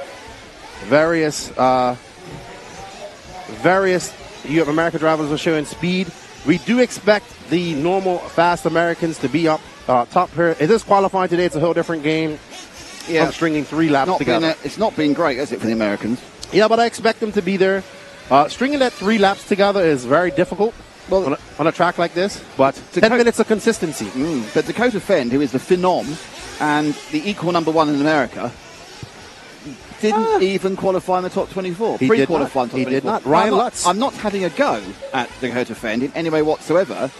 you have American drivers are showing speed. We do expect the normal fast Americans to be up top here. It is qualifying today. It's a whole different game. Yeah, from stringing 3 laps together. It's not been great, has it, for the Americans? Yeah, but I expect them to be there. Stringing that 3 laps together is very difficult on a track like this, but 10 minutes of consistency. But Dakota Fenn, who is the phenom and the equal number 1 in America, didn't even qualify in the top 24. He did not. Ryan Lutz. I'm not having a go at Dakota Fenn in any way whatsoever,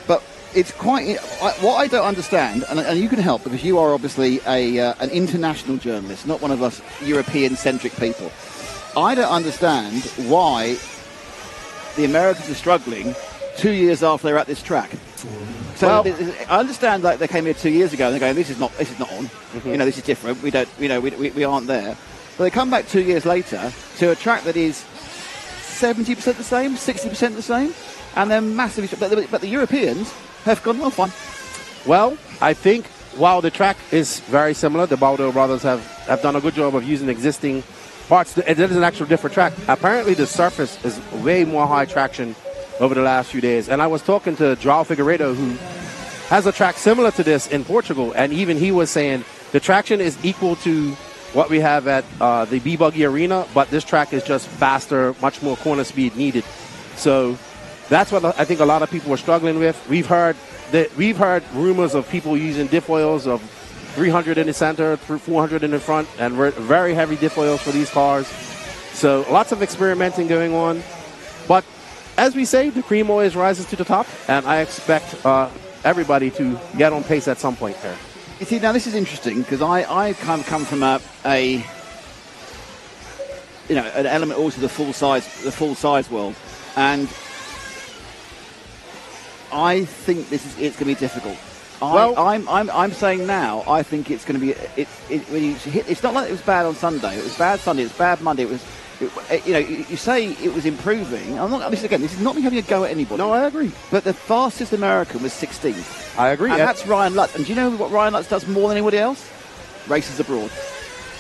but it's quite. What I don't understand, and you can help because you are obviously an international journalist, not one of us European-centric people. I don't understand why the Americans are struggling 2 years after they're at this track. So I understand like they came here 2 years ago and they're going, this is not on. You know, this is different. We don't. You know, we aren't there. But they come back 2 years later to a track that is 70% the same, 60% the same, and they're massively. But the Europeans have gone, well, fine. Well, I think while the track is very similar, the Baldo brothers have done a good job of using existing parts. It is an actual different track. Apparently, the surface is way more high traction over the last few days. And I was talking to João Figueiredo, who has a track similar to this in Portugal, and even he was saying the traction is equal to what we have at the B-Buggy Arena, but this track is just faster, much more corner speed needed. So that's what I think a lot of people are struggling with. We've heard rumors of people using diff oils of 300 in the center, 400 in the front, and very heavy diff oils for these cars. So lots of experimenting going on. But as we say, the cream always rises to the top, and I expect everybody to get on pace at some point there. You see, now this is interesting because I kind of come from an element also the full size world, and I think it's going to be difficult. I'm saying now I think it's going to be when you hit. It's not like it was bad on Sunday. It was bad Sunday. It was bad Monday. You say it was improving. This is not me having a go at anybody. No, I agree. But the fastest American was 16th. I agree. And that's Ryan Lutz. And do you know what Ryan Lutz does more than anybody else? Races abroad.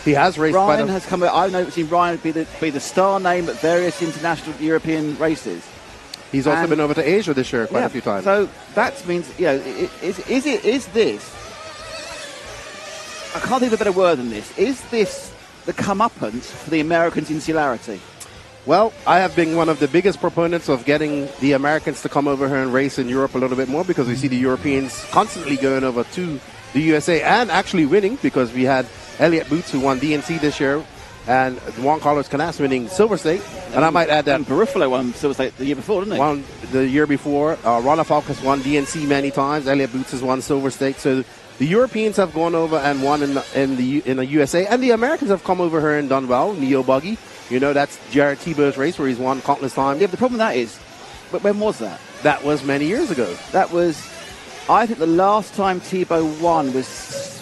He has raced. Ryan has come. I've never seen Ryan be the star name at various international European races. He's also been over to Asia this year quite a few times. So that means, is this? I can't think of a better word than this. Is this the comeuppance for the Americans' insularity? Well, I have been one of the biggest proponents of getting the Americans to come over here and race in Europe a little bit more, because we see the Europeans constantly going over to the USA and actually winning, because we had Elliott Boots, who won DNC this year, and Juan Carlos Canas winning Silver State. And I might add that Barufalo won Silver State the year before, didn't he? Won the year before. Ron Falk has won DNC many times. Elliott Boots has won Silver State. So the Europeans have gone over and won in the USA, and the Americans have come over here and done well. Neo Buggy, that's Jared Tebow's race where he's won countless times. Yeah, but the problem with that is, but when was that? That was many years ago. That was, I think the last time Tebow won was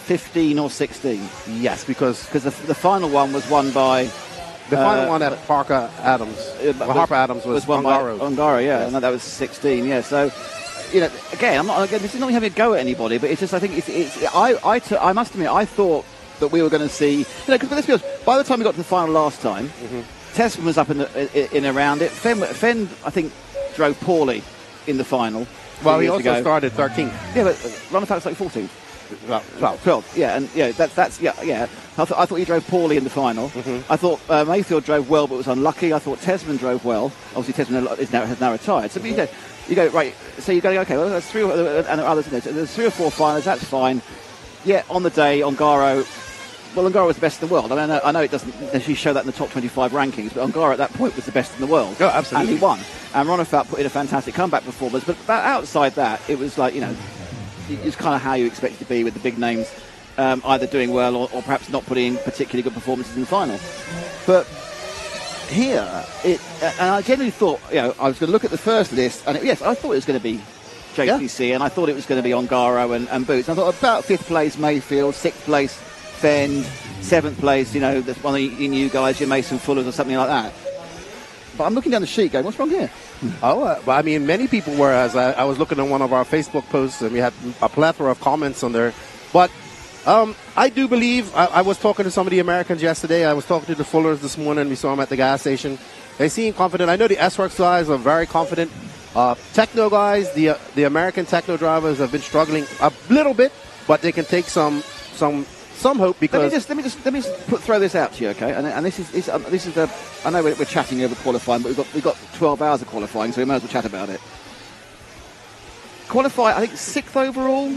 15 or 16. Yes, because the final one was won by the final one at Parker Adams. Harper Adams was won by Ongaro, yeah, yes. And that was 16. Yeah, so. Again, this is not having a go at anybody, but it's just I think I must admit I thought that we were going to see, because let's be honest, by the time we got to the final last time, Tessman was up in around it. Fenn I think drove poorly in the final. Well, he also started 13th. Yeah, but Ron Falk was like 14th. 12. Yeah, and that's. I thought he drove poorly in the final. I thought Mayfield drove well, but was unlucky. I thought Tesman drove well. Obviously, Tesman has now retired. So you go right. So you go, okay. Well, there's three and others. There's 3 or 4 finals. That's fine. Yeah, on the day, Ongaro. Well, Ongaro was the best in the world. I know it doesn't actually show that in the top 25 rankings, but Ongaro at that point was the best in the world. Oh, absolutely. And he won. And Ronefalk put in a fantastic comeback performance. But outside that, it was like it's kind of how you expect it to be with the big names, either doing well or perhaps not putting in particularly good performances in the final. But here, and I generally thought, I was going to look at the first list, and I thought it was going to be JPC, and I thought it was going to be Ongaro and Boots. And I thought about 5th place Mayfield, 6th place Fenn, 7th place, there's one of you guys, your Mason Fullers or something like that. But I'm looking down the sheet going, what's wrong here? Many people were, as I was looking at one of our Facebook posts, and we had a plethora of comments on there. But I do believe, I was talking to some of the Americans yesterday. I was talking to the Fullers this morning. We saw them at the gas station. They seem confident. I know the S-Works guys are very confident. Techno guys, the American techno drivers have been struggling a little bit, but they can take some hope, because let me just throw this out to you, okay? And this is the, I know we're chatting over qualifying, but we've got 12 hours of qualifying, so we might as well chat about it. Qualify, I think 6th overall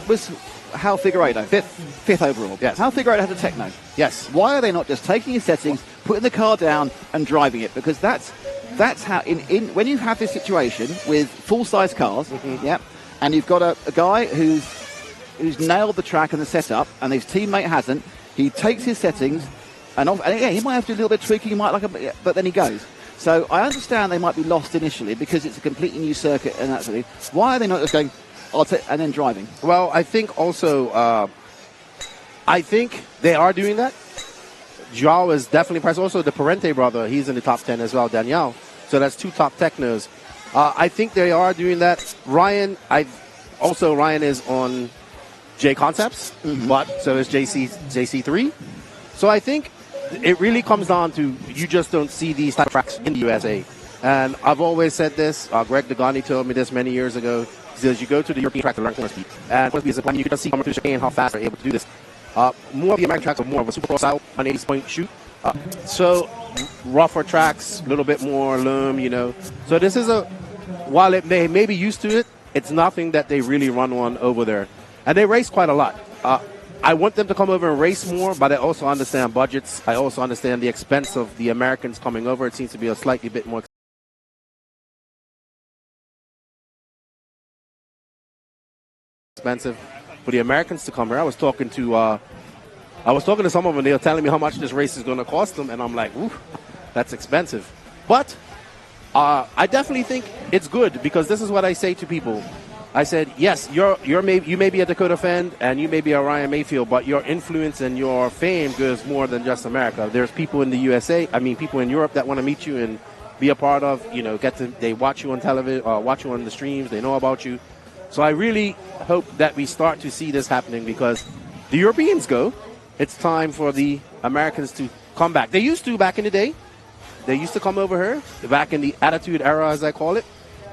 was Hal Figueiredo. 5th overall. Yes. Hal Figueiredo had a techno. Yes. Why are they not just taking his settings, putting the car down and driving it? Because that's how when you have this situation with full size cars, and you've got a guy who's nailed the track and the setup, and his teammate hasn't. He takes his settings, and he might have to do a little bit of tweaking, but then he goes. So I understand they might be lost initially because it's a completely new circuit and that sort of thing. Why are they not just going, and then driving? Well, I think also, I think they are doing that. Joao is definitely impressed. Also, the Parente brother, he's in the top 10 as well, Danielle. So that's 2 top technos. I think they are doing that. Ryan is on J Concepts, but so is JC3. So I think it really comes down to you just don't see these type of tracks in the USA. And I've always said this. Greg Degani told me this many years ago. He says you go to the European track to learn corner speed. And corner speed is a plan. You can just see coming through the chicane how fast they're able to do this. More of the American tracks are more of a supercross style, 180-point shoot. So rougher tracks, a little bit more loom, So this is while it may be used to it, it's nothing that they really run on over there. And they race quite a lot. I want them to come over and race more, but I also understand budgets. I also understand the expense of the Americans coming over. It seems to be a slightly bit more expensive for the Americans to come here. I was talking to some of them. They were telling me how much this race is going to cost them, and I'm like, ooh, that's expensive. But I definitely think it's good because this is what I say to people. I said, yes, you may be a Dakota fan and you may be a Ryan Mayfield, but your influence and your fame goes more than just America. There's people in the USA, people in Europe that want to meet you and be a part of, they watch you on television, watch you on the streams, they know about you. So I really hope that we start to see this happening because the Europeans go. It's time for the Americans to come back. They used to back in the day. They used to come over here, back in the Attitude Era, as I call it.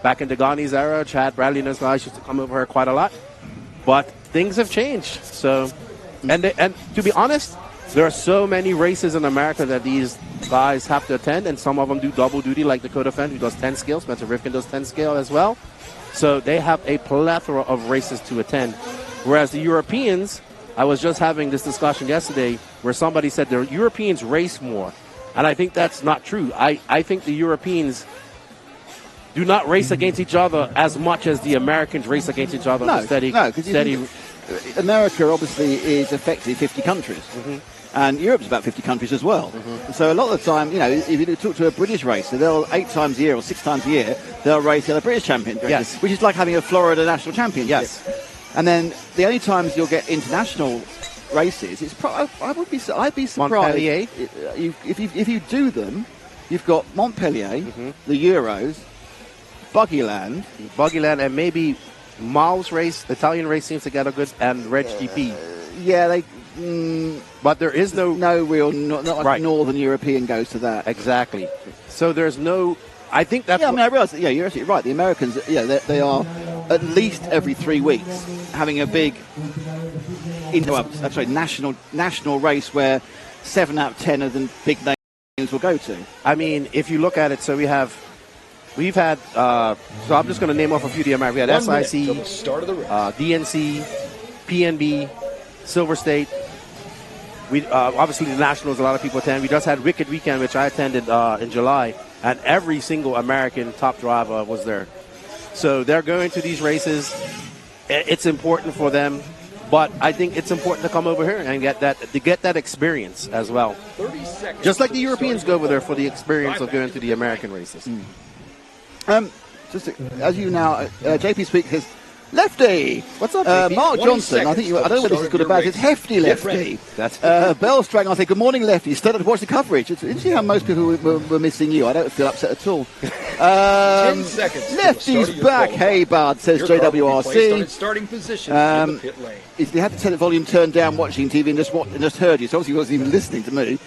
Back in Degani's era, Chad Bradley and those guys used to come over here quite a lot. But things have changed. So, and to be honest, there are so many races in America that these guys have to attend, and some of them do double duty, like Dakota Fenn, who does 10 scale. Spencer Rifkin does 10 scale as well. So they have a plethora of races to attend. Whereas the Europeans, I was just having this discussion yesterday where somebody said the Europeans race more. And I think that's not true. I think the Europeans do not race against each other as much as the Americans race against each other. No, because America obviously is effectively 50 countries. And Europe's about 50 countries as well. So a lot of the time, if you talk to a British racer, they'll 8 times a year or 6 times a year, they'll race the other British champion. Yes. Which is like having a Florida national champion. Yes. And then the only times you'll get international races, I'd be surprised. Montpellier. If you do them, you've got Montpellier, the Euros, Buggyland, and maybe Miles race, Italian race seems to get a good, and Reg GP. But there is no real, not like Northern European goes to that. Exactly. So there's no. I think that's. I realise that. Yeah, you're absolutely right. The Americans, they are at least every 3 weeks having a big national race where 7 out of 10 of the big names will go to. I mean, if you look at it, so we've had, so I'm just going to name off a few of the Americans. We had SIC, DNC, PNB, Silver State. We obviously the Nationals, a lot of people attend. We just had Wicked Weekend, which I attended in July, and every single American top driver was there. So they're going to these races. It's important for them, but I think it's important to come over here and get that experience as well. 30 seconds. Just like the Europeans go over there for the experience of going to the American races. Just as you now, JP Speak says, Lefty! What's up, JP? Mark Johnson, I don't know whether this is good or bad. It's Hefty Lefty. That's Bellstrang, I say, good morning, Lefty. You started to watch the coverage. Did you see how most people were missing you? I don't feel upset at all. 10 seconds. Lefty's back. Hey, bud, says JWRC. Starting position in the pit lane. They had to turn the volume turned down watching TV and just heard you, so obviously he wasn't even listening to me.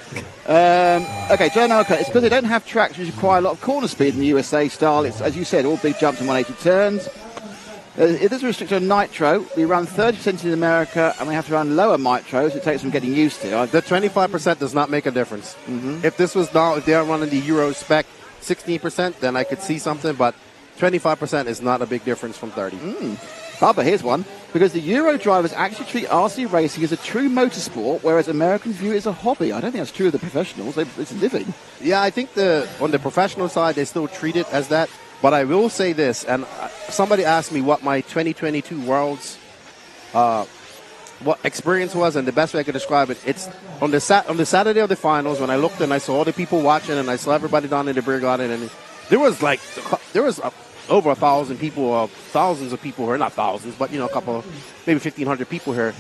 Okay, Joe Nalka, it's because they don't have tracks which require a lot of corner speed in the USA style. It's, as you said, all big jumps and 180 turns. It is restricted on nitro. We run 30% in America, and we have to run lower nitros. It takes some getting used to. The 25% does not make a difference. If this was now, if they're running the Euro spec 16%, then I could see something, but 25% is not a big difference from 30. Bubba, here's one. Because the Euro drivers actually treat RC racing as a true motorsport, whereas Americans view it as a hobby. I don't think that's true of the professionals. It's a living. Yeah, I think on the professional side, they still treat it as that. But I will say this, and somebody asked me what my 2022 Worlds what experience was, and the best way I could describe it, it's on the Saturday of the finals when I looked and I saw all the people watching and I saw everybody down in the beer garden, and there was over 1,000 people, or thousands of people here, not thousands, but a couple, maybe 1,500 people here.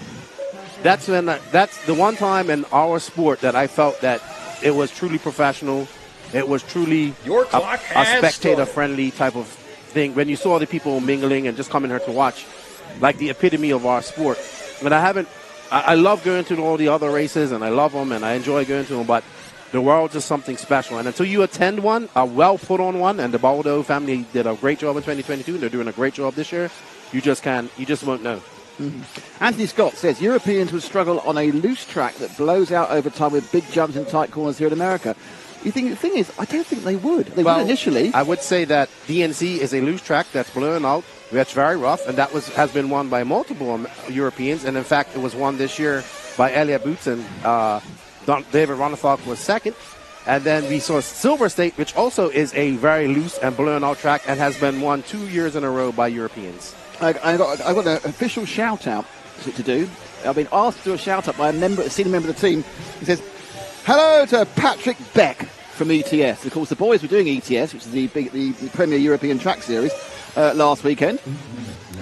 That's the one time in our sport that I felt that it was truly professional. It was truly a spectator-friendly type of thing. When you saw the people mingling and just coming here to watch, like the epitome of our sport. And I love going to all the other races, and I love them, and I enjoy going to them, but the World's is something special. And until you attend one, a well-put-on one, and the Baldo family did a great job in 2022, and they're doing a great job this year, you just won't know. Mm-hmm. Anthony Scott says, Europeans would struggle on a loose track that blows out over time with big jumps and tight corners here in America. The thing is, I don't think they would. They would initially. I would say that DNC is a loose track that's blowing out. That's very rough, and that has been won by multiple Europeans. And in fact, it was won this year by Elliot Boots, and David Ronefalk was second. And then we saw Silver State, which also is a very loose and blown out track, and has been won 2 years in a row by Europeans. I got an official shout out to do. I've been asked to do a shout out by a senior member of the team. He says, "Hello to Patrick Beck from ETS." Of course, the boys were doing ETS, which is the Premier European Track Series, last weekend.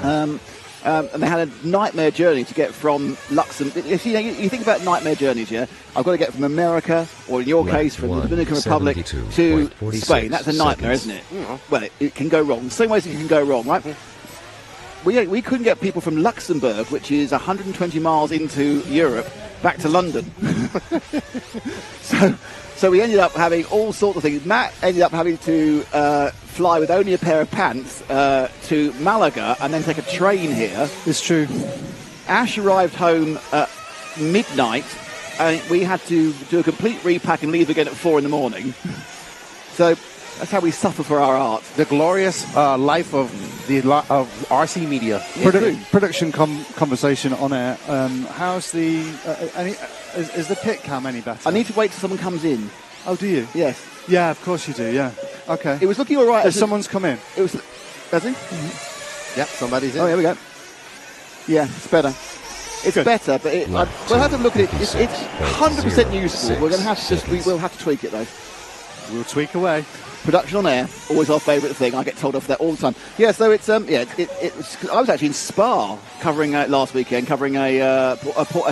And they had a nightmare journey to get from Luxembourg. You think about nightmare journeys, yeah? I've got to get from America, or in your case, from the Dominican Republic to Spain. That's a nightmare, isn't it? Well, it can go wrong. The same ways it can go wrong, right? We couldn't get people from Luxembourg, which is 120 miles into Europe, back to London. So we ended up having all sorts of things. Matt ended up having to fly with only a pair of pants to Malaga and then take a train here. It's true. Ash arrived home at midnight, and we had to do a complete repack and leave again at 4 a.m. So that's how we suffer for our art. The glorious life of RC media. Production conversation on air. How's the... is the pit cam any better? I need to wait till someone comes in. Oh, do you? Yes. Yeah, of course you do, yeah. Okay. It was looking all right. Someone's come in. It was... Has he? Mm-hmm. Yep, somebody's in. Oh, here we go. Yeah, it's better. It's good. Better, but we'll have to look at it. It's 100% useful. We're going to have to we'll have to tweak it, though. We'll tweak away. Production on air, always our favourite thing. I get told off that all the time. Yeah, so it's I was actually in Spa covering last weekend, covering a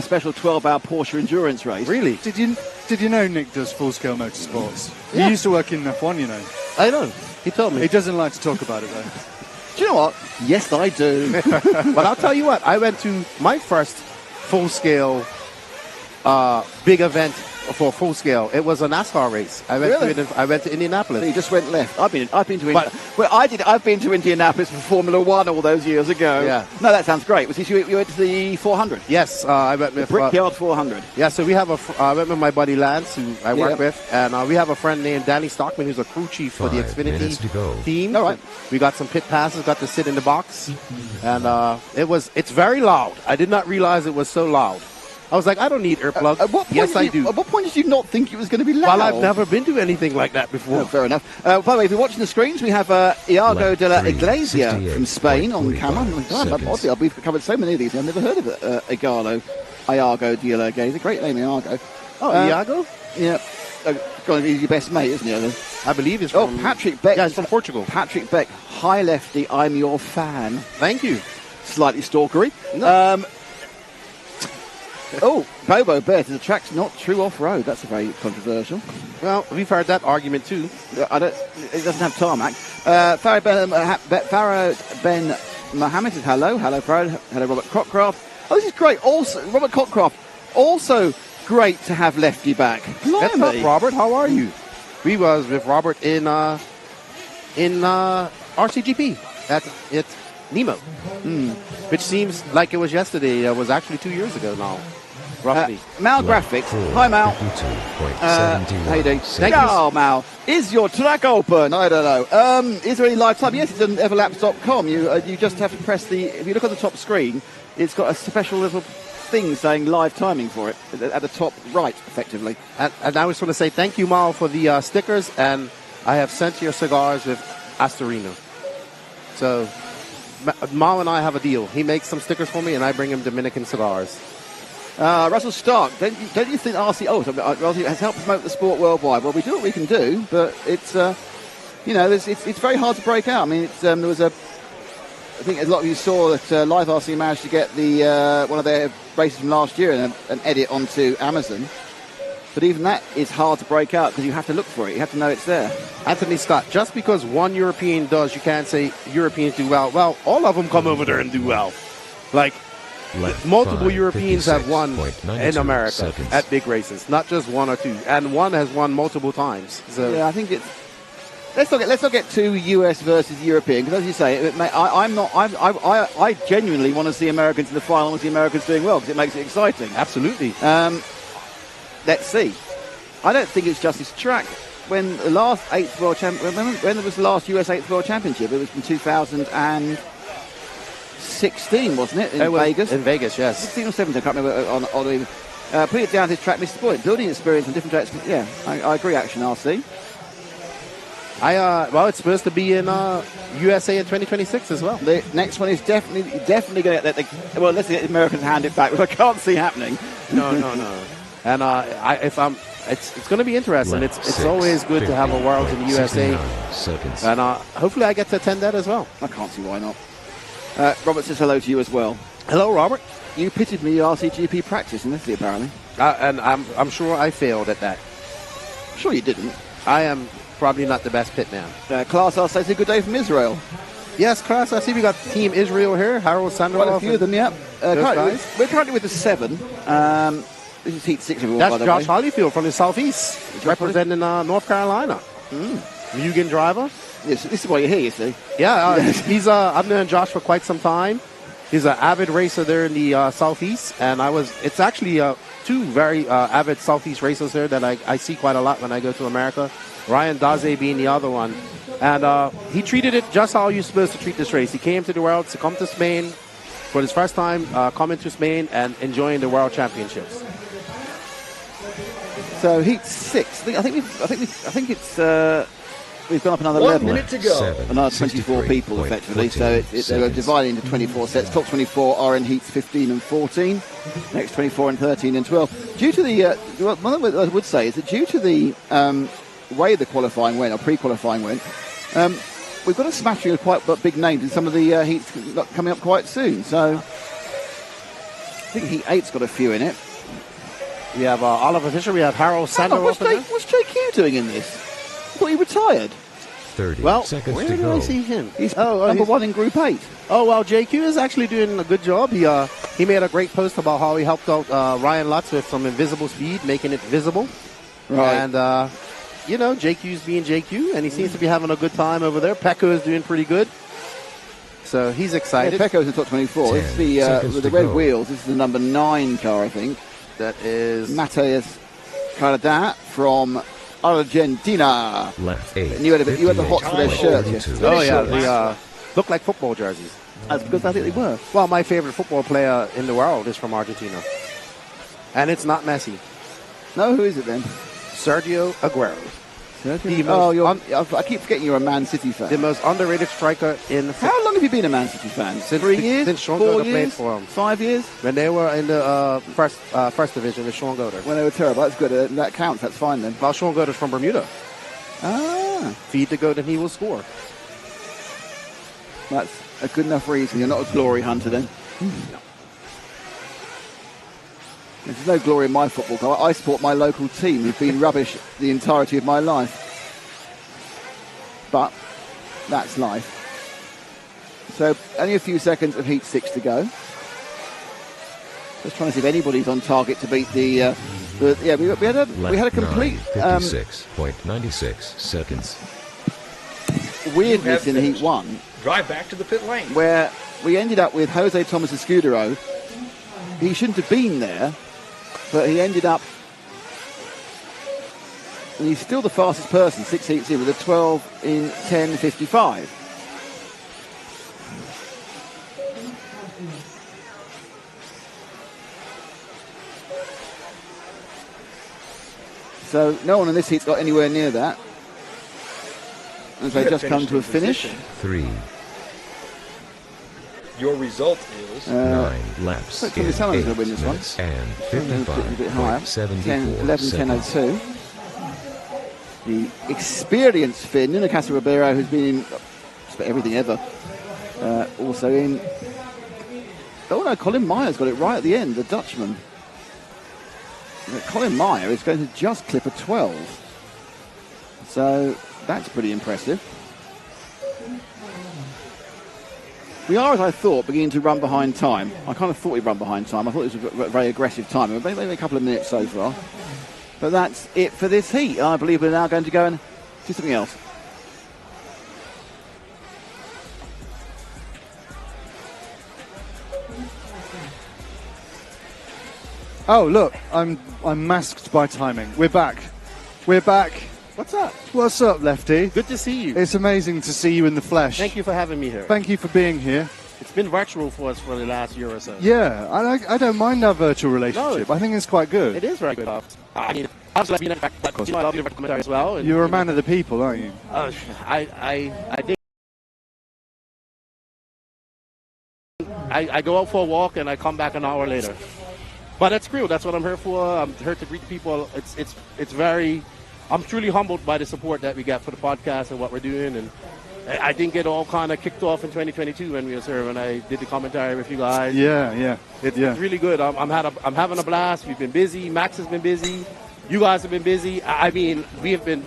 special 12-hour Porsche endurance race. Really? Did you know Nick does full-scale motorsports? Yeah. He used to work in F1, you know. I know. He told me. He doesn't like to talk about it though. Do you know what? Yes, I do. But I'll tell you what. I went to my first full-scale big event. For full scale, it was a NASCAR race. I went to Indianapolis. So you just went left. I've been to. I've been to Indianapolis for Formula One all those years ago. Yeah. No, that sounds great. Was you went to the 400? Yes, I went with Brickyard 400. Yeah, so we have I went with my buddy Lance, who I work with, and we have a friend named Danny Stockman, who's a crew chief for the Xfinity team. All right. We got some pit passes, got to sit in the box, and it's very loud. I did not realize it was so loud. I was like, I don't need earplugs. Yes, I do. At what point did you not think it was going to be loud? Well, I've never been to anything like that before. Oh, fair enough. By the way, if you're watching the screens, we have Iago de la Iglesia from Spain on camera. Oddly, we've covered so many of these. I've never heard of it. Iago de la Iglesia. Great name, Iago. Oh, Iago? Yeah. He's your best mate, isn't he? I believe he's from... Oh, Patrick Beck. Yeah, he's from Portugal. Patrick Beck. Hi, Lefty. I'm your fan. Thank you. Slightly stalkery. No. Oh, Bobo Bear, the track's not true off-road. That's very controversial. Well, we've heard that argument too. It doesn't have tarmac. Farah Ben Mohammed says hello. Hello, Farah. Hello, Robert Cockcraft. Oh, this is great. Also, Robert Cockcraft. Also great to have Lefty back. That's up, Robert. How are you? We was with Robert in RCGP at Nemo, which seems like it was yesterday. It was actually 2 years ago now. Roughly. Mal Graphics. Hi, Mal. How you doing? Thank you. Mal. Is your track open? I don't know. Is there any live time? Yes, it's on everlaps.com. You just have to press if you look at the top screen, it's got a special little thing saying live timing for it at the top right, effectively. And I just want to say thank you, Mal, for the stickers, and I have sent your cigars with Astorino. So Mal and I have a deal. He makes some stickers for me, and I bring him Dominican cigars. Russell Stark, don't you think RC has helped promote the sport worldwide? Well, we do what we can do, but it's it's very hard to break out. I mean, there was I think a lot of you saw that Live RC managed to get the one of their races from last year and an edit onto Amazon. But even that is hard to break out because you have to look for it. You have to know it's there. Anthony Scott, just because one European does, you can't say Europeans do well. Well, all of them come over there and do well. Like, multiple Europeans have won in America at big races, not just one or two. And one has won multiple times. So yeah, I think it's... Let's not get too US versus European, because as you say, I genuinely want to see Americans in the final and see Americans doing well, because it makes it exciting. Absolutely. Let's see. I don't think it's just this track. When the last 8th World Championship, when was the last US 8th World Championship? It was in 2016, wasn't it? Vegas? In Vegas, yes. 16 or 17, I can't remember. Putting it down to this track, Mr. Boyd, building experience on different tracks. Yeah, I agree, Action RC. Well, it's supposed to be in USA in 2026 as well. The next one is definitely going to... Well, let's get the Americans hand it back, which I can't see happening. No. And it's going to be interesting. It's always good to have a Worlds in the USA. And hopefully I get to attend that as well. I can't see why not. Robert says hello to you as well. Hello, Robert. You pitted me RCGP practice in Italy, apparently. And I'm sure I failed at that. I'm sure you didn't. I am probably not the best pit man. Class R says a good day from Israel. Yes, Class, I see we got Team Israel here. Harold Sandoval. Quite a few of them, yeah. We're currently with the 7. This is Heat 6. That's Josh Hollyfield from the Southeast, representing North Carolina. Mugen driver. Yes, this is why you're here, you see. Yeah, he's. I've known Josh for quite some time. He's an avid racer there in the Southeast, and it's actually two very avid Southeast racers there that I see quite a lot when I go to America. Ryan Daze being the other one. And he treated it just how you're supposed to treat this race. He came to the Worlds to come to Spain for his first time coming to Spain and enjoying the World Championships. So Heat 6. I think it's we've gone up another 1 level. minute to go. Another 24 people effectively. So they're divided into 24 sets. Top 24 are in Heats 15 and 14. Next 24 and 13 and 12. Due to the one thing I would say is that due to the way the qualifying went or pre-qualifying went, we've got a smattering of quite big names in some of the heats coming up quite soon. So I think Heat 8's got a few in it. We have Oliver Fisher. We have Harold Sandoval. What's JQ doing in this? I thought he retired. 30 seconds where to did go. I see him? He's number 1 in Group 8. Oh, well, JQ is actually doing a good job. He made a great post about how he helped out Ryan Lutz with some invisible speed, making it visible. Right. And, JQ's being JQ, and he seems to be having a good time over there. Pecco is doing pretty good. So he's excited. Yeah, Pecco's in top 24. It's with the red wheels. This is the number 9 car, I think. That is Mateus Carada from Argentina. Left 8. And you had the hots for their shirts yesterday. Oh, yeah. They look like football jerseys. That's because I think they were. Well, my favorite football player in the world is from Argentina. And it's not Messi. No, who is it then? Sergio Aguero. I keep forgetting you're a Man City fan. The most underrated striker in... How long have you been a Man City fan? Since 3 years? Since Sean 4 Goder years? played for him. 5 years? When they were in the first division with Sean Goder. When they were terrible. That's good. That counts. That's fine then. Well, Sean Goder's from Bermuda. Ah. Feed the goat and he will score. That's a good enough reason. You're not a glory hunter then. No. There's no glory in my football club. I support my local team who've been rubbish the entirety of my life. But that's life. So only a few seconds of Heat 6 to go. Just trying to see if anybody's on target to beat we had a complete 56.96 seconds. Weirdness in Heat 1. Drive back to the pit lane. Where we ended up with Jose Thomas Escudero. He shouldn't have been there, but he ended up. And he's still the fastest person, 6 heats in, with a 12 in 10.55. So no one in this heat's got anywhere near that. as they just come to a finish. 3. Your result is 9 laps so in 8 going to win this one. minutes and A bit higher. 55.74 11, seconds. 10:02. The experienced Finn, Nuno Ribeiro, who's been in just about everything ever. Also in. Oh no, Colin Meyer's got it right at the end, the Dutchman. Colin Meyer is going to just clip a 12. So that's pretty impressive. We are, as I thought, beginning to run behind time. I kind of thought we'd run behind time. I thought it was a very aggressive time. Maybe a couple of minutes so far. But that's it for this heat. I believe we're now going to go and do something else. Oh, look, I'm masked by timing. We're back. We're back. What's up? What's up, Lefty? Good to see you. It's amazing to see you in the flesh. Thank you for having me here. Thank you for being here. It's been virtual for us for the last year or so. Yeah, I don't mind our virtual relationship. I think it's quite good. It is very good. I mean, obviously, I love your commentary as well. And, You're a man of the people, aren't you? I think I go out for a walk and I come back an hour later. But that's cool. That's what I'm here for. I'm here to greet people. It's very. I'm truly humbled by the support that we get for the podcast and what we're doing. And I think it all kind of kicked off in 2022 when we was here when I did the commentary with you guys. Yeah. It's really good. I'm having a blast. We've been busy. Max has been busy. You guys have been busy. I mean, we have been.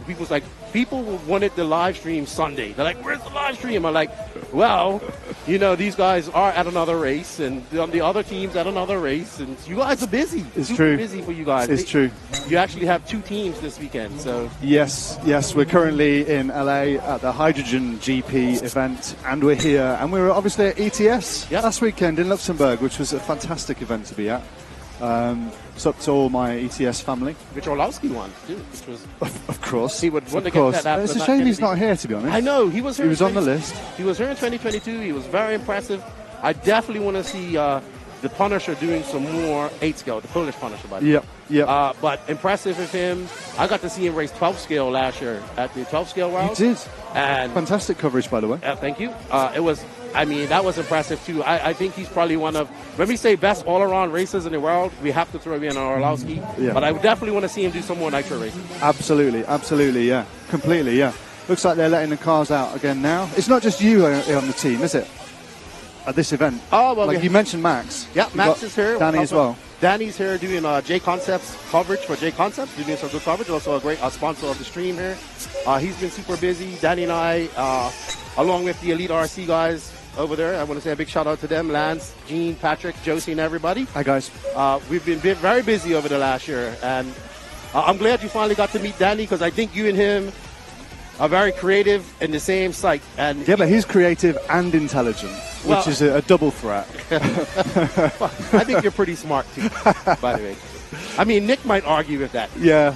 People wanted the live stream Sunday. They're like, "Where's the live stream?" I'm like, "Well, these guys are at another race, and the other team's at another race, and you guys are busy. It's super true. busy for you guys. It's true. You actually have 2 teams this weekend, so Yes. We're currently in LA at the Hydrogen GP event, and we're here, and we were obviously at ETS last weekend in Luxembourg, which was a fantastic event to be at. It's up to all my ETS family. Which Orlowski won too, which was of course. He would want to Of course. get that. It's a shame he's not here, to be honest. I know he was here. He was on the list. He was here in 2022. He was very impressive. I definitely want to see the Punisher doing some more 8 scale, the Polish Punisher, by the way. Yep. But impressive with him. I got to see him race 12 scale last year at the 12 scale round. You did. And fantastic coverage, by the way. Thank you. That was impressive too. I think he's probably one of, when we say best all-around racers in the world, we have to throw in Orlowski. Yeah. But I definitely want to see him do some more nitro racing. Absolutely, yeah. Completely, yeah. Looks like they're letting the cars out again now. It's not just you on the team, is it? At this event. Oh, well, you mentioned Max. Yeah, Max is here. Danny as well. Danny's here doing J Concepts coverage for J Concepts, doing some good coverage. Also a great sponsor of the stream here. He's been super busy. Danny and I, along with the Elite RC guys over there, I want to say a big shout out to them, Lance, Gene, Patrick, Josie, and everybody. Hi, guys. We've been very busy over the last year, and I'm glad you finally got to meet Danny, because I think you and him are very creative in the same site. And but he's creative and intelligent, which is a double threat. I think you're pretty smart too, by the way. I mean, Nick might argue with that. Yeah.